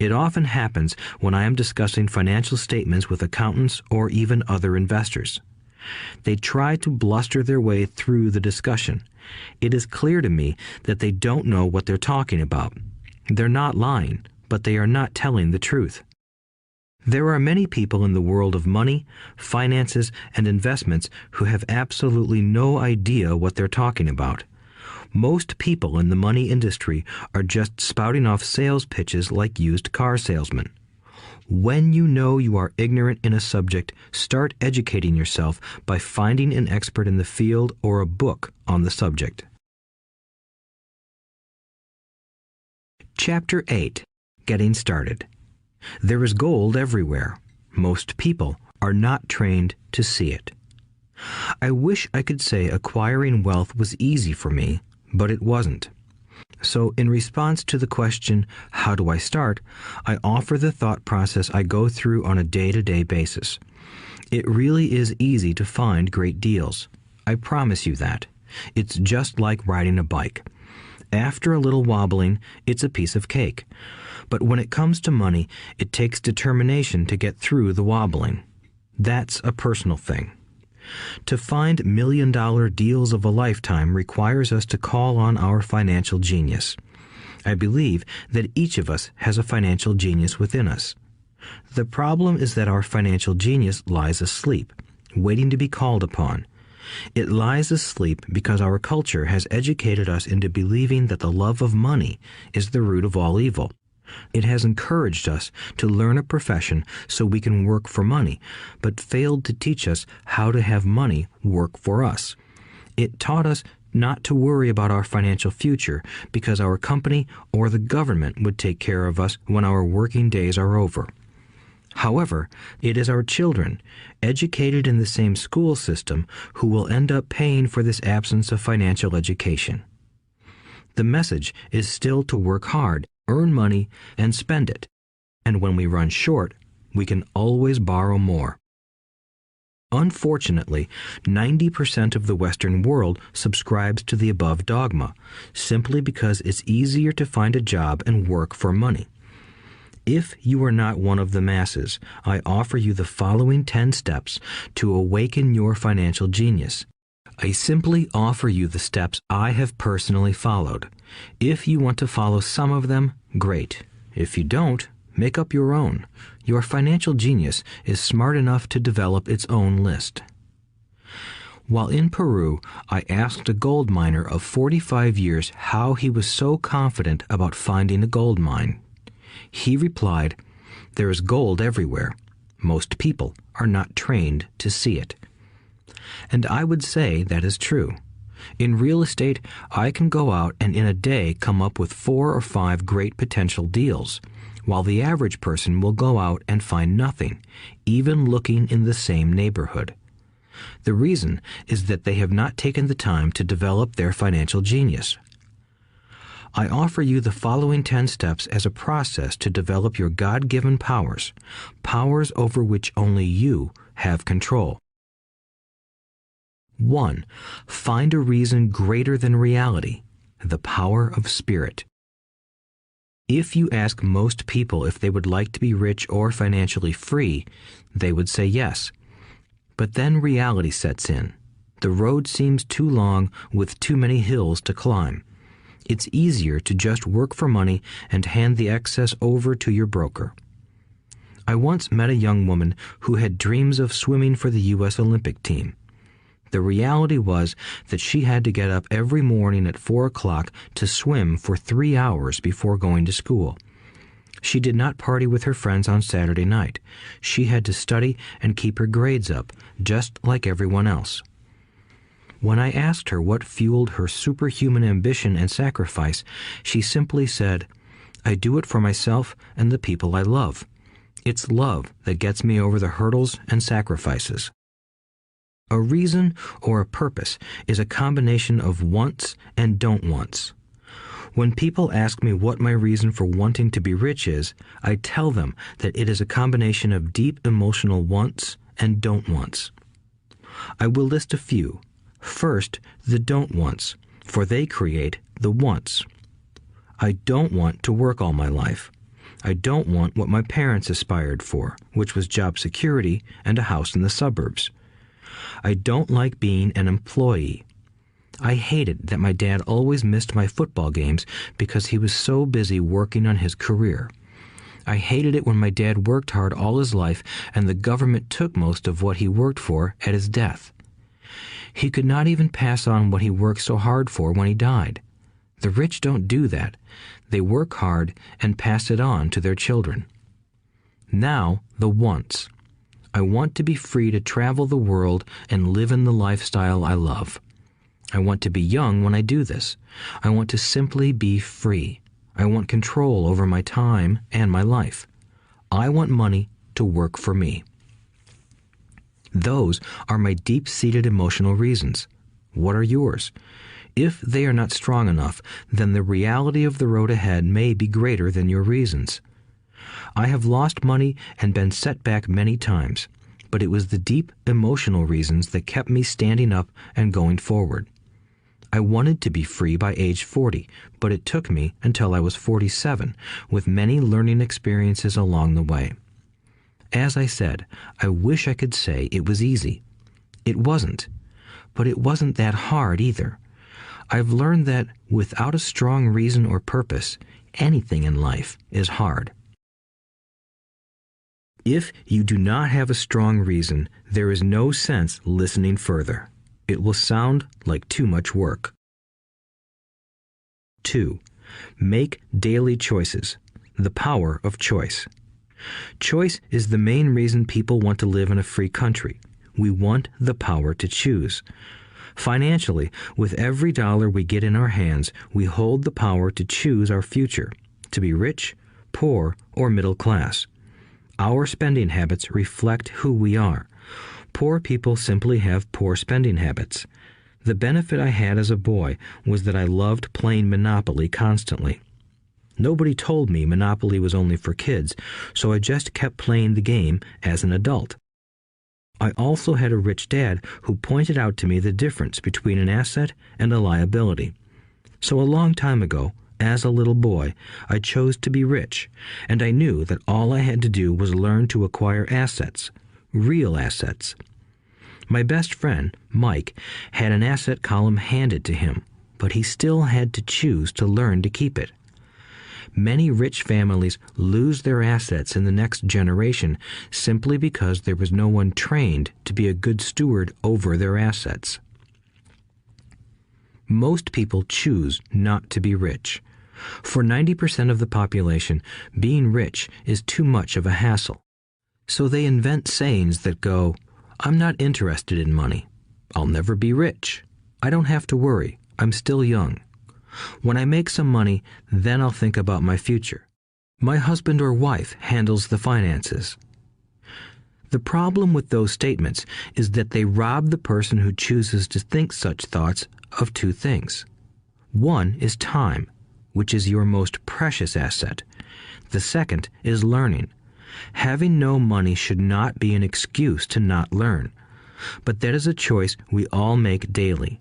It often happens when I am discussing financial statements with accountants or even other investors. They try to bluster their way through the discussion. It is clear to me that they don't know what they're talking about. They're not lying, but they are not telling the truth. There are many people in the world of money, finances, and investments who have absolutely no idea what they're talking about. Most people in the money industry are just spouting off sales pitches like used car salesmen. When you know you are ignorant in a subject, start educating yourself by finding an expert in the field or a book on the subject. Chapter 8. Getting Started. There is gold everywhere. Most people are not trained to see it. I wish I could say acquiring wealth was easy for me, but it wasn't. So in response to the question, how do I start, I offer the thought process I go through on a day-to-day basis. It really is easy to find great deals. I promise you that. It's just like riding a bike. After a little wobbling, it's a piece of cake. But when it comes to money, it takes determination to get through the wobbling. That's a personal thing. To find million-dollar deals of a lifetime requires us to call on our financial genius. I believe that each of us has a financial genius within us. The problem is that our financial genius lies asleep, waiting to be called upon. It lies asleep because our culture has educated us into believing that the love of money is the root of all evil. It has encouraged us to learn a profession so we can work for money, but failed to teach us how to have money work for us. It taught us not to worry about our financial future because our company or the government would take care of us when our working days are over. However, it is our children, educated in the same school system, who will end up paying for this absence of financial education. The message is still to work hard, earn money, and spend it. And when we run short, we can always borrow more. Unfortunately, 90% of the Western world subscribes to the above dogma, simply because it's easier to find a job and work for money. If you are not one of the masses, I offer you the following 10 steps to awaken your financial genius. I simply offer you the steps I have personally followed. If you want to follow some of them, great. If you don't, make up your own. Your financial genius is smart enough to develop its own list. While in Peru, I asked a gold miner of 45 years how he was so confident about finding a gold mine. He replied, "There is gold everywhere. Most people are not trained to see it." And I would say that is true. In real estate, I can go out and in a day come up with 4 or 5 great potential deals. while the average person will go out and find nothing, even looking in the same neighborhood. The reason is that they have not taken the time to develop their financial genius. I offer you the following 10 steps as a process to develop your God-given powers, powers over which only you have control. 1. Find a reason greater than reality, the power of spirit. If you ask most people if they would like to be rich or financially free, they would say yes. But then reality sets in. The road seems too long with too many hills to climb. It's easier to just work for money and hand the excess over to your broker. I once met a young woman who had dreams of swimming for the U.S. Olympic team. The reality was that she had to get up every morning at 4 o'clock to swim for 3 hours before going to school. She did not party with her friends on Saturday night. She had to study and keep her grades up, just like everyone else. When I asked her what fueled her superhuman ambition and sacrifice, she simply said, "I do it for myself and the people I love. It's love that gets me over the hurdles and sacrifices." A reason or a purpose is a combination of wants and don't wants. When people ask me what my reason for wanting to be rich is, I tell them that it is a combination of deep emotional wants and don't wants. I will list a few. First, the don't wants, for they create the wants. I don't want to work all my life. I don't want what my parents aspired for, which was job security and a house in the suburbs. I don't like being an employee. I hated that my dad always missed my football games because he was so busy working on his career. I hated it when my dad worked hard all his life and the government took most of what he worked for at his death. He could not even pass on what he worked so hard for when he died. The rich don't do that. They work hard and pass it on to their children. Now, the wants. I want to be free to travel the world and live in the lifestyle I love. I want to be young when I do this. I want to simply be free. I want control over my time and my life. I want money to work for me. Those are my deep-seated emotional reasons. What are yours? If they are not strong enough, then the reality of the road ahead may be greater than your reasons. I have lost money and been set back many times, but it was the deep emotional reasons that kept me standing up and going forward. I wanted to be free by age 40, but it took me until I was 47, with many learning experiences along the way. As I said, I wish I could say it was easy. It wasn't, but it wasn't that hard either. I've learned that without a strong reason or purpose, anything in life is hard. If you do not have a strong reason, there is no sense listening further. It will sound like too much work. 2. Make daily choices. The power of choice. Choice is the main reason people want to live in a free country. We want the power to choose. Financially, with every dollar we get in our hands, we hold the power to choose our future, to be rich, poor, or middle class. Our spending habits reflect who we are. Poor people simply have poor spending habits. The benefit I had as a boy was that I loved playing Monopoly constantly. Nobody told me Monopoly was only for kids, so I just kept playing the game as an adult. I also had a rich dad who pointed out to me the difference between an asset and a liability. So a long time ago, as a little boy, I chose to be rich, and I knew that all I had to do was learn to acquire assets, real assets. My best friend, Mike, had an asset column handed to him, but he still had to choose to learn to keep it. Many rich families lose their assets in the next generation simply because there was no one trained to be a good steward over their assets. Most people choose not to be rich. For 90% of the population, being rich is too much of a hassle. So they invent sayings that go, "I'm not interested in money. I'll never be rich. I don't have to worry. I'm still young. When I make some money, then I'll think about my future." My husband or wife handles the finances. The problem with those statements is that they rob the person who chooses to think such thoughts of two things. One is time, which is your most precious asset. The second is learning. Having no money should not be an excuse to not learn, but that is a choice we all make daily.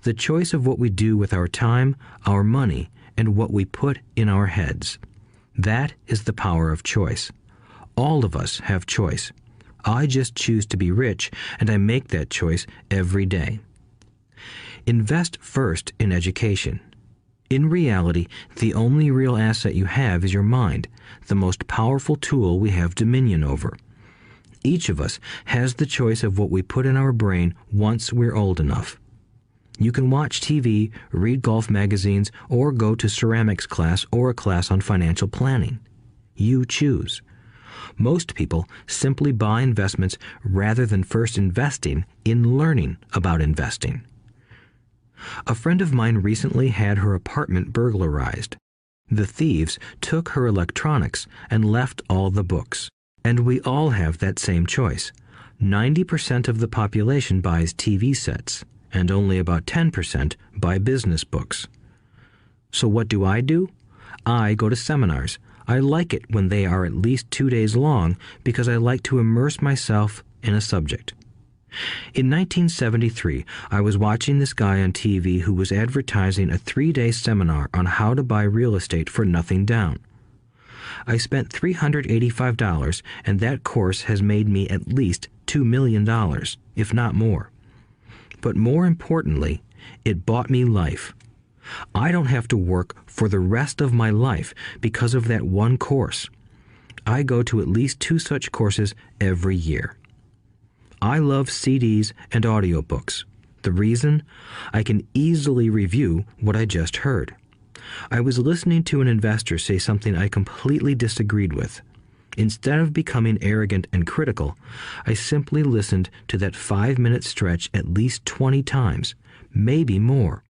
The choice of what we do with our time, our money, and what we put in our heads. That is the power of choice. All of us have choice. I just choose to be rich, and I make that choice every day. Invest first in education. In reality, the only real asset you have is your mind, the most powerful tool we have dominion over. Each of us has the choice of what we put in our brain once we're old enough. You can watch TV, read golf magazines, or go to ceramics class or a class on financial planning. You choose. Most people simply buy investments rather than first investing in learning about investing. A friend of mine recently had her apartment burglarized. The thieves took her electronics and left all the books. And we all have that same choice. 90% of the population buys TV sets, and only about 10% buy business books. So what do? I go to seminars. I like it when they are at least 2 days long because I like to immerse myself in a subject. In 1973, I was watching this guy on TV who was advertising a 3-day seminar on how to buy real estate for nothing down. I spent $385, and that course has made me at least $2 million, if not more. But more importantly, it bought me life. I don't have to work for the rest of my life because of that one course. I go to at least 2 such courses every year. I love CDs and audiobooks. The reason? I can easily review what I just heard. I was listening to an investor say something I completely disagreed with. Instead of becoming arrogant and critical, I simply listened to that 5-minute stretch at least 20 times, maybe more.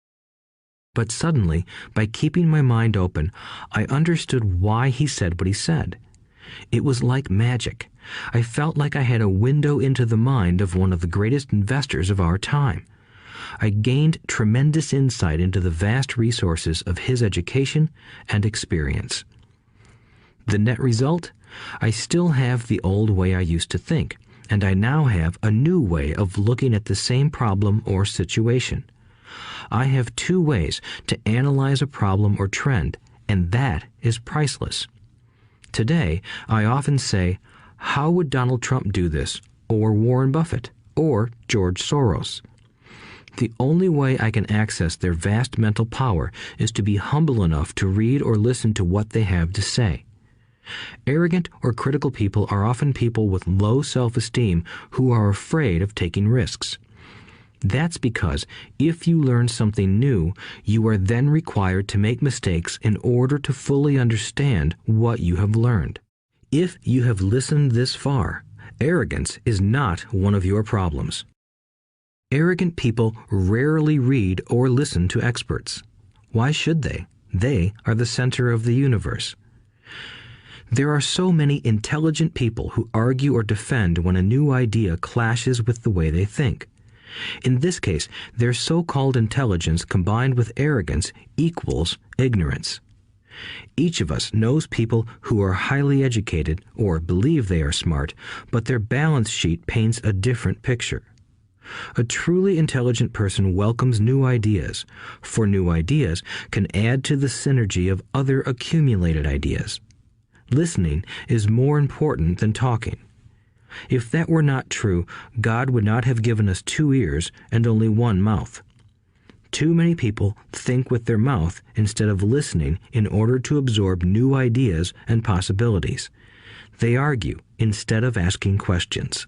But suddenly, by keeping my mind open, I understood why he said what he said. It was like magic. I felt like I had a window into the mind of one of the greatest investors of our time. I gained tremendous insight into the vast resources of his education and experience. The net result? I still have the old way I used to think, and I now have a new way of looking at the same problem or situation. I have 2 ways to analyze a problem or trend, and that is priceless. Today, I often say, how would Donald Trump do this, or Warren Buffett, or George Soros? The only way I can access their vast mental power is to be humble enough to read or listen to what they have to say. Arrogant or critical people are often people with low self-esteem who are afraid of taking risks. That's because if you learn something new, you are then required to make mistakes in order to fully understand what you have learned. If you have listened this far, arrogance is not one of your problems. Arrogant people rarely read or listen to experts. Why should they? They are the center of the universe. There are so many intelligent people who argue or defend when a new idea clashes with the way they think. In this case, their so-called intelligence combined with arrogance equals ignorance. Each of us knows people who are highly educated or believe they are smart, but their balance sheet paints a different picture. A truly intelligent person welcomes new ideas, for new ideas can add to the synergy of other accumulated ideas. Listening is more important than talking. If that were not true, God would not have given us 2 ears and only 1 mouth. Too many people think with their mouth instead of listening in order to absorb new ideas and possibilities. They argue instead of asking questions.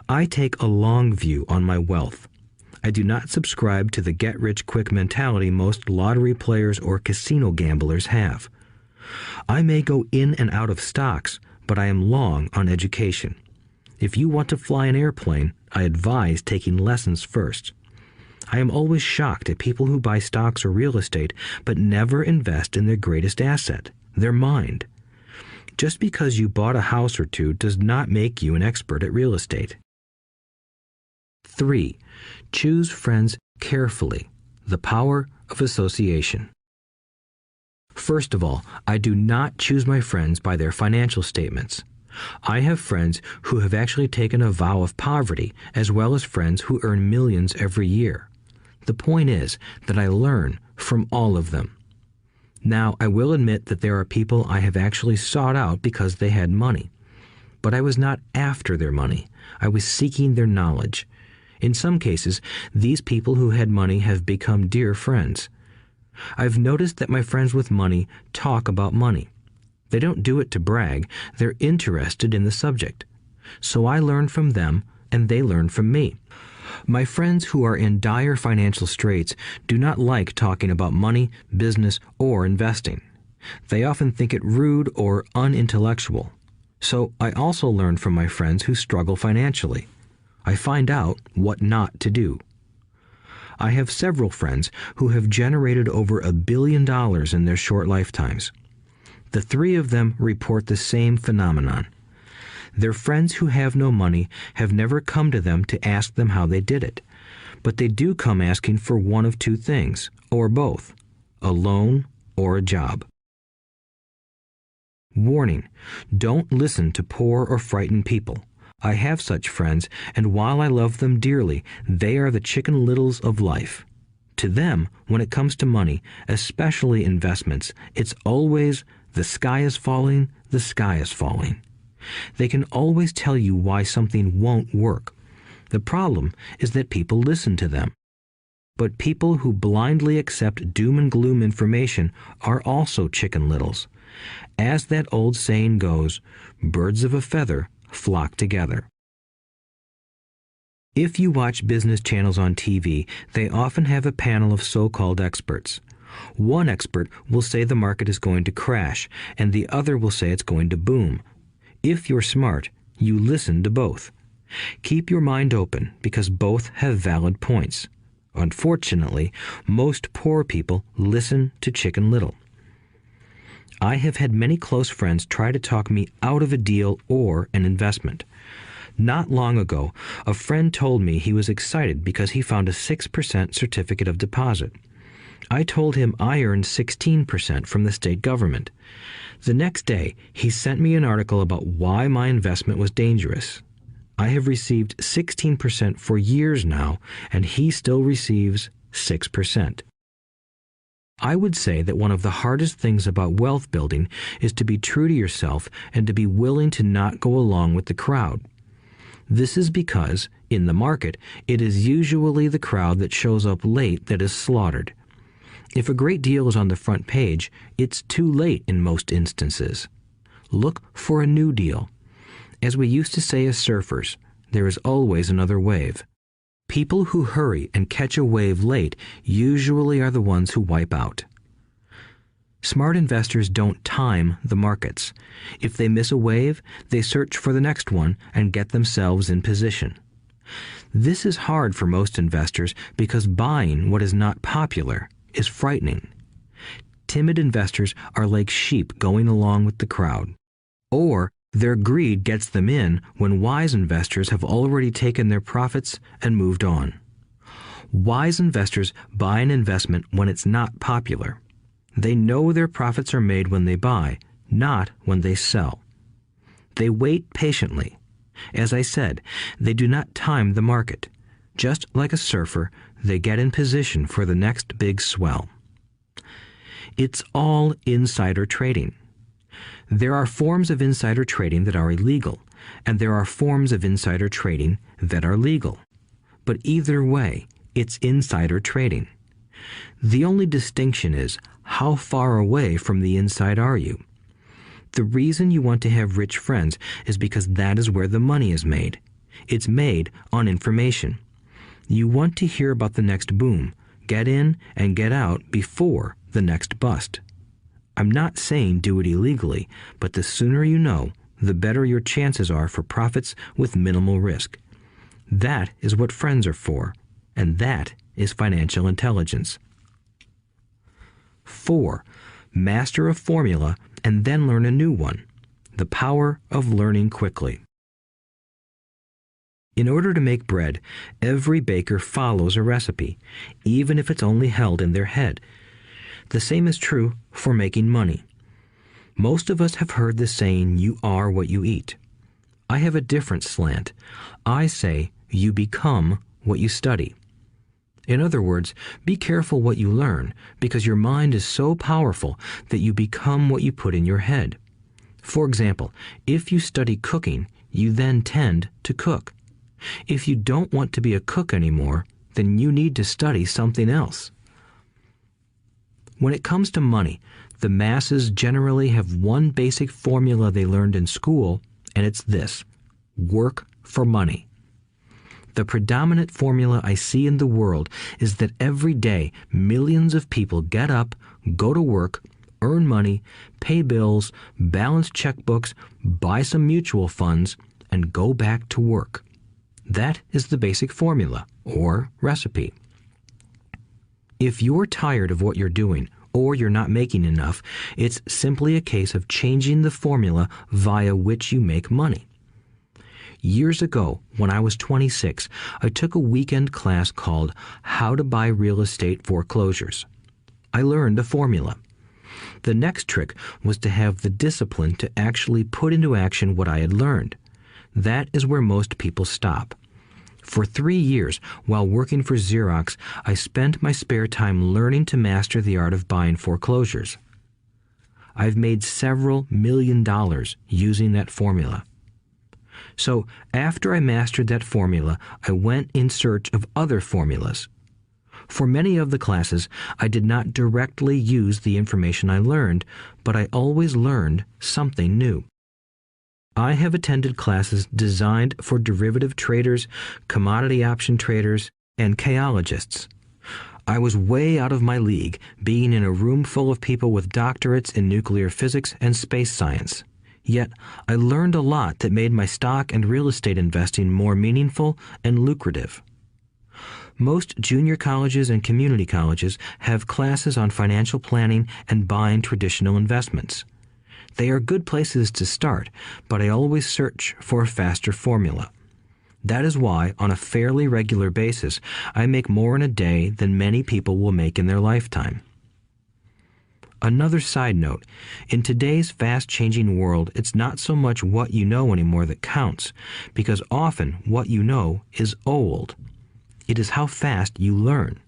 I take a long view on my wealth. I do not subscribe to the get-rich-quick mentality most lottery players or casino gamblers have. I may go in and out of stocks, but I am long on education. If you want to fly an airplane, I advise taking lessons first. I am always shocked at people who buy stocks or real estate but never invest in their greatest asset, their mind. Just because you bought a house or two does not make you an expert at real estate. 3. Choose friends carefully. The power of association. First of all, I do not choose my friends by their financial statements. I have friends who have actually taken a vow of poverty, as well as friends who earn millions every year. The point is that I learn from all of them. Now, I will admit that there are people I have actually sought out because they had money. But I was not after their money. I was seeking their knowledge. In some cases, these people who had money have become dear friends. I've noticed that my friends with money talk about money. They don't do it to brag. They're interested in the subject. So I learn from them, and they learn from me. My friends who are in dire financial straits do not like talking about money, business, or investing. They often think it rude or unintellectual. So I also learn from my friends who struggle financially. I find out what not to do. I have several friends who have generated over $1 billion in their short lifetimes. The 3 of them report the same phenomenon. Their friends who have no money have never come to them to ask them how they did it, but they do come asking for one of 2 things, or both, a loan or a job. Warning: don't listen to poor or frightened people. I have such friends, and while I love them dearly, they are the Chicken Littles of life. To them, when it comes to money, especially investments, it's always the sky is falling, the sky is falling. They can always tell you why something won't work. The problem is that people listen to them. But people who blindly accept doom and gloom information are also Chicken Littles. As that old saying goes, birds of a feather flock together. If you watch business channels on TV, they often have a panel of so-called experts. One expert will say the market is going to crash, and the other will say it's going to boom. If you're smart, you listen to both. Keep your mind open, because both have valid points. Unfortunately, most poor people listen to Chicken Little. I have had many close friends try to talk me out of a deal or an investment. Not long ago, a friend told me he was excited because he found a 6% certificate of deposit. I told him I earned 16% from the state government. The next day, he sent me an article about why my investment was dangerous. I have received 16% for years now, and he still receives 6%. I would say that one of the hardest things about wealth building is to be true to yourself and to be willing to not go along with the crowd. This is because, in the market, it is usually the crowd that shows up late that is slaughtered. If a great deal is on the front page, it's too late in most instances. Look for a new deal. As we used to say as surfers, there is always another wave. People who hurry and catch a wave late usually are the ones who wipe out. Smart investors don't time the markets. If they miss a wave, they search for the next one and get themselves in position. This is hard for most investors because buying what is not popular is frightening. Timid investors are like sheep going along with the crowd. Or their greed gets them in when wise investors have already taken their profits and moved on. Wise investors buy an investment when it's not popular. They know their profits are made when they buy, not when they sell. They wait patiently. As I said, they do not time the market. Just like a surfer, they get in position for the next big swell. It's all insider trading. There are forms of insider trading that are illegal, and there are forms of insider trading that are legal. But either way, it's insider trading. The only distinction is, how far away from the inside are you? The reason you want to have rich friends is because that is where the money is made. It's made on information. You want to hear about the next boom, get in and get out before the next bust. I'm not saying do it illegally, but the sooner you know, the better your chances are for profits with minimal risk. That is what friends are for, and that is financial intelligence. 4. Master a formula and then learn a new one. The power of learning quickly. In order to make bread, every baker follows a recipe, even if it's only held in their head. The same is true for making money. Most of us have heard the saying, "You are what you eat." I have a different slant. I say, "You become what you study." In other words, be careful what you learn, because your mind is so powerful that you become what you put in your head. For example, if you study cooking, you then tend to cook. If you don't want to be a cook anymore, then you need to study something else. When it comes to money, the masses generally have one basic formula they learned in school, and it's this: work for money. The predominant formula I see in the world is that every day millions of people get up, go to work, earn money, pay bills, balance checkbooks, buy some mutual funds, and go back to work. That is the basic formula, or recipe. If you're tired of what you're doing, or you're not making enough, it's simply a case of changing the formula via which you make money. Years ago, when I was 26, I took a weekend class called How to Buy Real Estate Foreclosures. I learned a formula. The next trick was to have the discipline to actually put into action what I had learned. That is where most people stop. For 3 years, while working for Xerox, I spent my spare time learning to master the art of buying foreclosures. I've made several $1,000,000 using that formula. So after I mastered that formula, I went in search of other formulas. For many of the classes, I did not directly use the information I learned, but I always learned something new. I have attended classes designed for derivative traders, commodity option traders, and chaologists. I was way out of my league, being in a room full of people with doctorates in nuclear physics and space science. Yet, I learned a lot that made my stock and real estate investing more meaningful and lucrative. Most junior colleges and community colleges have classes on financial planning and buying traditional investments. They are good places to start, but I always search for a faster formula. That is why, on a fairly regular basis, I make more in a day than many people will make in their lifetime. Another side note, in today's fast-changing world, it's not so much what you know anymore that counts, because often what you know is old. It is how fast you learn.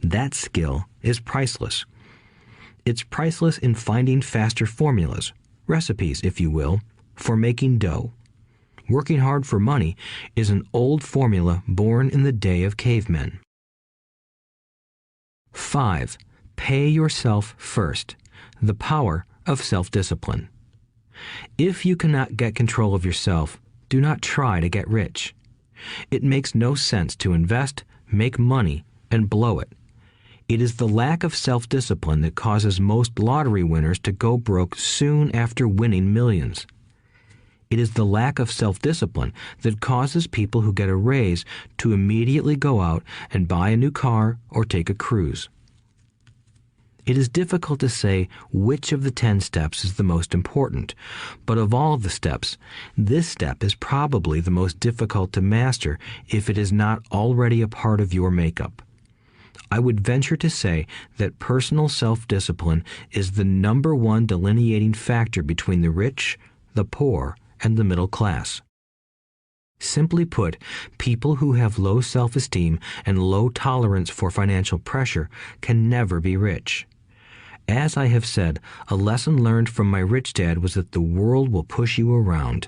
That skill is priceless. It's priceless in finding faster formulas, recipes, if you will, for making dough. Working hard for money is an old formula born in the day of cavemen. 5. Pay yourself first. The power of self-discipline. If you cannot get control of yourself, do not try to get rich. It makes no sense to invest, make money, and blow it. It is the lack of self-discipline that causes most lottery winners to go broke soon after winning millions. It is the lack of self-discipline that causes people who get a raise to immediately go out and buy a new car or take a cruise. It is difficult to say which of the 10 steps is the most important, but of all the steps, this step is probably the most difficult to master if it is not already a part of your makeup. I would venture to say that personal self-discipline is the number one delineating factor between the rich, the poor, and the middle class. Simply put, people who have low self-esteem and low tolerance for financial pressure can never be rich. As I have said, a lesson learned from my rich dad was that the world will push you around.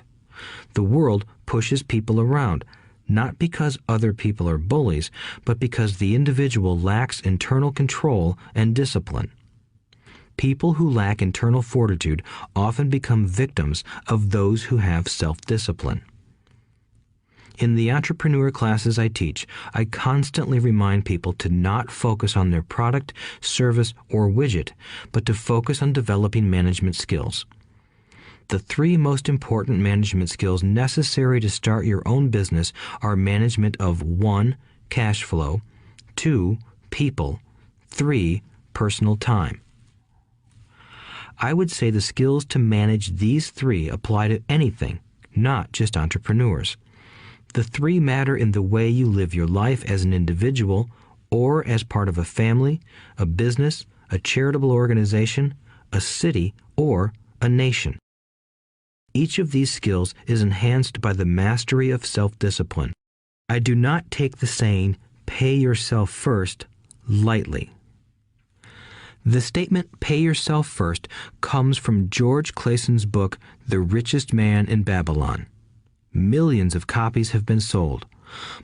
The world pushes people around, not because other people are bullies, but because the individual lacks internal control and discipline. People who lack internal fortitude often become victims of those who have self-discipline. In the entrepreneur classes I teach, I constantly remind people to not focus on their product, service, or widget, but to focus on developing management skills. The 3 most important management skills necessary to start your own business are management of 1. Cash flow, 2. people. 3, personal time. I would say the skills to manage these 3 apply to anything, not just entrepreneurs. The 3 matter in the way you live your life as an individual or as part of a family, a business, a charitable organization, a city, or a nation. Each of these skills is enhanced by the mastery of self-discipline. I do not take the saying, "pay yourself first," lightly. The statement, "pay yourself first," comes from George Clayson's book, The Richest Man in Babylon. Millions of copies have been sold.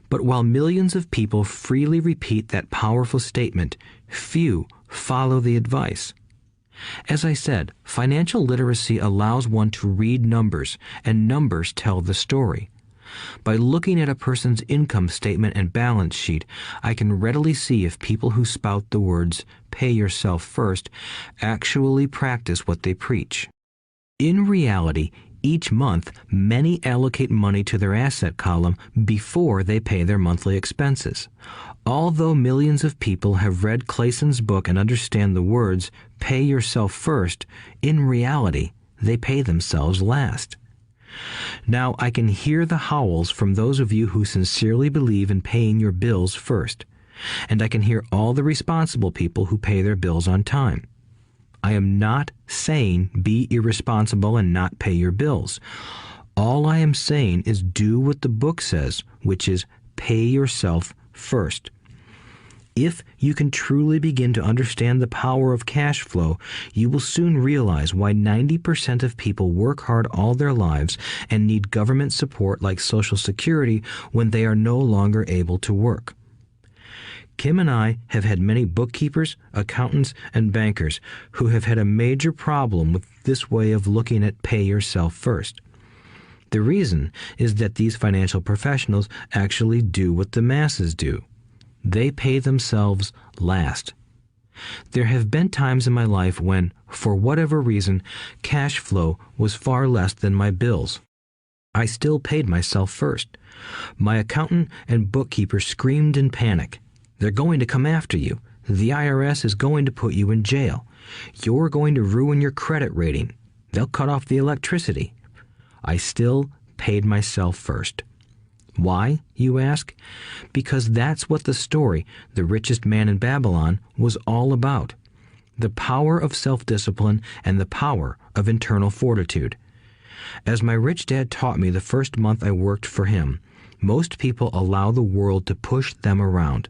But while millions of people freely repeat that powerful statement, few follow the advice. As I said, financial literacy allows one to read numbers, and numbers tell the story. By looking at a person's income statement and balance sheet, I can readily see if people who spout the words, "pay yourself first," actually practice what they preach. In reality, each month, many allocate money to their asset column before they pay their monthly expenses. Although millions of people have read Clayson's book and understand the words, "pay yourself first," in reality, they pay themselves last. Now, I can hear the howls from those of you who sincerely believe in paying your bills first, and I can hear all the responsible people who pay their bills on time. I am not saying be irresponsible and not pay your bills. All I am saying is do what the book says, which is pay yourself first. If you can truly begin to understand the power of cash flow, you will soon realize why 90% of people work hard all their lives and need government support like Social Security when they are no longer able to work. Kim and I have had many bookkeepers, accountants, and bankers who have had a major problem with this way of looking at pay yourself first. The reason is that these financial professionals actually do what the masses do. They pay themselves last. There have been times in my life when, for whatever reason, cash flow was far less than my bills. I still paid myself first. My accountant and bookkeeper screamed in panic. "They're going to come after you. The IRS is going to put you in jail. You're going to ruin your credit rating. They'll cut off the electricity." I still paid myself first. Why, you ask? Because that's what the story, The Richest Man in Babylon, was all about. The power of self-discipline and the power of internal fortitude. As my rich dad taught me the first month I worked for him, most people allow the world to push them around.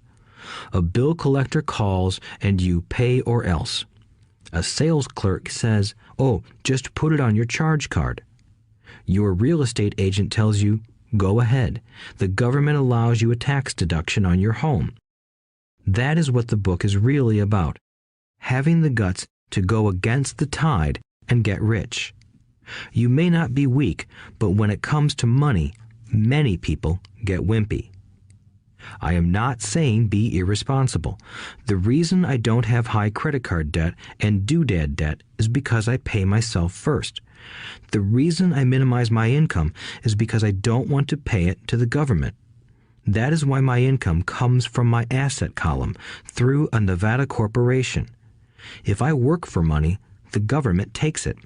A bill collector calls and you pay or else. A sales clerk says, "Oh, just put it on your charge card." Your real estate agent tells you, "Go ahead. The government allows you a tax deduction on your home." That is what the book is really about. Having the guts to go against the tide and get rich. You may not be weak, but when it comes to money, many people get wimpy. I am not saying be irresponsible. The reason I don't have high credit card debt and doodad debt is because I pay myself first. The reason I minimize my income is because I don't want to pay it to the government. That is why my income comes from my asset column through a Nevada corporation. If I work for money, the government takes it.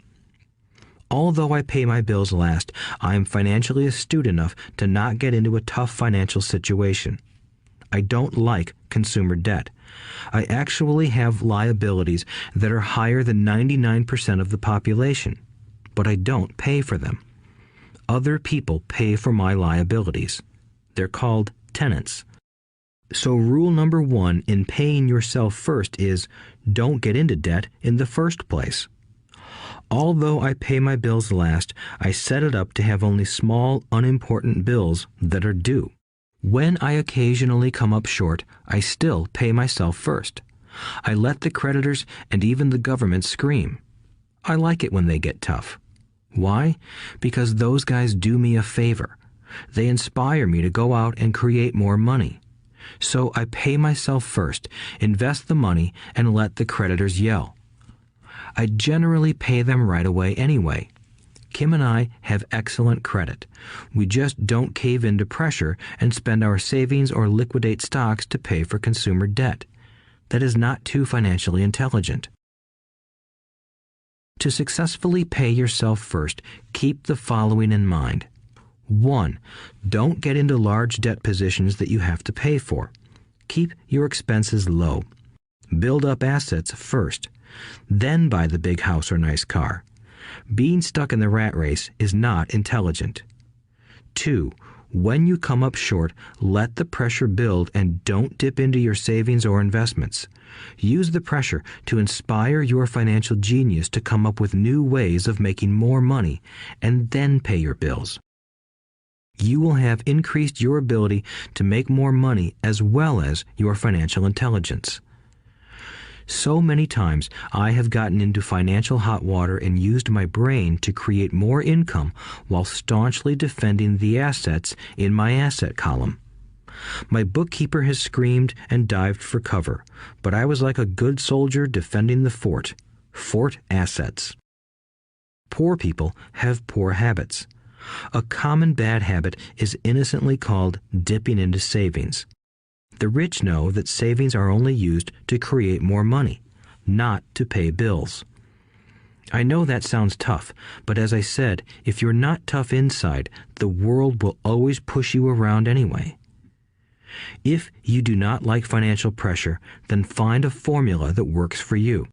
Although I pay my bills last, I am financially astute enough to not get into a tough financial situation. I don't like consumer debt. I actually have liabilities that are higher than 99% of the population, but I don't pay for them. Other people pay for my liabilities. They're called tenants. So rule number 1 in paying yourself first is don't get into debt in the first place. Although I pay my bills last, I set it up to have only small, unimportant bills that are due. When I occasionally come up short, I still pay myself first. I let the creditors and even the government scream. I like it when they get tough. Why? Because those guys do me a favor. They inspire me to go out and create more money. So I pay myself first, invest the money, and let the creditors yell. I generally pay them right away anyway. Kim and I have excellent credit. We just don't cave into pressure and spend our savings or liquidate stocks to pay for consumer debt. That is not too financially intelligent. To successfully pay yourself first, keep the following in mind. 1. Don't get into large debt positions that you have to pay for. Keep your expenses low. Build up assets first. Then buy the big house or nice car. Being stuck in the rat race is not intelligent. 2. When you come up short, let the pressure build and don't dip into your savings or investments. Use the pressure to inspire your financial genius to come up with new ways of making more money and then pay your bills. You will have increased your ability to make more money as well as your financial intelligence. So many times I have gotten into financial hot water and used my brain to create more income while staunchly defending the assets in my asset column. My bookkeeper has screamed and dived for cover, but I was like a good soldier defending the fort. Fort assets. Poor people have poor habits. A common bad habit is innocently called dipping into savings. The rich know that savings are only used to create more money, not to pay bills. I know that sounds tough, but as I said, if you're not tough inside, the world will always push you around anyway. If you do not like financial pressure, then find a formula that works for you.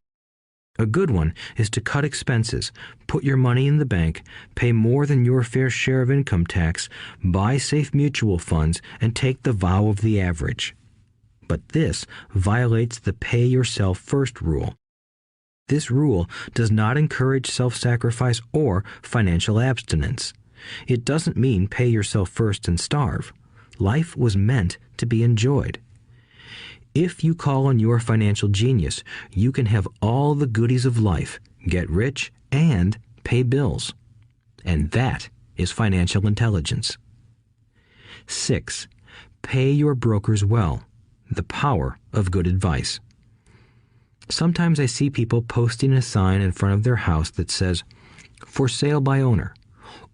A good one is to cut expenses, put your money in the bank, pay more than your fair share of income tax, buy safe mutual funds, and take the vow of the average. But this violates the pay yourself first rule. This rule does not encourage self-sacrifice or financial abstinence. It doesn't mean pay yourself first and starve. Life was meant to be enjoyed. If you call on your financial genius, you can have all the goodies of life, get rich, and pay bills. And that is financial intelligence. 6. Pay your brokers well. The power of good advice. Sometimes I see people posting a sign in front of their house that says, "For sale by owner."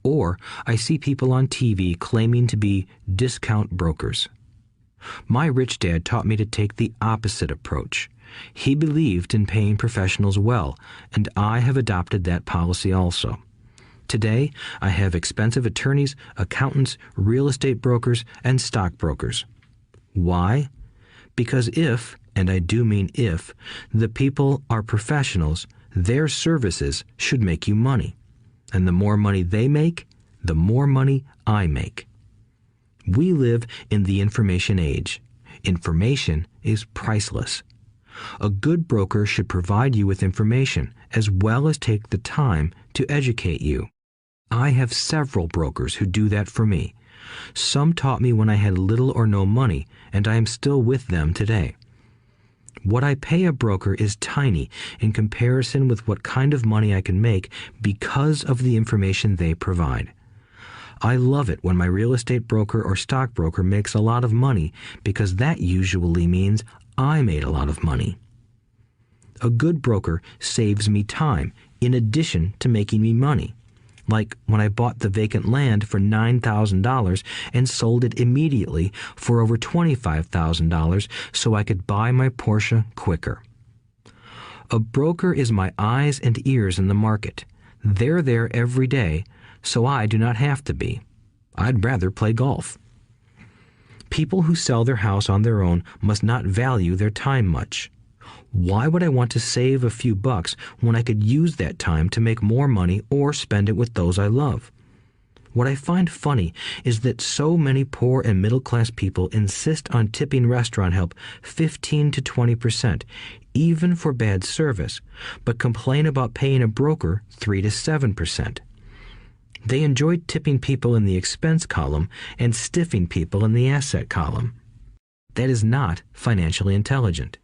Or I see people on TV claiming to be discount brokers. My rich dad taught me to take the opposite approach. He believed in paying professionals well, and I have adopted that policy also. Today, I have expensive attorneys, accountants, real estate brokers, and stockbrokers. Why? Because if, and I do mean if, the people are professionals, their services should make you money. And the more money they make, the more money I make. We live in the information age. Information is priceless. A good broker should provide you with information as well as take the time to educate you. I have several brokers who do that for me. Some taught me when I had little or no money, and I am still with them today. What I pay a broker is tiny in comparison with what kind of money I can make because of the information they provide. I love it when my real estate broker or stockbroker makes a lot of money because that usually means I made a lot of money. A good broker saves me time in addition to making me money. Like when I bought the vacant land for $9,000 and sold it immediately for over $25,000 so I could buy my Porsche quicker. A broker is my eyes and ears in the market. They're there every day, so I do not have to be. I'd rather play golf. People who sell their house on their own must not value their time much. Why would I want to save a few bucks when I could use that time to make more money or spend it with those I love? What I find funny is that so many poor and middle-class people insist on tipping restaurant help 15 to 20%, even for bad service, but complain about paying a broker 3 to 7%. They enjoy tipping people in the expense column and stiffing people in the asset column. That is not financially intelligent.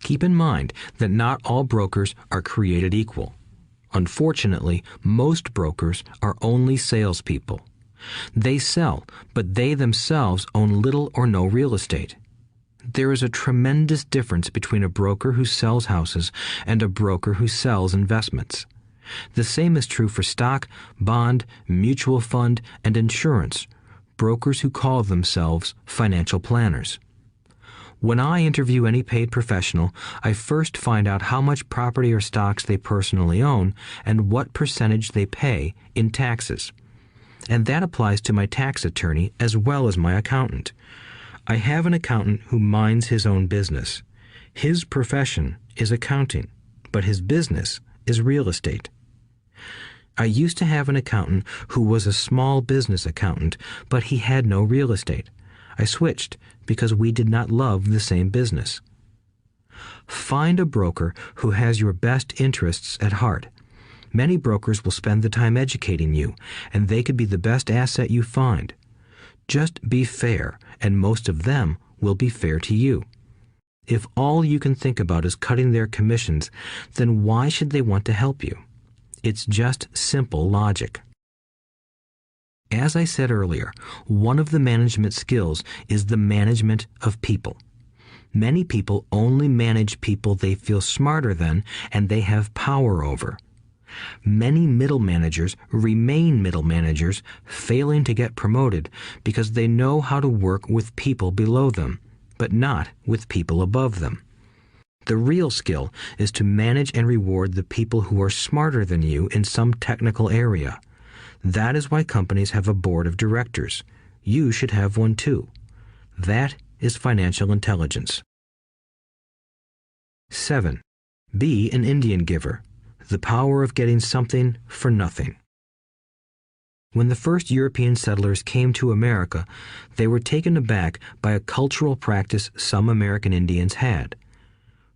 Keep in mind that not all brokers are created equal. Unfortunately, most brokers are only salespeople. They sell, but they themselves own little or no real estate. There is a tremendous difference between a broker who sells houses and a broker who sells investments. The same is true for stock, bond, mutual fund, and insurance, brokers who call themselves financial planners. When I interview any paid professional, I first find out how much property or stocks they personally own and what percentage they pay in taxes. And that applies to my tax attorney as well as my accountant. I have an accountant who minds his own business. His profession is accounting, but his business is real estate. I used to have an accountant who was a small business accountant, but he had no real estate. I switched because we did not love the same business. Find a broker who has your best interests at heart. Many brokers will spend the time educating you, and they could be the best asset you find. Just be fair, and most of them will be fair to you. If all you can think about is cutting their commissions, then why should they want to help you? It's just simple logic. As I said earlier, one of the management skills is the management of people. Many people only manage people they feel smarter than and they have power over. Many middle managers remain middle managers, failing to get promoted because they know how to work with people below them, but not with people above them. The real skill is to manage and reward the people who are smarter than you in some technical area. That is why companies have a board of directors. You should have one too. That is financial intelligence. 7. Be an Indian giver. The power of getting something for nothing. When the first European settlers came to America, they were taken aback by a cultural practice some American Indians had.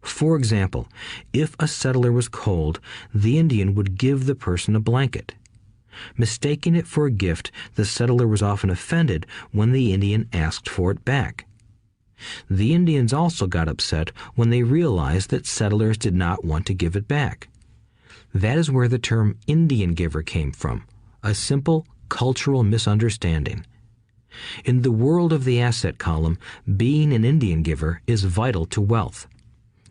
For example, if a settler was cold, the Indian would give the person a blanket. Mistaking it for a gift, the settler was often offended when the Indian asked for it back. The Indians also got upset when they realized that settlers did not want to give it back. That is where the term Indian giver came from, a simple cultural misunderstanding. In the world of the asset column, being an Indian giver is vital to wealth.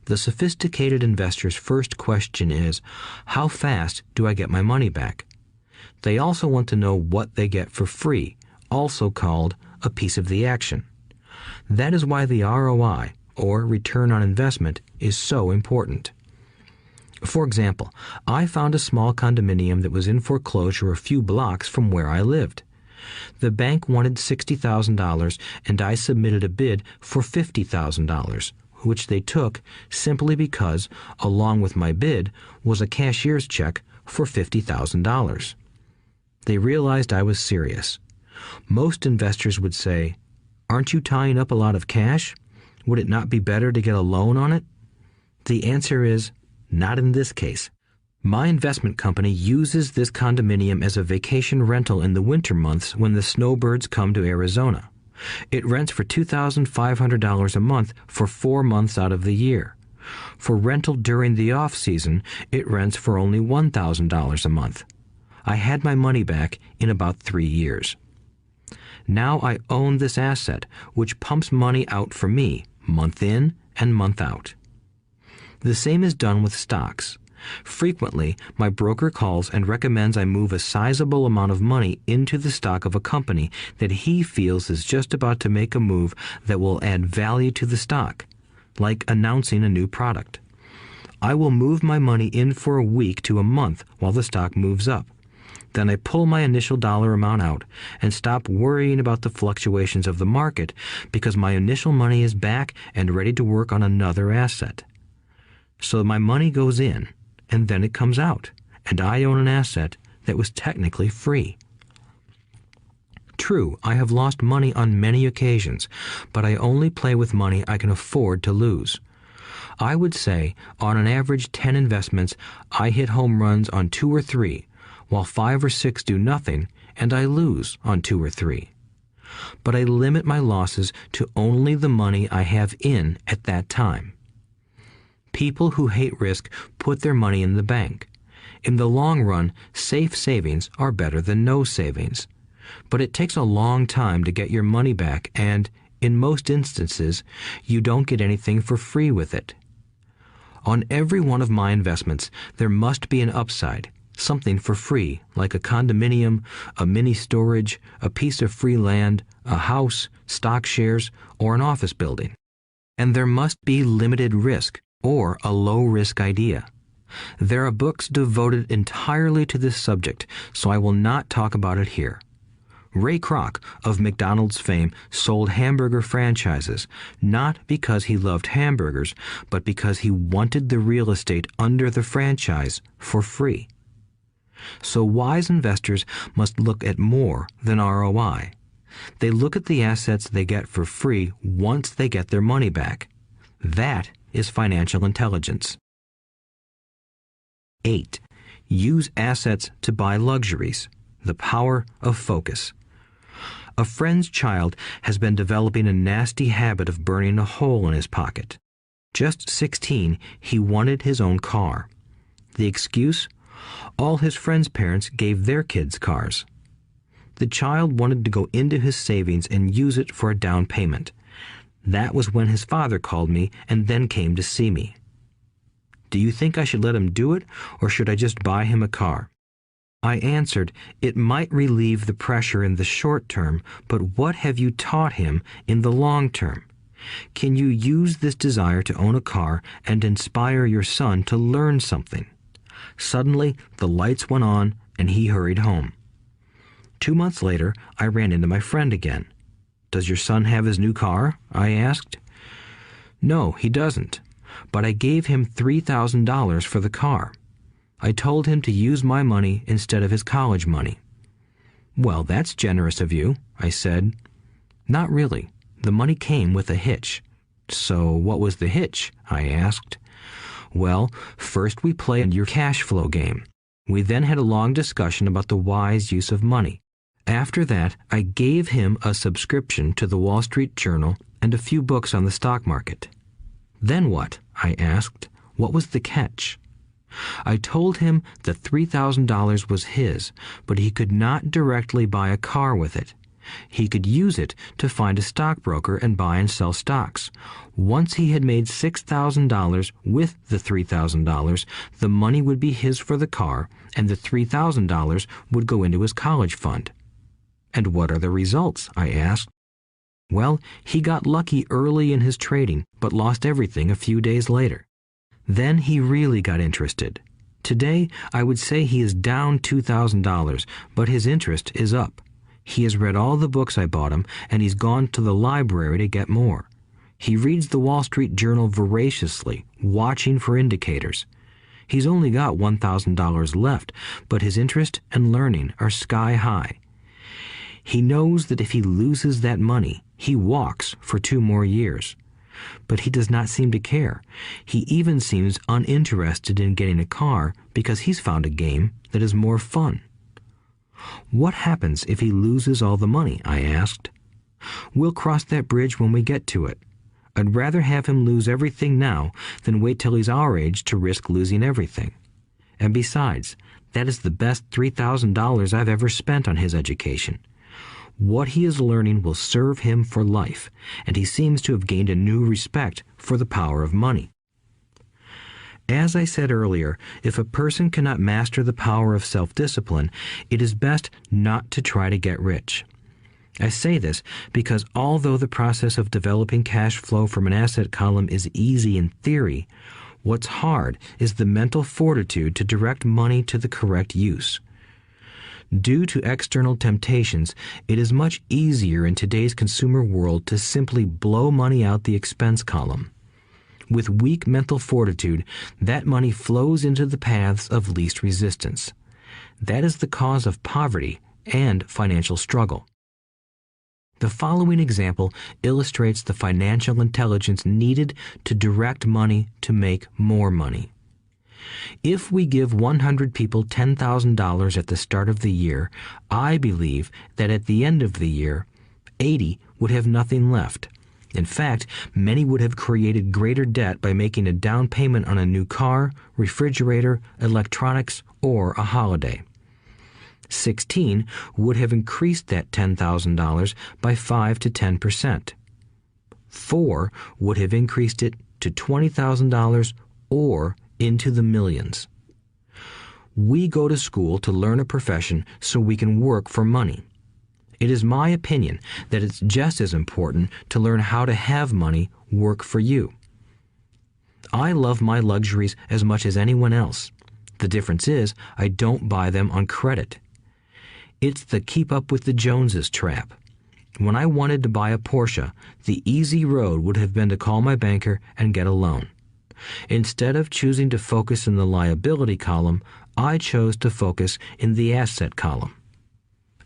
The sophisticated investor's first question is, how fast do I get my money back? They also want to know what they get for free, also called a piece of the action. That is why the ROI, or return on investment, is so important. For example, I found a small condominium that was in foreclosure a few blocks from where I lived. The bank wanted $60,000 and I submitted a bid for $50,000, which they took simply because, along with my bid, was a cashier's check for $50,000. They realized I was serious. Most investors would say, "Aren't you tying up a lot of cash? Would it not be better to get a loan on it?" The answer is, not in this case. My investment company uses this condominium as a vacation rental in the winter months when the snowbirds come to Arizona. It rents for $2,500 a month for 4 months out of the year. For rental during the off-season, it rents for only $1,000 a month. I had my money back in about 3 years. Now I own this asset, which pumps money out for me, month in and month out. The same is done with stocks. Frequently, my broker calls and recommends I move a sizable amount of money into the stock of a company that he feels is just about to make a move that will add value to the stock, like announcing a new product. I will move my money in for a week to a month while the stock moves up. Then I pull my initial dollar amount out and stop worrying about the fluctuations of the market because my initial money is back and ready to work on another asset. So my money goes in, and then it comes out, and I own an asset that was technically free. True, I have lost money on many occasions, but I only play with money I can afford to lose. I would say, on an average 10 investments, I hit home runs on 2 or 3, while 5 or 6 do nothing, and I lose on 2 or 3. But I limit my losses to only the money I have in at that time. People who hate risk put their money in the bank. In the long run, safe savings are better than no savings. But it takes a long time to get your money back, and, in most instances, you don't get anything for free with it. On every one of my investments, there must be an upside, something for free, like a condominium, a mini storage, a piece of free land, a house, stock shares, or an office building. and there must be limited risk or a low-risk idea. There are books devoted entirely to this subject, so I will not talk about it here. Ray Kroc of McDonald's fame sold hamburger franchises, not because he loved hamburgers, but because he wanted the real estate under the franchise for free. So wise investors must look at more than ROI. They look at the assets they get for free once they get their money back. That is financial intelligence. 8. Use assets to buy luxuries. The power of focus. A friend's child has been developing a nasty habit of burning a hole in his pocket. Just 16, he wanted his own car. The excuse? All his friends' parents gave their kids cars. The child wanted to go into his savings and use it for a down payment. That was when his father called me and then came to see me. Do you think I should let him do it, or should I just buy him a car? I answered, it might relieve the pressure in the short term, but what have you taught him in the long term? Can you use this desire to own a car and inspire your son to learn something? Suddenly, the lights went on and he hurried home. 2 months later, I ran into my friend again. Does your son have his new car? I asked. No, he doesn't, but I gave him $3,000 for the car. I told him to use my money instead of his college money. Well, that's generous of you, I said. Not really. The money came with a hitch. So what was the hitch? I asked. Well, first we played your cash flow game. We then had a long discussion about the wise use of money. After that, I gave him a subscription to the Wall Street Journal and a few books on the stock market. Then what? I asked. What was the catch? I told him the $3,000 was his, but he could not directly buy a car with it. He could use it to find a stockbroker and buy and sell stocks. Once he had made $6,000 with the $3,000, the money would be his for the car, and the $3,000 would go into his college fund. And what are the results? I asked. Well, he got lucky early in his trading, but lost everything a few days later. Then he really got interested. Today, I would say he is down $2,000, but his interest is up. He has read all the books I bought him, and he's gone to the library to get more. He reads the Wall Street Journal voraciously, watching for indicators. He's only got $1,000 left, but his interest and learning are sky high. He knows that if he loses that money, he walks for 2 more years. But he does not seem to care. He even seems uninterested in getting a car because he's found a game that is more fun. What happens if he loses all the money? I asked. We'll cross that bridge when we get to it. I'd rather have him lose everything now than wait till he's our age to risk losing everything. And besides, that is the best $3,000 I've ever spent on his education. What he is learning will serve him for life, and he seems to have gained a new respect for the power of money. As I said earlier, if a person cannot master the power of self-discipline, it is best not to try to get rich. I say this because although the process of developing cash flow from an asset column is easy in theory, what's hard is the mental fortitude to direct money to the correct use. Due to external temptations, it is much easier in today's consumer world to simply blow money out the expense column. With weak mental fortitude, that money flows into the paths of least resistance. That is the cause of poverty and financial struggle. The following example illustrates the financial intelligence needed to direct money to make more money. If we give 100 people $10,000 at the start of the year, I believe that at the end of the year, 80 would have nothing left. In fact, many would have created greater debt by making a down payment on a new car, refrigerator, electronics, or a holiday. 16 would have increased that $10,000 by 5 to 10%. 4 would have increased it to $20,000 or into the millions. We go to school to learn a profession so we can work for money. It is my opinion that it's just as important to learn how to have money work for you. I love my luxuries as much as anyone else. The difference is I don't buy them on credit. It's the keep up with the Joneses trap. When I wanted to buy a Porsche, the easy road would have been to call my banker and get a loan. Instead of choosing to focus in the liability column, I chose to focus in the asset column.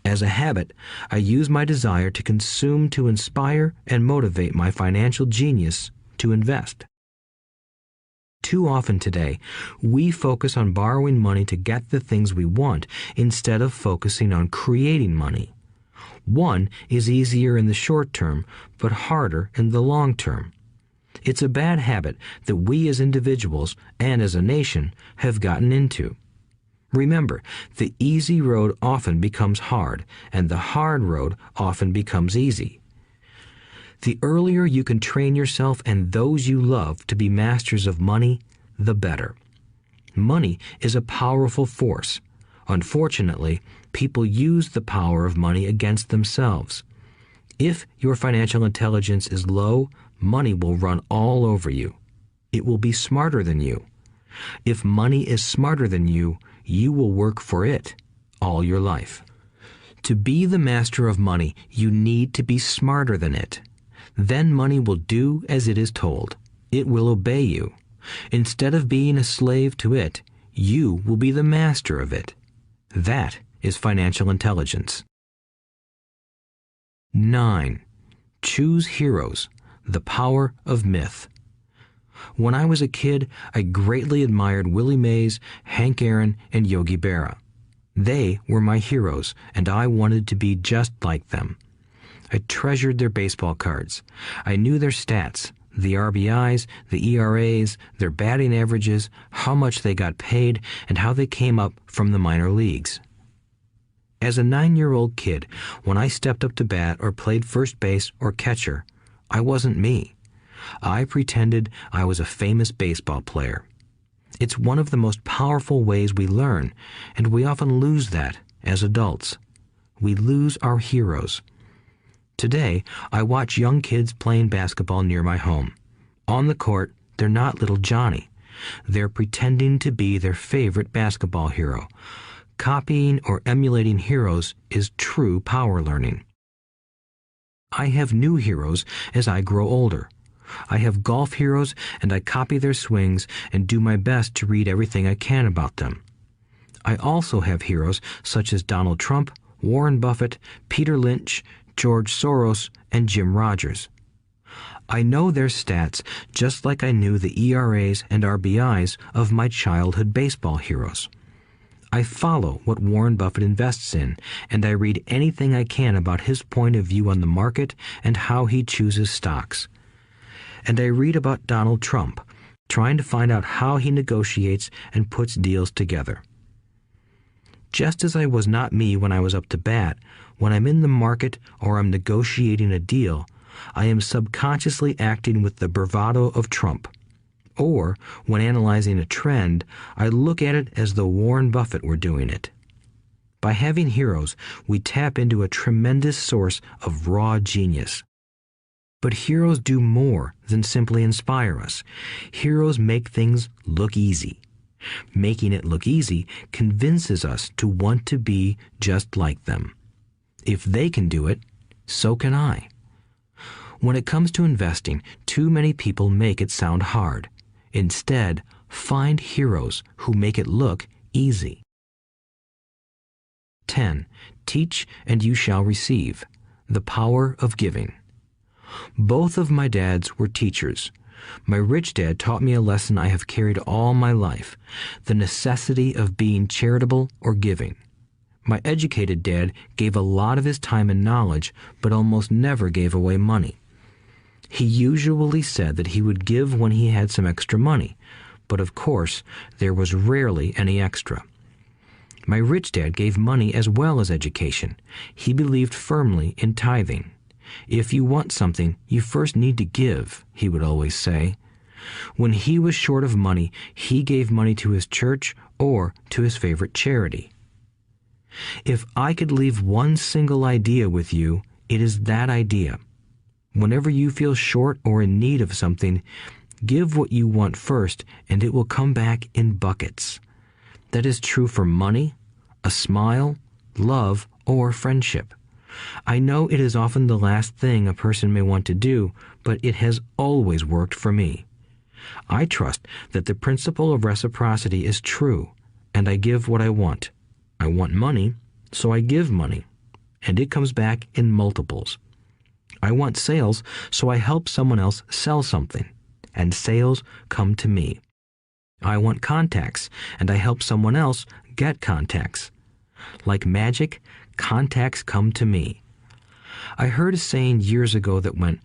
As a habit, I use my desire to consume to inspire and motivate my financial genius to invest. Too often today, we focus on borrowing money to get the things we want instead of focusing on creating money. One is easier in the short term, but harder in the long term. It's a bad habit that we as individuals and as a nation have gotten into. Remember, the easy road often becomes hard, and the hard road often becomes easy. The earlier you can train yourself and those you love to be masters of money, the better. Money is a powerful force. Unfortunately, people use the power of money against themselves. If your financial intelligence is low, money will run all over you. It will be smarter than you. If money is smarter than you will work for it all your life. To be the master of money, you need to be smarter than it. Then money will do as it is told. It will obey you. Instead of being a slave to it, you will be the master of it. That is financial intelligence. 9. Choose heroes. The power of myth. When I was a kid, I greatly admired Willie Mays, Hank Aaron, and Yogi Berra. They were my heroes, and I wanted to be just like them. I treasured their baseball cards. I knew their stats, the RBIs, the ERAs, their batting averages, how much they got paid, and how they came up from the minor leagues. As a 9-year-old kid, when I stepped up to bat or played first base or catcher, I wasn't me. I pretended I was a famous baseball player. It's one of the most powerful ways we learn, and we often lose that as adults. We lose our heroes. Today, I watch young kids playing basketball near my home. On the court, they're not little Johnny. They're pretending to be their favorite basketball hero. Copying or emulating heroes is true power learning. I have new heroes as I grow older. I have golf heroes, and I copy their swings and do my best to read everything I can about them. I also have heroes such as Donald Trump, Warren Buffett, Peter Lynch, George Soros, and Jim Rogers. I know their stats just like I knew the ERAs and RBIs of my childhood baseball heroes. I follow what Warren Buffett invests in, and I read anything I can about his point of view on the market and how he chooses stocks. And I read about Donald Trump, trying to find out how he negotiates and puts deals together. Just as I was not me when I was up to bat, when I'm in the market or I'm negotiating a deal, I am subconsciously acting with the bravado of Trump. Or, when analyzing a trend, I look at it as though Warren Buffett were doing it. By having heroes, we tap into a tremendous source of raw genius. But heroes do more than simply inspire us. Heroes make things look easy. Making it look easy convinces us to want to be just like them. If they can do it, so can I. When it comes to investing, too many people make it sound hard. Instead, find heroes who make it look easy. 10. Teach and you shall receive. The power of giving. Both of my dads were teachers. My rich dad taught me a lesson I have carried all my life, the necessity of being charitable or giving. My educated dad gave a lot of his time and knowledge, but almost never gave away money. He usually said that he would give when he had some extra money, but of course, there was rarely any extra. My rich dad gave money as well as education. He believed firmly in tithing. If you want something, you first need to give, he would always say. When he was short of money, he gave money to his church or to his favorite charity. If I could leave one single idea with you, it is that idea. Whenever you feel short or in need of something, give what you want first, and it will come back in buckets. That is true for money, a smile, love, or friendship. I know it is often the last thing a person may want to do, but it has always worked for me. I trust that the principle of reciprocity is true, and I give what I want. I want money, so I give money, and it comes back in multiples. I want sales, so I help someone else sell something, and sales come to me. I want contacts, and I help someone else get contacts. Like magic, contacts come to me. I heard a saying years ago that went,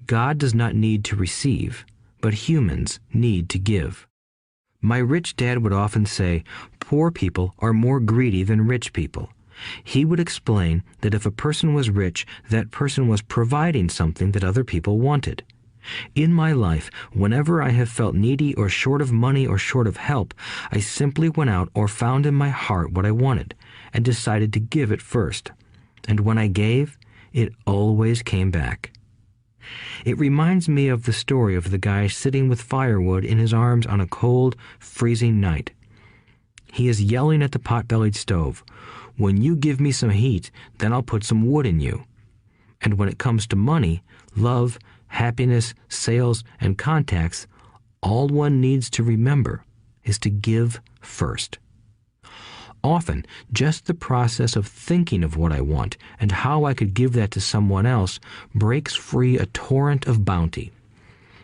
"God does not need to receive, but humans need to give." My rich dad would often say, poor people are more greedy than rich people. He would explain that if a person was rich, that person was providing something that other people wanted. In my life, whenever I have felt needy or short of money or short of help, I simply went out or found in my heart what I wanted and decided to give it first. And when I gave, it always came back. It reminds me of the story of the guy sitting with firewood in his arms on a cold, freezing night. He is yelling at the pot-bellied stove, "When you give me some heat, then I'll put some wood in you." And when it comes to money, love, happiness, sales, and contacts, all one needs to remember is to give first. Often, just the process of thinking of what I want and how I could give that to someone else breaks free a torrent of bounty.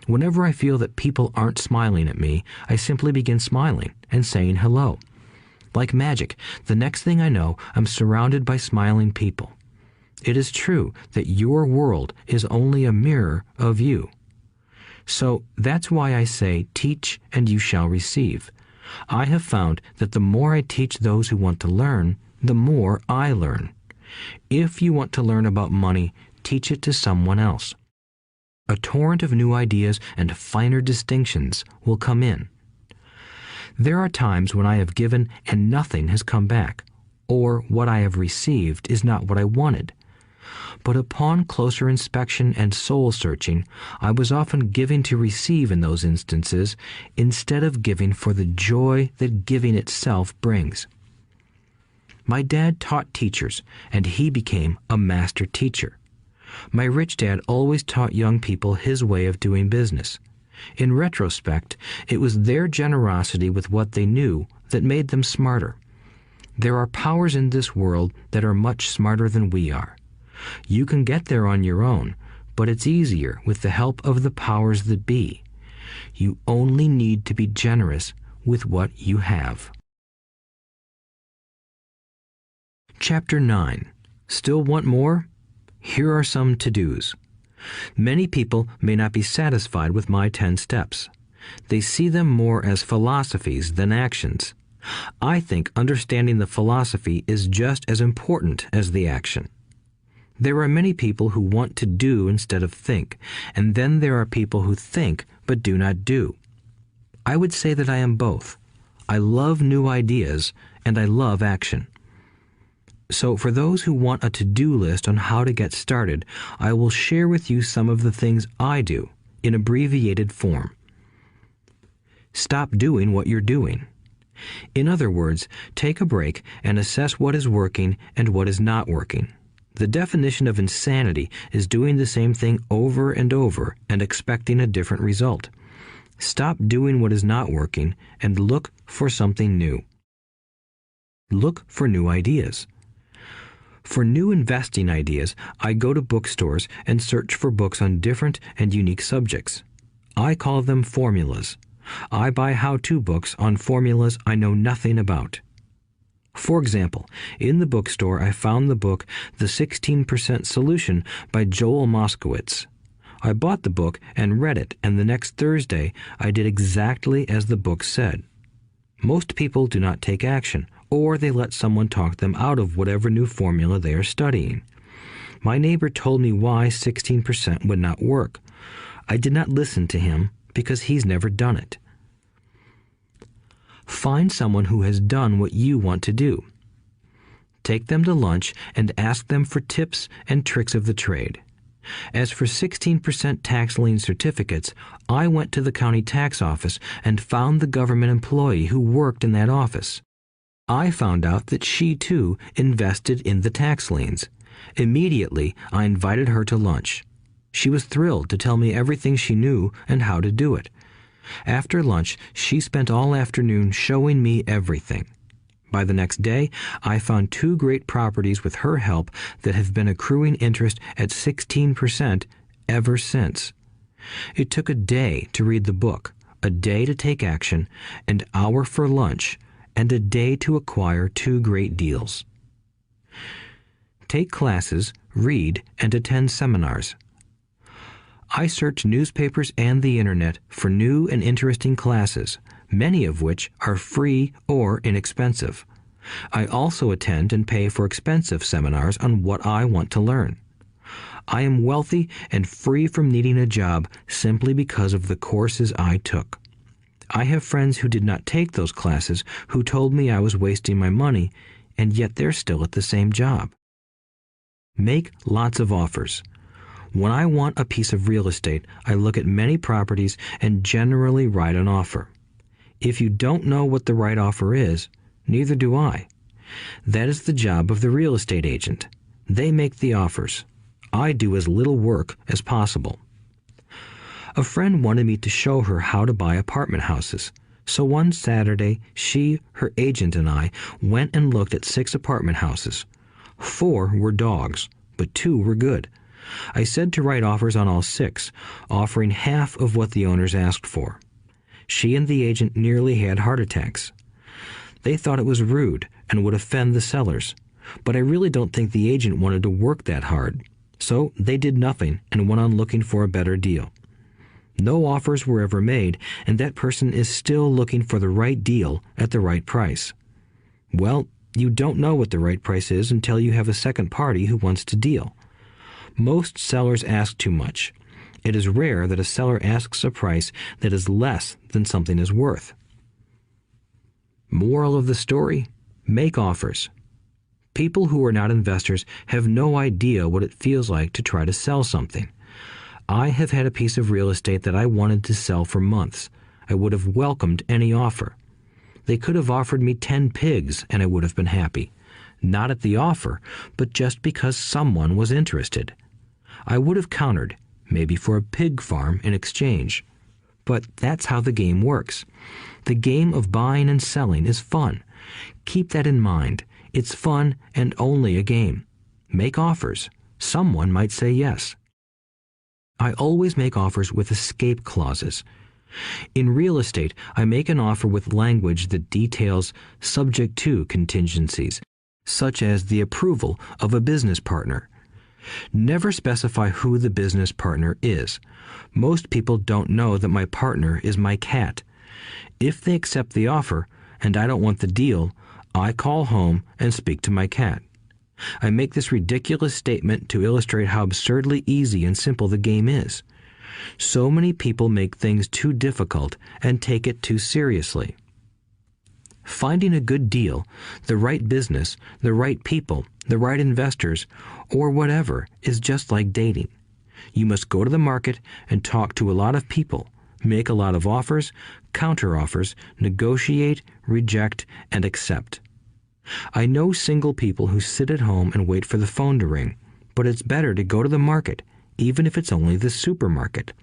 Whenever I feel that people aren't smiling at me, I simply begin smiling and saying hello. Like magic, the next thing I know, I'm surrounded by smiling people. It is true that your world is only a mirror of you. So that's why I say, teach and you shall receive. I have found that the more I teach those who want to learn, the more I learn. If you want to learn about money, teach it to someone else. A torrent of new ideas and finer distinctions will come in. There are times when I have given and nothing has come back, or what I have received is not what I wanted. But upon closer inspection and soul-searching, I was often giving to receive in those instances, instead of giving for the joy that giving itself brings. My dad taught teachers, and he became a master teacher. My rich dad always taught young people his way of doing business. In retrospect, it was their generosity with what they knew that made them smarter. There are powers in this world that are much smarter than we are. You can get there on your own, but it's easier with the help of the powers that be. You only need to be generous with what you have. Chapter 9. Still want more? Here are some to-dos. Many people may not be satisfied with my 10 steps. They see them more as philosophies than actions. I think understanding the philosophy is just as important as the action. There are many people who want to do instead of think, and then there are people who think but do not do. I would say that I am both. I love new ideas, and I love action. So for those who want a to-do list on how to get started, I will share with you some of the things I do in abbreviated form. Stop doing what you're doing. In other words, take a break and assess what is working and what is not working. The definition of insanity is doing the same thing over and over and expecting a different result. Stop doing what is not working and look for something new. Look for new ideas. For new investing ideas, I go to bookstores and search for books on different and unique subjects. I call them formulas. I buy how-to books on formulas I know nothing about. For example, in the bookstore I found the book The 16% Solution by Joel Moskowitz. I bought the book and read it, and the next Thursday I did exactly as the book said. Most people do not take action, or they let someone talk them out of whatever new formula they are studying. My neighbor told me why 16% would not work. I did not listen to him because he's never done it. Find someone who has done what you want to do. take them to lunch, and ask them for tips and tricks of the trade. As for 16% tax lien certificates, I went to the county tax office and found the government employee who worked in that office. I found out that she, too, invested in the tax liens. Immediately, I invited her to lunch. She was thrilled to tell me everything she knew and how to do it. After lunch, she spent all afternoon showing me everything. By the next day, I found 2 great properties with her help that have been accruing interest at 16% ever since. It took a day to read the book, a day to take action, an hour for lunch, and a day to acquire 2 great deals. Take classes, read, and attend seminars. I search newspapers and the internet for new and interesting classes, many of which are free or inexpensive. I also attend and pay for expensive seminars on what I want to learn. I am wealthy and free from needing a job simply because of the courses I took. I have friends who did not take those classes who told me I was wasting my money, and yet they're still at the same job. Make lots of offers. When I want a piece of real estate, I look at many properties and generally write an offer. If you don't know what the right offer is, neither do I. That is the job of the real estate agent. They make the offers. I do as little work as possible. A friend wanted me to show her how to buy apartment houses. So one Saturday, she, her agent, and I went and looked at 6 apartment houses. 4 were dogs, but 2 were good. I said to write offers on all 6, offering half of what the owners asked for. She and the agent nearly had heart attacks. They thought it was rude and would offend the sellers, but I really don't think the agent wanted to work that hard. So they did nothing and went on looking for a better deal. No offers were ever made, and that person is still looking for the right deal at the right price. Well, you don't know what the right price is until you have a second party who wants to deal. Most sellers ask too much. It is rare that a seller asks a price that is less than something is worth. Moral of the story: make offers. People who are not investors have no idea what it feels like to try to sell something. I have had a piece of real estate that I wanted to sell for months. I would have welcomed any offer. They could have offered me 10 pigs and I would have been happy. Not at the offer, but just because someone was interested. I would have countered, maybe for a pig farm in exchange. But that's how the game works. The game of buying and selling is fun. Keep that in mind. It's fun and only a game. Make offers. Someone might say yes. I always make offers with escape clauses. In real estate, I make an offer with language that details subject to contingencies, such as the approval of a business partner. Never specify who the business partner is. Most people don't know that my partner is my cat. If they accept the offer and I don't want the deal, I call home and speak to my cat. I make this ridiculous statement to illustrate how absurdly easy and simple the game is. So many people make things too difficult and take it too seriously. Finding a good deal, the right business, the right people, the right investors, or whatever is just like dating. You must go to the market and talk to a lot of people, make a lot of offers, counter-offers, negotiate, reject, and accept. I know single people who sit at home and wait for the phone to ring, but it's better to go to the market, even if it's only the supermarket.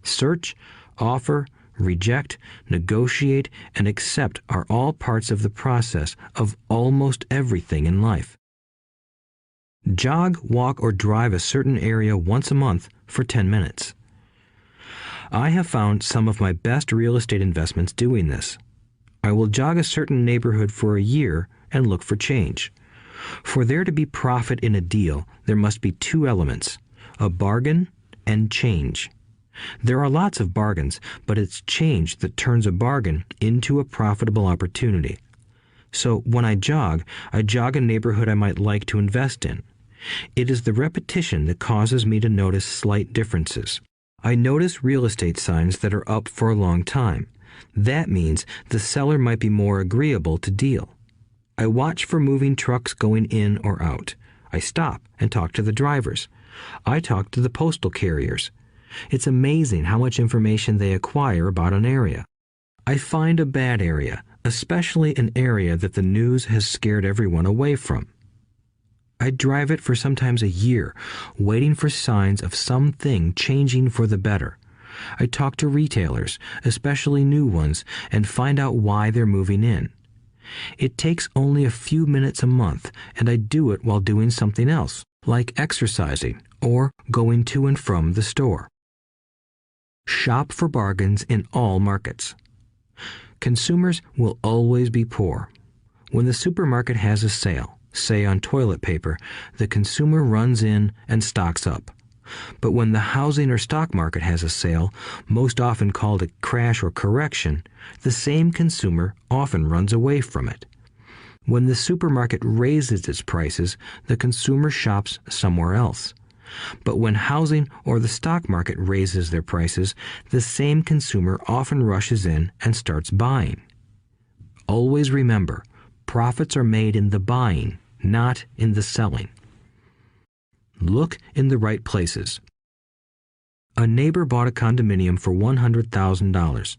Search, offer, reject, negotiate, and accept are all parts of the process of almost everything in life. Jog, walk, or drive a certain area once a month for 10 minutes. I have found some of my best real estate investments doing this. I will jog a certain neighborhood for a year and look for change. For there to be profit in a deal, there must be 2 elements: a bargain and change. There are lots of bargains, but it's change that turns a bargain into a profitable opportunity. So when I jog a neighborhood I might like to invest in. It is the repetition that causes me to notice slight differences. I notice real estate signs that are up for a long time. That means the seller might be more agreeable to deal. I watch for moving trucks going in or out. I stop and talk to the drivers. I talk to the postal carriers. It's amazing how much information they acquire about an area. I find a bad area, especially an area that the news has scared everyone away from. I drive it for sometimes a year, waiting for signs of something changing for the better. I talk to retailers, especially new ones, and find out why they're moving in. It takes only a few minutes a month, and I do it while doing something else, like exercising or going to and from the store. Shop for bargains in all markets. Consumers will always be poor. When the supermarket has a sale, say on toilet paper, the consumer runs in and stocks up. But when the housing or stock market has a sale, most often called a crash or correction, the same consumer often runs away from it. When the supermarket raises its prices, the consumer shops somewhere else. But when housing or the stock market raises their prices, the same consumer often rushes in and starts buying. Always remember, profits are made in the buying, not in the selling. Look in the right places. A neighbor bought a condominium for $100,000.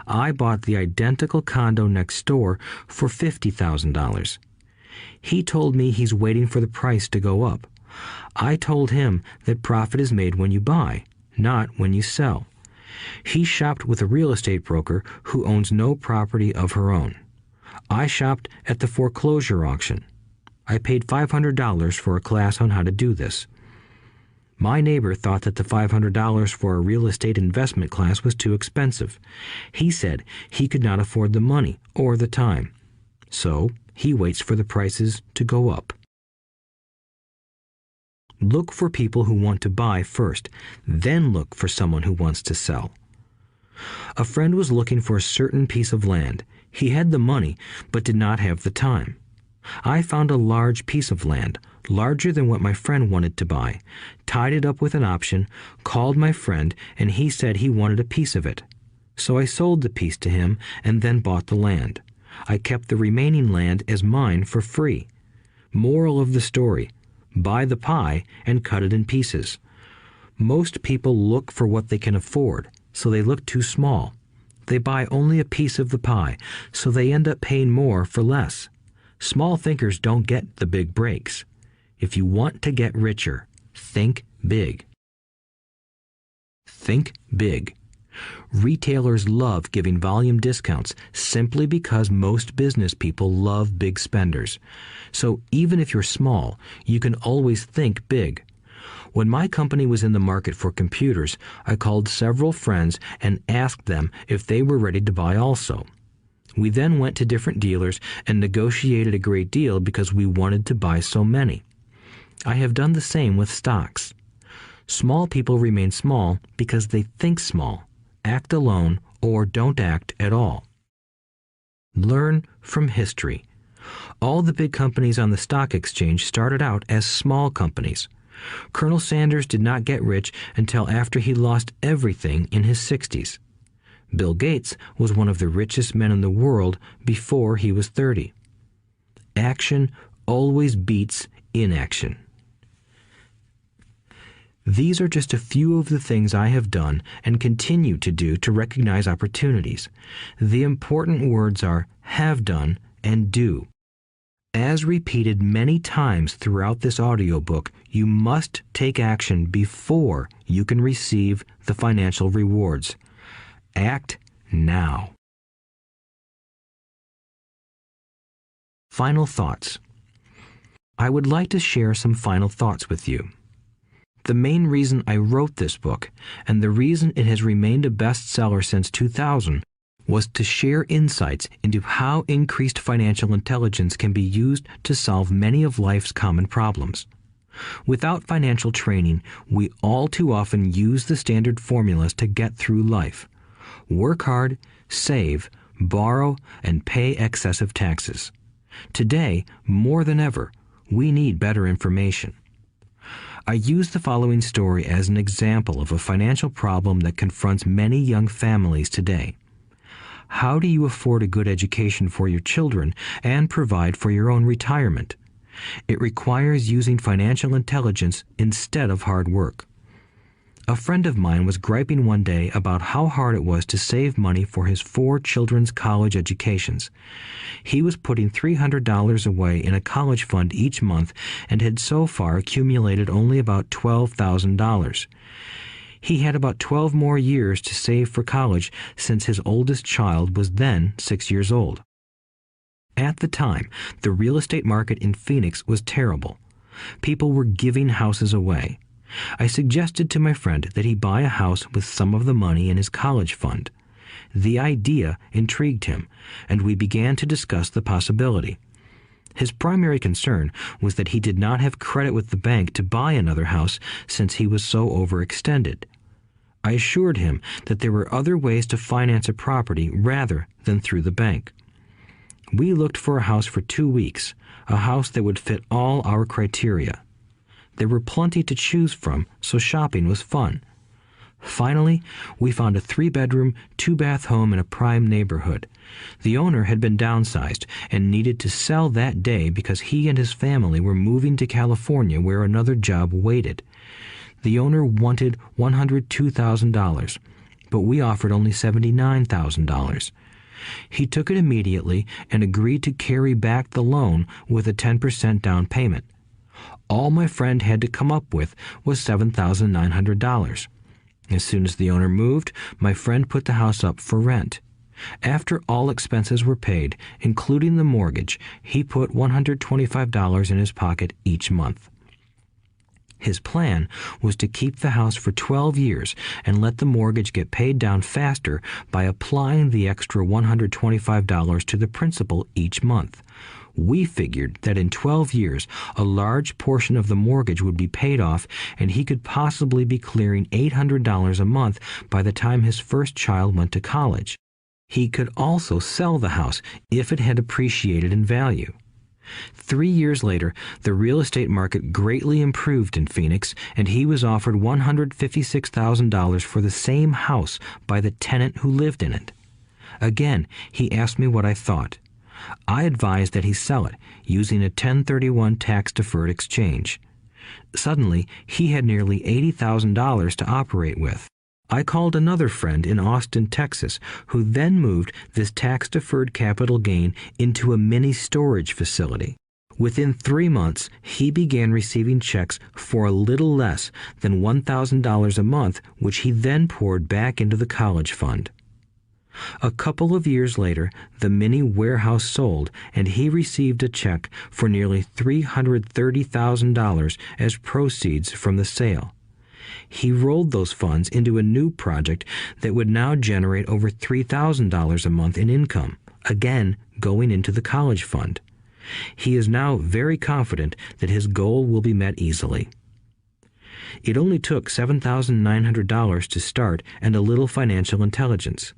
I bought the identical condo next door for $50,000. He told me he's waiting for the price to go up. I told him that profit is made when you buy, not when you sell. He shopped with a real estate broker who owns no property of her own. I shopped at the foreclosure auction. I paid $500 for a class on how to do this. My neighbor thought that the $500 for a real estate investment class was too expensive. He said he could not afford the money or the time. So he waits for the prices to go up. Look for people who want to buy first, then look for someone who wants to sell. A friend was looking for a certain piece of land. He had the money, but did not have the time. I found a large piece of land, larger than what my friend wanted to buy, tied it up with an option, called my friend, and he said he wanted a piece of it. So I sold the piece to him and then bought the land. I kept the remaining land as mine for free. Moral of the story: buy the pie and cut it in pieces. Most people look for what they can afford, so they look too small. They buy only a piece of the pie, so they end up paying more for less. Small thinkers don't get the big breaks. If you want to get richer, think big. Think big. Retailers love giving volume discounts simply because most business people love big spenders. So even if you're small, you can always think big. When my company was in the market for computers, I called several friends and asked them if they were ready to buy also. We then went to different dealers and negotiated a great deal because we wanted to buy so many. I have done the same with stocks. Small people remain small because they think small, act alone, or don't act at all. Learn from history. All the big companies on the stock exchange started out as small companies. Colonel Sanders did not get rich until after he lost everything in his 60s. Bill Gates was one of the richest men in the world before he was 30. Action always beats inaction. These are just a few of the things I have done and continue to do to recognize opportunities. The important words are have done and do. As repeated many times throughout this audiobook, you must take action before you can receive the financial rewards. Act now. Final thoughts. I would like to share some final thoughts with you. The main reason I wrote this book, and the reason it has remained a bestseller since 2000, was to share insights into how increased financial intelligence can be used to solve many of life's common problems. Without financial training, we all too often use the standard formulas to get through life. Work hard, save, borrow, and pay excessive taxes. Today, more than ever, we need better information. I use the following story as an example of a financial problem that confronts many young families today. How do you afford a good education for your children and provide for your own retirement? It requires using financial intelligence instead of hard work. A friend of mine was griping one day about how hard it was to save money for his 4 children's college educations. He was putting $300 away in a college fund each month and had so far accumulated only about $12,000. He had about 12 more years to save for college since his oldest child was then 6 years old. At the time, the real estate market in Phoenix was terrible. People were giving houses away. I suggested to my friend that he buy a house with some of the money in his college fund. The idea intrigued him, and we began to discuss the possibility. His primary concern was that he did not have credit with the bank to buy another house since he was so overextended. I assured him that there were other ways to finance a property rather than through the bank. We looked for a house for 2 weeks, a house that would fit all our criteria. There were plenty to choose from, so shopping was fun. Finally, we found a 3-bedroom, 2-bath home in a prime neighborhood. The owner had been downsized and needed to sell that day because he and his family were moving to California where another job waited. The owner wanted $102,000, but we offered only $79,000. He took it immediately and agreed to carry back the loan with a 10% down payment. All my friend had to come up with was $7,900. As soon as the owner moved, my friend put the house up for rent. After all expenses were paid, including the mortgage, he put $125 in his pocket each month. His plan was to keep the house for 12 years and let the mortgage get paid down faster by applying the extra $125 to the principal each month. We figured that in 12 years, a large portion of the mortgage would be paid off and he could possibly be clearing $800 a month by the time his first child went to college. He could also sell the house if it had appreciated in value. 3 years later, the real estate market greatly improved in Phoenix, and he was offered $156,000 for the same house by the tenant who lived in it. Again, he asked me what I thought. I advised that he sell it, using a 1031 tax-deferred exchange. Suddenly, he had nearly $80,000 to operate with. I called another friend in Austin, Texas, who then moved this tax-deferred capital gain into a mini storage facility. Within 3 months, he began receiving checks for a little less than $1,000 a month, which he then poured back into the college fund. A couple of years later, the mini warehouse sold, and he received a check for nearly $330,000 as proceeds from the sale. He rolled those funds into a new project that would now generate over $3,000 a month in income, again going into the college fund. He is now very confident that his goal will be met easily. It only took $7,900 to start and a little financial intelligence.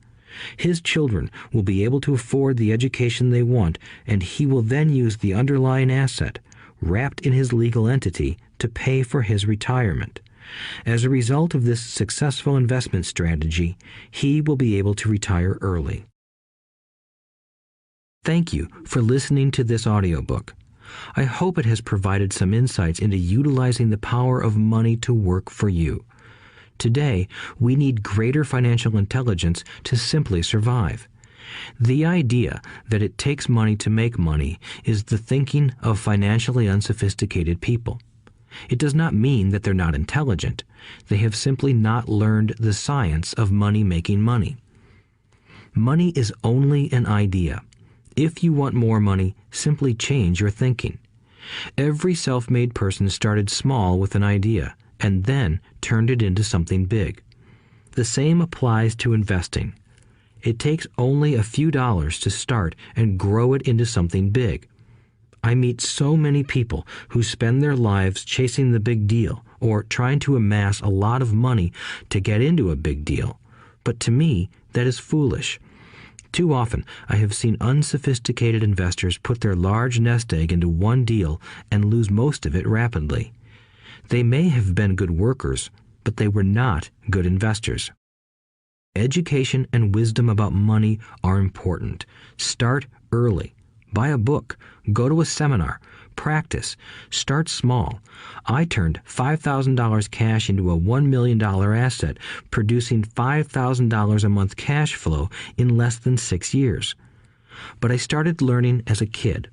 His children will be able to afford the education they want, and he will then use the underlying asset, wrapped in his legal entity, to pay for his retirement. As a result of this successful investment strategy, he will be able to retire early. Thank you for listening to this audiobook. I hope it has provided some insights into utilizing the power of money to work for you. Today, we need greater financial intelligence to simply survive. The idea that it takes money to make money is the thinking of financially unsophisticated people. It does not mean that they're not intelligent. They have simply not learned the science of money making money. Money is only an idea. If you want more money, simply change your thinking. Every self-made person started small with an idea and then turned it into something big. The same applies to investing. It takes only a few dollars to start and grow it into something big. I meet so many people who spend their lives chasing the big deal or trying to amass a lot of money to get into a big deal. But to me, that is foolish. Too often, I have seen unsophisticated investors put their large nest egg into one deal and lose most of it rapidly. They may have been good workers, but they were not good investors. Education and wisdom about money are important. Start early. Buy a book. Go to a seminar. Practice. Start small. I turned $5,000 cash into a $1 million asset, producing $5,000 a month cash flow in less than 6 years. But I started learning as a kid.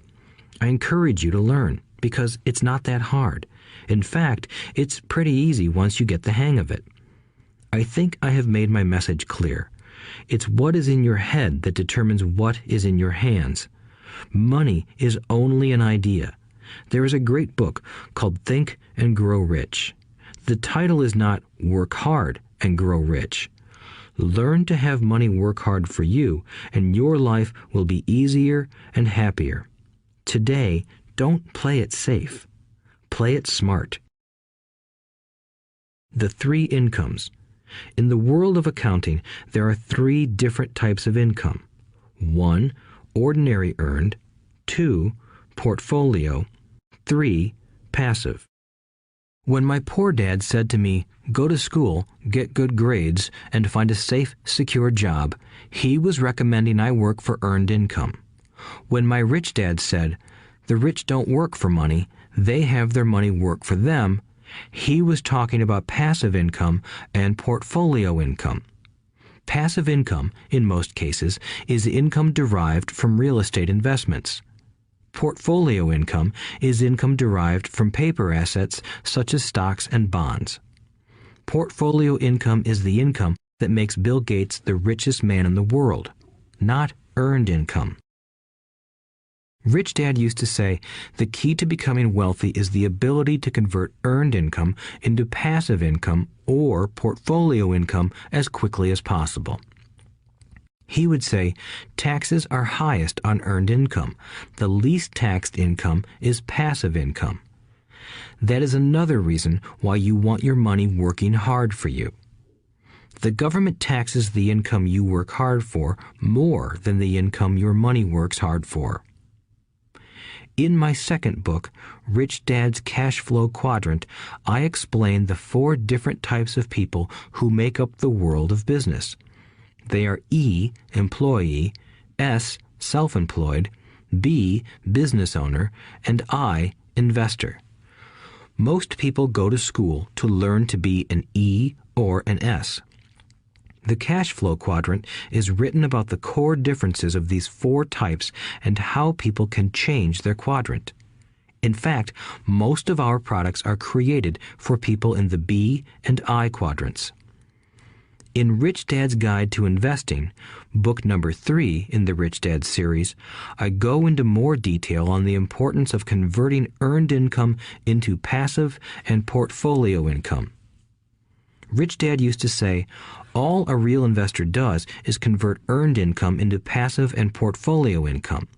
I encourage you to learn because it's not that hard. In fact, it's pretty easy once you get the hang of it. I think I have made my message clear. It's what is in your head that determines what is in your hands. Money is only an idea. There is a great book called Think and Grow Rich. The title is not Work Hard and Grow Rich. Learn to have money work hard for you, and your life will be easier and happier. Today, don't play it safe. Play it smart. The 3 incomes. In the world of accounting, there are 3 different types of income. 1. Ordinary earned. 2. Portfolio. 3. Passive. When my poor dad said to me, "Go to school, get good grades, and find a safe, secure job," he was recommending I work for earned income. When my rich dad said, "The rich don't work for money, they have their money work for them," he was talking about passive income and portfolio income. Passive income, in most cases, is income derived from real estate investments. Portfolio income is income derived from paper assets such as stocks and bonds. Portfolio income is the income that makes Bill Gates the richest man in the world, not earned income. Rich Dad used to say, the key to becoming wealthy is the ability to convert earned income into passive income or portfolio income as quickly as possible. He would say, taxes are highest on earned income. The least taxed income is passive income. That is another reason why you want your money working hard for you. The government taxes the income you work hard for more than the income your money works hard for. In my second book, Rich Dad's Cash Flow Quadrant, I explain the 4 different types of people who make up the world of business. They are E, employee, S, self-employed, B, business owner, and I, investor. Most people go to school to learn to be an E or an S. The cash flow quadrant is written about the core differences of these 4 types and how people can change their quadrant. In fact, most of our products are created for people in the B and I quadrants. In Rich Dad's Guide to Investing, book number 3 in the Rich Dad series, I go into more detail on the importance of converting earned income into passive and portfolio income. Rich Dad used to say, all a real investor does is convert earned income into passive and portfolio income.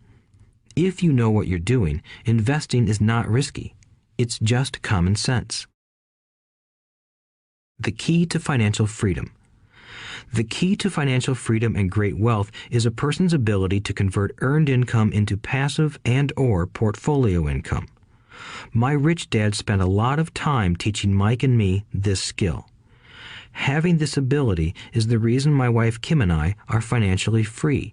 If you know what you're doing, investing is not risky. It's just common sense. The key to financial freedom. The key to financial freedom and great wealth is a person's ability to convert earned income into passive and/or portfolio income. My rich dad spent a lot of time teaching Mike and me this skill. Having this ability is the reason my wife Kim and I are financially free,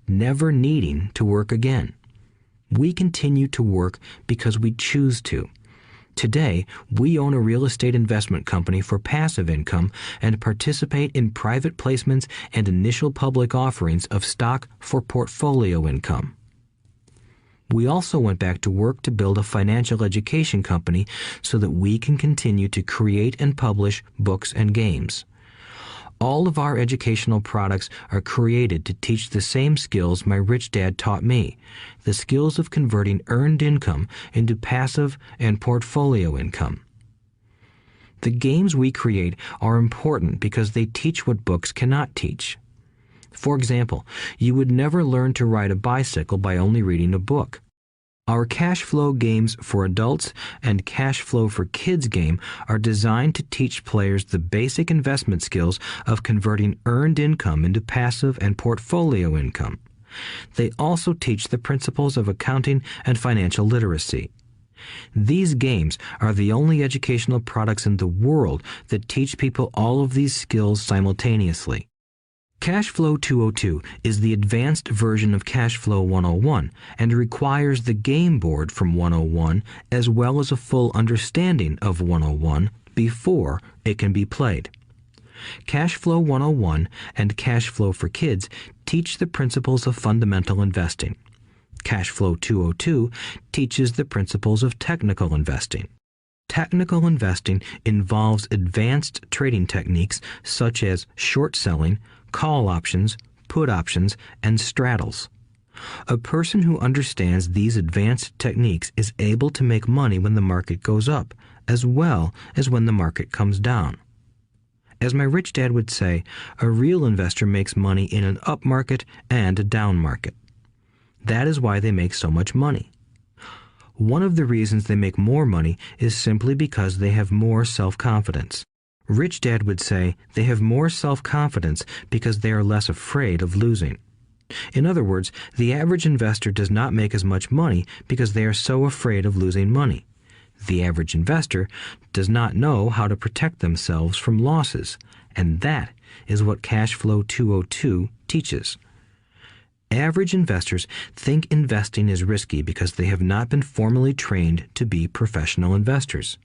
never needing to work again. We continue to work because we choose to. Today, we own a real estate investment company for passive income and participate in private placements and initial public offerings of stock for portfolio income. We also went back to work to build a financial education company so that we can continue to create and publish books and games. All of our educational products are created to teach the same skills my rich dad taught me, the skills of converting earned income into passive and portfolio income. The games we create are important because they teach what books cannot teach. For example, you would never learn to ride a bicycle by only reading a book. Our cash flow games for adults and cash flow for kids game are designed to teach players the basic investment skills of converting earned income into passive and portfolio income. They also teach the principles of accounting and financial literacy. These games are the only educational products in the world that teach people all of these skills simultaneously. Cash Flow 202 is the advanced version of Cash Flow 101 and requires the game board from 101 as well as a full understanding of 101 before it can be played. Cash Flow 101 and Cash Flow for Kids teach the principles of fundamental investing. Cash Flow 202 teaches the principles of technical investing. Technical investing involves advanced trading techniques such as short selling, call options, put options, and straddles. A person who understands these advanced techniques is able to make money when the market goes up, as well as when the market comes down. As my rich dad would say, a real investor makes money in an up market and a down market. That is why they make so much money. One of the reasons they make more money is simply because they have more self-confidence. Rich Dad would say they have more self-confidence because they are less afraid of losing. In other words, the average investor does not make as much money because they are so afraid of losing money. The average investor does not know how to protect themselves from losses, and that is what Cash Flow 202 teaches. Average investors think investing is risky because they have not been formally trained to be professional investors.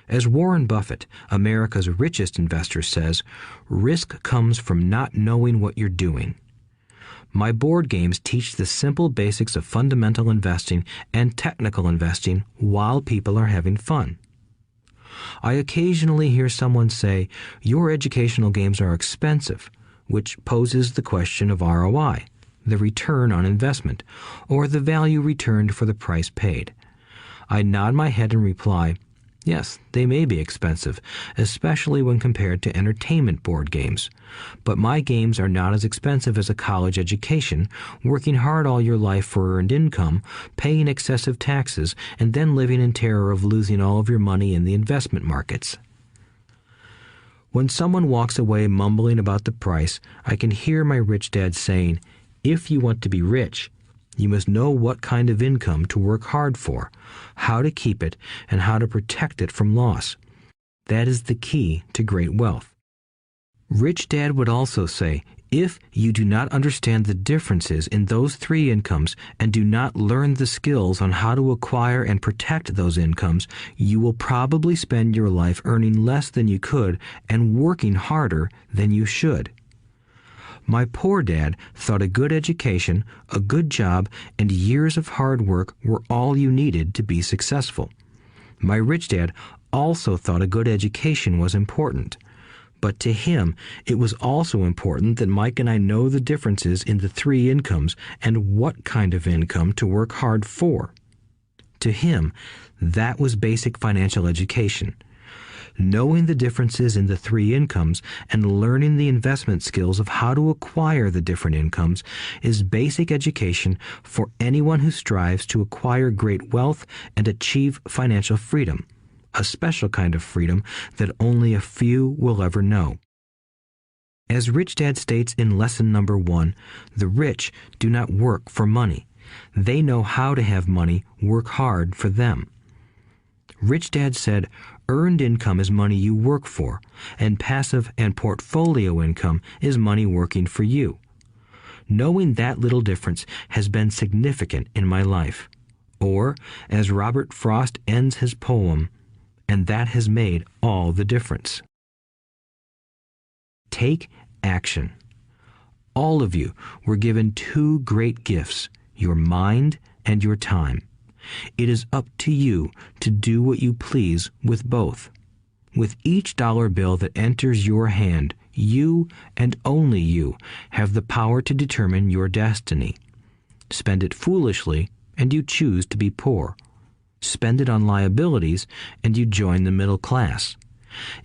As Warren Buffett, America's richest investor, says, risk comes from not knowing what you're doing. My board games teach the simple basics of fundamental investing and technical investing while people are having fun. I occasionally hear someone say, your educational games are expensive, which poses the question of ROI, the return on investment, or the value returned for the price paid. I nod my head and reply, yes, they may be expensive, especially when compared to entertainment board games. But my games are not as expensive as a college education, working hard all your life for earned income, paying excessive taxes, and then living in terror of losing all of your money in the investment markets. When someone walks away mumbling about the price, I can hear my rich dad saying, if you want to be rich, you must know what kind of income to work hard for, how to keep it, and how to protect it from loss. That is the key to great wealth. Rich Dad would also say, if you do not understand the differences in those three incomes and do not learn the skills on how to acquire and protect those incomes, you will probably spend your life earning less than you could and working harder than you should. My poor dad thought a good education, a good job, and years of hard work were all you needed to be successful. My rich dad also thought a good education was important. But to him, it was also important that Mike and I know the differences in the three incomes and what kind of income to work hard for. To him, that was basic financial education. Knowing the differences in the three incomes and learning the investment skills of how to acquire the different incomes is basic education for anyone who strives to acquire great wealth and achieve financial freedom, a special kind of freedom that only a few will ever know. As Rich Dad states in lesson number 1, the rich do not work for money. They know how to have money work hard for them. Rich Dad said, earned income is money you work for, and passive and portfolio income is money working for you. Knowing that little difference has been significant in my life. Or, as Robert Frost ends his poem, and that has made all the difference. Take action. All of you were given two great gifts, your mind and your time. It is up to you to do what you please with both. With each dollar bill that enters your hand, you and only you have the power to determine your destiny. Spend it foolishly, and you choose to be poor. Spend it on liabilities, and you join the middle class.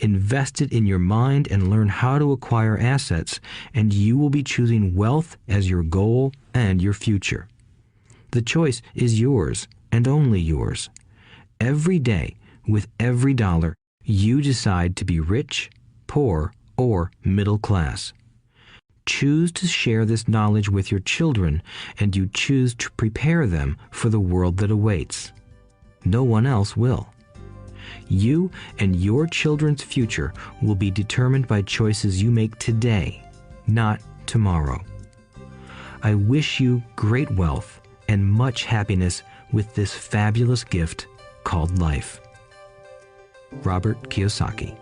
Invest it in your mind and learn how to acquire assets, and you will be choosing wealth as your goal and your future. The choice is yours and only yours. Every day, with every dollar, you decide to be rich, poor, or middle class. Choose to share this knowledge with your children, and you choose to prepare them for the world that awaits. No one else will. You and your children's future will be determined by choices you make today. not tomorrow. I wish you great wealth and much happiness with this fabulous gift called life. Robert Kiyosaki.